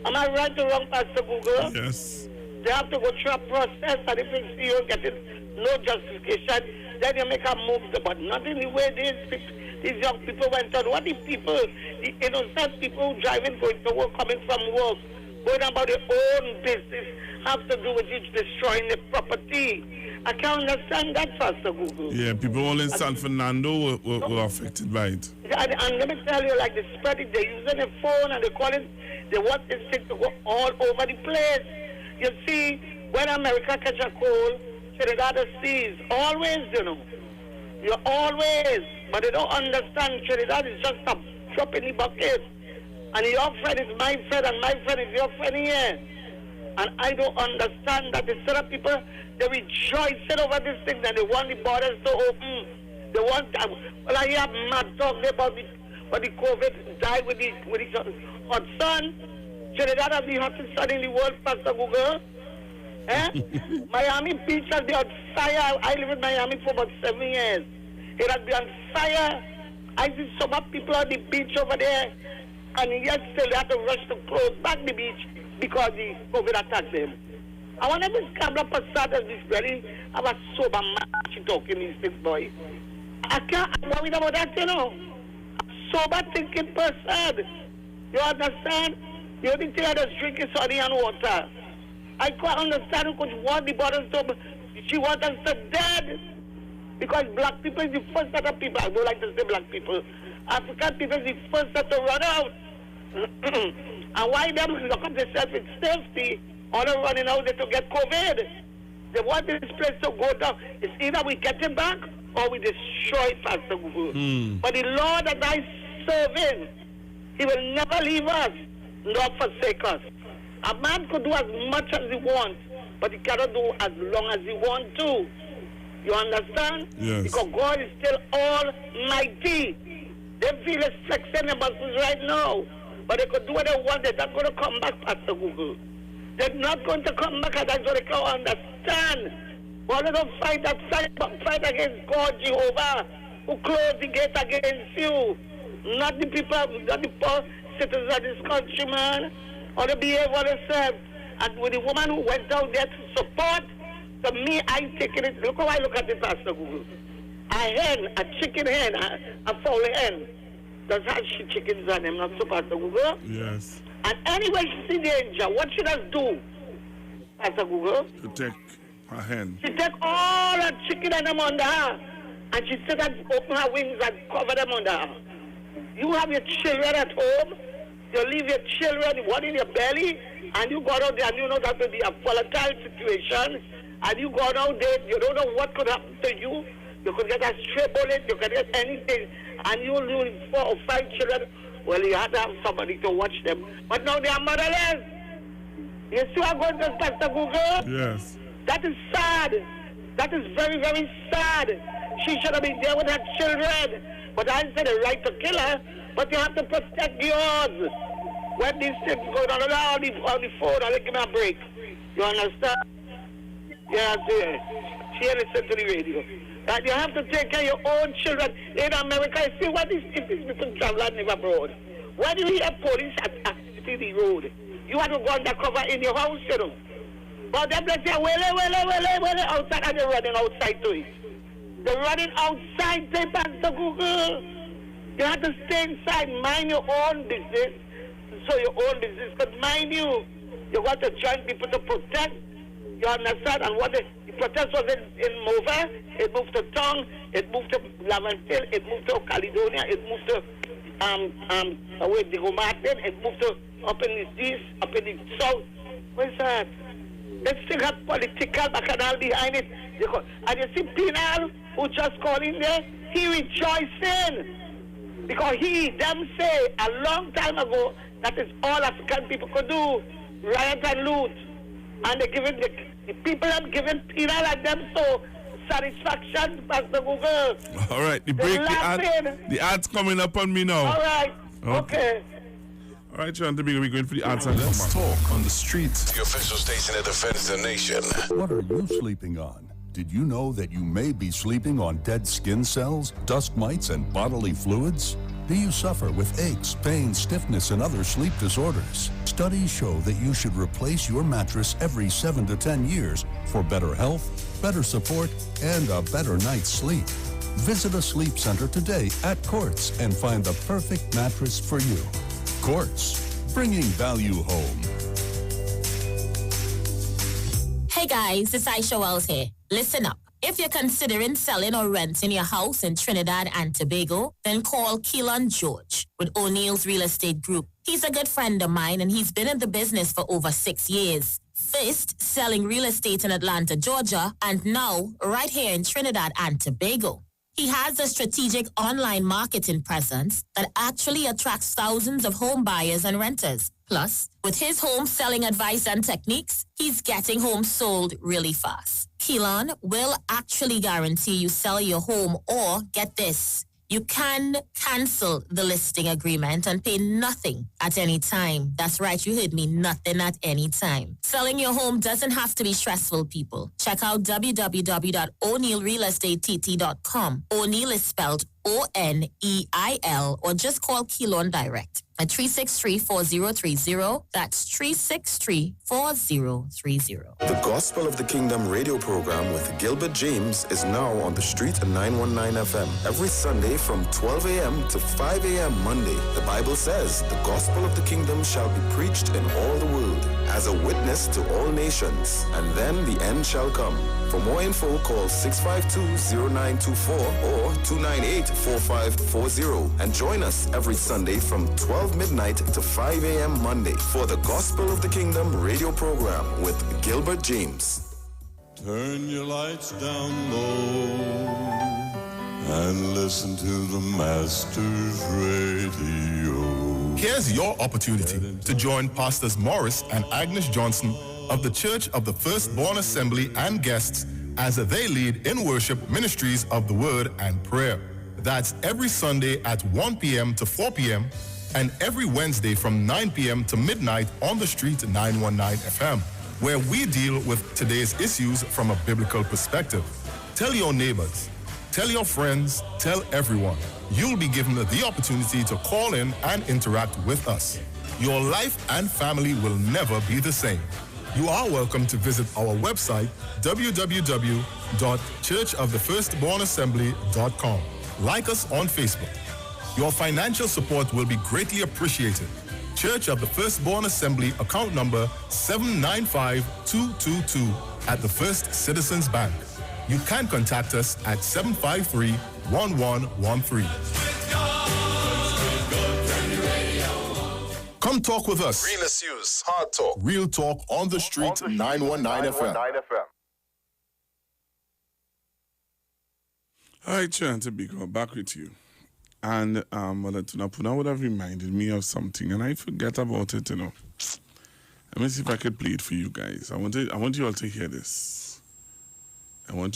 Am I right or wrong, Pastor Google? Yes. They have to go through a process, and if you see you getting no justification, then you make a move. But not in the way these young people went on. What the people, the innocent people who driving, going to work, coming from work, going about their own business, have to do with you destroying the property. I can't understand that, Pastor Google. Yeah, people all in San Fernando were affected by it. And let me tell you, like they spread it, they're using a phone and they call it, they want this thing to go all over the place. You see, when America catch a cold, Trinidad sees, always, you know. You're always, but they don't understand Trinidad is just a drop in the bucket. And your friend is my friend and my friend is your friend here. And I don't understand that instead of people, they rejoicing over this thing that they want the borders to open. They want, well, I have mad talking about the COVID died with the hot sun. Trinidad has the hottest sun in the world, Pastor Google. Miami Beach has been on fire. I live in Miami for about 7 years. It has been on fire. I see so many people on the beach over there, and yet still they have to rush to close back the beach because the COVID attacked them. I want to be Cabra Passat as this very, I was sober man she talking these things, boy. I'm worried about that, you know. Sober thinking person. You understand? The only thing I just drink is honey and water. I can't understand who could want the borders to, she wants us to dead. Because black people is the first set of people, I don't like to say black people. African people is the first set to run out. And why them look up themselves in safety, all are running out there to get COVID. They want this place to go down. It's either we get it back or we destroy it, Pastor Google. But the Lord that I serve in, He will never leave us nor forsake us. A man could do as much as he wants, but he cannot do as long as he wants to. You understand? Yes. Because God is still almighty. They feel it's flexing their muscles right now, but they could do what they want. They're not going to come back, Pastor Google. They're not going to come back, and that's what they can understand. Well, they don't fight against God, Jehovah, who closed the gate against you. Not the people, not the poor citizens of this country, man. Or they behave what they said. And with the woman who went out there to support, to me, I taking it. Look how I look at it, Pastor Google. A hen, a chicken hen, a fowl hen. Does have chickens on them, not so, Pastor Google? Yes. And anyway, she see danger. What should us do, Pastor Google? To take a hen. She take all her chicken and them under her. And she said that open her wings and cover them under her. You have your children at home. You leave your children, one in your belly, and you go out there and you know that will be a volatile situation. And you go out there, you don't know what could happen to you. You could get a stray bullet, you could get anything. And you lose 4 or 5 children. Well, you have to have somebody to watch them. But now they are motherless. You see what I'm going to Pastor Google? Yes. That is sad. That is very, very sad. She should have been there with her children. But I said the right to kill her. But you have to protect yours. When these things go on the phone, I'll give me a break. You understand? Yeah, she listen to the radio. And you have to take care of your own children. In America, you see what these people travel and live abroad. When you hear police at the road, you have to go undercover in your house, you know. But them let you well outside, and they're running outside to it. They're running outside, they back to Google. You have to stay inside, mind your own business, so your own business could mind you. You got to join people to protect. You understand? And what the protest was in Mova, it moved to Tong, it moved to Lavantil, it moved to Caledonia, it moved to the Martin, it moved to up in the east, up in the south. What's that? They still have political bacchanal behind it. And you see Pinal, who just called in there, he rejoicing. Because them say a long time ago that is all African people could do, riot and loot. And they giving the people have given Penal and them so satisfaction, Pastor Google. All right, the ads coming up on me now. All right, okay. All right, John, we're going for the ads. Let's talk on the streets. The official station that defends the nation. What are you sleeping on? Did you know that you may be sleeping on dead skin cells, dust mites, and bodily fluids? Do you suffer with aches, pain, stiffness, and other sleep disorders? Studies show that you should replace your mattress every 7 to 10 years for better health, better support, and a better night's sleep. Visit a sleep center today at Quartz and find the perfect mattress for you. Quartz, bringing value home. Hey guys, it's Aisha Wells here. Listen up. If you're considering selling or renting your house in Trinidad and Tobago, then call Keelan George with O'Neill's Real Estate Group. He's a good friend of mine and he's been in the business for over 6 years. First, selling real estate in Atlanta, Georgia, and now right here in Trinidad and Tobago. He has a strategic online marketing presence that actually attracts thousands of home buyers and renters. Plus, with his home selling advice and techniques, he's getting homes sold really fast. Keelan will actually guarantee you sell your home, or get this, you can cancel the listing agreement and pay nothing at any time. That's right, you heard me, nothing at any time. Selling your home doesn't have to be stressful, people. Check out www.o'neillrealestatetT.com. O'Neill is spelled O-N-E-I-L, or just call Keelan direct at 363-4030. That's 363-4030. The Gospel of the Kingdom radio program with Gilbert James is now on the street at 919 FM every Sunday from 12 a.m. to 5 a.m. Monday. The Bible says the Gospel of the Kingdom shall be preached in all the world as a witness to all nations, and then the end shall come. For more info, call 652-0924 or 298-4540 and join us every Sunday from 12 midnight to 5 a.m. Monday for the Gospel of the Kingdom radio program with Gilbert James. Turn your lights down low and listen to the Master's radio. Here's your opportunity to join Pastors Morris and Agnes Johnson of the Church of the Firstborn Assembly and guests as they lead in worship ministries of the Word and Prayer. That's every Sunday at 1 p.m. to 4 p.m. and every Wednesday from 9 p.m. to midnight on the street 919 FM, where we deal with today's issues from a biblical perspective. Tell your neighbors, tell your friends, tell everyone. You'll be given the opportunity to call in and interact with us. Your life and family will never be the same. You are welcome to visit our website, www.churchofthefirstbornassembly.com. Like us on Facebook. Your financial support will be greatly appreciated. Church of the Firstborn Assembly, account number 795222 at the First Citizens Bank. You can contact us at 753-1113. Come talk with us. Real issues, hard talk. Real talk on the street, 919 FM. All right, Chan, to be back with you. And Mother Tunapuna would have reminded me of something, and I forget about it, Let me see if I could play it for you guys. I want you all to hear this. All right,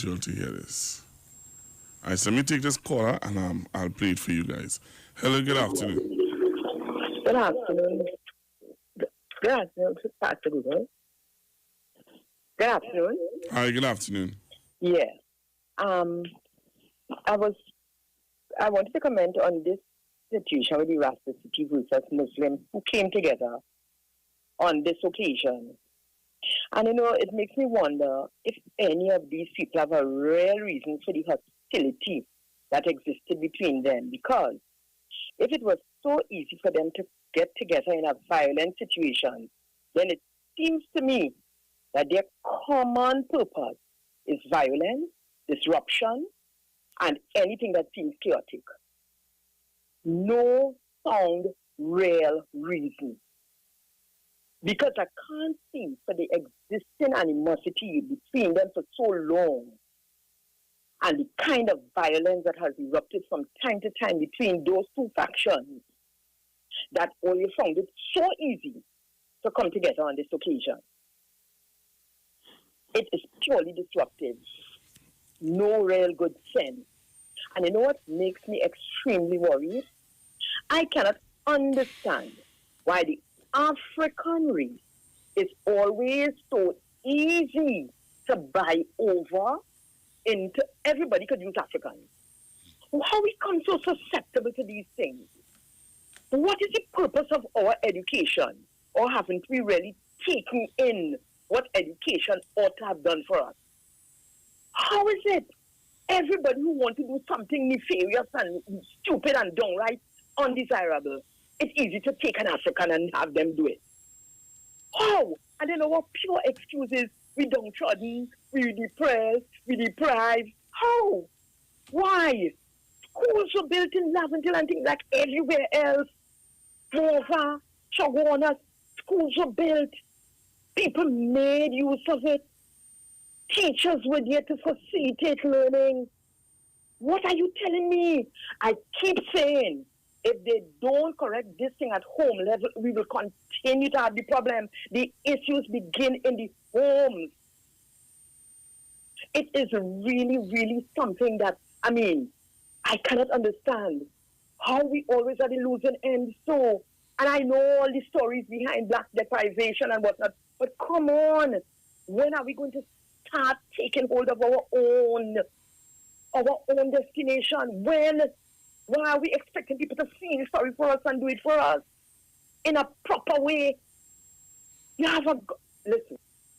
so let me take this caller, and I'll play it for you guys. Hello, good afternoon. Good afternoon. Good afternoon, Pastor Google. Good afternoon. Hi, good afternoon. Yeah. I wanted to comment on this situation with the Rasta City versus Muslims who came together on this occasion. And it makes me wonder if any of these people have a real reason for the hostility that existed between them. Because if it was so easy for them to get together in a violent situation, then it seems to me that their common purpose is violence, disruption, and anything that seems chaotic. No sound, real reason. Because I can't see for the existing animosity between them for so long, and the kind of violence that has erupted from time to time between those two factions, that only found it so easy to come together on this occasion. It is purely disruptive. No real good sense. And you know what makes me extremely worried? I cannot understand why the African race is always so easy to buy over into everybody could use Africans. How we come so susceptible to these things? What is the purpose of our education? Or haven't we really taken in what education ought to have done for us? How is it everybody who wants to do something nefarious and stupid and downright undesirable, it's easy to take an African and have them do it? How? And then our pure excuse is we downtrodden, we depressed, we deprived. How? Why? Schools were built in Laventille and things like everywhere else. Moreover, Chaguanas, schools were built. People made use of it. Teachers were there to facilitate learning. What are you telling me? I keep saying, if they don't correct this thing at home level, we will continue to have the problem. The issues begin in the homes. It is really, really something that, I cannot understand how we always are the losing end. So, and I know all the stories behind black deprivation and whatnot, but come on, when are we going to start taking hold of our own destination? When? Why are we expecting people to feel sorry for us and do it for us in a proper way? Listen,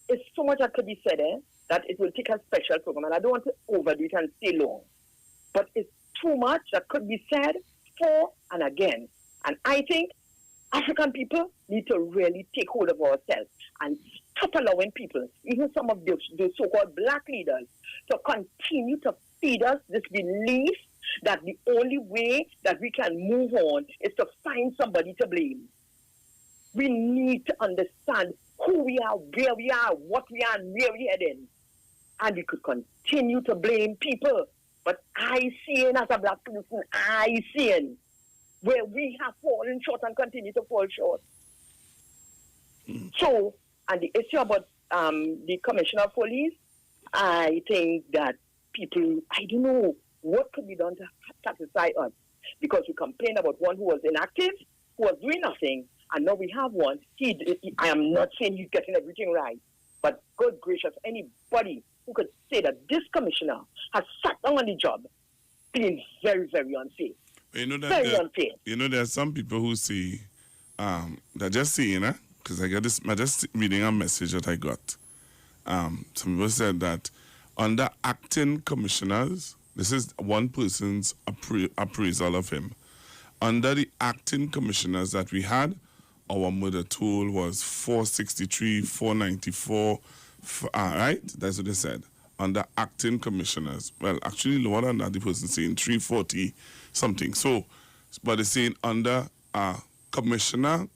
it's so much that could be said, that it will take a special program, and I don't want to overdo it and stay long. But it's too much that could be said for and against. And I think African people need to really take hold of ourselves and stop allowing people, even some of those so-called black leaders, to continue to feed us this belief that the only way that we can move on is to find somebody to blame. We need to understand who we are, where we are, what we are, and where we're heading. And we could continue to blame people. But I see, as a black person, I see where we have fallen short and continue to fall short. So, and the issue about the Commissioner of Police, I think that people, I don't know what could be done to satisfy us. Because we complained about one who was inactive, who was doing nothing, and now we have one. I am not saying he's getting everything right, but good gracious, anybody who could say that this commissioner has sat down on the job being very, very unfair. Very unfair. There's some people who say, they're just saying, because I just reading a message that I got. Some people said that under acting commissioners, this is one person's appraisal of him. Under the acting commissioners that we had, our murder toll was 463, 494, right? That's what they said. Under acting commissioners. Well, actually, lower than that, the person saying 340 something. So, but they're saying under a commissioner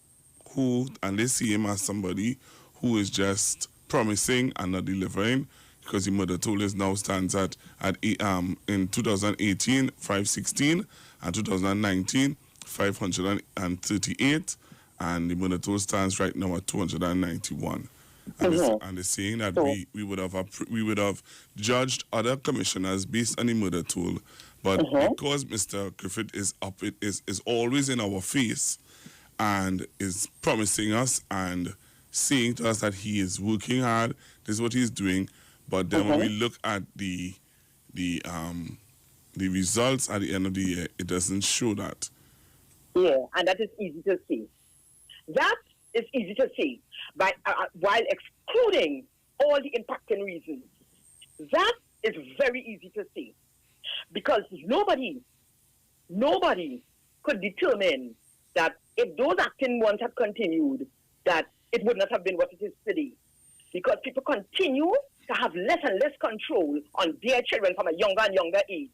and they see him as somebody who is just promising and not delivering, because the murder toll is now stands at in 2018, 516, and 2019, 538, and the murder toll stands right now at 291. And they're saying that we would have judged other commissioners based on the murder toll, but because Mr. Griffith is always in our face and is promising us and saying to us that he is working hard, this is what he's doing, but then when we look at the results at the end of the year, it doesn't show that. Yeah, and that is easy to see. That is easy to see, while excluding all the impacting reasons. That is very easy to see, because nobody could determine that if those acting ones had continued, that it would not have been what it is today, because people continue to have less and less control on their children from a younger and younger age.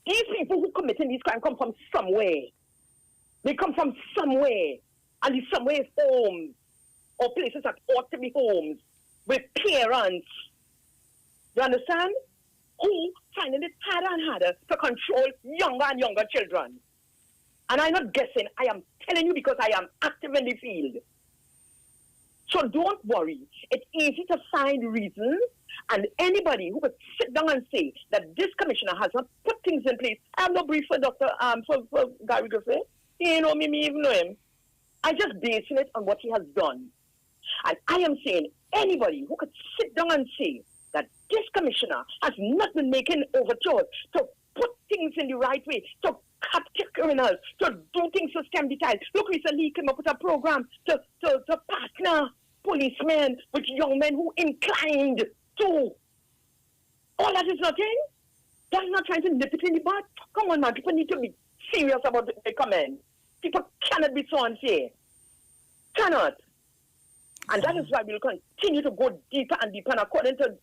These people who committing these crimes come from somewhere. They come from somewhere, and the somewhere is homes, or places that ought to be homes, with parents. You understand? Who finding it harder and harder to control younger and younger children. And I'm not guessing, I am telling you because I am active in the field. So don't worry. It's easy to find reasons, and anybody who could sit down and say that this commissioner has not put things in place. I have no brief for for Gary Griffith. He ain't know me even know him. I just basing it on what he has done. And I am saying anybody who could sit down and say that this commissioner has not been making overtures to put things in the right way, to capture criminals, to do things to stem the tide. Look, recently he came up with a program to partner policemen with young men who inclined to. All that is nothing. That's not trying to nip it in the bud. Come on, man. People need to be serious about the comment. People cannot be so unfair. Cannot. And that is why we'll continue to go deeper and deeper, and according to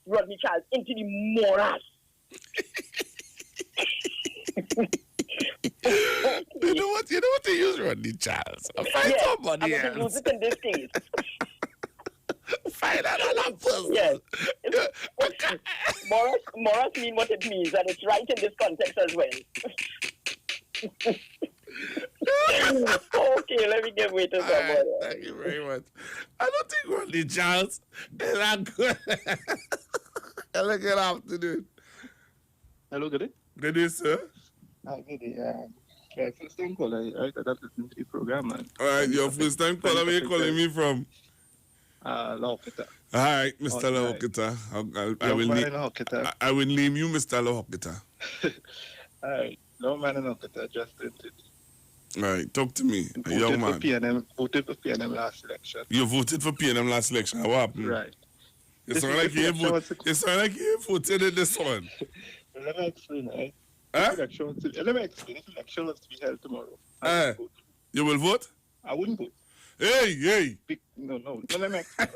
Rodney Charles, into the morass. You know what to use Rodney Charles. Find somebody else. I'm going to use it in this case. Find another person. Yes. Morass mean what it means, and it's right in this context as well. Okay, let me give way to someone. Right, thank you very much. I don't think Rodney Charles is that good. Hello, good afternoon. Hello, good day. Good day, sir. Good day. First time caller. I thought that listening to the program, man. All right, your first time caller. Where you calling me from? Lahokita. All right, Mr. Lahokita. I will name you Mr. Lahokita. All right, no man in Lahokita, just did it. All right, talk to me, a young man. Voted for PNM last election. You voted for PNM last election. What happened? Right. It sounds like you voted in this one. Let me explain, right? Huh? Let me explain. If election was to be held tomorrow, you will vote? I wouldn't vote. Hey. No, let me explain.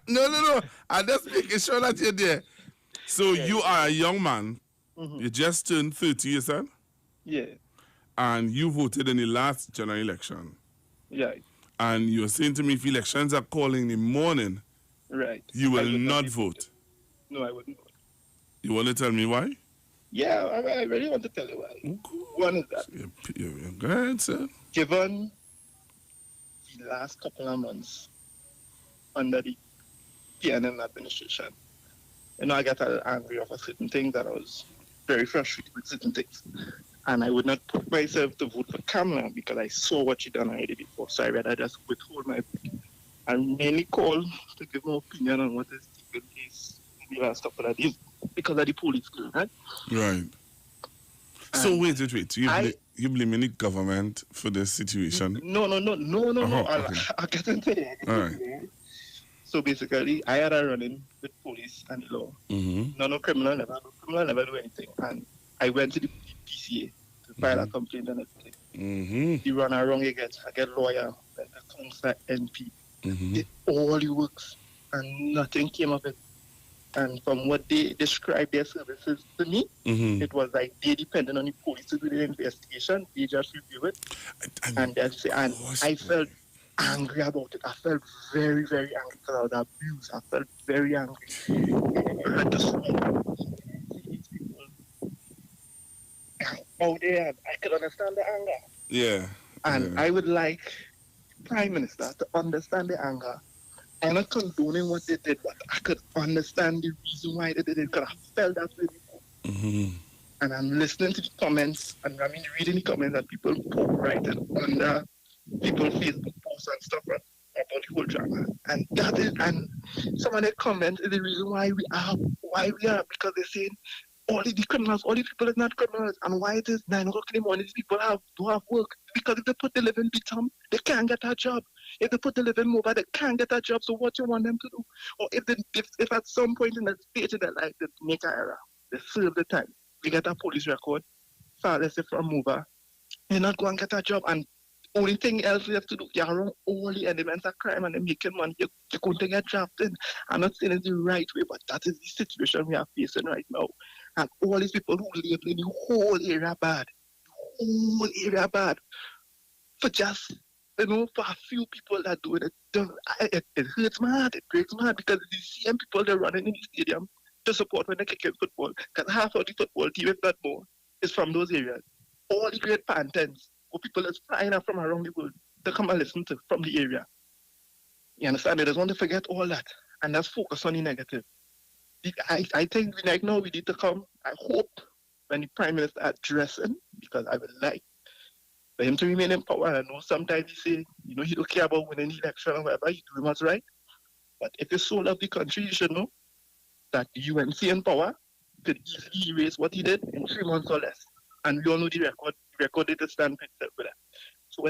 No. I'm just making sure that you're there. So you are a young man. Mm-hmm. You just turned 30, you said? Yeah. And you voted in the last general election. Yeah. And you're saying to me, if elections are calling in the morning, right, you will not vote. No, I wouldn't vote. You want to tell me why? Yeah, I really want to tell you why. Okay. One is that. Go ahead, sir. Given the last couple of months under the PNM administration, I got angry over certain things that I was very frustrated with certain things. And I would not put myself to vote for Kamala because I saw what she done already before. So I rather just withhold my vote. I mainly call to give my opinion on what is taking place in the last couple of days because of the police, right? Right. So wait. You blaming the government for this situation? No. Okay. I'll get into it. All right. So basically, I had a run-in with police and the law. Mm-hmm. No criminal never do anything. And I went to the PCA to file a complaint and everything. Mm-hmm. He run around, I get lawyer, a councillor, MP. Mm-hmm. Did all the works and nothing came of it. And from what they described their services to me, it was like they depended on the police to do the investigation. They just review it. And I felt angry about it. I felt very, very angry because I was abused. I felt very angry. I just out there, I could understand the anger. Yeah. And I would like the Prime Minister to understand the anger. I'm not condoning what they did, but I could understand the reason why they did it because I felt that way before. Mm-hmm. And I'm listening to the comments, and reading the comments that people writing under people's Facebook posts and stuff about the whole drama. And that is, and some of the comments is the reason why we are, because they're saying all the criminals, all the people are not criminals, and why it is 9 o'clock in the morning, these people do have work. Because if they put the living Bitam, they can't get a job. If they put the living mobile, they can't get a job. So what you want them to do? Or if at some point in the stage of their life they make an error, they serve the time, they get a police record, file let's say for a mover, they're not going to get a job. And only thing else you have to do, you're around all the elements of crime and they're making money, you're going to get drafted. I'm not saying it's the right way, but that is the situation we are facing right now. And all these people who live in the whole area bad, for just, for a few people that do it, it hurts my heart, it breaks my heart because the same people that are running in the stadium to support when they kick in football, because half of the football team, if not more, is from those areas. All the great Panthers, where people are flying up from around the world to come and listen to from the area. You understand? They just want to forget all that and just focus on the negative. I think right now we need to come, I hope, when the Prime Minister addressing, because I would like for him to remain in power. I know sometimes he say, he don't care about winning the election or whatever, he's doing what's right. But if you so love the country, you should know that the UNC in power could easily erase what he did in 3 months or less. And we all know the record did stand for itself with that. So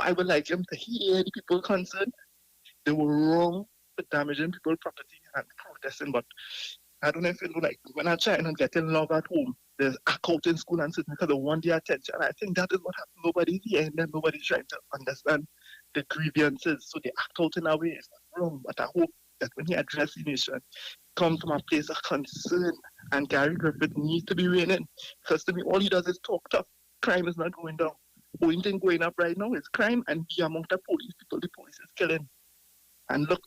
I would like him to hear the people concerned. They were wrong for damaging people's property and protesting, but I don't know if you know, like when I'm trying to get in love at home, there's act out in school and sitting because they want the attention. I think that is what happened. Nobody's hearing them, nobody's trying to understand the grievances, so they act out in a way. It's not wrong, but I hope that when he addresses the nation, come from a place of concern, and Gary Griffith needs to be reigning. Because to me, all he does is talk tough. Crime is not going down. The only thing going up right now is crime and the amount of police people the police is killing. And look,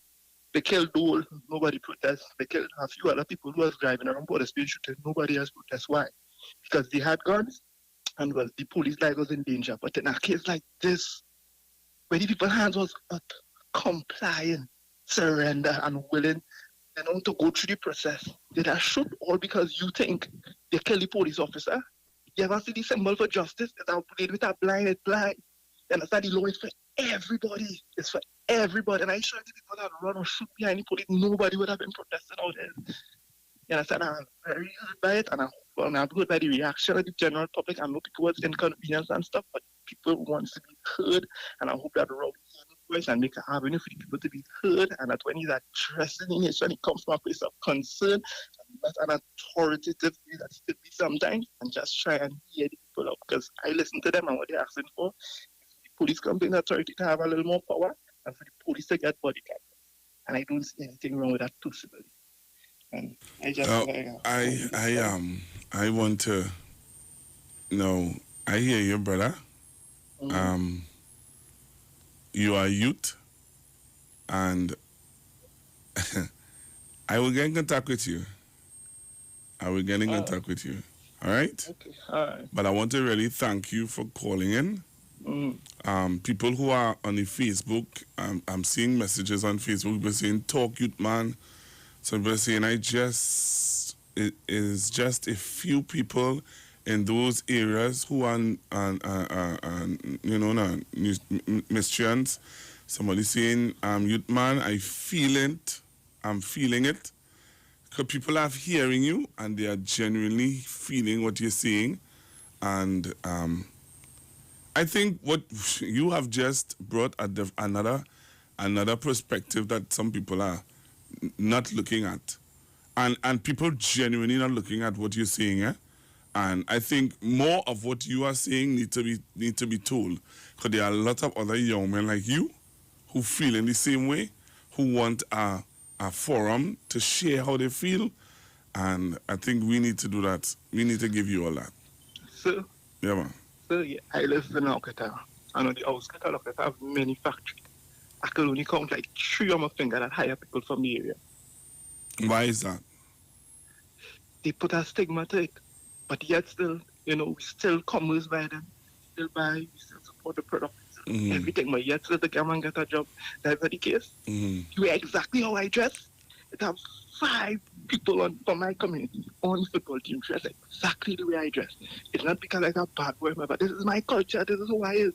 they killed Dole, nobody protests. They killed a few other people who was driving around Border Space shooting, nobody has protest. Why? Because they had guns and well, the police life was in danger. But in a case like this, where the people's hands was up, complying, surrender and willing, to go through the process, they are shoot all because you think they kill the police officer. You ever see the symbol for justice? It's played with a blind, it's blind. You understand? The law is for everybody. It's for everybody. And I sure the people that run or shoot behind the police, nobody would have been protesting out there. You understand? I'm very hurt by it, and I'm hurt by the reaction of the general public. I know people was inconvenienced and stuff, but people want to be heard, and I hope that Rob voice and make an avenue for the people to be heard, and that when he's addressing the nation, he comes from a place of concern, and not an authoritative way that he could be sometimes, and just try and hear the people out, because I listen to them and what they're asking for. The police come to the authority to have a little more power, and for the police to get body cameras. And I don't see anything wrong with that personally. And I just I want to I hear you, brother. You are youth, and I will get in contact with you. All right? Okay, all right. But I want to really thank you for calling in. People who are on the Facebook, I'm seeing messages on Facebook, people saying, talk youth, man. Some people saying, it is just a few people in those areas who are, miscreants. Somebody saying, youth man, I'm feeling it. Because people are hearing you and they are genuinely feeling what you're saying. And I think what you have just brought another perspective that some people are not looking at. And people genuinely not looking at what you're saying, eh? And I think more of what you are saying need to be told. Because there are a lot of other young men like you who feel in the same way, who want a forum to share how they feel. And I think we need to do that. We need to give you all that. So, yeah, man. So, yeah, I live in Alcata. I know the outskirts of Alcata have many factories. I can only count like 3 on my finger that hire people from the area. Why is that? They put a stigma to it. But yet still, we still commerce by them. Still buy, we still support the product. Everything, but yet still the government get a job. That's not the case. You wear exactly how I dress. It have 5 people from my community on the football team dress exactly the way I dress. It's not because I got bad boy, but this is my culture. This is who I is.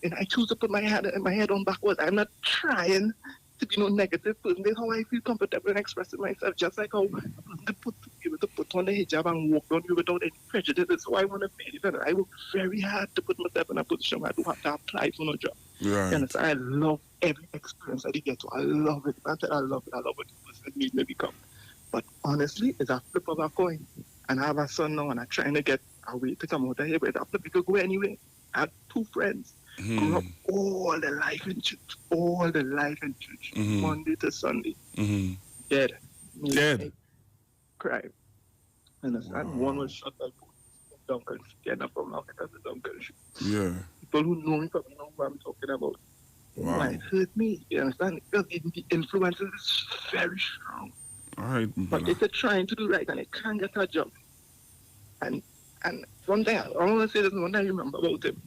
And I choose to put my head on backwards. I'm not trying to be no negative person. That's how I feel comfortable in expressing myself. Just like how a person be able to put on the hijab and walk on you without any prejudice. That's how I want to be. I work very hard to put myself in a position where I don't have to apply for no job. Right. And I love every experience I get to. I love it. I said I love it. I love what the person needs me become. But honestly, it's a flip of a coin. And I have a son now, and I'm trying to get a way to come out of here. But it's a flip. We could go anywhere. I have 2 friends. Grew up all the life in church. Monday to Sunday. Dead. Crime. Understand? Wow. One was shot by police. Duncan Street. And from now because of Duncan Street. Yeah. People who know me probably know what I'm talking about. Wow. It hurt me. You understand? Because the influence is very strong. All right. But they're trying to do right and they can't get a job. And one thing, I want to say this one thing I remember about him.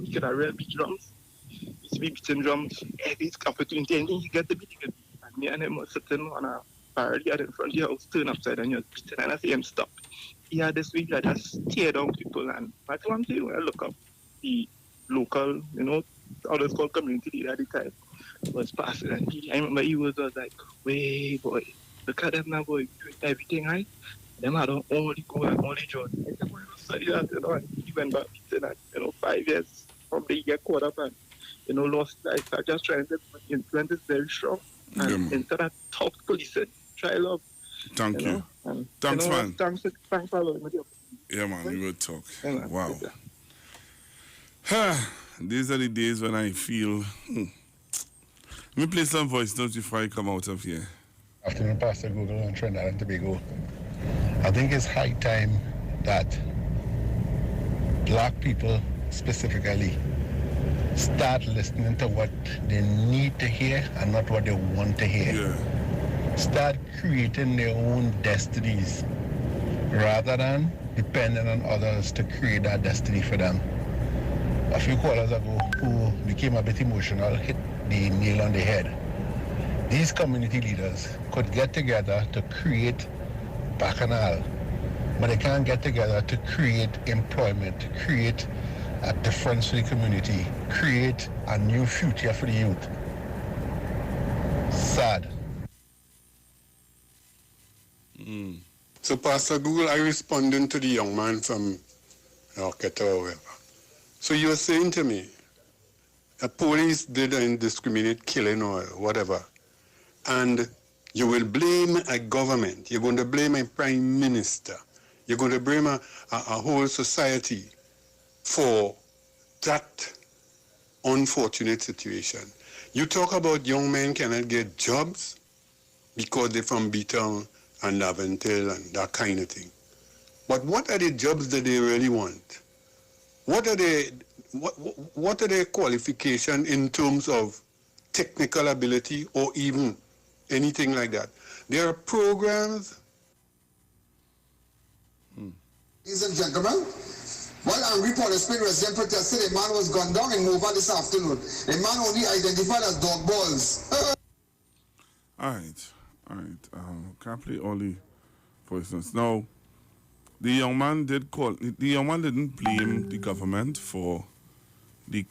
He could have real beat drums. He used to be beating drums every opportunity. Anything he get to beat, he could beat. And me and him were sitting on a barrel yard in front of the house, turn upside and he was beating. And I see him stop. He had this week that just tear down people. And that's what I'm saying when I look up the local, others called community leader at the time, was passing. And I remember he was like, way boy, look at them now, boy, doing everything right. Them had all the goal and all the joy. I said, boy, study that, and he went back beating that, 5 years from the year caught up and, lost life. I just trying to influence is very strong. And instead of tough policing, try love. Thank you. And, thanks, man. Thanks for allowing me. Yeah, man, we will talk. Wow. these are the days when I feel... Let me play some voice notes before I come out of here. Afternoon, Pastor Google and Trinidad and Tobago. I think it's high time that black people specifically start listening to what they need to hear and not what they want to hear. Yeah. Start creating their own destinies rather than depending on others to create that destiny for them. A few callers ago who became a bit emotional hit the nail on the head. These community leaders could get together to create bacchanal, but they can't get together to create employment, to create a difference for the community, create a new future for the youth. Sad. So, Pastor Google, I responding to the young man from Rocket or whatever. So you're saying to me, the police did an indiscriminate killing or whatever, and you will blame a government, you're going to blame a prime minister, you're going to blame a whole society for that unfortunate situation. You talk about young men cannot get jobs because they're from B-Town and Laventille and that kind of thing. But what are the jobs that they really want? What are their qualifications in terms of technical ability or even anything like that? There are programs. Ladies and gentlemen, while angry policemen resident protested, a man was gunned down in Mova this afternoon. A man only identified as dog balls. All right. Can't play all the voices. Now, the young man didn't blame the government for the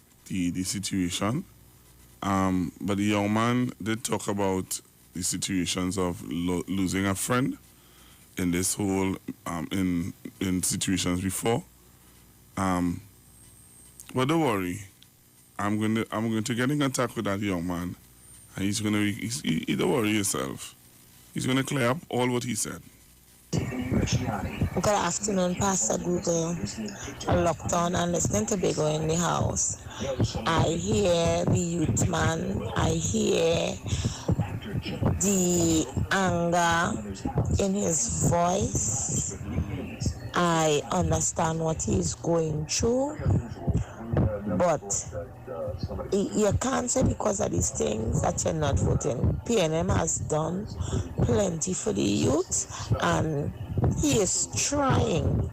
situation, but the young man did talk about the situations of losing a friend in this whole in situations before. But don't worry, I'm going to get in contact with that young man, and he's going to don't worry yourself. He's going to clear up all what he said. Good afternoon, Pastor Google. Locked on and listening to Big O in the house. I hear the youth man. I hear the anger in his voice. I understand what he's going through. But you can't say because of these things that you're not voting. PNM has done plenty for the youth, and he is trying.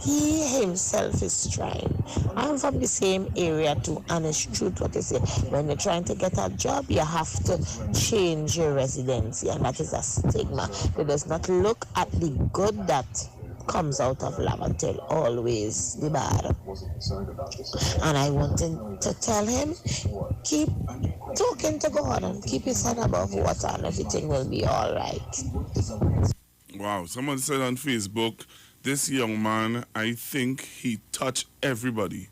He himself is trying. I'm from the same area too, and it's true what they say. When you're trying to get a job, you have to change your residency, and that is a stigma. It does not look at the good that comes out of Laventille, always the bad. And I wanted to tell him, keep talking to God and keep his head above water, and everything will be all right. Wow, someone said on Facebook, this young man, I think he touched everybody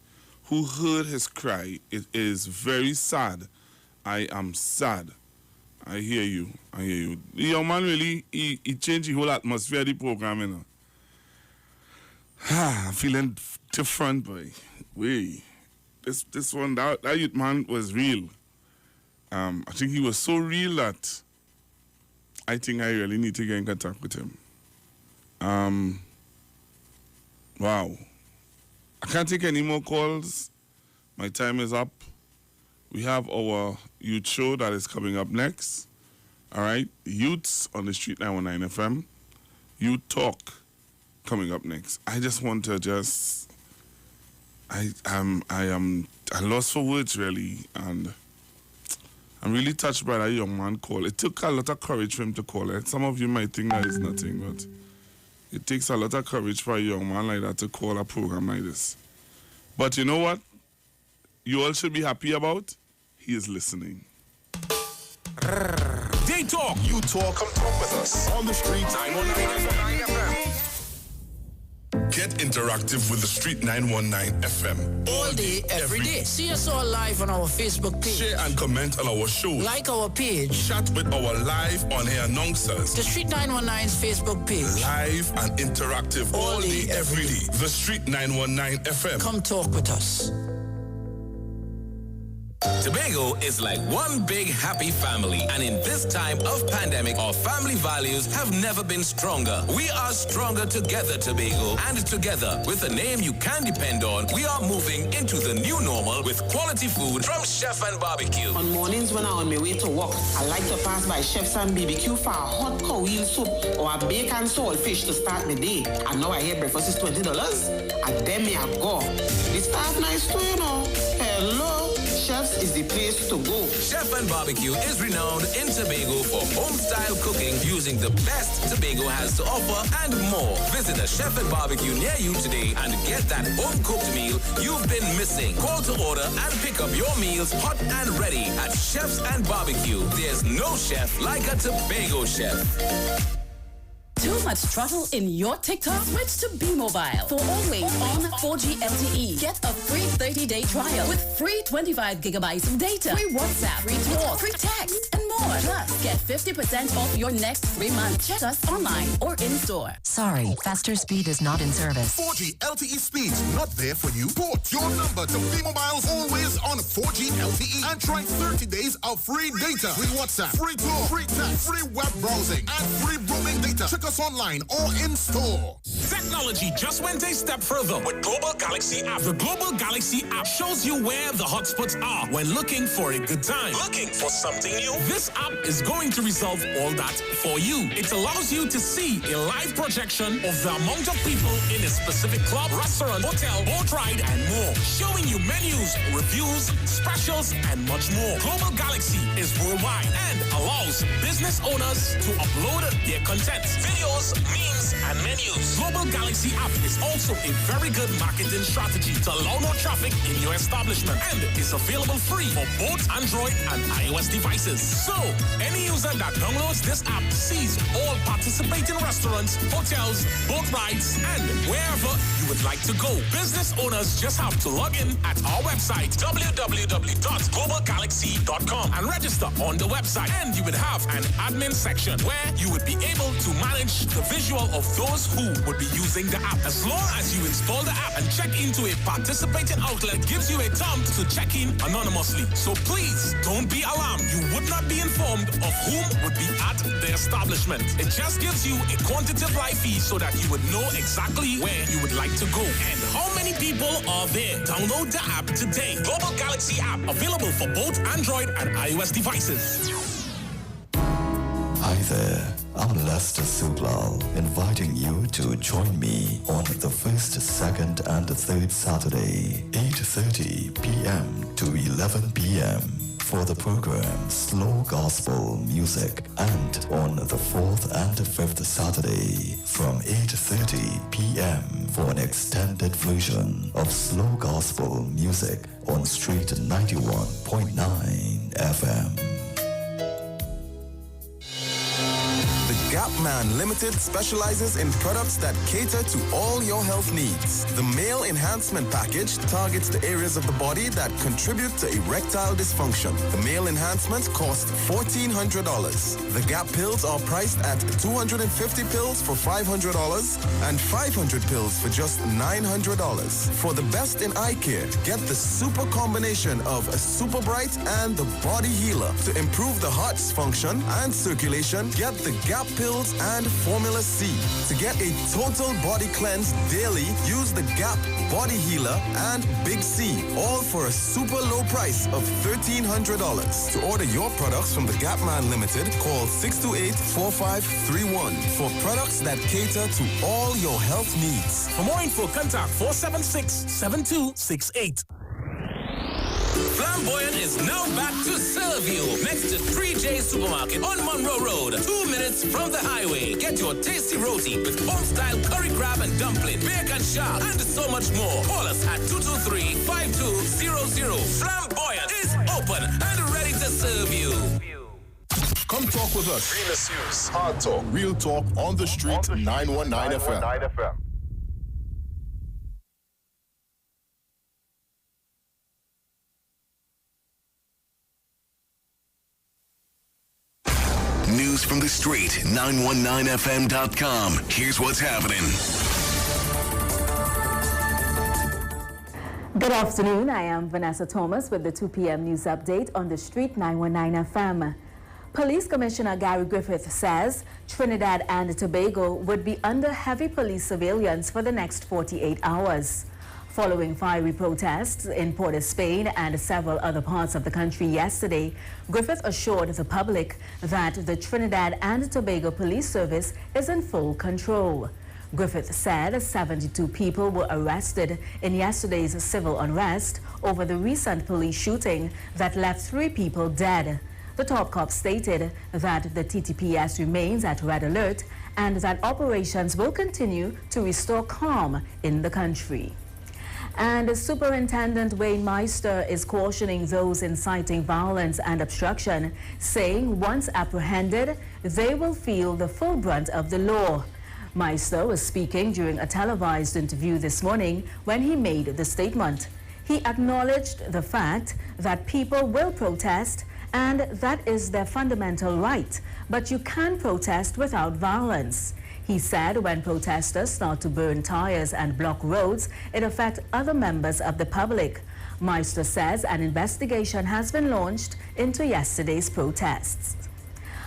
who heard his cry. It is very sad. I am sad. I hear you. The young man really, he changed the whole atmosphere of the program, you know. I'm feeling different, boy. This one, that youth man was real. I think he was so real that I think I really need to get in contact with him. Wow. I can't take any more calls. My time is up. We have our youth show that is coming up next. All right. Youths on the Street 919 FM. Youth Talk coming up next. I just want to I am lost for words really, and I'm really touched by that young man call. It took a lot of courage for him to call it. Some of you might think that is nothing, but it takes a lot of courage for a young man like that to call a program like this. But you know what? You all should be happy about? He is listening. They talk. You talk. Come talk with us. On the Street 919 FM. Get interactive with the Street 919 FM. All day, every day. See us all live on our Facebook page. Share and comment on our show. Like our page. Chat with our live on-air announcers. The Street 919's Facebook page. Live and interactive all day, every day. The Street 919 FM. Come talk with us. Tobago is like one big happy family, and in this time of pandemic, our family values have never been stronger. We are stronger together, Tobago, and together, with a name you can depend on, we are moving into the new normal with quality food from Chef and Barbecue. On mornings when I'm on my way to work, I like to pass by Chef's and BBQ for a hot cow heel soup or a bacon saltfish to start my day. And now I hear breakfast is $20, and then me I go. The staff nice too, you know. Hello, Chef's is the place to go. Chef and Barbecue is renowned in Tobago for home-style cooking using the best Tobago has to offer and more. Visit a Chef and Barbecue near you today and get that home-cooked meal you've been missing. Call to order and pick up your meals hot and ready at Chef's and Barbecue. There's no chef like a Tobago chef. Too much trouble in your TikTok? Switch to B-Mobile. For always on 4G LTE. Get a free 30-day trial with free 25 gigabytes of data, free WhatsApp, free talk, free text, and more. Plus, get 50% off your next 3 months. Check us online or in-store. Sorry, faster speed is not in service. 4G LTE speeds not there for you. Port your number to B-Mobile's always on 4G LTE and try 30 days of free data, free WhatsApp, free talk, free text, free web browsing, and free roaming data. Check us online or in store. Technology just went a step further with Global Galaxy app. The Global Galaxy app shows you where the hotspots are when looking for a good time. Looking for something new? This app is going to resolve all that for you. It allows you to see a live projection of the amount of people in a specific club, restaurant, hotel, boat ride, and more. Showing you menus, reviews, specials, and much more. Global Galaxy is worldwide and allows business owners to upload their content, videos, memes, and menus. Global Galaxy app is also a very good marketing strategy to allow more traffic in your establishment and is available free for both Android and iOS devices. So, any user that downloads this app sees all participating restaurants, hotels, boat rides, and wherever you would like to go. Business owners just have to log in at our website, www.globalgalaxy.com, and register on the website. And you would have an admin section where you would be able to manage the visual of those who would be using the app. As long as you install the app and check into a participating outlet, gives you a prompt to check in anonymously. So please don't be alarmed. You would not be informed of whom would be at the establishment. It just gives you a quantitative live feed so that you would know exactly where you would like to go and how many people are there. Download the app today. Global Galaxy app available for both Android and iOS devices. Hi there, I'm Lester Suglal, inviting you to join me on the first, second, and third Saturday, 8:30 p.m. to 11 p.m. for the program Slow Gospel Music, and on the fourth and fifth Saturday from 8:30 p.m. for an extended version of Slow Gospel Music on Street 91.9 FM. Gap Man Limited specializes in products that cater to all your health needs. The Male Enhancement Package targets the areas of the body that contribute to erectile dysfunction. The Male Enhancement costs $1,400. The Gap pills are priced at 250 pills for $500 and 500 pills for just $900. For the best in eye care, get the super combination of a Super Bright and the Body Healer. To improve the heart's function and circulation, get the Gap pills and Formula C. To get a total body cleanse daily, use the Gap Body Healer and Big C, all for a super low price of $1,300. To order your products from the Gap Man Limited, call 628-4531 for products that cater to all your health needs. For more info, contact 476-7268. Flamboyant is now back to serve you next to 3J Supermarket on Monroe Road, 2 minutes from the highway. Get your tasty roti with home-style curry crab and dumpling, bacon shark, and so much more. Call us at 223-5200. Flamboyant is open and ready to serve you. Come talk with us. Realest News, Hard Talk, Real Talk on the Street, 919 FM. News from the street, 919fm.com. Here's what's happening. Good afternoon. I am Vanessa Thomas with the 2 p.m. news update on the Street 919 FM. Police Commissioner Gary Griffith says Trinidad and Tobago would be under heavy police surveillance for the next 48 hours. Following fiery protests in Port of Spain and several other parts of the country yesterday, Griffith assured the public that the Trinidad and Tobago Police Service is in full control. Griffith said 72 people were arrested in yesterday's civil unrest over the recent police shooting that left 3 people dead. The top cop stated that the TTPS remains at red alert and that operations will continue to restore calm in the country. And Superintendent Wayne Meister is cautioning those inciting violence and obstruction, saying once apprehended, they will feel the full brunt of the law. Meister was speaking during a televised interview this morning when he made the statement. He acknowledged the fact that people will protest and that is their fundamental right, but you can protest without violence. He said when protesters start to burn tires and block roads, it affects other members of the public. Meister says an investigation has been launched into yesterday's protests.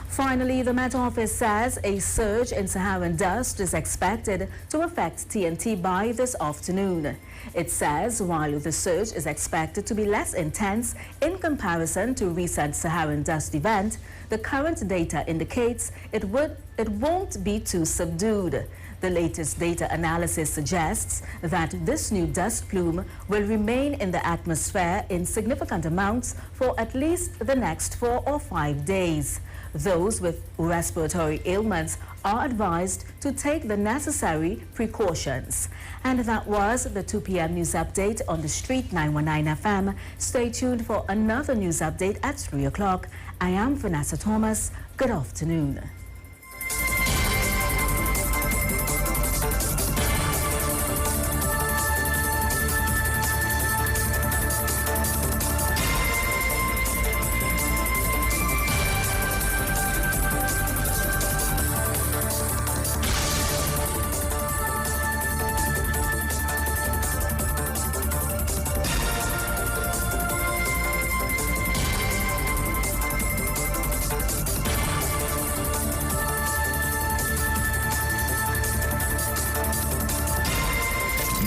Finally, the Met Office says a surge in Saharan dust is expected to affect TNT by this afternoon. It says while the surge is expected to be less intense in comparison to recent Saharan dust event, the current data indicates it won't be too subdued. The latest data analysis suggests that this new dust plume will remain in the atmosphere in significant amounts for at least the next 4 or 5 days. Those with respiratory ailments are advised to take the necessary precautions. And that was the 2 p.m. news update on the Street 919 FM. Stay tuned for another news update at 3 o'clock. I am Vanessa Thomas. Good afternoon.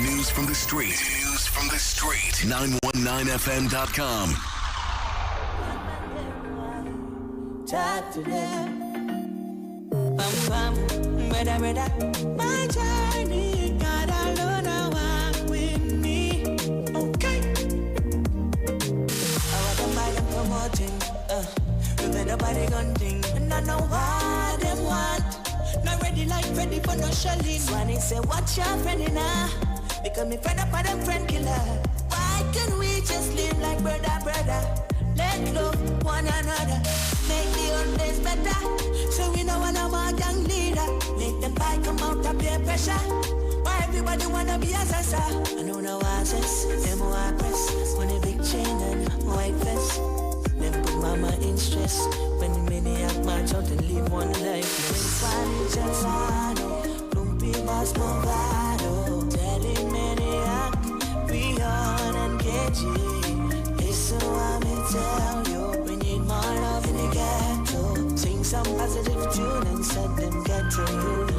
News from the street. 919fm.com. Talk to them. Brother, my journey, God alone, I walk with me. Okay. I want to buy them promoting, with nobody gun thing, and I know what they want. Not ready for no shelling. Swanee say, watch your friend now, because me friend up on them friend killer. Why can't we just live like brother? Let love one another. Make the old days better, so we know one of our young leader. Make them fight come out of peer pressure. Why everybody wanna be a sasa? I know no answers, them who I press. On a big chain and white vest. Them put mama in stress. When the maniac march out and live one life. When Spanish just hard, Lumpy boss Movado. Telling maniac, Rion and KG. Listen what me tell you. We need more love in the ghetto. Sing some positive tune and set them get to you.